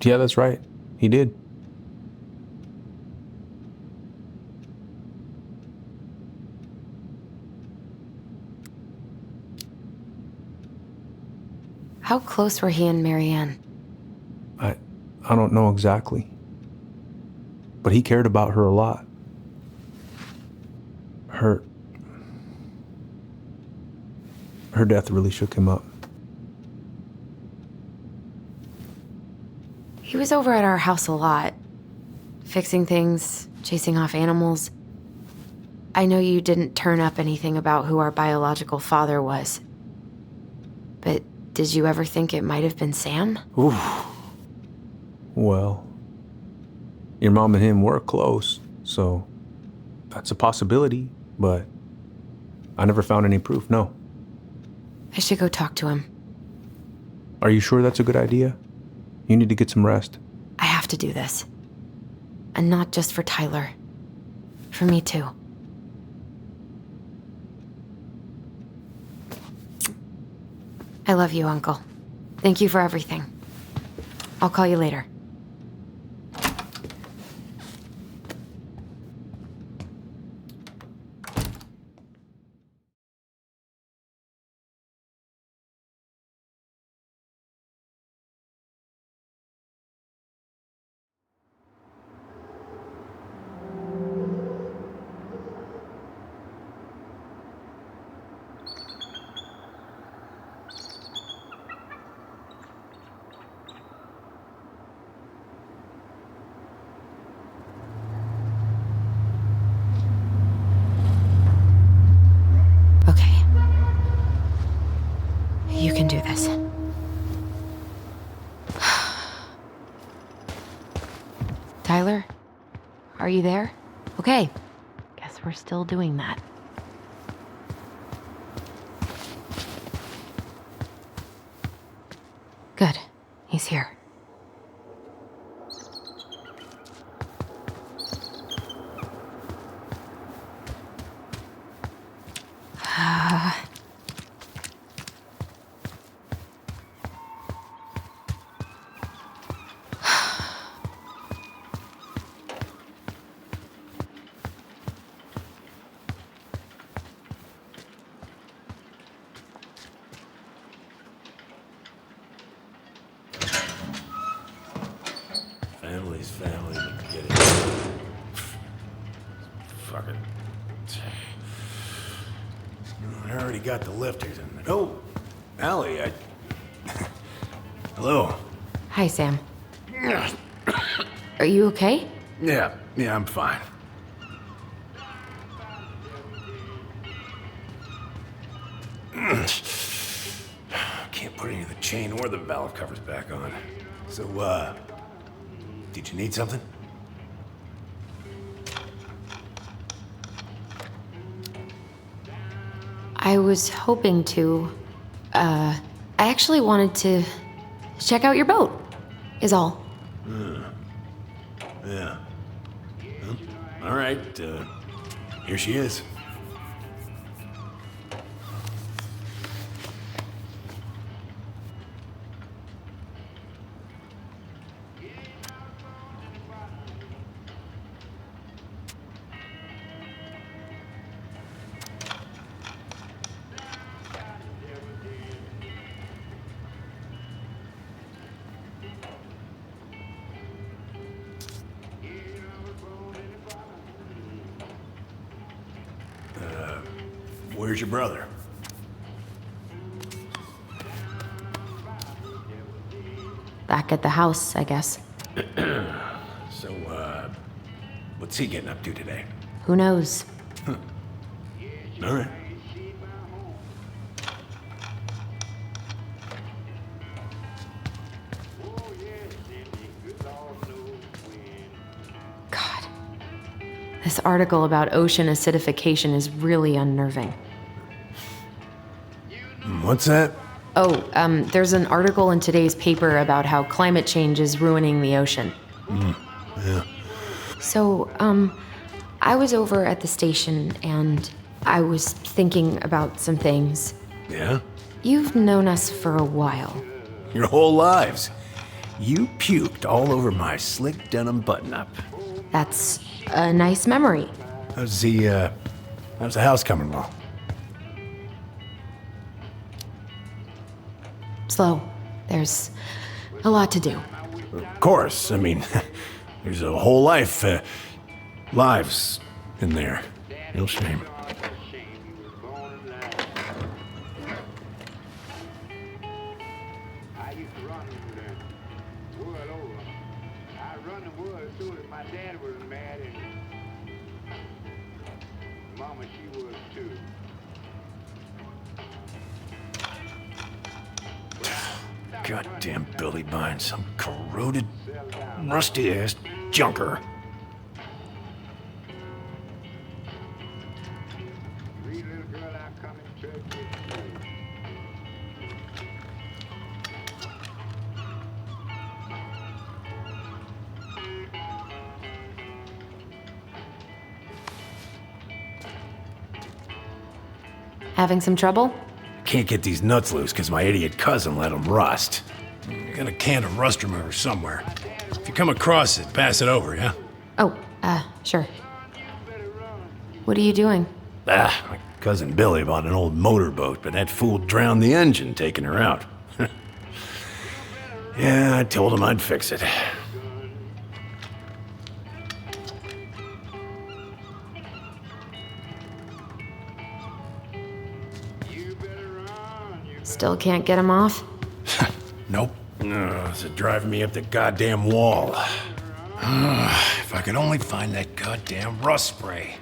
Yeah, that's right. He did. How close were he and Marianne? I don't know exactly. But he cared about her a lot. Her death really shook him up. He was over at our house a lot, fixing things, chasing off animals. I know you didn't turn up anything about who our biological father was. But did you ever think it might have been Sam? Ooh. Well, your mom and him were close, so that's a possibility, but I never found any proof, no. I should go talk to him. Are you sure that's a good idea? You need to get some rest. I have to do this. And not just for Tyler. For me too. I love you, Uncle. Thank you for everything. I'll call you later. are you there? Okay. Guess we're still doing that. Good. He's here. Family's family, but get it. Fucking. I already got the lifters in there. Oh, Allie, Hello. Hi, Sam. Are you okay? Yeah, I'm fine. Can't put any of the chain or the valve covers back on. So, did you need something? I was hoping to. I actually wanted to check out your boat, is all. Yeah. Well, all right, here she is. Where's your brother? Back at the house, I guess. So, what's he getting up to today? Who knows? All right. God. This article about ocean acidification is really unnerving. What's that? Oh, there's an article in today's paper about how climate change is ruining the ocean. Yeah. So, I was over at the station and I was thinking about some things. Yeah? You've known us for a while. Your whole lives. You puked all over my slick denim button-up. That's a nice memory. How's the house coming along? Slow. There's a lot to do. Of course. I mean, there's a whole lives in there. Real shame. Goddamn Billy Bine, some corroded, rusty-ass junker. Having some trouble? Can't get these nuts loose because my idiot cousin let them rust. I got a can of rust remover somewhere. If you come across it, pass it over, yeah? Oh, sure. What are you doing? My cousin Billy bought an old motorboat, but that fool drowned the engine taking her out. Yeah, I told him I'd fix it. Still can't get him off? Nope. It's driving me up the goddamn wall. If I could only find that goddamn rust spray.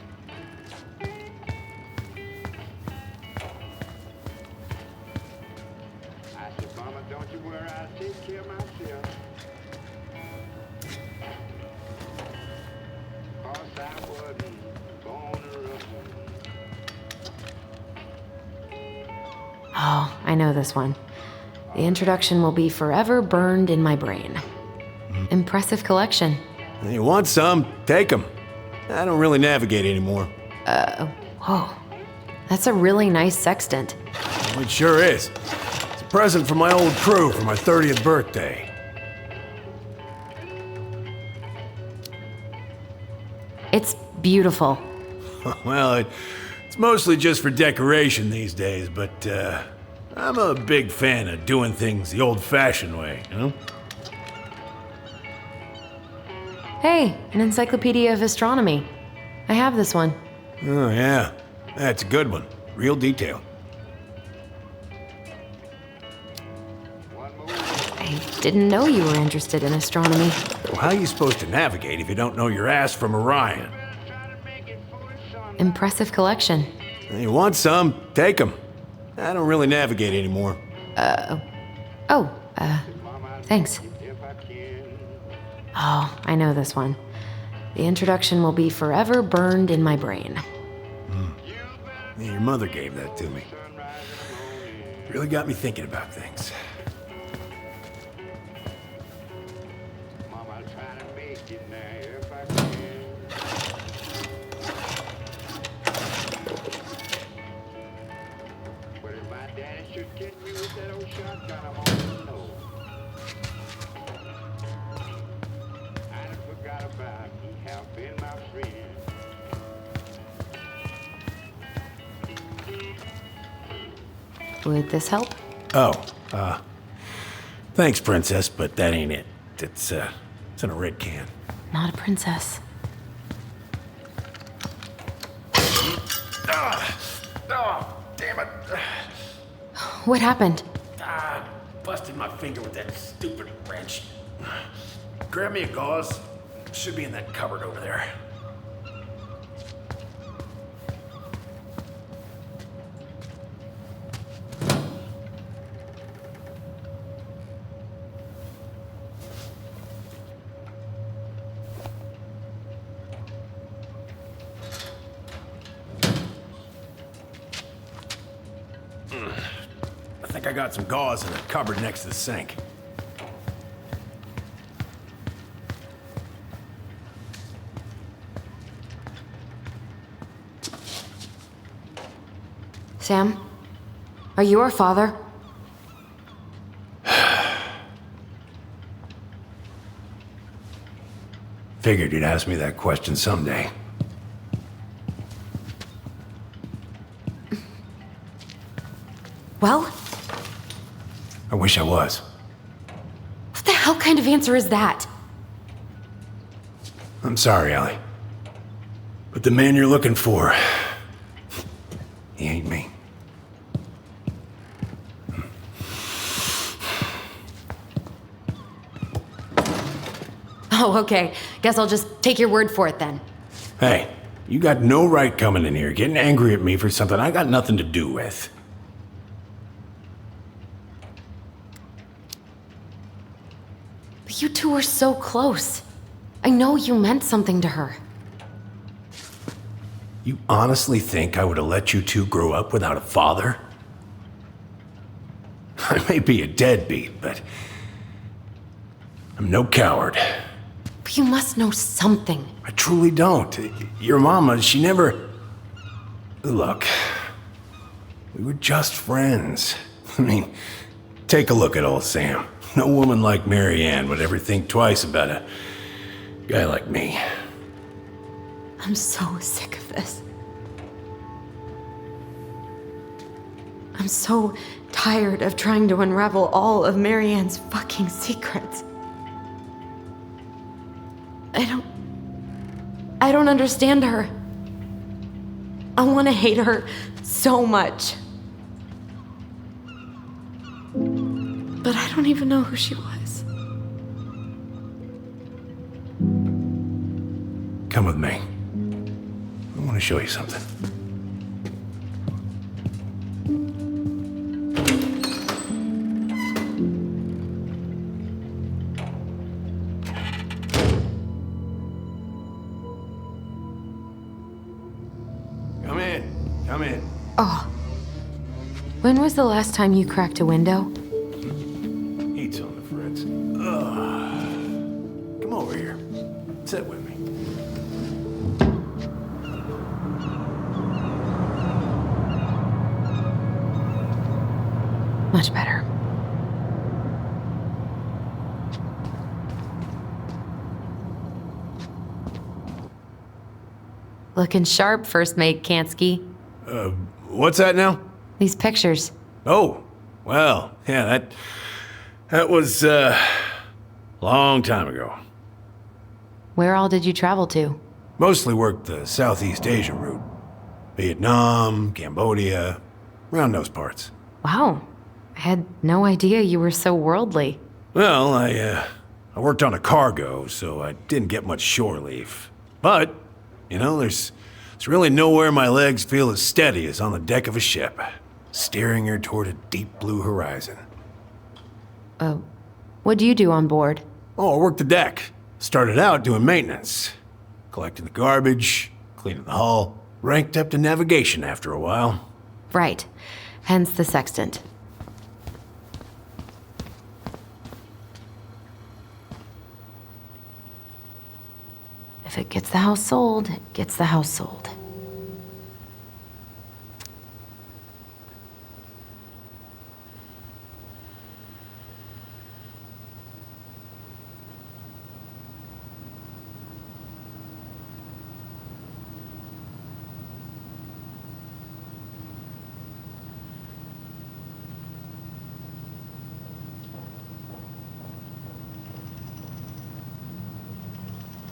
Oh, I know this one. The introduction will be forever burned in my brain. Impressive collection. You want some? Take them. I don't really navigate anymore. Whoa. That's a really nice sextant. Well, it sure is. It's a present from my old crew for my 30th birthday. It's beautiful. Well, it's mostly just for decoration these days, but I'm a big fan of doing things the old-fashioned way, you know? Hey, an encyclopedia of astronomy. I have this one. Oh, yeah. That's a good one. Real detail. I didn't know you were interested in astronomy. Well, how are you supposed to navigate if you don't know your ass from Orion? Impressive collection. You want some? Take them. I don't really navigate anymore. Thanks. Oh, I know this one. The introduction will be forever burned in my brain. Yeah, your mother gave that to me. Really got me thinking about things. Would this help? Oh, thanks, Princess, but that ain't it. It's in a red can. Not a princess. Damn it. What happened? Busted my finger with that stupid wrench. Grab me a gauze. Should be in that cupboard over there. I think I got some gauze in the cupboard next to the sink. Sam? Are you our father? Figured you'd ask me that question someday. Well? I wish I was. What the hell kind of answer is that? I'm sorry, Ellie. But the man you're looking for, he ain't me. Oh, okay. Guess I'll just take your word for it then. Hey, you got no right coming in here getting angry at me for something I got nothing to do with. But you two were so close. I know you meant something to her. You honestly think I would have let you two grow up without a father? I may be a deadbeat, but I'm no coward. But you must know something. I truly don't. Your mama, she never... Look, we were just friends. I mean, take a look at old Sam. No woman like Mary Ann would ever think twice about a guy like me. I'm so sick of this. I'm so tired of trying to unravel all of Mary Ann's fucking secrets. I don't understand her. I want to hate her so much. But I don't even know who she was. Come with me. I want to show you something. Come in. Oh. When was the last time you cracked a window? Heat's on the fritz. Come over here. Sit with me. Much better. Looking sharp, First Mate Kansky. What's that now? These pictures. Oh, well, yeah, that was, long time ago. Where all did you travel to? Mostly worked the Southeast Asia route. Vietnam, Cambodia, around those parts. Wow. I had no idea you were so worldly. Well, I worked on a cargo, so I didn't get much shore leave. But, you know, there's really nowhere my legs feel as steady as on the deck of a ship, steering her toward a deep blue horizon. What do you do on board? Oh, I worked the deck. Started out doing maintenance, collecting the garbage, cleaning the hull, ranked up to navigation after a while. Right. Hence the sextant. If it gets the house sold, it gets the house sold.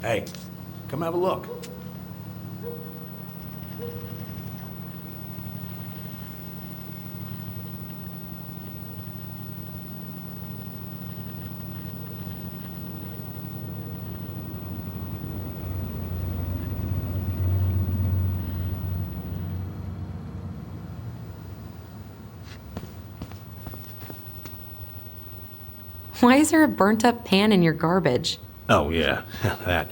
Hey, come have a look. Why is there a burnt up pan in your garbage? Oh, yeah, that.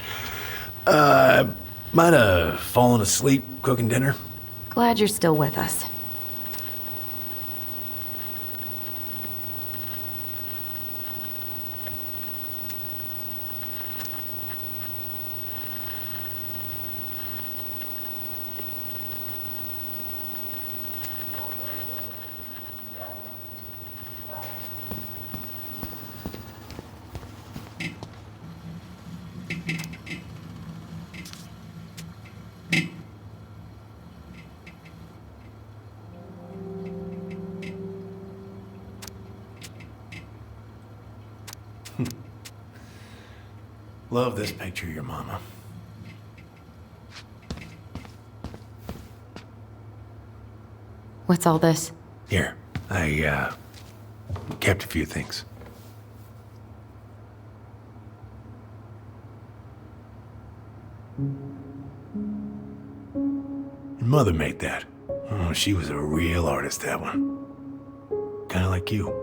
Might have fallen asleep cooking dinner. Glad you're still with us. Love this picture of your mama. What's all this? Here, I, kept a few things. Your mother made that. Oh, she was a real artist, that one. Kinda like you.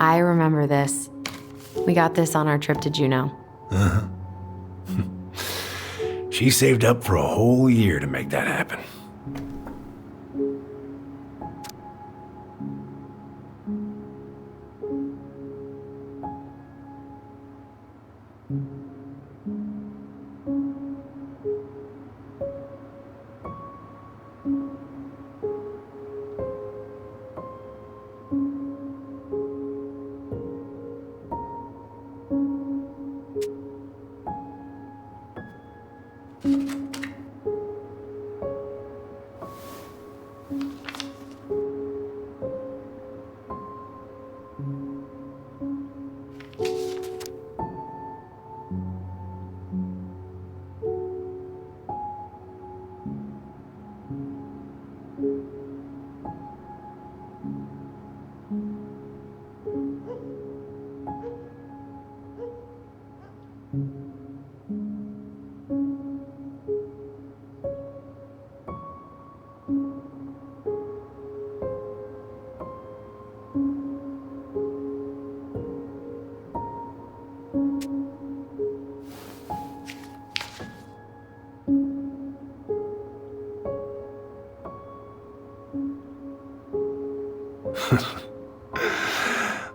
I remember this. We got this on our trip to Juneau. Uh-huh. She saved up for a whole year to make that happen.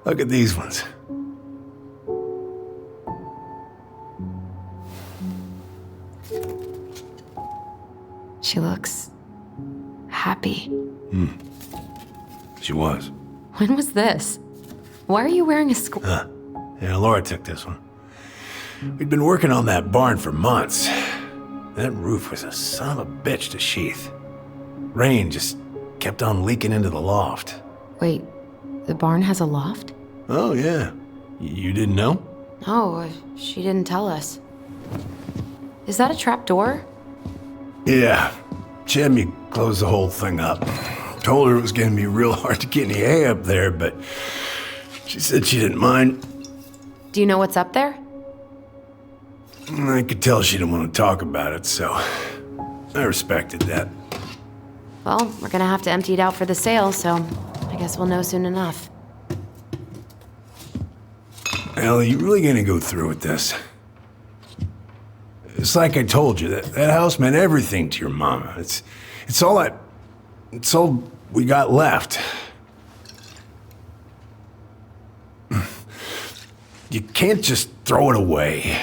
Look at these ones. She looks happy. She was. When was this? Why are you wearing a scarf? Yeah, Laura took this one. We'd been working on that barn for months. That roof was a son of a bitch to sheath. Rain just kept on leaking into the loft. Wait, the barn has a loft? Oh, yeah. You didn't know? Oh, she didn't tell us. Is that a trap door? Yeah. She had me close the whole thing up. Told her it was going to be real hard to get any hay up there, but she said she didn't mind. Do you know what's up there? I could tell she didn't want to talk about it, so I respected that. Well, we're gonna have to empty it out for the sale, so I guess we'll know soon enough. Ellie, you really gonna go through with this? It's like I told you, that house meant everything to your mama. It's all we got left. You can't just throw it away.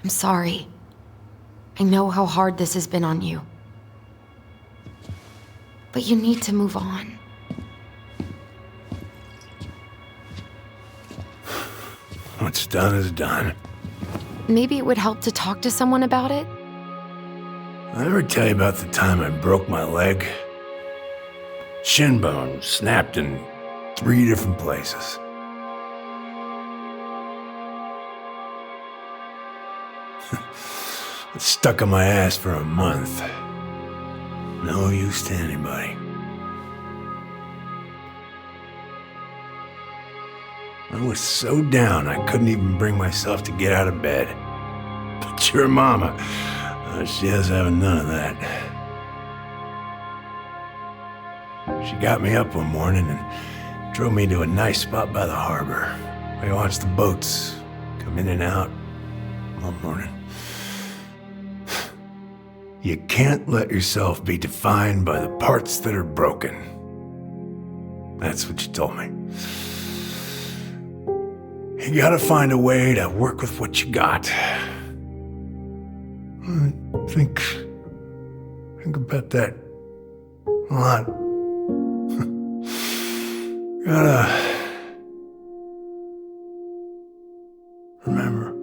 I'm sorry. I know how hard this has been on you. But you need to move on. What's done is done. Maybe it would help to talk to someone about it? I ever tell you about the time I broke my leg? Shin bone snapped in 3 different places. It stuck on my ass for a month. No use to anybody. I was so down I couldn't even bring myself to get out of bed. But your mama, she has having none of that. She got me up one morning and drove me to a nice spot by the harbor. We watched the boats come in and out all morning. You can't let yourself be defined by the parts that are broken. That's what you told me. You gotta find a way to work with what you got. Think about that a lot. Gotta remember.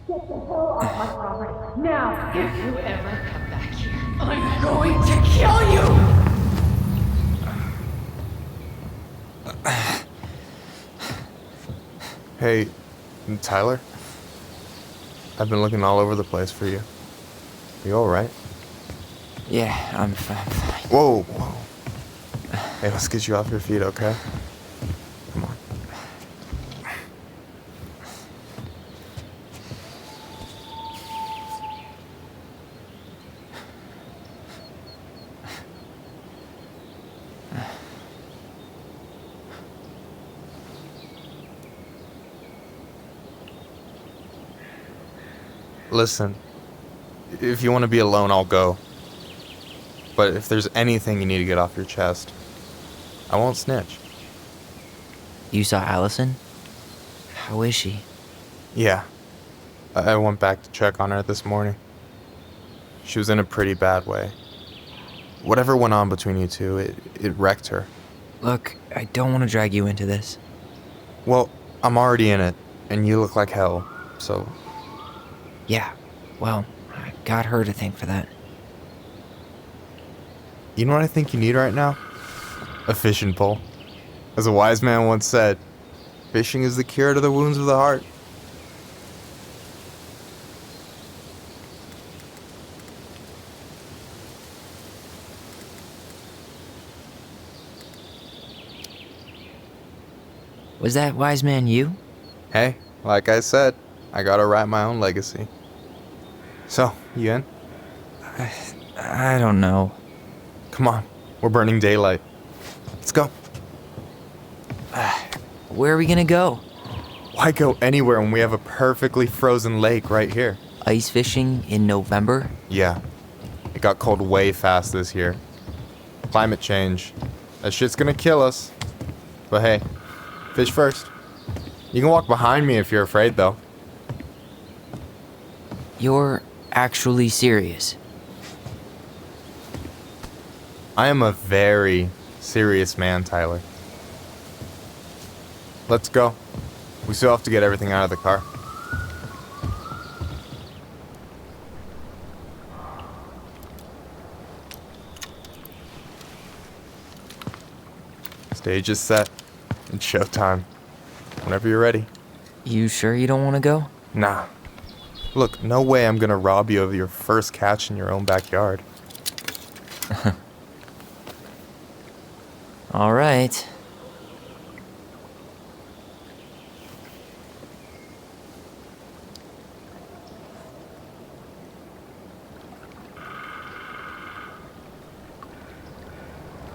Get the hell off my property. Now! If you ever come back here, I'm going to kill you! Hey, Tyler? I've been looking all over the place for you. You alright? Yeah, I'm fine. Whoa, whoa. Hey, let's get you off your feet, okay? Come on. Listen, if you want to be alone, I'll go. But if there's anything you need to get off your chest, I won't snitch. You saw Allison? How is she? Yeah. I went back to check on her this morning. She was in a pretty bad way. Whatever went on between you two, it wrecked her. Look, I don't want to drag you into this. Well, I'm already in it, and you look like hell, so... Yeah, well, I got her to thank for that. You know what I think you need right now? A fishing pole. As a wise man once said, fishing is the cure to the wounds of the heart. Was that wise man you? Hey, like I said, I gotta write my own legacy. So, you in? I don't know. Come on, we're burning daylight. Let's go. Where are we gonna go? Why go anywhere when we have a perfectly frozen lake right here? Ice fishing in November? Yeah. It got cold way fast this year. Climate change. That shit's gonna kill us. But hey, fish first. You can walk behind me if you're afraid, though. You're actually serious? I am a very serious man, Tyler. Let's go. We still have to get everything out of the car. Stage is set. It's showtime. Whenever you're ready. You sure you don't want to go? Nah. Look, no way I'm gonna rob you of your first catch in your own backyard. All right.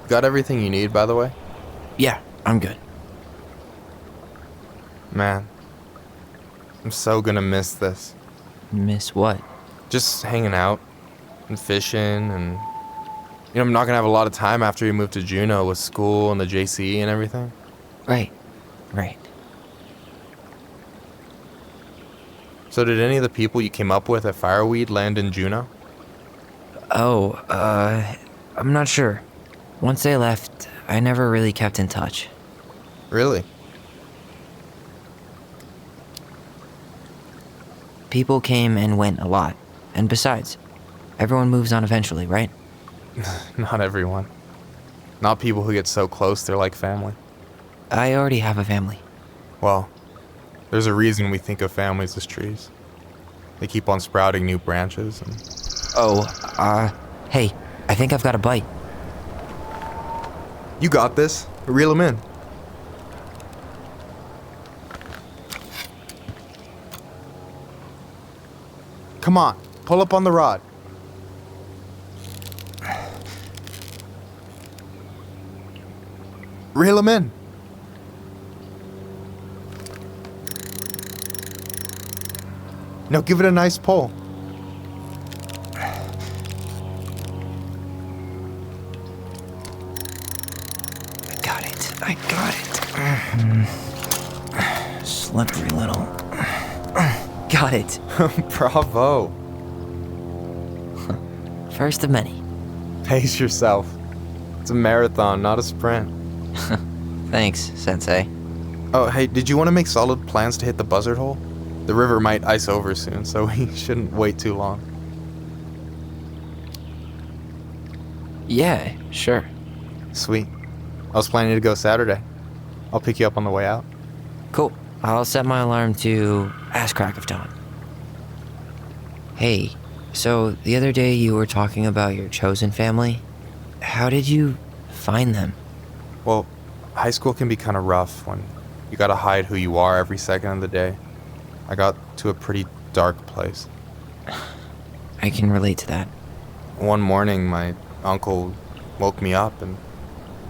Got everything you need, by the way? Yeah, I'm good. Man, I'm so gonna miss this. Miss what? Just hanging out and fishing and... You know, I'm not gonna have a lot of time after we move to Juneau with school and the JCE and everything. Right. So did any of the people you came up with at Fireweed land in Juneau? Oh, I'm not sure. Once they left, I never really kept in touch. Really? People came and went a lot. And besides, everyone moves on eventually, right? Not everyone. Not people who get so close they're like family. I already have a family. Well, there's a reason we think of families as trees. They keep on sprouting new branches and... Hey, I think I've got a bite. You got this. Reel them in. Come on, pull up on the rod. Reel them in. Now give it a nice pull. I got it. Slippery little. Got it. Bravo. First of many. Pace yourself. It's a marathon, not a sprint. Thanks, Sensei. Oh, hey, did you want to make solid plans to hit the buzzard hole? The river might ice over soon, so we shouldn't wait too long. Yeah, sure. Sweet. I was planning to go Saturday. I'll pick you up on the way out. Cool. I'll set my alarm to ass crack of dawn. Hey, so the other day you were talking about your chosen family. How did you find them? Well, high school can be kind of rough when you gotta hide who you are every second of the day. I got to a pretty dark place. I can relate to that. One morning, my uncle woke me up and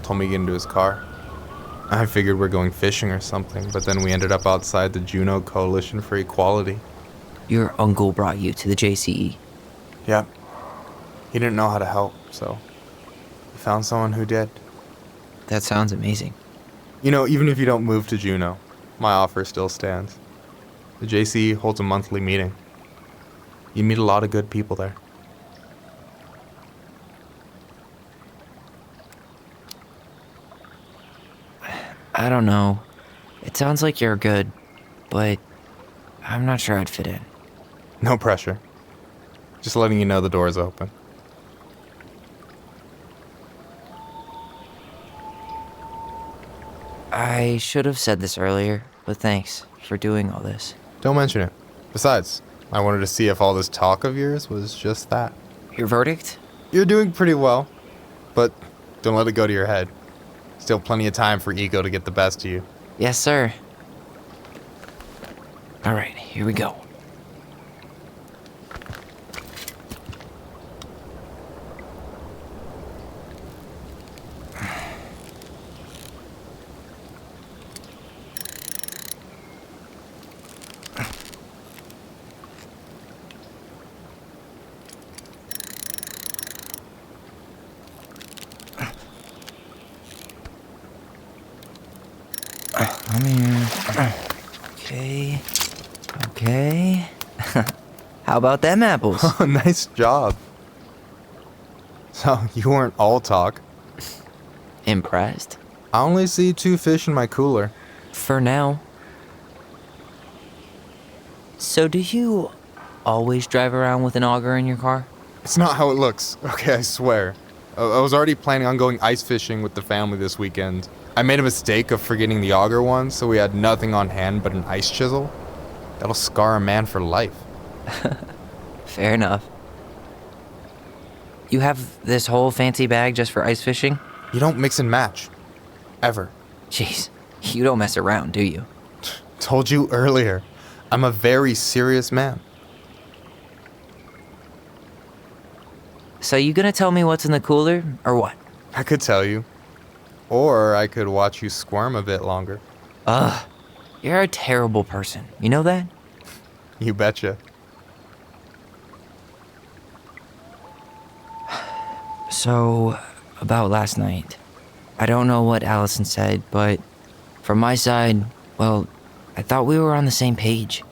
told me to get into his car. I figured we're going fishing or something, but then we ended up outside the Juneau Coalition for Equality. Your uncle brought you to the JCE? Yep. He didn't know how to help, so found someone who did. That sounds amazing. You know, even if you don't move to Juneau, my offer still stands. The JC holds a monthly meeting. You meet a lot of good people there. I don't know. It sounds like you're good, but I'm not sure I'd fit in. No pressure. Just letting you know the door is open. I should have said this earlier, but thanks for doing all this. Don't mention it. Besides, I wanted to see if all this talk of yours was just that. Your verdict? You're doing pretty well, but don't let it go to your head. Still plenty of time for ego to get the best of you. Yes, sir. All right, here we go. Come here. Okay. Okay. How about them apples? Oh, nice job. So, you weren't all talk. Impressed? I only see 2 fish in my cooler. For now. So do you always drive around with an auger in your car? It's not how it looks. Okay, I swear. I was already planning on going ice fishing with the family this weekend. I made a mistake of forgetting the auger once, so we had nothing on hand but an ice chisel. That'll scar a man for life. Fair enough. You have this whole fancy bag just for ice fishing? You don't mix and match. Ever. Jeez, you don't mess around, do you? Told you earlier. I'm a very serious man. So you gonna tell me what's in the cooler, or what? I could tell you. Or I could watch you squirm a bit longer. Ugh, you're a terrible person. You know that? You betcha. So, about last night. I don't know what Allison said, but from my side, well, I thought we were on the same page.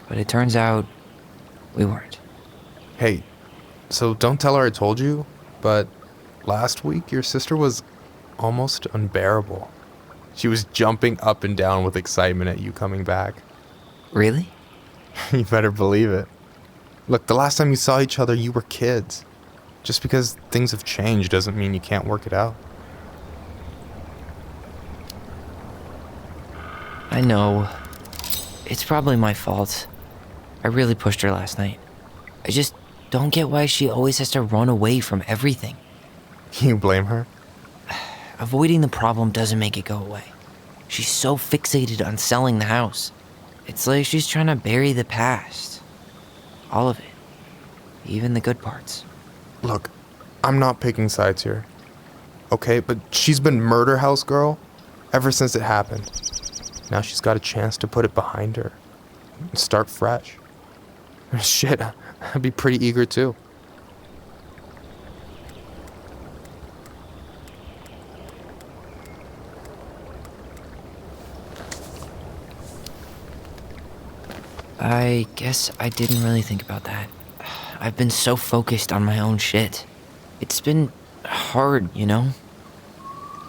But it turns out we weren't. Hey, so don't tell her I told you, but last week your sister was almost unbearable. She was jumping up and down with excitement at you coming back. Really? You better believe it. Look, the last time you saw each other, you were kids. Just because things have changed doesn't mean you can't work it out. I know. It's probably my fault. I really pushed her last night. I just don't get why she always has to run away from everything. You blame her? Avoiding the problem doesn't make it go away. She's so fixated on selling the house. It's like she's trying to bury the past. All of it. Even the good parts. Look, I'm not picking sides here. Okay, but she's been murder house girl ever since it happened. Now she's got a chance to put it behind her and start fresh. Shit, I'd be pretty eager too. I guess I didn't really think about that. I've been so focused on my own shit. It's been hard, you know?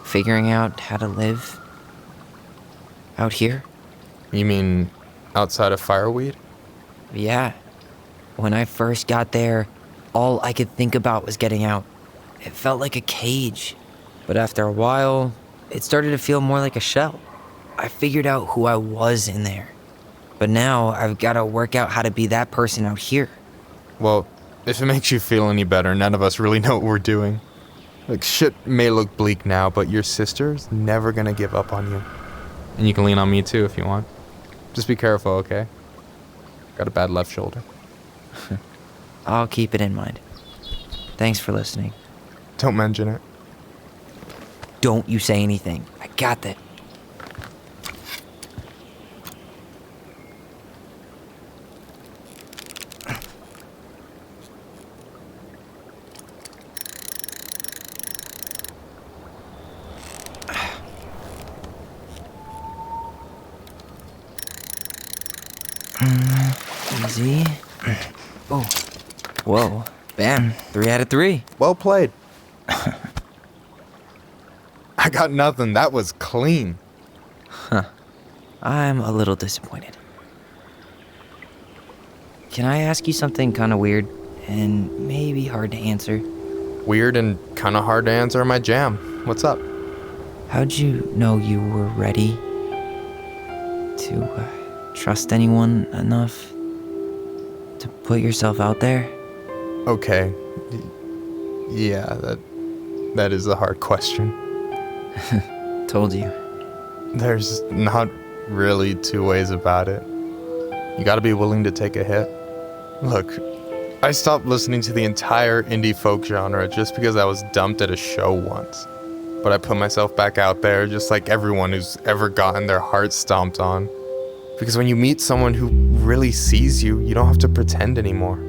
Figuring out how to live out here. You mean outside of Fireweed? Yeah. When I first got there, all I could think about was getting out. It felt like a cage. But after a while, it started to feel more like a shell. I figured out who I was in there. But now I've got to work out how to be that person out here. Well, if it makes you feel any better, none of us really know what we're doing. Like, shit may look bleak now, but your sister's never gonna give up on you. And you can lean on me too if you want. Just be careful, okay? Got a bad left shoulder. I'll keep it in mind. Thanks for listening. Don't mention it. Don't you say anything. I got that. Easy. Oh. Whoa. Bam. 3 out of 3. Well played. I got nothing. That was clean. Huh. I'm a little disappointed. Can I ask you something kind of weird and maybe hard to answer? Weird and kind of hard to answer in my jam. What's up? How'd you know you were ready to trust anyone enough to put yourself out there? Okay. Yeah, that is a hard question. Told you. There's not really two ways about it. You gotta be willing to take a hit. Look, I stopped listening to the entire indie folk genre just because I was dumped at a show once. But I put myself back out there just like everyone who's ever gotten their heart stomped on. Because when you meet someone who really sees you, you don't have to pretend anymore.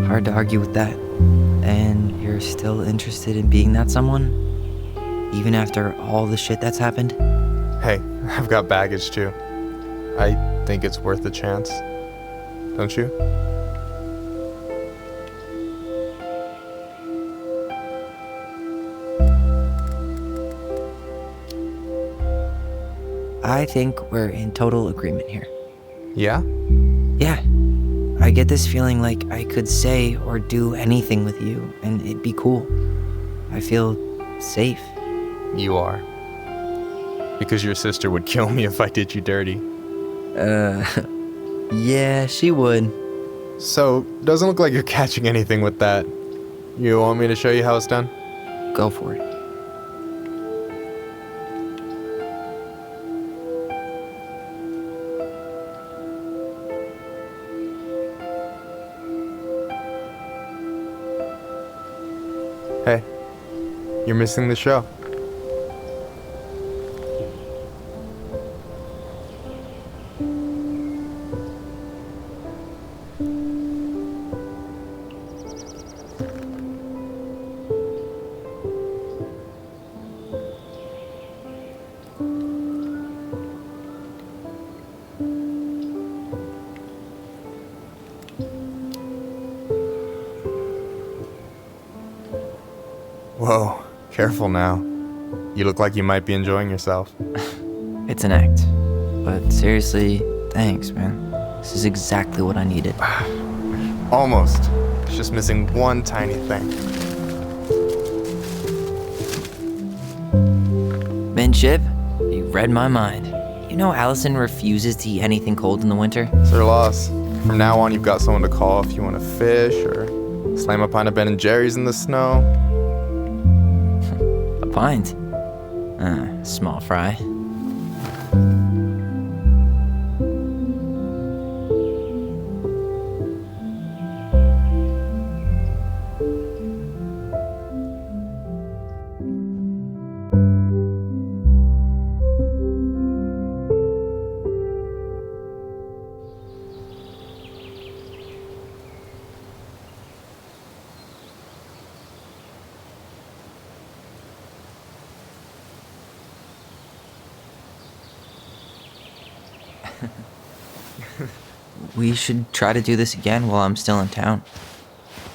Hard to argue with that. And you're still interested in being that someone? Even after all the shit that's happened? Hey, I've got baggage too. I think it's worth a chance. Don't you? I think we're in total agreement here. Yeah? Yeah. I get this feeling like I could say or do anything with you, and it'd be cool. I feel safe. You are. Because your sister would kill me if I did you dirty. Yeah, she would. So, doesn't look like you're catching anything with that. You want me to show you how it's done? Go for it. Hey, you're missing the show. Whoa, careful now. You look like you might be enjoying yourself. It's an act. But seriously, thanks, man. This is exactly what I needed. Almost. It's just missing one tiny thing. Minship, you read my mind. You know Allison refuses to eat anything cold in the winter? It's her loss. From now on, you've got someone to call if you want to fish or slam a pint of Ben & Jerry's in the snow. A pint? Small fry. We should try to do this again while I'm still in town.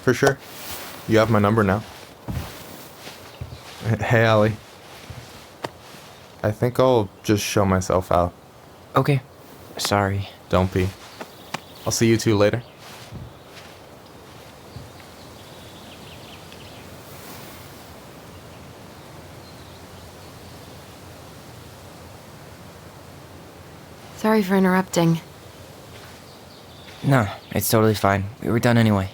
For sure. You have my number now. Hey, Allie. I think I'll just show myself out. Okay. Sorry. Don't be. I'll see you two later. Sorry for interrupting. No, it's totally fine. We were done anyway.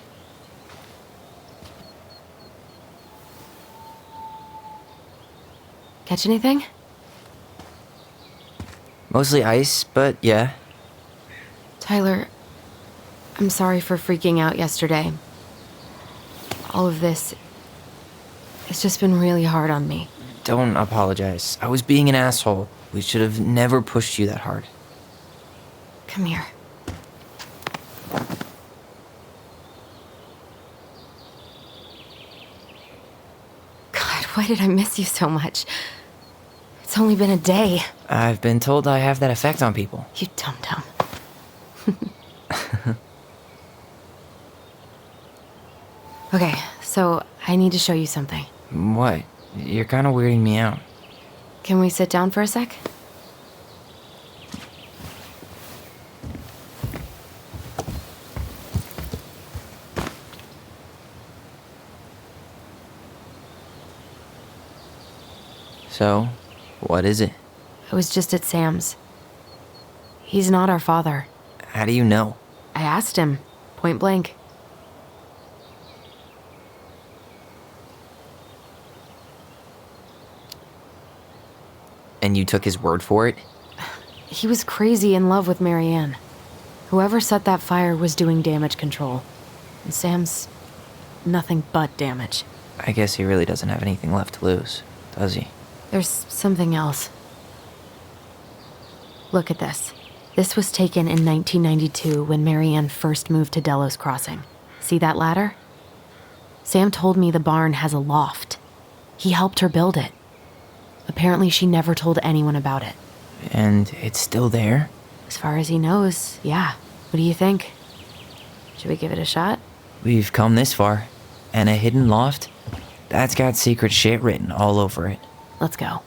Catch anything? Mostly ice, but yeah. Tyler, I'm sorry for freaking out yesterday. All of this, it's just been really hard on me. Don't apologize. I was being an asshole. We should have never pushed you that hard. Come here. Why did I miss you so much? It's only been a day. I've been told I have that effect on people. You dum-dum. Okay, so I need to show you something. What? You're kind of weirding me out. Can we sit down for a sec? So, what is it? I was just at Sam's. He's not our father. How do you know? I asked him, point blank. And you took his word for it? He was crazy in love with Marianne. Whoever set that fire was doing damage control. And Sam's nothing but damage. I guess he really doesn't have anything left to lose, does he? There's something else. Look at this. This was taken in 1992 when Marianne first moved to Delos Crossing. See that ladder? Sam told me the barn has a loft. He helped her build it. Apparently she never told anyone about it. And it's still there? As far as he knows, yeah. What do you think? Should we give it a shot? We've come this far. And a hidden loft? That's got secret shit written all over it. Let's go.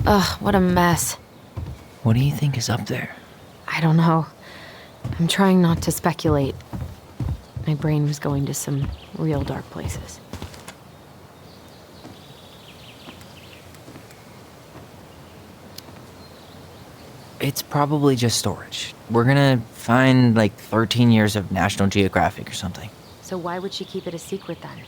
Ugh, what a mess. What do you think is up there? I don't know. I'm trying not to speculate. My brain was going to some real dark places. It's probably just storage. We're gonna find like 13 years of National Geographic or something. So why would she keep it a secret then?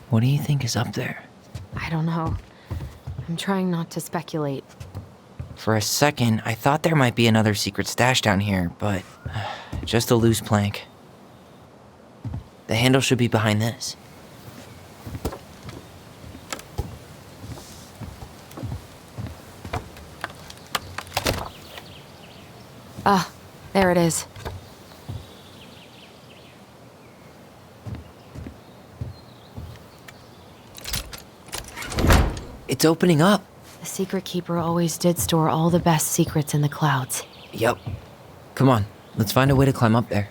What do you think is up there? I don't know. I'm trying not to speculate. For a second, I thought there might be another secret stash down here, but just a loose plank. The handle should be behind this. Ah, there it is. It's opening up. The secret keeper always did store all the best secrets in the clouds. Yep. Come on, let's find a way to climb up there.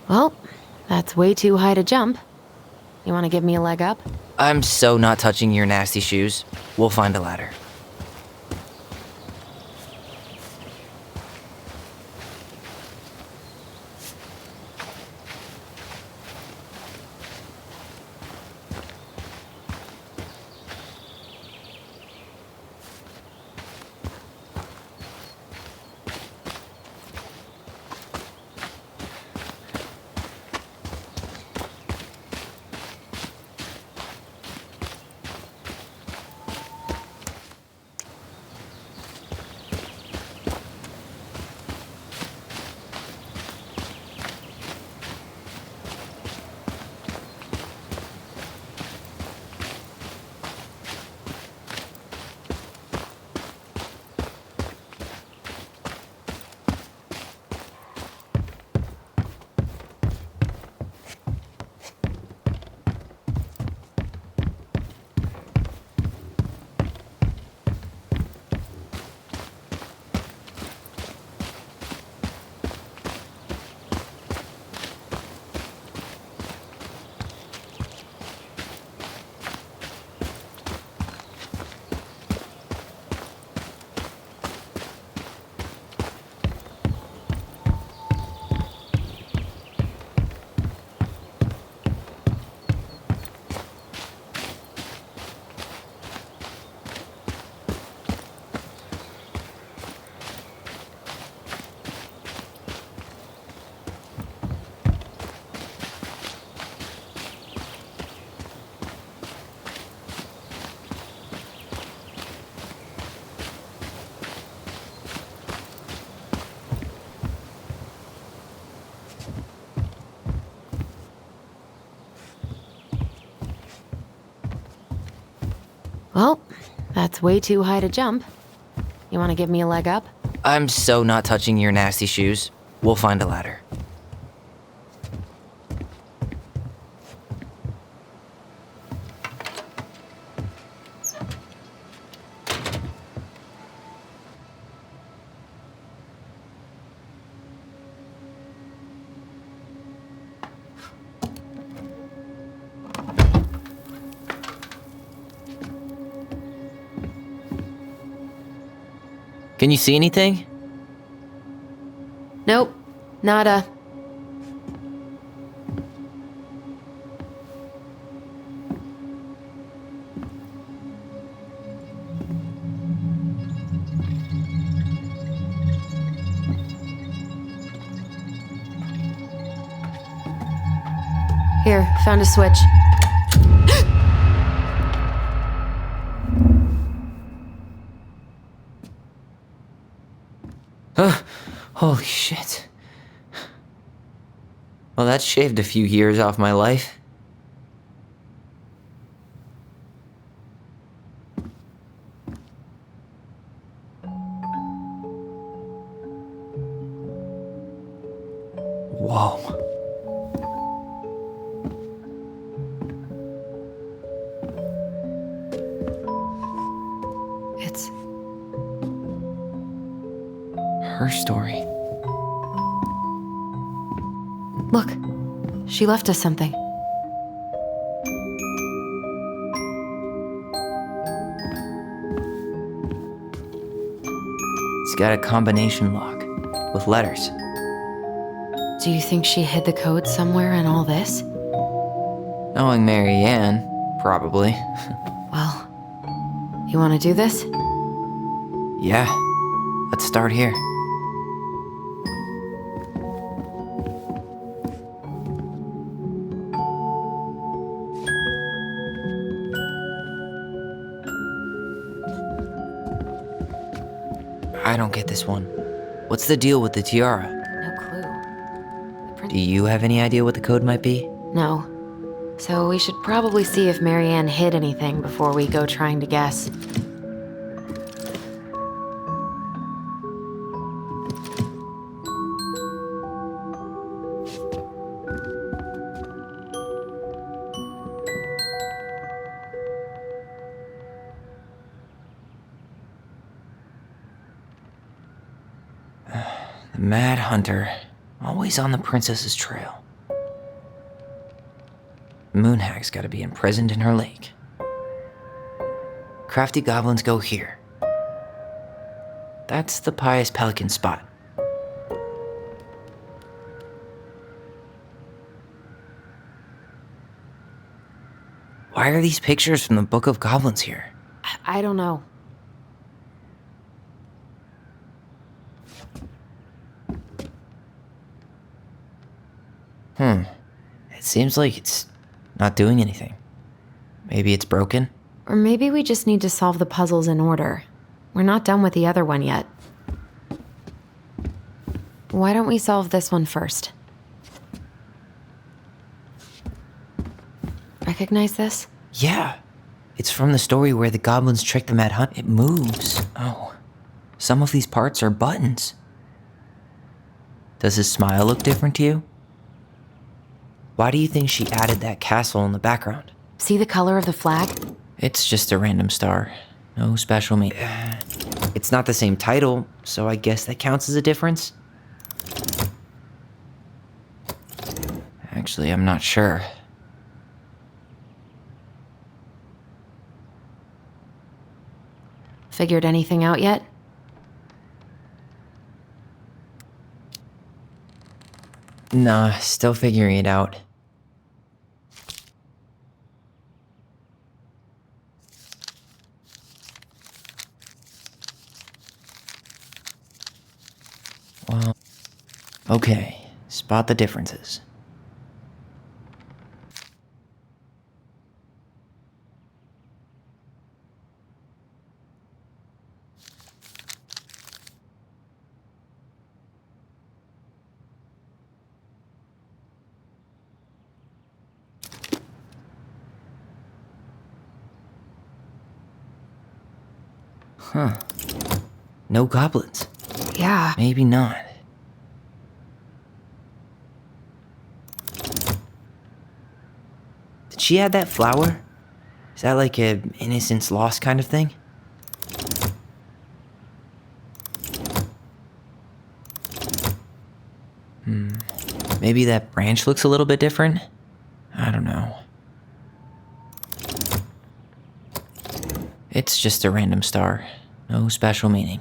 Well, that's way too high to jump. You want to give me a leg up? I'm so not touching your nasty shoes. We'll find a ladder. Well, that's way too high to jump. You want to give me a leg up? I'm so not touching your nasty shoes. We'll find a ladder. Can you see anything? Nope. Nada. Here, found a switch. Holy shit. Well, that shaved a few years off my life. Whoa. It's her story. Look, she left us something. It's got a combination lock with letters. Do you think she hid the code somewhere in all this? Knowing Mary Ann, probably. Well, you want to do this? Yeah, let's start here. I don't get this one. What's the deal with the tiara? No clue. Do you have any idea what the code might be? No. So we should probably see if Marianne hid anything before we go trying to guess. The Mad Hunter, always on the princess's trail. Moonhag's gotta be imprisoned in her lake. Crafty goblins go here. That's the Pious Pelican spot. Why are these pictures from the Book of Goblins here? I don't know. It seems like it's not doing anything. Maybe it's broken? Or maybe we just need to solve the puzzles in order. We're not done with the other one yet. Why don't we solve this one first? Recognize this? Yeah. It's from the story where the goblins trick the Mad Hunt. It moves. Oh. Some of these parts are buttons. Does his smile look different to you? Why do you think she added that castle in the background? See the color of the flag? It's just a random star. No special meaning. It's not the same title, so I guess that counts as a difference? Actually, I'm not sure. Figured anything out yet? Nah, still figuring it out. Well, okay, spot the differences. Huh. No goblins. Yeah. Maybe not. Did she add that flower? Is that like a innocence lost kind of thing? Maybe that branch looks a little bit different? I don't know. It's just a random star. No special meaning.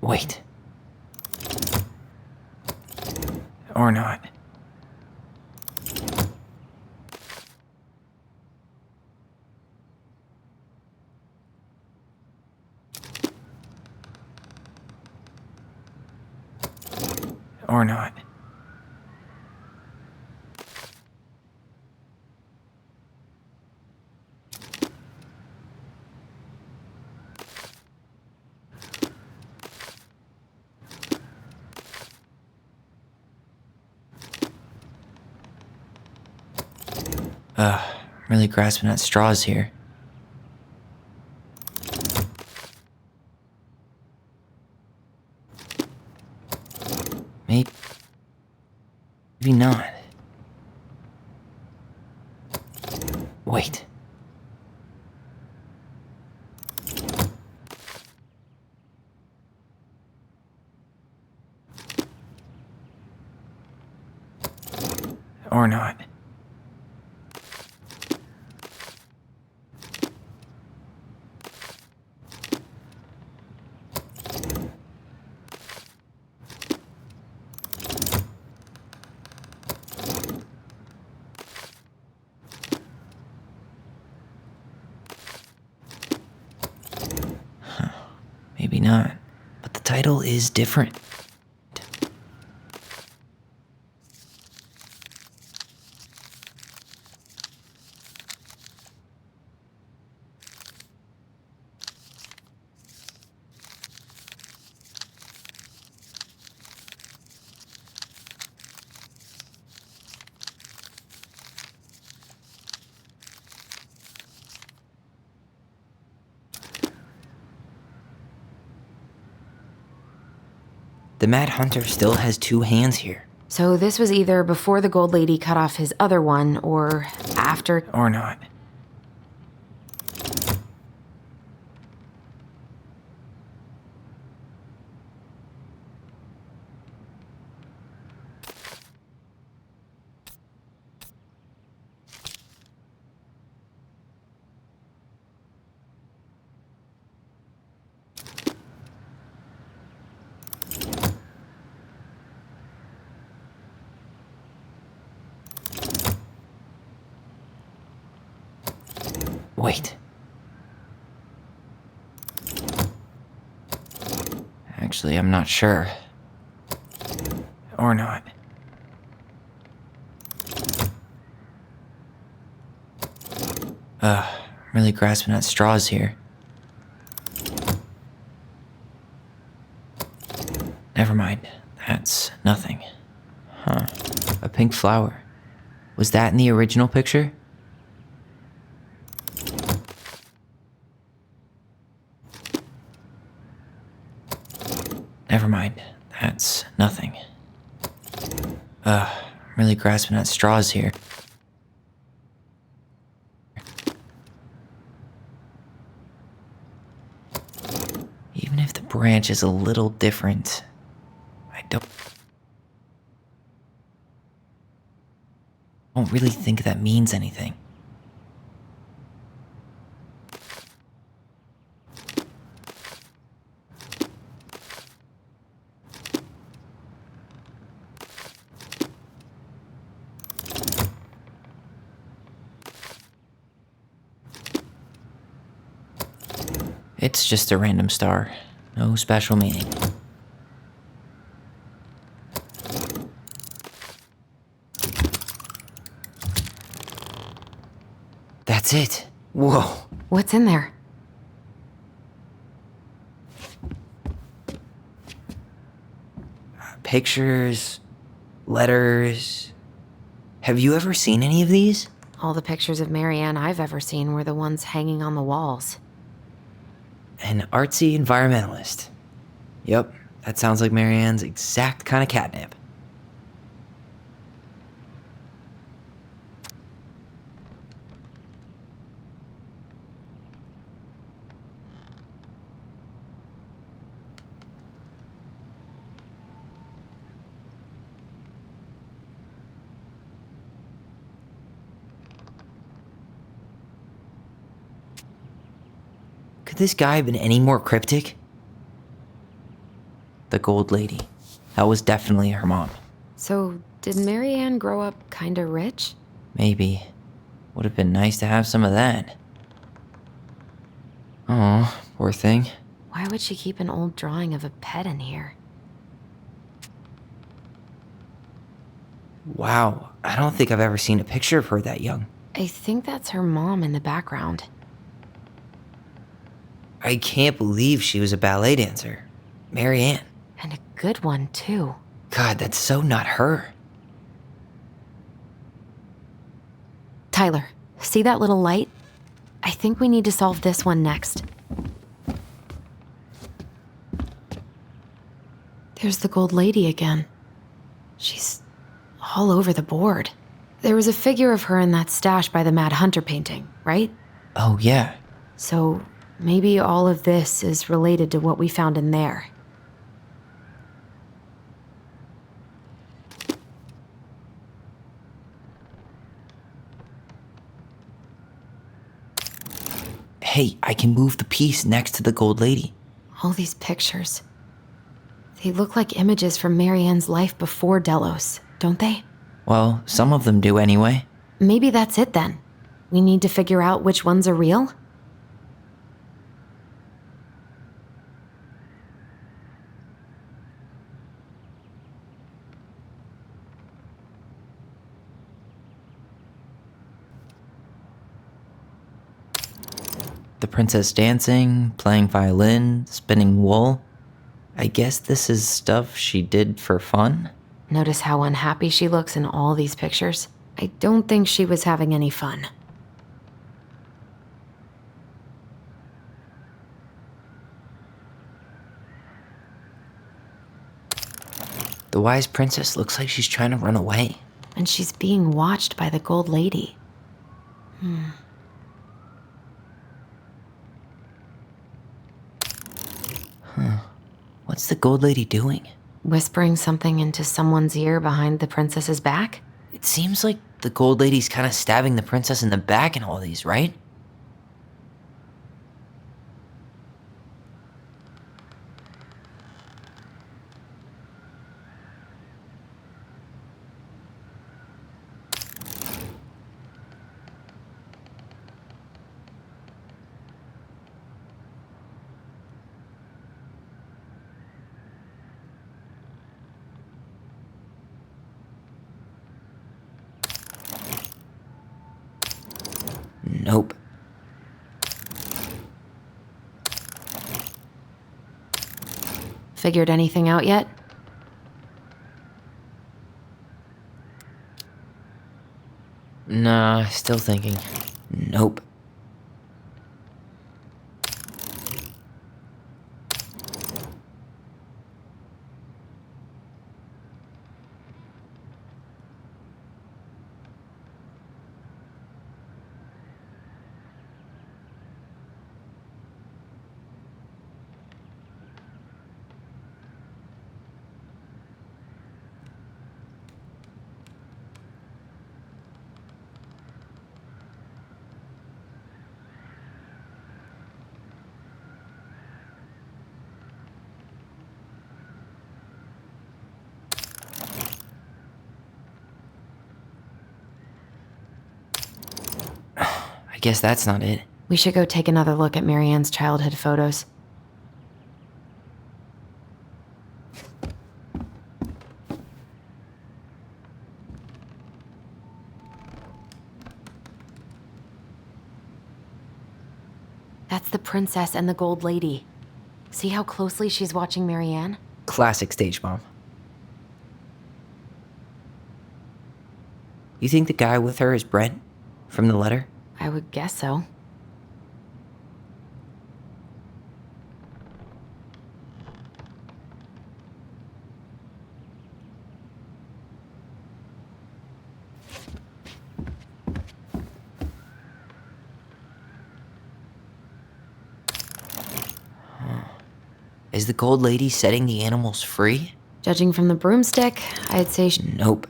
Wait. Or not. Or not. I'm really grasping at straws here. Maybe not. Wait. Or not. Maybe not. But the title is different. The Mad Hunter still has two hands here. So this was either before the Gold Lady cut off his other one, or after. Or not. Wait. Actually, I'm not sure. Or not. Really grasping at straws here. Never mind. That's nothing. Huh. A pink flower. Was that in the original picture? Never mind. That's nothing. Really grasping at straws here. Even if the branch is a little different, I don't really think that means anything. It's just a random star. No special meaning. That's it. Whoa. What's in there? Pictures, letters. Have you ever seen any of these? All the pictures of Marianne I've ever seen were the ones hanging on the walls. An artsy environmentalist. Yep, that sounds like Marianne's exact kind of catnip. Could this guy have been any more cryptic? The Gold Lady. That was definitely her mom. So, did Marianne grow up kinda rich? Maybe. Would have been nice to have some of that. Oh, poor thing. Why would she keep an old drawing of a pet in here? Wow, I don't think I've ever seen a picture of her that young. I think that's her mom in the background. I can't believe she was a ballet dancer. Marianne. And a good one, too. God, that's so not her. Tyler, see that little light? I think we need to solve this one next. There's the Gold Lady again. She's all over the board. There was a figure of her in that stash by the Mad Hunter painting, right? Oh, yeah. So maybe all of this is related to what we found in there. Hey, I can move the piece next to the Gold Lady. All these pictures. They look like images from Marianne's life before Delos, don't they? Well, some of them do anyway. Maybe that's it then. We need to figure out which ones are real? The princess dancing, playing violin, spinning wool. I guess this is stuff she did for fun? Notice how unhappy she looks in all these pictures? I don't think she was having any fun. The wise princess looks like she's trying to run away. And she's being watched by the Gold Lady. What's the Gold Lady doing? Whispering something into someone's ear behind the princess's back? It seems like the Gold Lady's kind of stabbing the princess in the back in all these, right? Nope. Figured anything out yet? Nah, still thinking. Nope. I guess that's not it. We should go take another look at Marianne's childhood photos. That's the princess and the gold lady. See how closely she's watching Marianne? Classic stage mom. You think the guy with her is Brett? From the letter? I would guess so. Is the gold lady setting the animals free? Judging from the broomstick, I'd say Nope.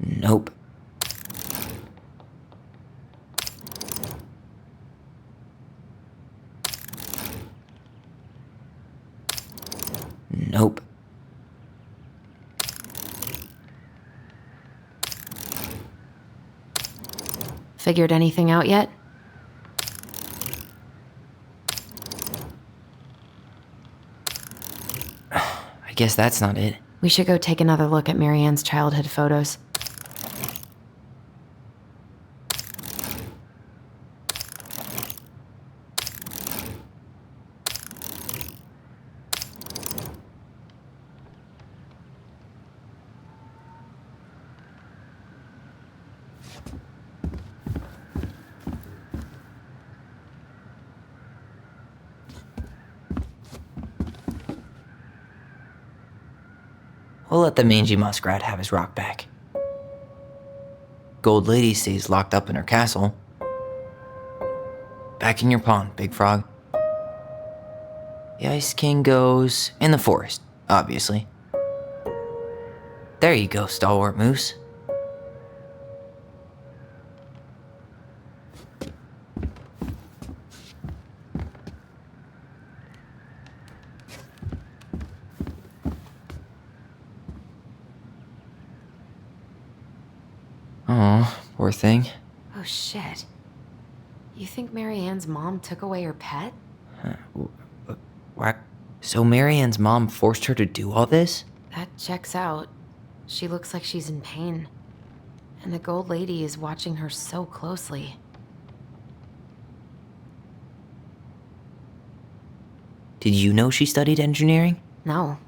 Nope. Nope. Figured anything out yet? I guess that's not it. We should go take another look at Marianne's childhood photos. We'll let the mangy muskrat have his rock back. Gold lady stays locked up in her castle. Back in your pond, Big Frog. The Ice King goes in the forest, obviously. There you go, stalwart moose. Oh, poor thing. Oh shit. You think Marianne's mom took away her pet? Why? So Marianne's mom forced her to do all this? That checks out. She looks like she's in pain. And the gold lady is watching her so closely. Did you know she studied engineering? No.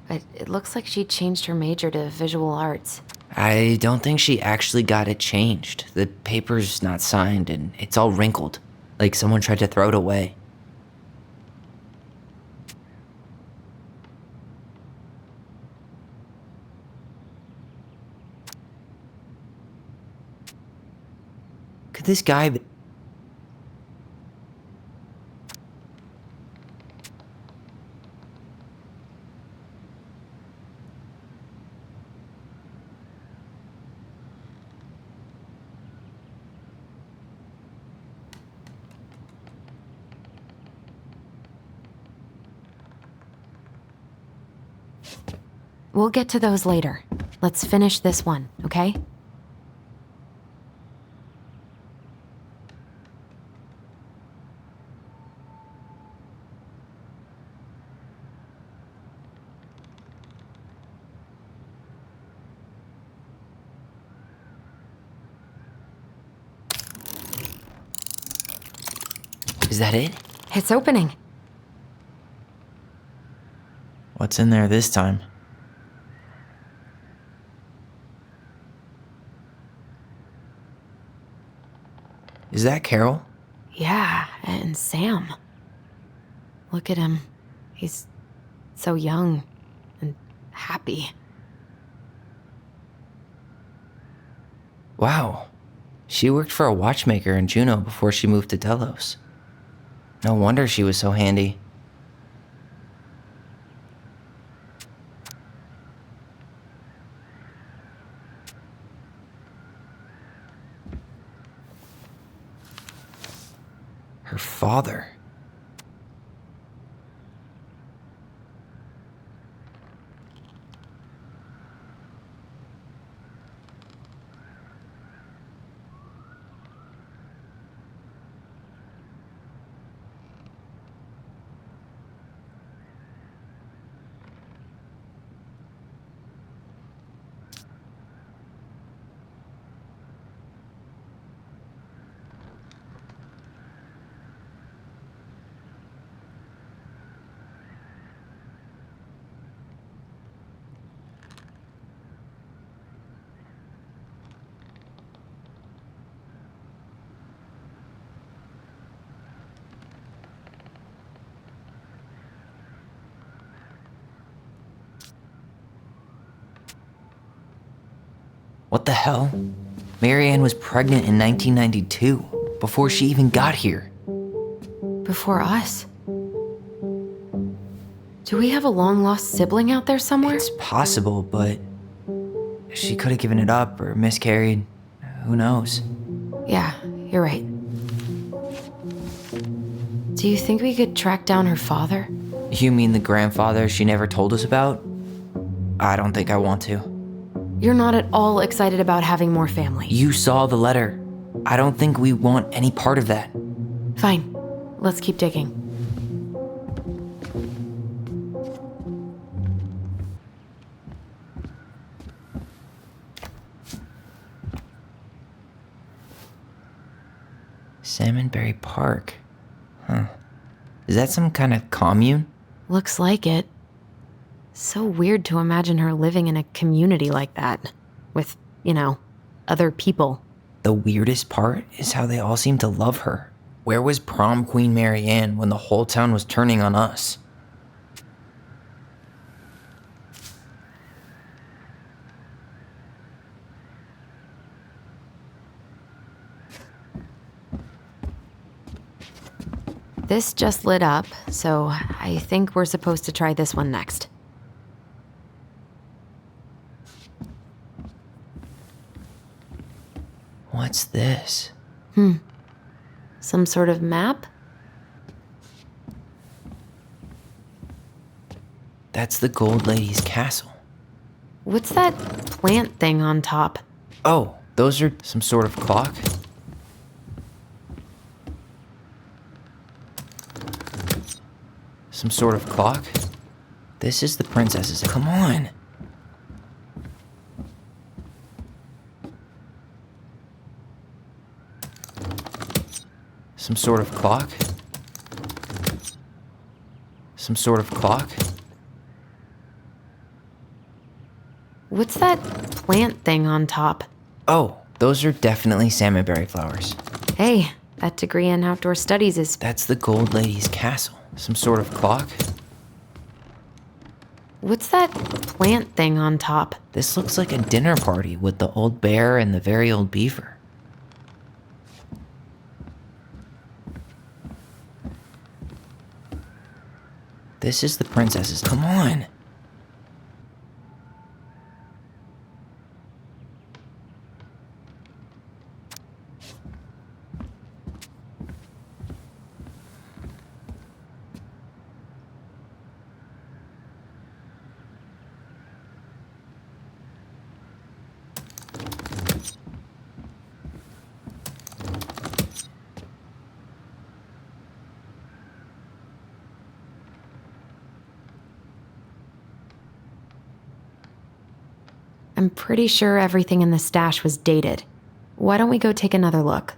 But it looks like she changed her major to visual arts. I don't think she actually got it changed. The paper's not signed and it's all wrinkled, like someone tried to throw it away. Could this guy be... We'll get to those later. Let's finish this one, okay? Is that it? It's opening. What's in there this time? Is that Carol? Yeah, and Sam. Look at him. He's so young and happy. Wow. She worked for a watchmaker in Juneau before she moved to Delos. No wonder she was so handy. Her father. What the hell? Marianne was pregnant in 1992, before she even got here. Before us? Do we have a long-lost sibling out there somewhere? It's possible, but she could have given it up or miscarried. Who knows? Yeah, you're right. Do you think we could track down her father? You mean the grandfather she never told us about? I don't think I want to. You're not at all excited about having more family. You saw the letter. I don't think we want any part of that. Fine. Let's keep digging. Salmonberry Park. Huh. Is that some kind of commune? Looks like it. So weird to imagine her living in a community like that. With, other people. The weirdest part is how they all seem to love her. Where was prom queen Marianne when the whole town was turning on us? This just lit up, so I think we're supposed to try this one next. What's this? Some sort of map? That's the Gold Lady's castle. What's that plant thing on top? Oh, those are some sort of clock? Some sort of clock? This is the princess's. Come on! Some sort of clock? Some sort of clock? What's that plant thing on top? Oh, those are definitely salmonberry flowers. Hey, that degree in outdoor studies is... That's the Gold Lady's castle. Some sort of clock? What's that plant thing on top? This looks like a dinner party with the old bear and the very old beaver. This is the princess's. Come on! I'm pretty sure everything in the stash was dated. Why don't we go take another look?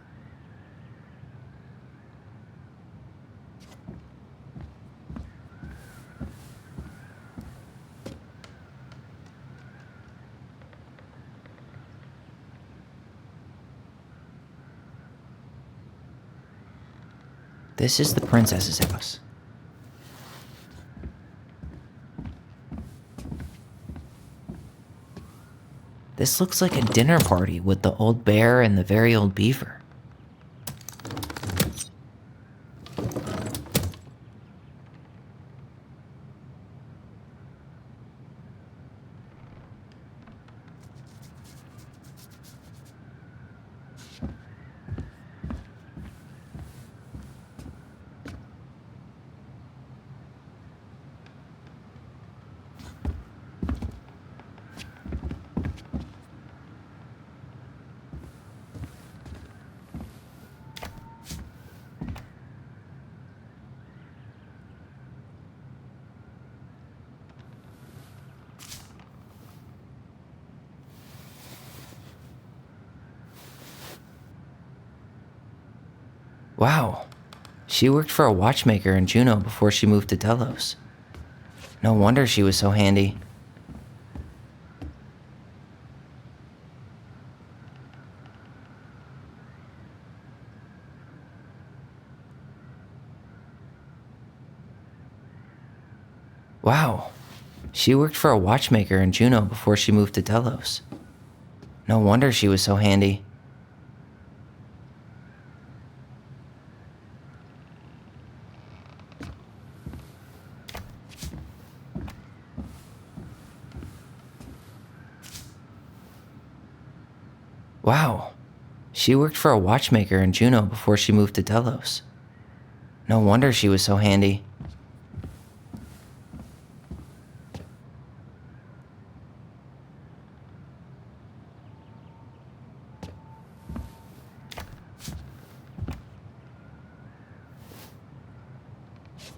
This is the princess's house. This looks like a dinner party with the old bear and the very old beaver. Wow. She worked for a watchmaker in Juneau before she moved to Delos. No wonder she was so handy. Wow. She worked for a watchmaker in Juneau before she moved to Delos. No wonder she was so handy. Wow. She worked for a watchmaker in Juneau before she moved to Delos. No wonder she was so handy.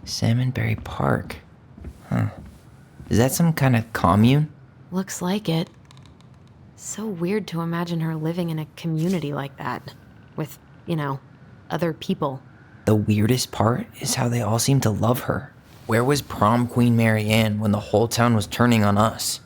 Salmonberry Park. Huh. Is that some kind of commune? Looks like it. So weird to imagine her living in a community like that. With, other people. The weirdest part is how they all seem to love her. Where was prom queen Mary Ann when the whole town was turning on us?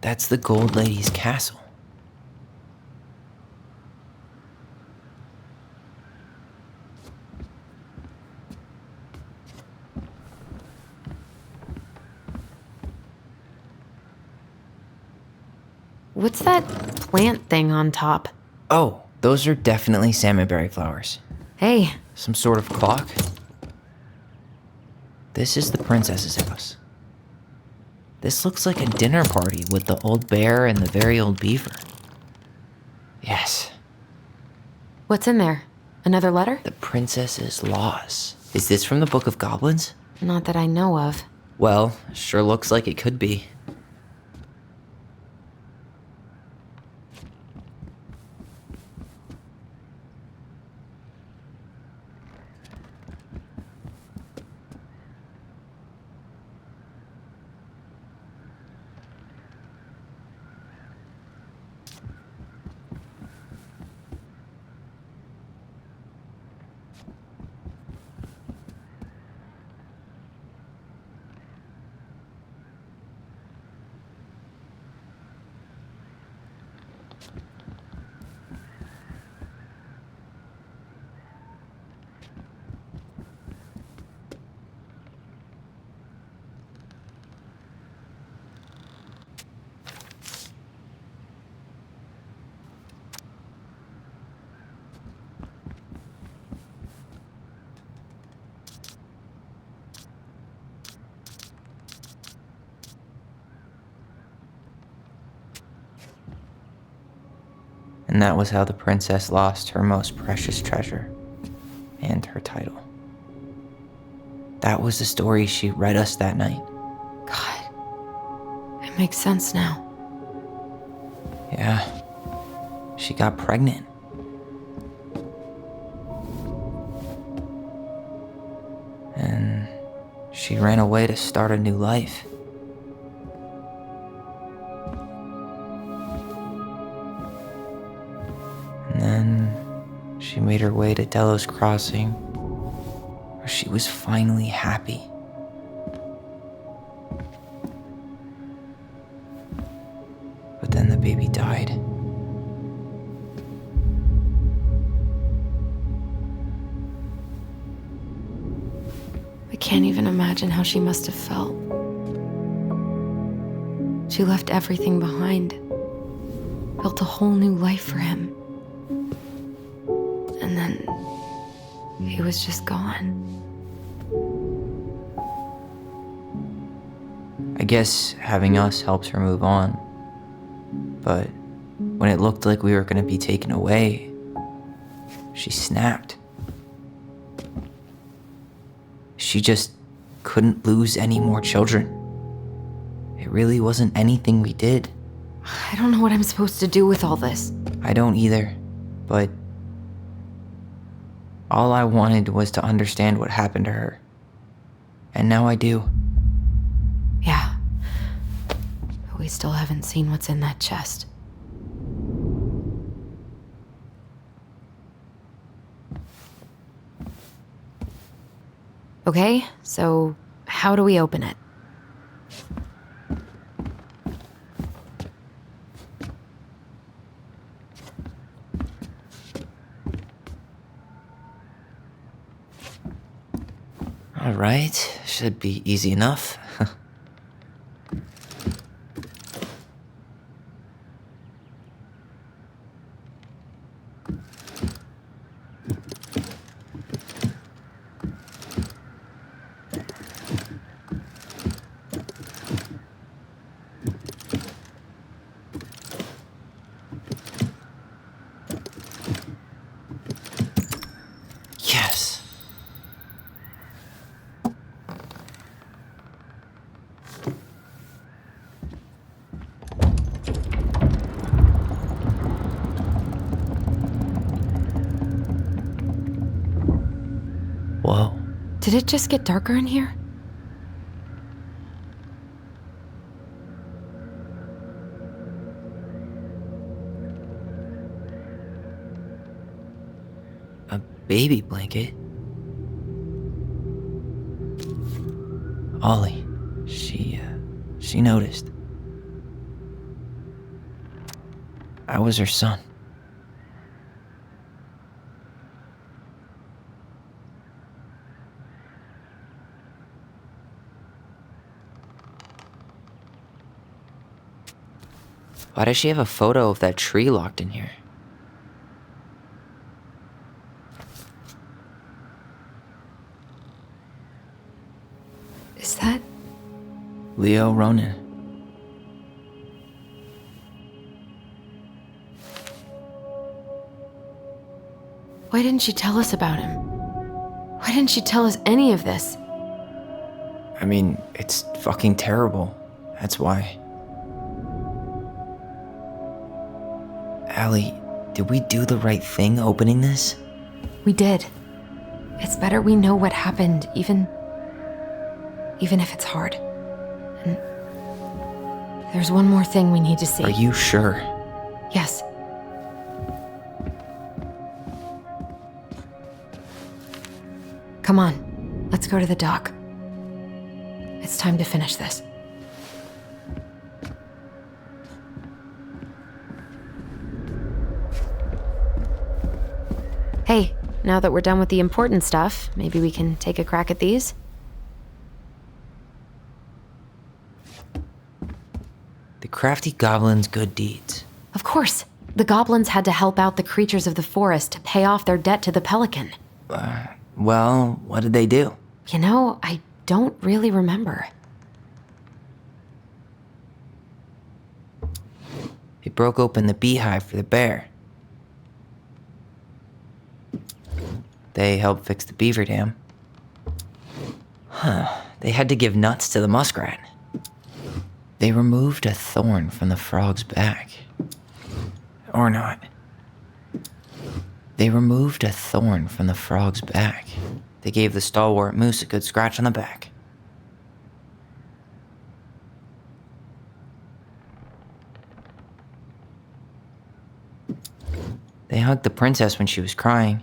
That's the Gold Lady's castle. What's that plant thing on top? Oh, those are definitely salmonberry flowers. Hey. Some sort of clock? This is the princess's house. This looks like a dinner party with the old bear and the very old beaver. Yes. What's in there? Another letter? The princess's laws. Is this from the Book of Goblins? Not that I know of. Well, sure looks like it could be. And that was how the princess lost her most precious treasure and her title. That was the story she read us that night. God, it makes sense now. Yeah, she got pregnant. And she ran away to start a new life. And then she made her way to Delos Crossing, where she was finally happy. But then the baby died. I can't even imagine how she must have felt. She left everything behind, built a whole new life for him. And then he was just gone. I guess having us helped her move on. But when it looked like we were going to be taken away, she snapped. She just couldn't lose any more children. It really wasn't anything we did. I don't know what I'm supposed to do with all this. I don't either, but All I wanted was to understand what happened to her. And now I do. Yeah. But we still haven't seen what's in that chest. Okay, so how do we open it? All right, should be easy enough. Yes. Whoa. Did it just get darker in here? A baby blanket? Ollie, she noticed. I was her son. Why does she have a photo of that tree locked in here? Is that... Leo Ronan. Why didn't she tell us about him? Why didn't she tell us any of this? I mean, it's fucking terrible. That's why. Allie, did we do the right thing opening this? We did. It's better we know what happened, even if it's hard. And there's one more thing we need to see. Are you sure? Yes. Come on, let's go to the dock. It's time to finish this. Hey, now that we're done with the important stuff, maybe we can take a crack at these? The crafty goblin's good deeds. Of course. The goblins had to help out the creatures of the forest to pay off their debt to the pelican. Well, what did they do? You know, I don't really remember. They broke open the beehive for the bear. They helped fix the beaver dam. They had to give nuts to the muskrat. They removed a thorn from the frog's back. Or not. They removed a thorn from the frog's back. They gave the stalwart moose a good scratch on the back. They hugged the princess when she was crying.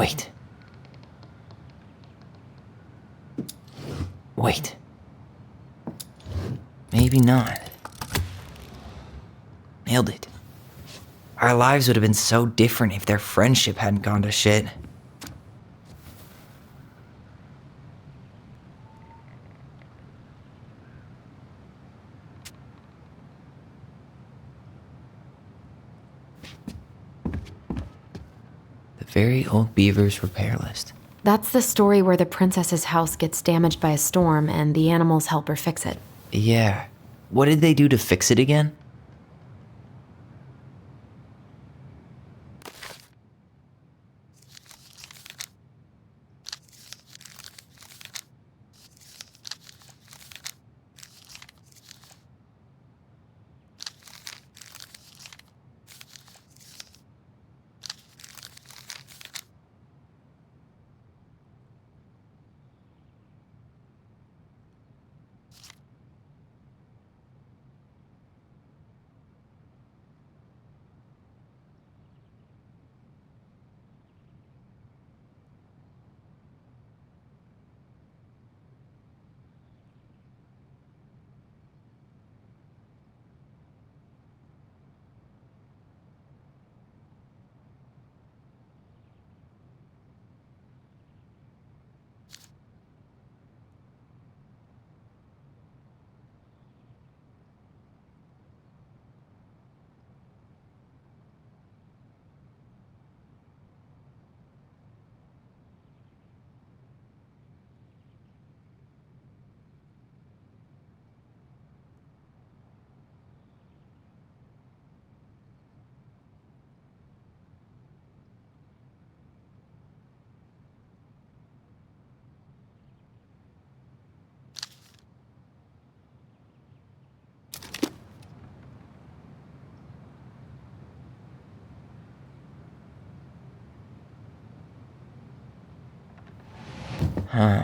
Wait. Wait. Maybe not. Nailed it. Our lives would have been so different if their friendship hadn't gone to shit. The very old beaver's repair list. That's the story where the princess's house gets damaged by a storm and the animals help her fix it. Yeah. What did they do to fix it again?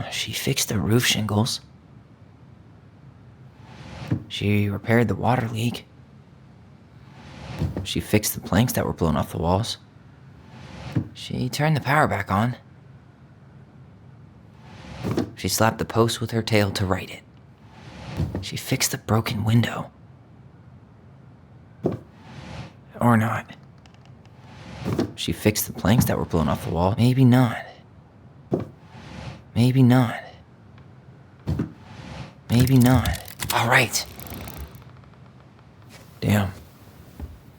She fixed the roof shingles. She repaired the water leak. She fixed the planks that were blown off the walls. She turned the power back on. She slapped the post with her tail to right it. She fixed the broken window. Or not. She fixed the planks that were blown off the wall. Maybe not. Maybe not. Maybe not. All right. Damn.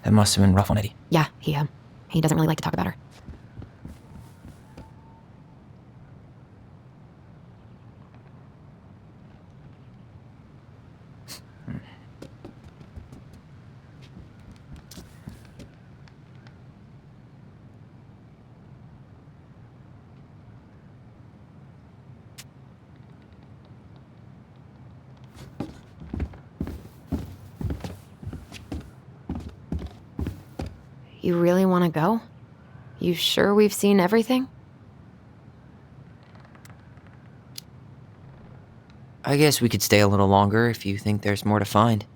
That must have been rough on Eddie. Yeah, he doesn't really like to talk about her. You really want to go? You sure we've seen everything? I guess we could stay a little longer if you think there's more to find.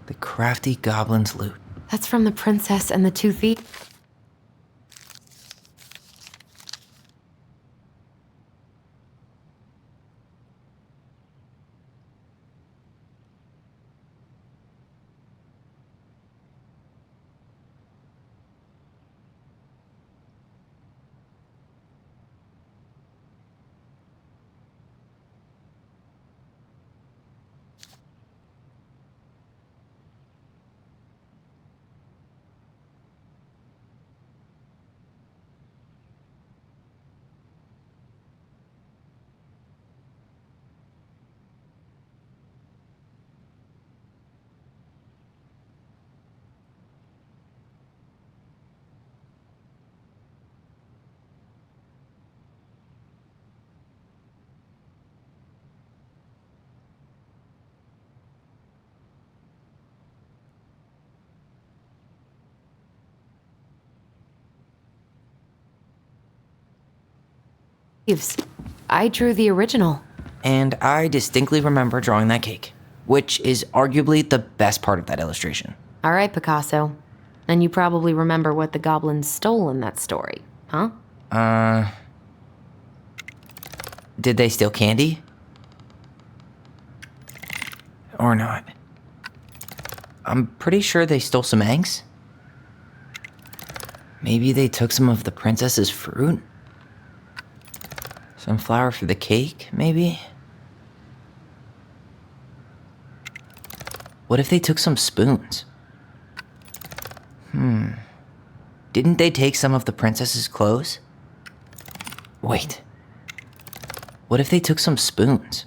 The crafty goblin's loot. That's from the princess and the two thieves. I drew the original. And I distinctly remember drawing that cake, which is arguably the best part of that illustration. All right, Picasso. And you probably remember what the goblins stole in that story, huh? Did they steal candy? Or not? I'm pretty sure they stole some eggs. Maybe they took some of the princess's fruit? Some flour for the cake, maybe? What if they took some spoons? Didn't they take some of the princess's clothes? Wait. What if they took some spoons?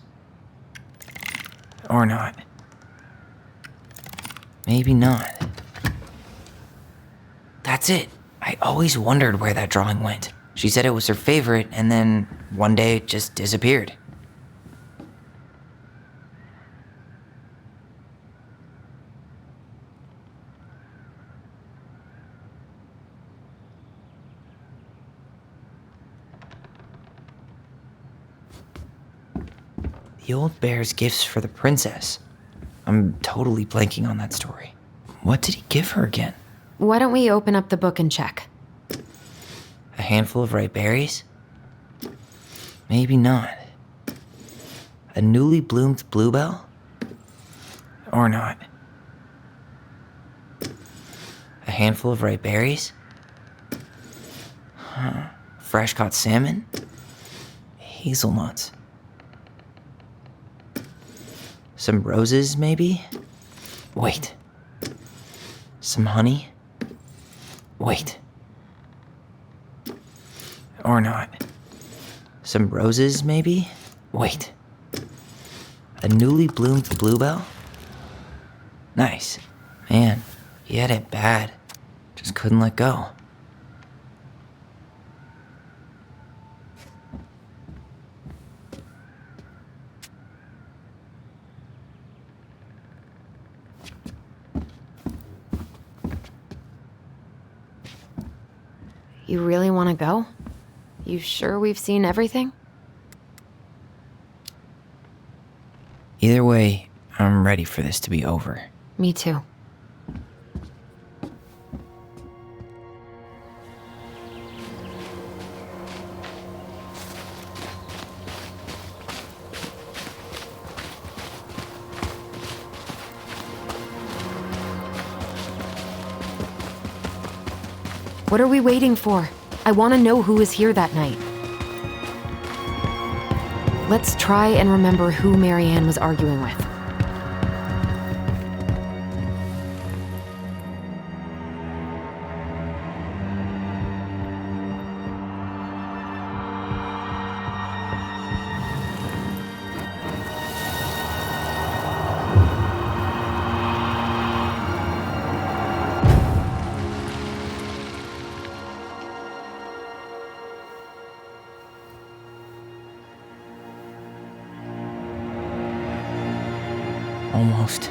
Or not? Maybe not. That's it. I always wondered where that drawing went. She said it was her favorite, and then one day it just disappeared. The old bear's gifts for the princess. I'm totally blanking on that story. What did he give her again? Why don't we open up the book and check? A handful of ripe berries? Maybe not. A newly bloomed bluebell? Or not. A handful of ripe berries? Fresh caught salmon? Hazelnuts? Some roses, maybe? Wait. Some honey? Wait. Or not. Some roses, maybe? Wait. A newly bloomed bluebell? Nice. Man, he had it bad. Just couldn't let go. You really want to go? You sure we've seen everything? Either way, I'm ready for this to be over. Me too. What are we waiting for? I want to know who was here that night. Let's try and remember who Marianne was arguing with. Almost.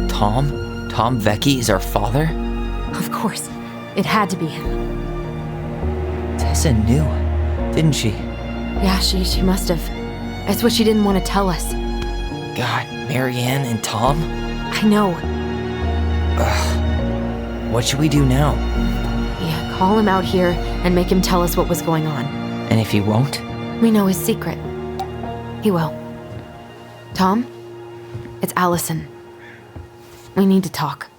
Tom? Tom Vecchi is our father? Of course. It had to be him. Tessa knew, didn't she? Yeah, she must have. That's what she didn't want to tell us. God, Marianne and Tom? I know. Ugh. What should we do now? Yeah, call him out here and make him tell us what was going on. And if he won't? We know his secret. He will. Tom? It's Allison. We need to talk.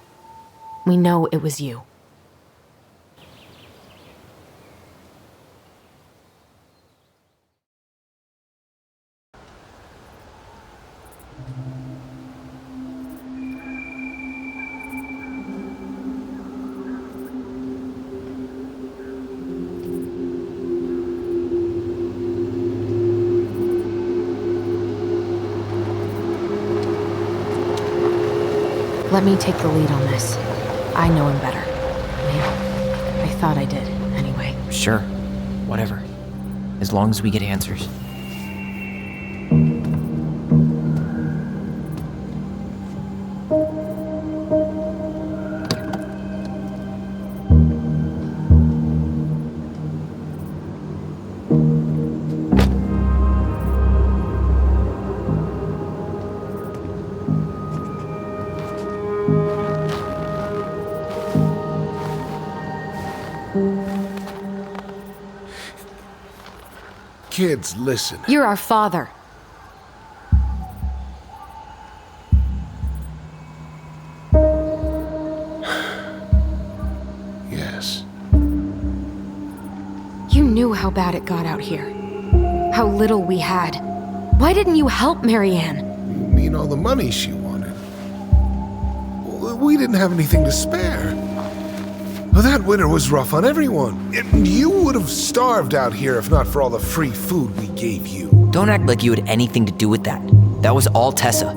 We know it was you. Let me take the lead on this. I know him better. I thought I did, anyway. Sure. Whatever. As long as we get answers. Kids, listen. You're our father. Yes. You knew how bad it got out here. How little we had. Why didn't you help Marianne? You mean all the money she wanted? We didn't have anything to spare. Well, that winter was rough on everyone. You would have starved out here if not for all the free food we gave you. Don't act like you had anything to do with that. That was all Tessa.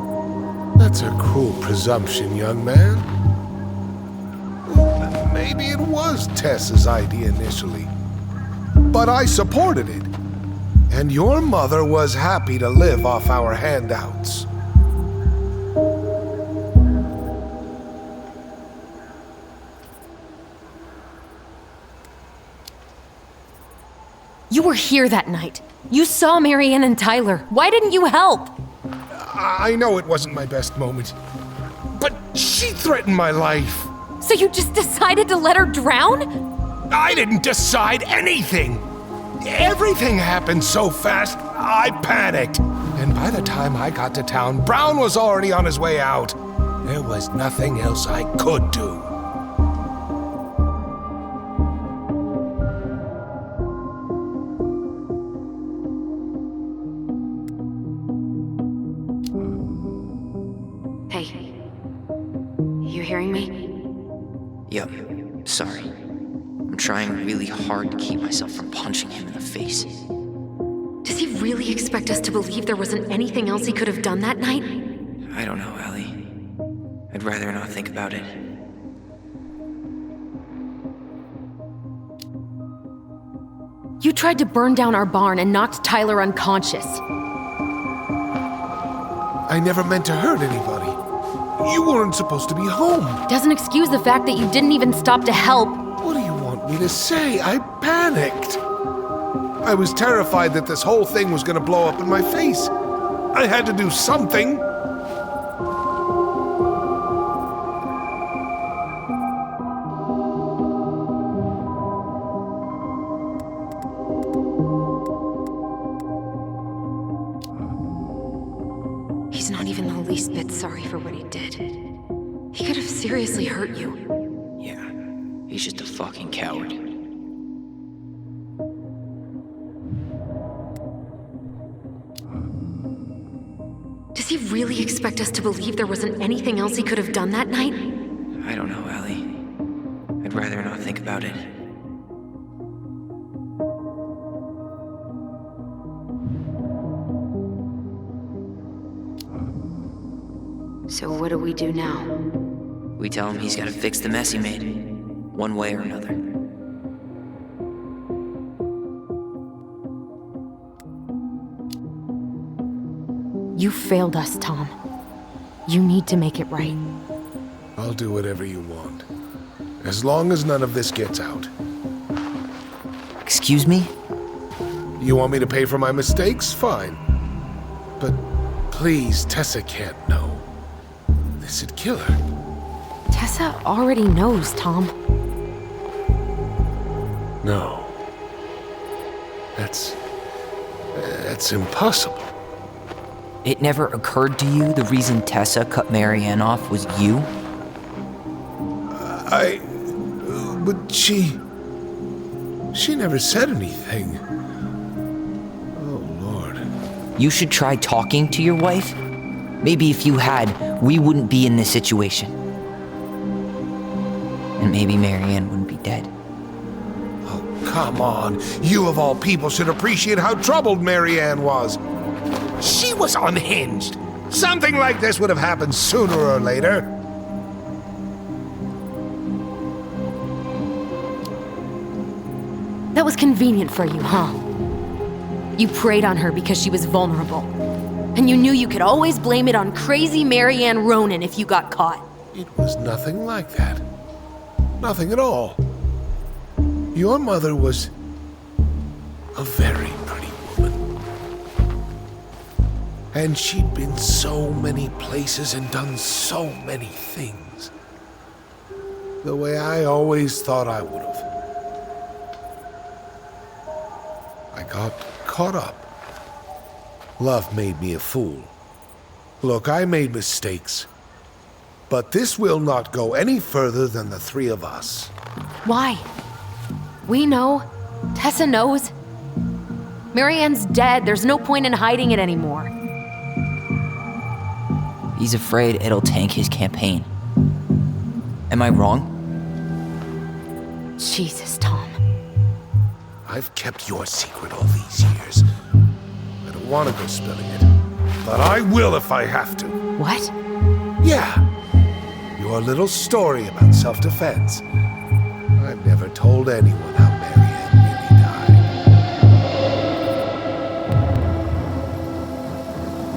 That's a cruel presumption, young man. Maybe it was Tessa's idea initially. But I supported it. And your mother was happy to live off our handouts. You were here that night. You saw Marianne and Tyler. Why didn't you help? I know it wasn't my best moment, but she threatened my life. So you just decided to let her drown? I didn't decide anything. Everything happened so fast, I panicked. And by the time I got to town, Brown was already on his way out. There was nothing else I could do. Hey. You hearing me? Yep, sorry. I'm trying really hard to keep myself from punching him in the face. Does he really expect us to believe there wasn't anything else he could have done that night? I don't know, Ellie. I'd rather not think about it. You tried to burn down our barn and knocked Tyler unconscious. I never meant to hurt anybody. You weren't supposed to be home. Doesn't excuse the fact that you didn't even stop to help. What do you want me to say? I panicked. I was terrified that this whole thing was going to blow up in my face. I had to do something. He's not even the least bit sorry for what he did. He could have seriously hurt you. Yeah, he's just a fucking coward. Does he really expect us to believe there wasn't anything else he could have done that night? I don't know, Ellie. I'd rather not think about it. So what do we do now? We tell him he's gotta fix the mess he made, one way or another. You failed us, Tom. You need to make it right. I'll do whatever you want. As long as none of this gets out. Excuse me? You want me to pay for my mistakes? Fine. But please, Tessa can't know. This'd kill her. Tessa already knows, Tom. No. That's impossible. It never occurred to you the reason Tessa cut Marianne off was you? But she never said anything. Oh, Lord. You should try talking to your wife. Maybe if you had, we wouldn't be in this situation. And maybe Marianne wouldn't be dead. Oh, come on. You of all people should appreciate how troubled Marianne was. She was unhinged. Something like this would have happened sooner or later. That was convenient for you, huh? You preyed on her because she was vulnerable. And you knew you could always blame it on crazy Marianne Ronan if you got caught. It was nothing like that. Nothing at all. Your mother was a very pretty woman. And she'd been so many places and done so many things. The way I always thought I would have. I got caught up. Love made me a fool. Look, I made mistakes. But this will not go any further than the three of us. Why? We know. Tessa knows. Marianne's dead. There's no point in hiding it anymore. He's afraid it'll tank his campaign. Am I wrong? Jesus, Tom. I've kept your secret all these years. I don't want to go spilling it, but I will if I have to. What? Yeah. Your little story about self-defense. I've never told anyone how Marianne really died.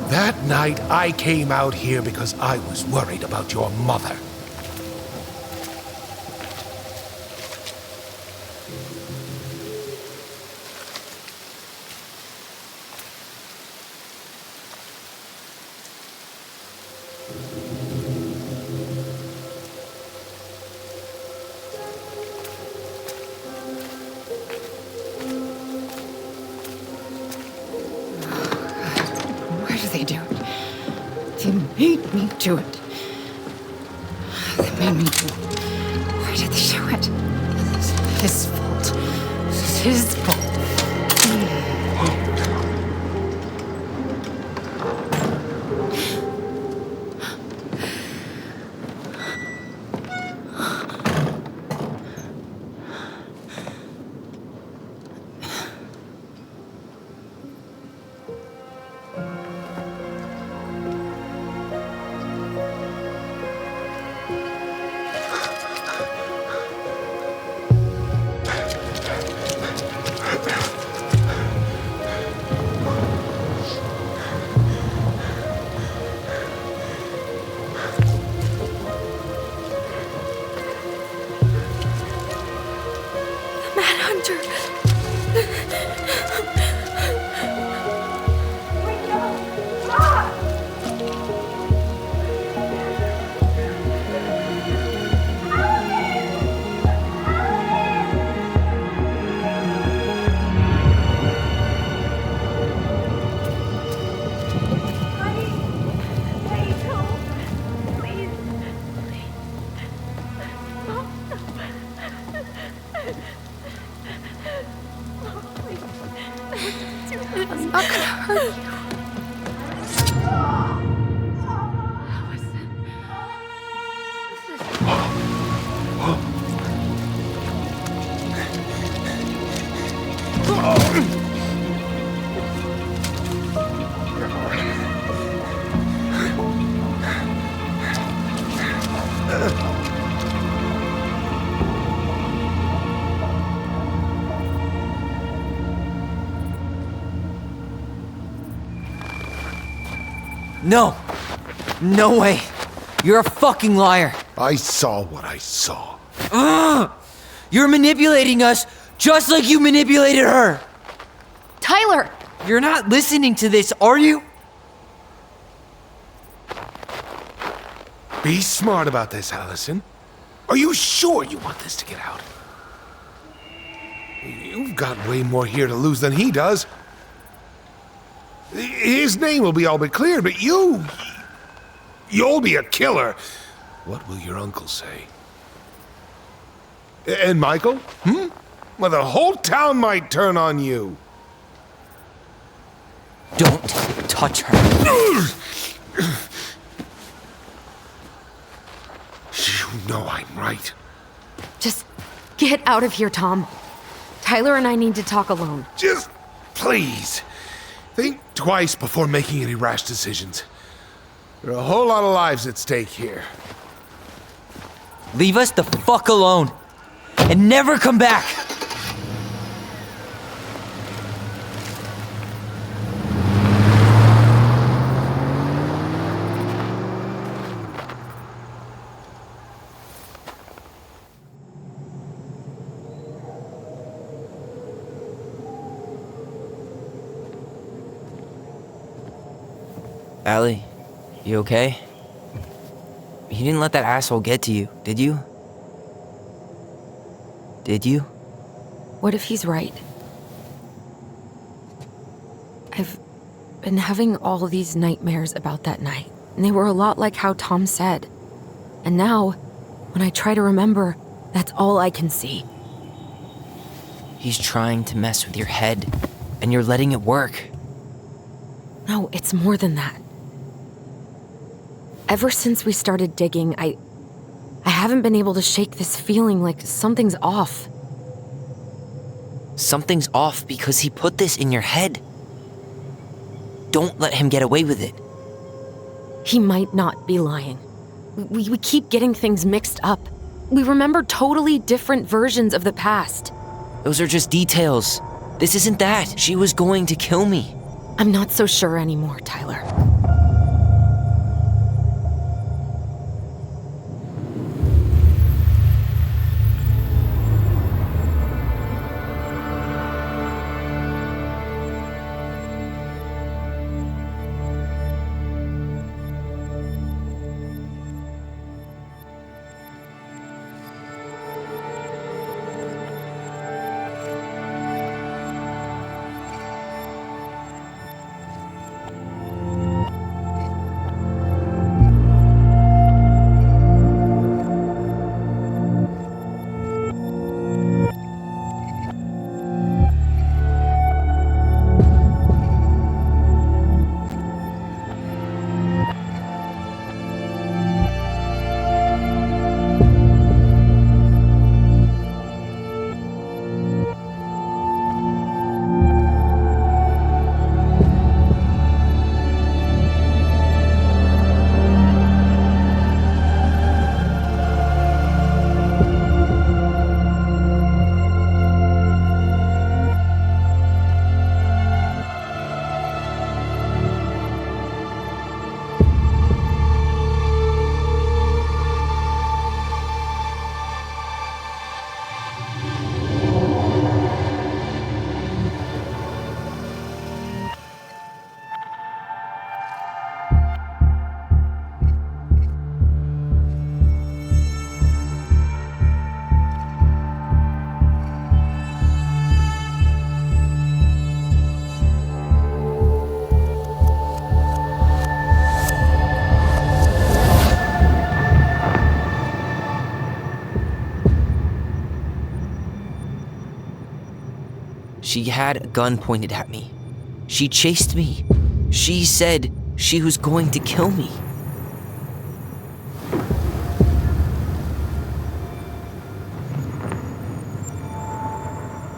That night, I came out here because I was worried about your mother. Why do they do it? They made me do it. They made me do it. Why did they do it? It's his fault. It's his fault. I'm not gonna hurt you. No! No way! You're a fucking liar! I saw what I saw. Ugh! You're manipulating us just like you manipulated her! Tyler! You're not listening to this, are you? Be smart about this, Allison. Are you sure you want this to get out? You've got way more here to lose than he does. His name will be all but cleared, but you'll be a killer. What will your uncle say? And Michael? Well, the whole town might turn on you. Don't touch her. You know I'm right. Just get out of here, Tom. Tyler and I need to talk alone. Just please. Think twice before making any rash decisions. There are a whole lot of lives at stake here. Leave us the fuck alone. And never come back. Allie, you okay? You didn't let that asshole get to you, did you? Did you? What if he's right? I've been having all these nightmares about that night, and they were a lot like how Tom said. And now, when I try to remember, that's all I can see. He's trying to mess with your head, and you're letting it work. No, it's more than that. Ever since we started digging, I haven't been able to shake this feeling like something's off. Something's off because he put this in your head. Don't let him get away with it. He might not be lying. We keep getting things mixed up. We remember totally different versions of the past. Those are just details. This isn't that. She was going to kill me. I'm not so sure anymore, Tyler. She had a gun pointed at me. She chased me. She said she was going to kill me.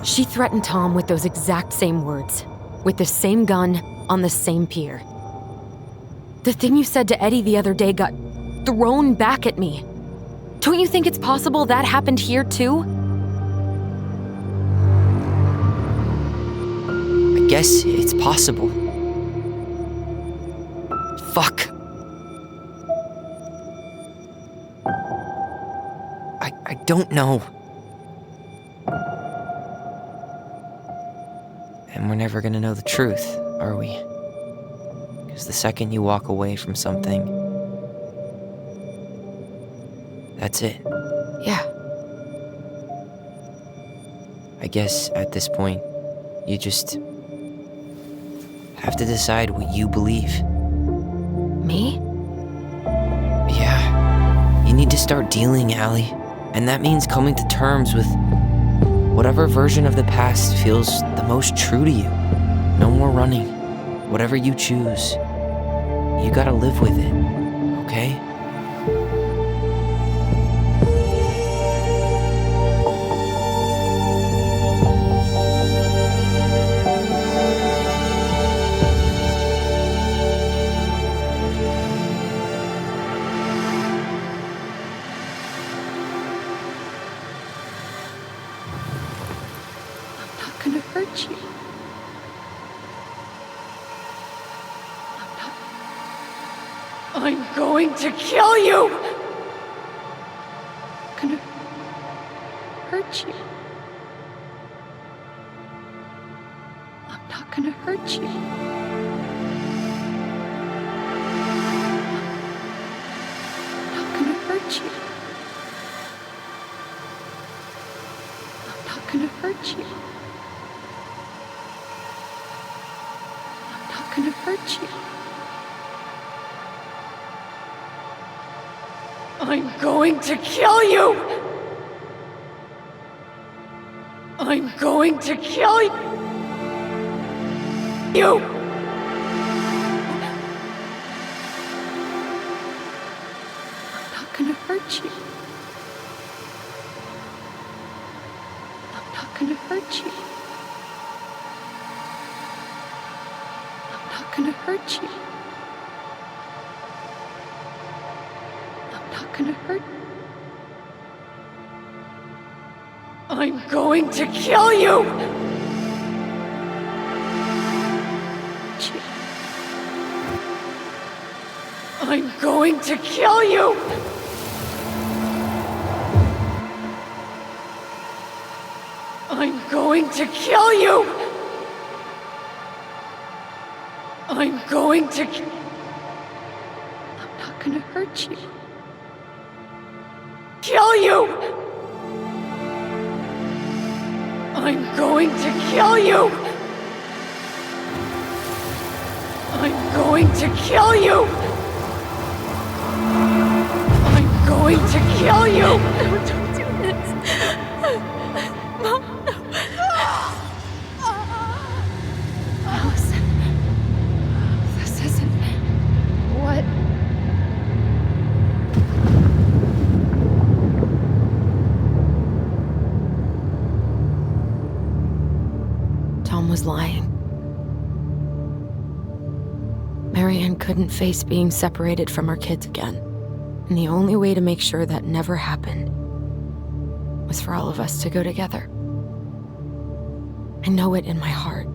She threatened Tom with those exact same words, with the same gun on the same pier. The thing you said to Eddie the other day got thrown back at me. Don't you think it's possible that happened here too? I guess it's possible. Fuck. I don't know. And we're never gonna know the truth, are we? Because the second you walk away from something, that's it. Yeah. I guess at this point, you just have to decide what you believe. Me? Yeah. You need to start dealing, Allie. And that means coming to terms with whatever version of the past feels the most true to you. No more running. Whatever you choose, you gotta live with it, okay? Gonna hurt you. I'm going to kill you! Gonna hurt you. I'm not gonna hurt you. I'm not gonna hurt you. I'm not gonna hurt you. not gonna hurt you. I'm going to kill you! I'm going to kill you! I'm not gonna hurt you. I'm not gonna hurt you. I'm not gonna hurt you. I'm not gonna hurt you. I'm going to kill you! I'm going to kill you! I'm going to kill you! I'm going to... I'm not gonna hurt you. Kill you! I'm going to kill you! I'm going to kill you! I'm going to kill you! No, don't do this. Mom, no. Allison. This isn't... What? Tom was lying. Marianne couldn't face being separated from her kids again. And the only way to make sure that never happened was for all of us to go together. I know it in my heart.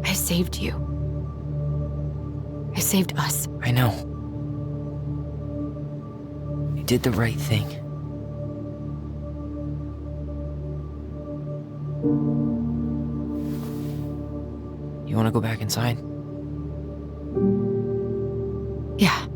I saved you. I saved us. I know. You did the right thing. You want to go back inside? Yeah.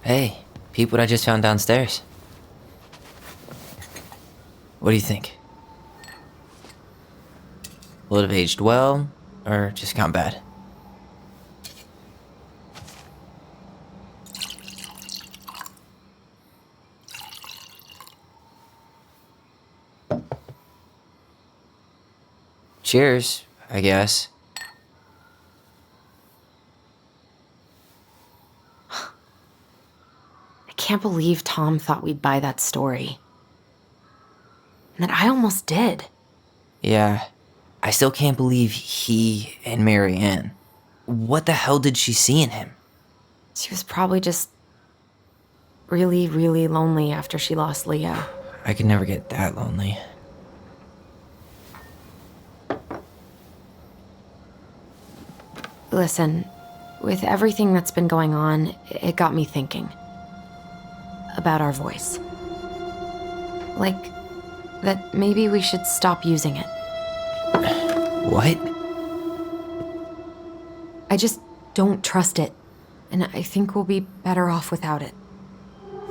Hey, peep what I just found downstairs. What do you think? Will it have aged well, or just gone bad? Cheers, I guess. I can't believe Tom thought we'd buy that story. And that I almost did. Yeah, I still can't believe he and Marianne. What the hell did she see in him? She was probably just really, really lonely after she lost Leo. I could never get that lonely. Listen, with everything that's been going on, it got me thinking about our voice. Like, that maybe we should stop using it. What? I just don't trust it, and I think we'll be better off without it.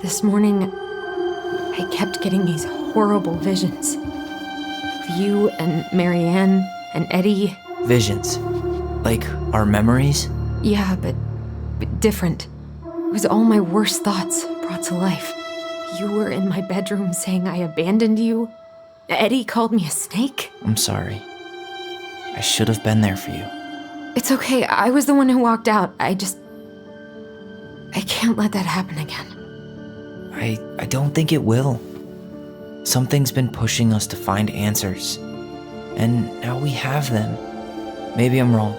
This morning, I kept getting these horrible visions of you and Marianne and Eddie. Visions? Like our memories? Yeah, but different. It was all my worst thoughts brought to life. You were in my bedroom saying I abandoned you. Eddie called me a snake. I'm sorry. I should have been there for you. It's okay, I was the one who walked out. I can't let that happen again. I don't think it will. Something's been pushing us to find answers. And now we have them. Maybe I'm wrong.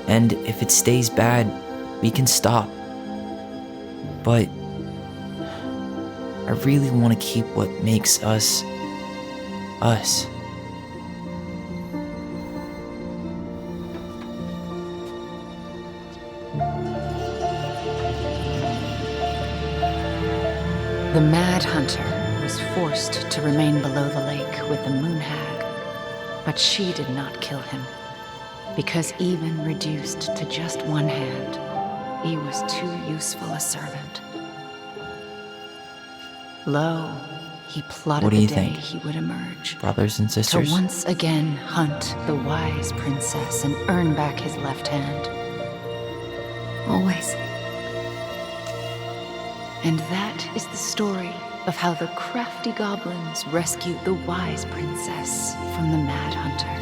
And if it stays bad, we can stop. But I really want to keep what makes us, us. The Mad Hunter was forced to remain below the lake with the Moon Hag, but she did not kill him, because even reduced to just one hand, he was too useful a servant. Lo, he plotted What do the you day think? he would emerge. Brothers and sisters? To once again hunt the wise princess and earn back his left hand. Always. And that is the story of how the crafty goblins rescued the wise princess from the Mad Hunter.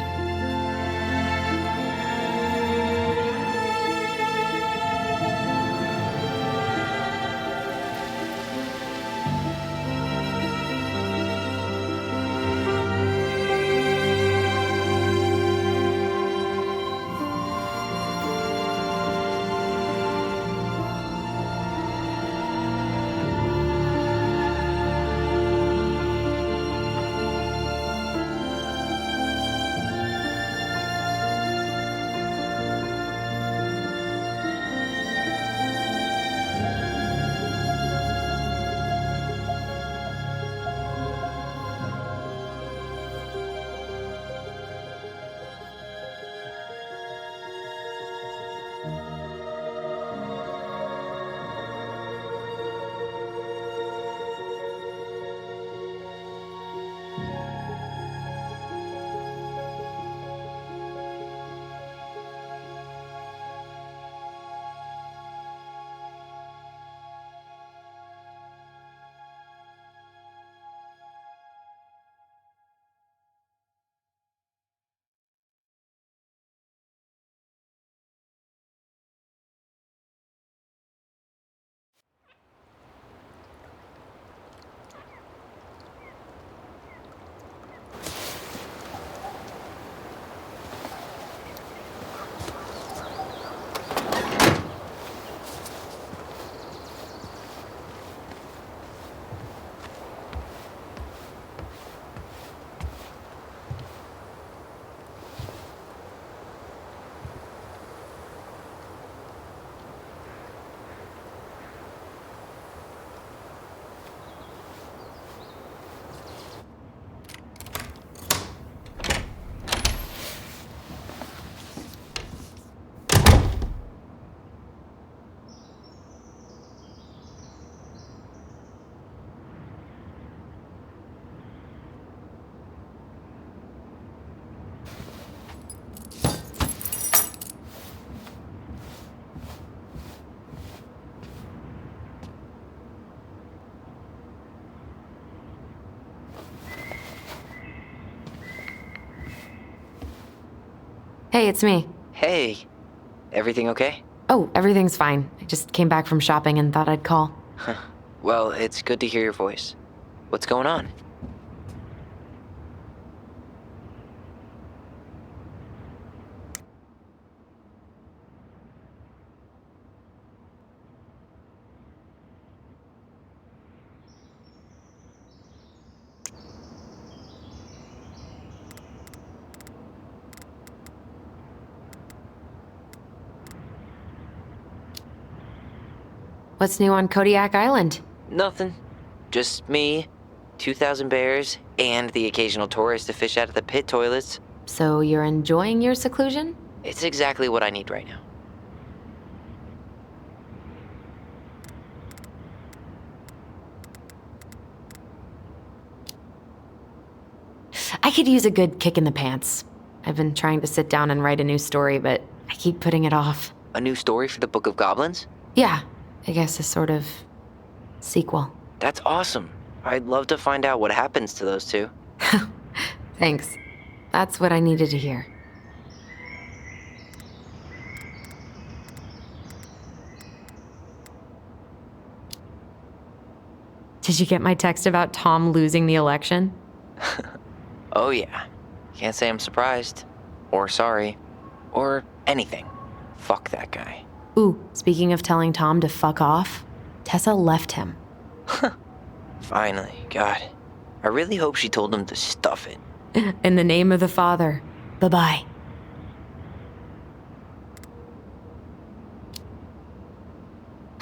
Hey, it's me. Hey, everything okay? Oh, everything's fine. I just came back from shopping and thought I'd call. Well, it's good to hear your voice. What's going on? What's new on Kodiak Island? Nothing. Just me, 2,000 bears, and the occasional tourist to fish out of the pit toilets. So you're enjoying your seclusion? It's exactly what I need right now. I could use a good kick in the pants. I've been trying to sit down and write a new story, but I keep putting it off. A new story for the Book of Goblins? Yeah, I guess a sort of sequel. That's awesome. I'd love to find out what happens to those two. Thanks. That's what I needed to hear. Did you get my text about Tom losing the election? Oh yeah. Can't say I'm surprised. Or sorry. Or anything. Fuck that guy. Ooh, speaking of telling Tom to fuck off, Tessa left him. Finally, God. I really hope she told him to stuff it. In the name of the Father. Bye-bye.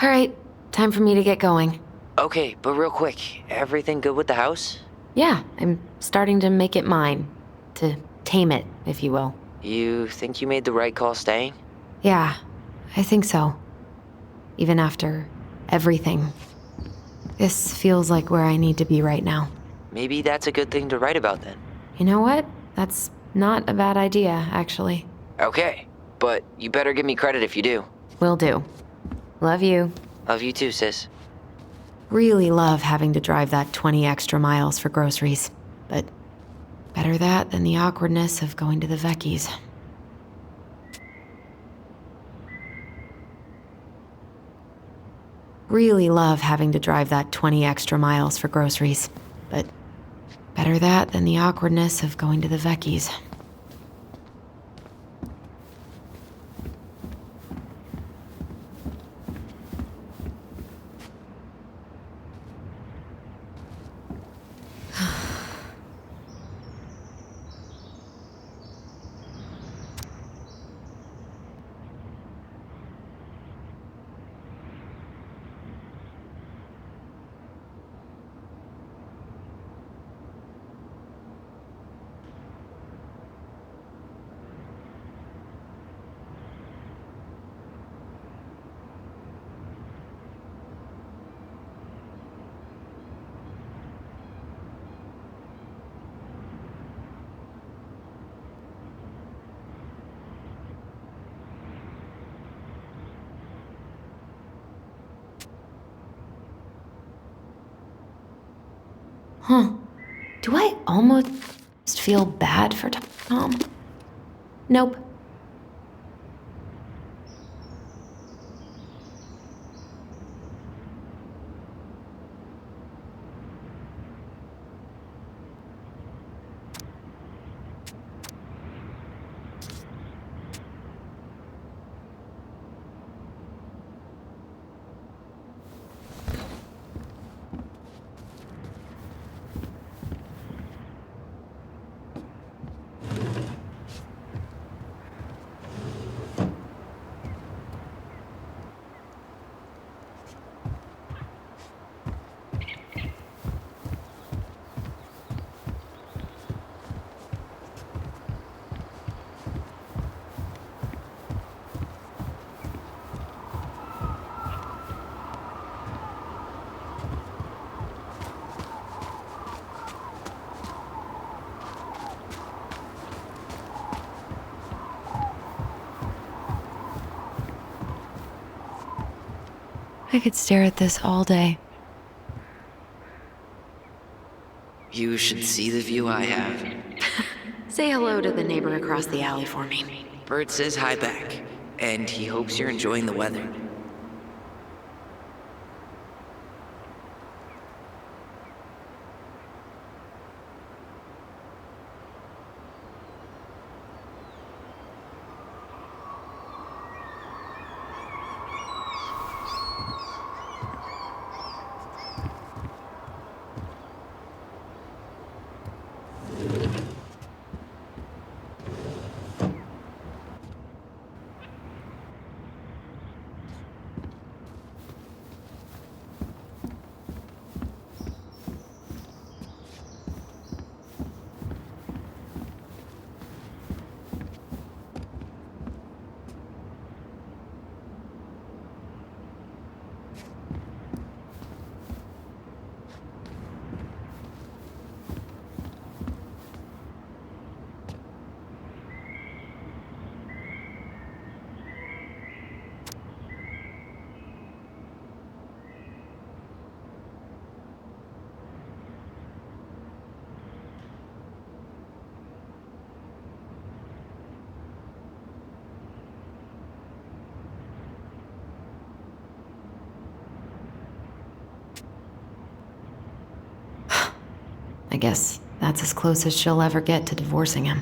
All right, time for me to get going. Okay, but real quick, everything good with the house? Yeah, I'm starting to make it mine. To tame it, if you will. You think you made the right call staying? Yeah, I think so. Even after everything. This feels like where I need to be right now. Maybe that's a good thing to write about then. You know what? That's not a bad idea, actually. Okay, but you better give me credit if you do. Will do. Love you. Love you too, sis. Really love having to drive that 20 extra miles for groceries. But better that than the awkwardness of going to the Vecchies. Really love having to drive that 20 extra miles for groceries. But better that than the awkwardness of going to the Vecchies. Huh. Do I almost feel bad for Tom? Nope. I could stare at this all day. You should see the view I have. Say hello to the neighbor across the alley for me. Bert says hi back, and he hopes you're enjoying the weather. I guess that's as close as she'll ever get to divorcing him.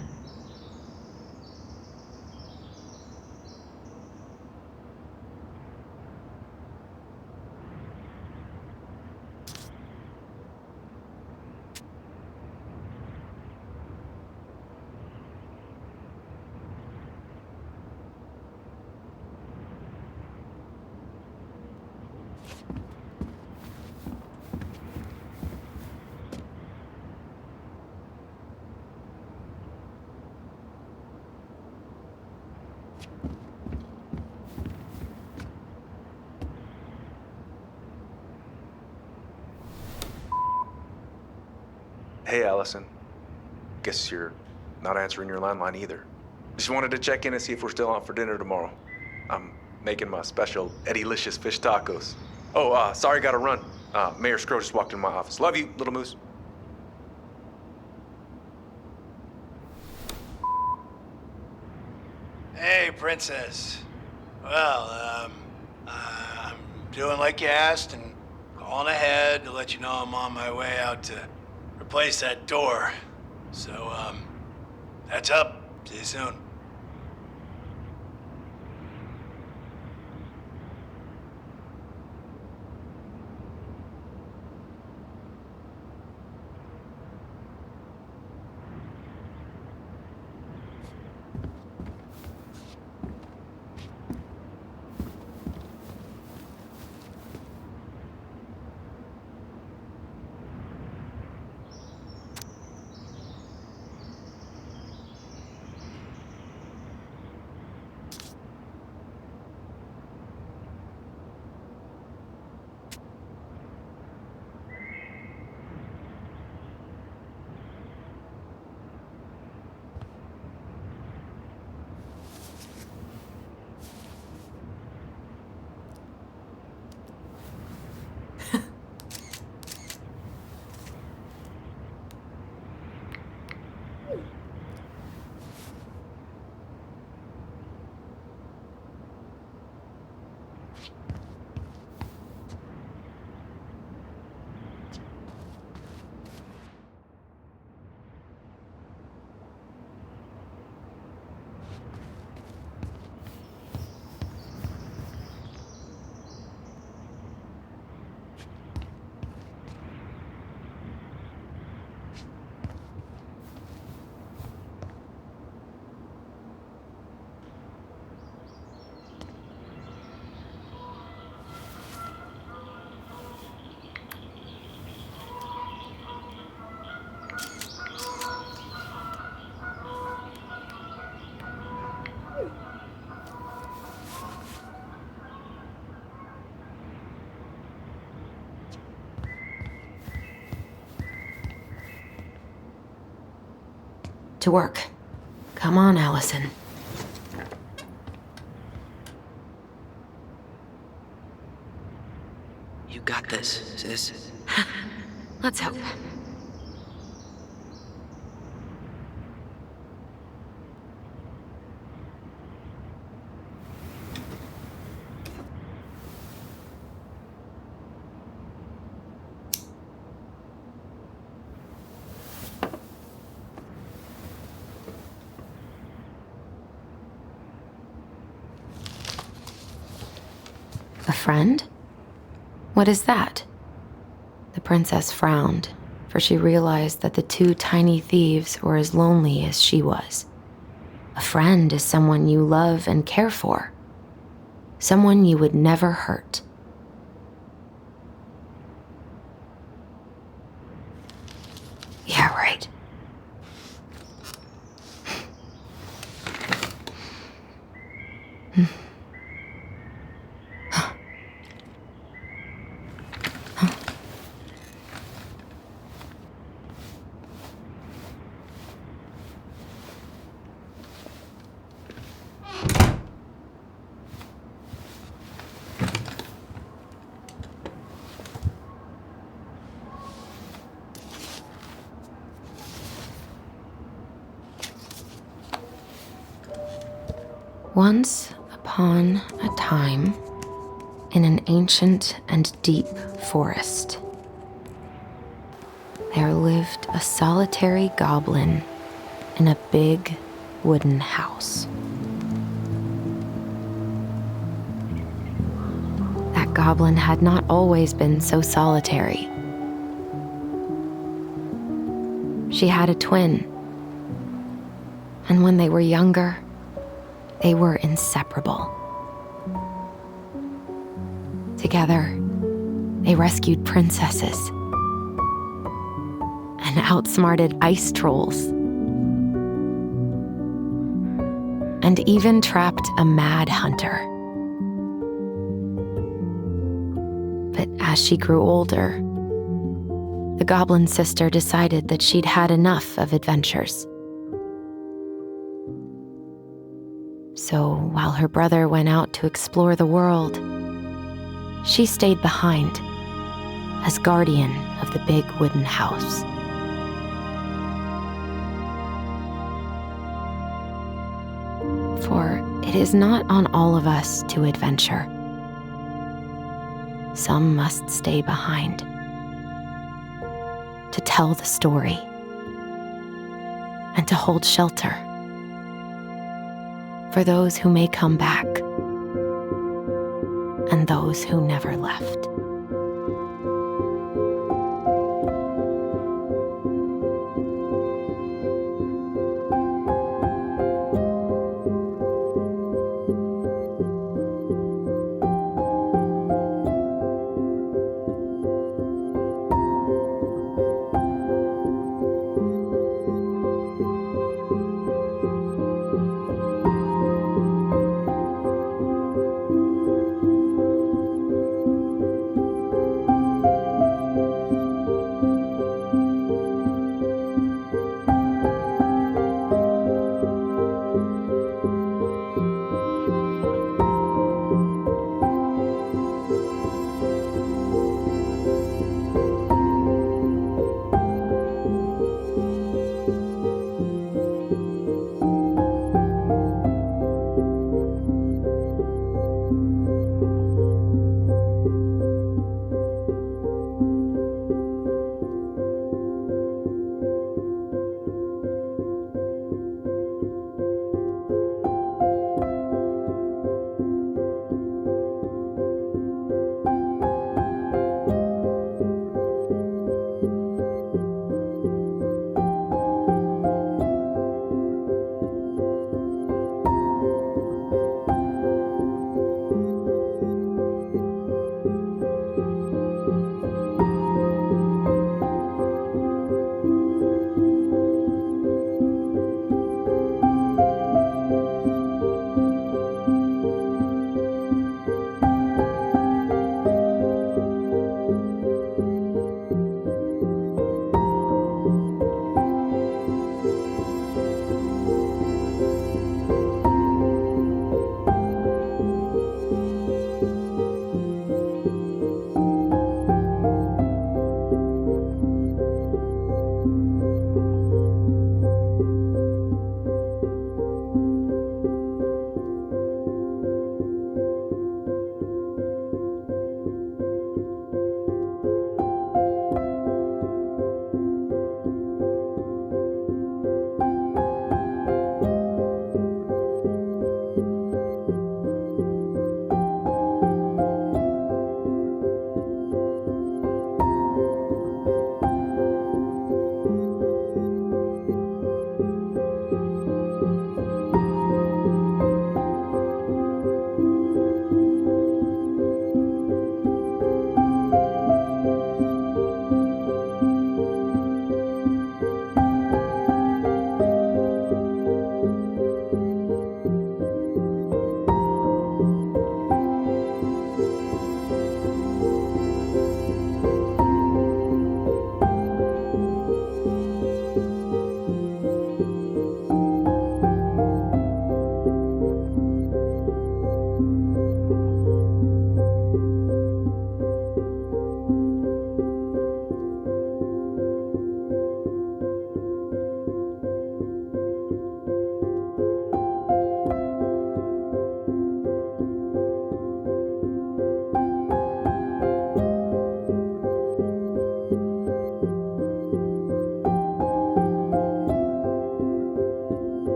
Hey, Allison. Guess you're not answering your landline either. Just wanted to check in and see if we're still out for dinner tomorrow. I'm making my special Eddie-licious fish tacos. Oh, sorry, gotta run. Mayor Scrow just walked into my office. Love you, little moose. Hey, Princess. Well, I'm doing like you asked and calling ahead to let you know I'm on my way out to replace that door. So, that's up. See you soon. To work. Come on, Allison. You got this, sis. Let's hope. A friend? What is that? The princess frowned, for she realized that the two tiny thieves were as lonely as she was. A friend is someone you love and care for. Someone you would never hurt. Yeah, right. Once upon a time, in an ancient and deep forest, there lived a solitary goblin in a big wooden house. That goblin had not always been so solitary. She had a twin, and when they were younger, they were inseparable. Together, they rescued princesses and outsmarted ice trolls. And and even trapped a mad hunter. But as she grew older, the goblin sister decided that she'd had enough of adventures. So while her brother went out to explore the world, she stayed behind as guardian of the big wooden house. For it is not on all of us to adventure. Some must stay behind to tell the story and to hold shelter for those who may come back and those who never left.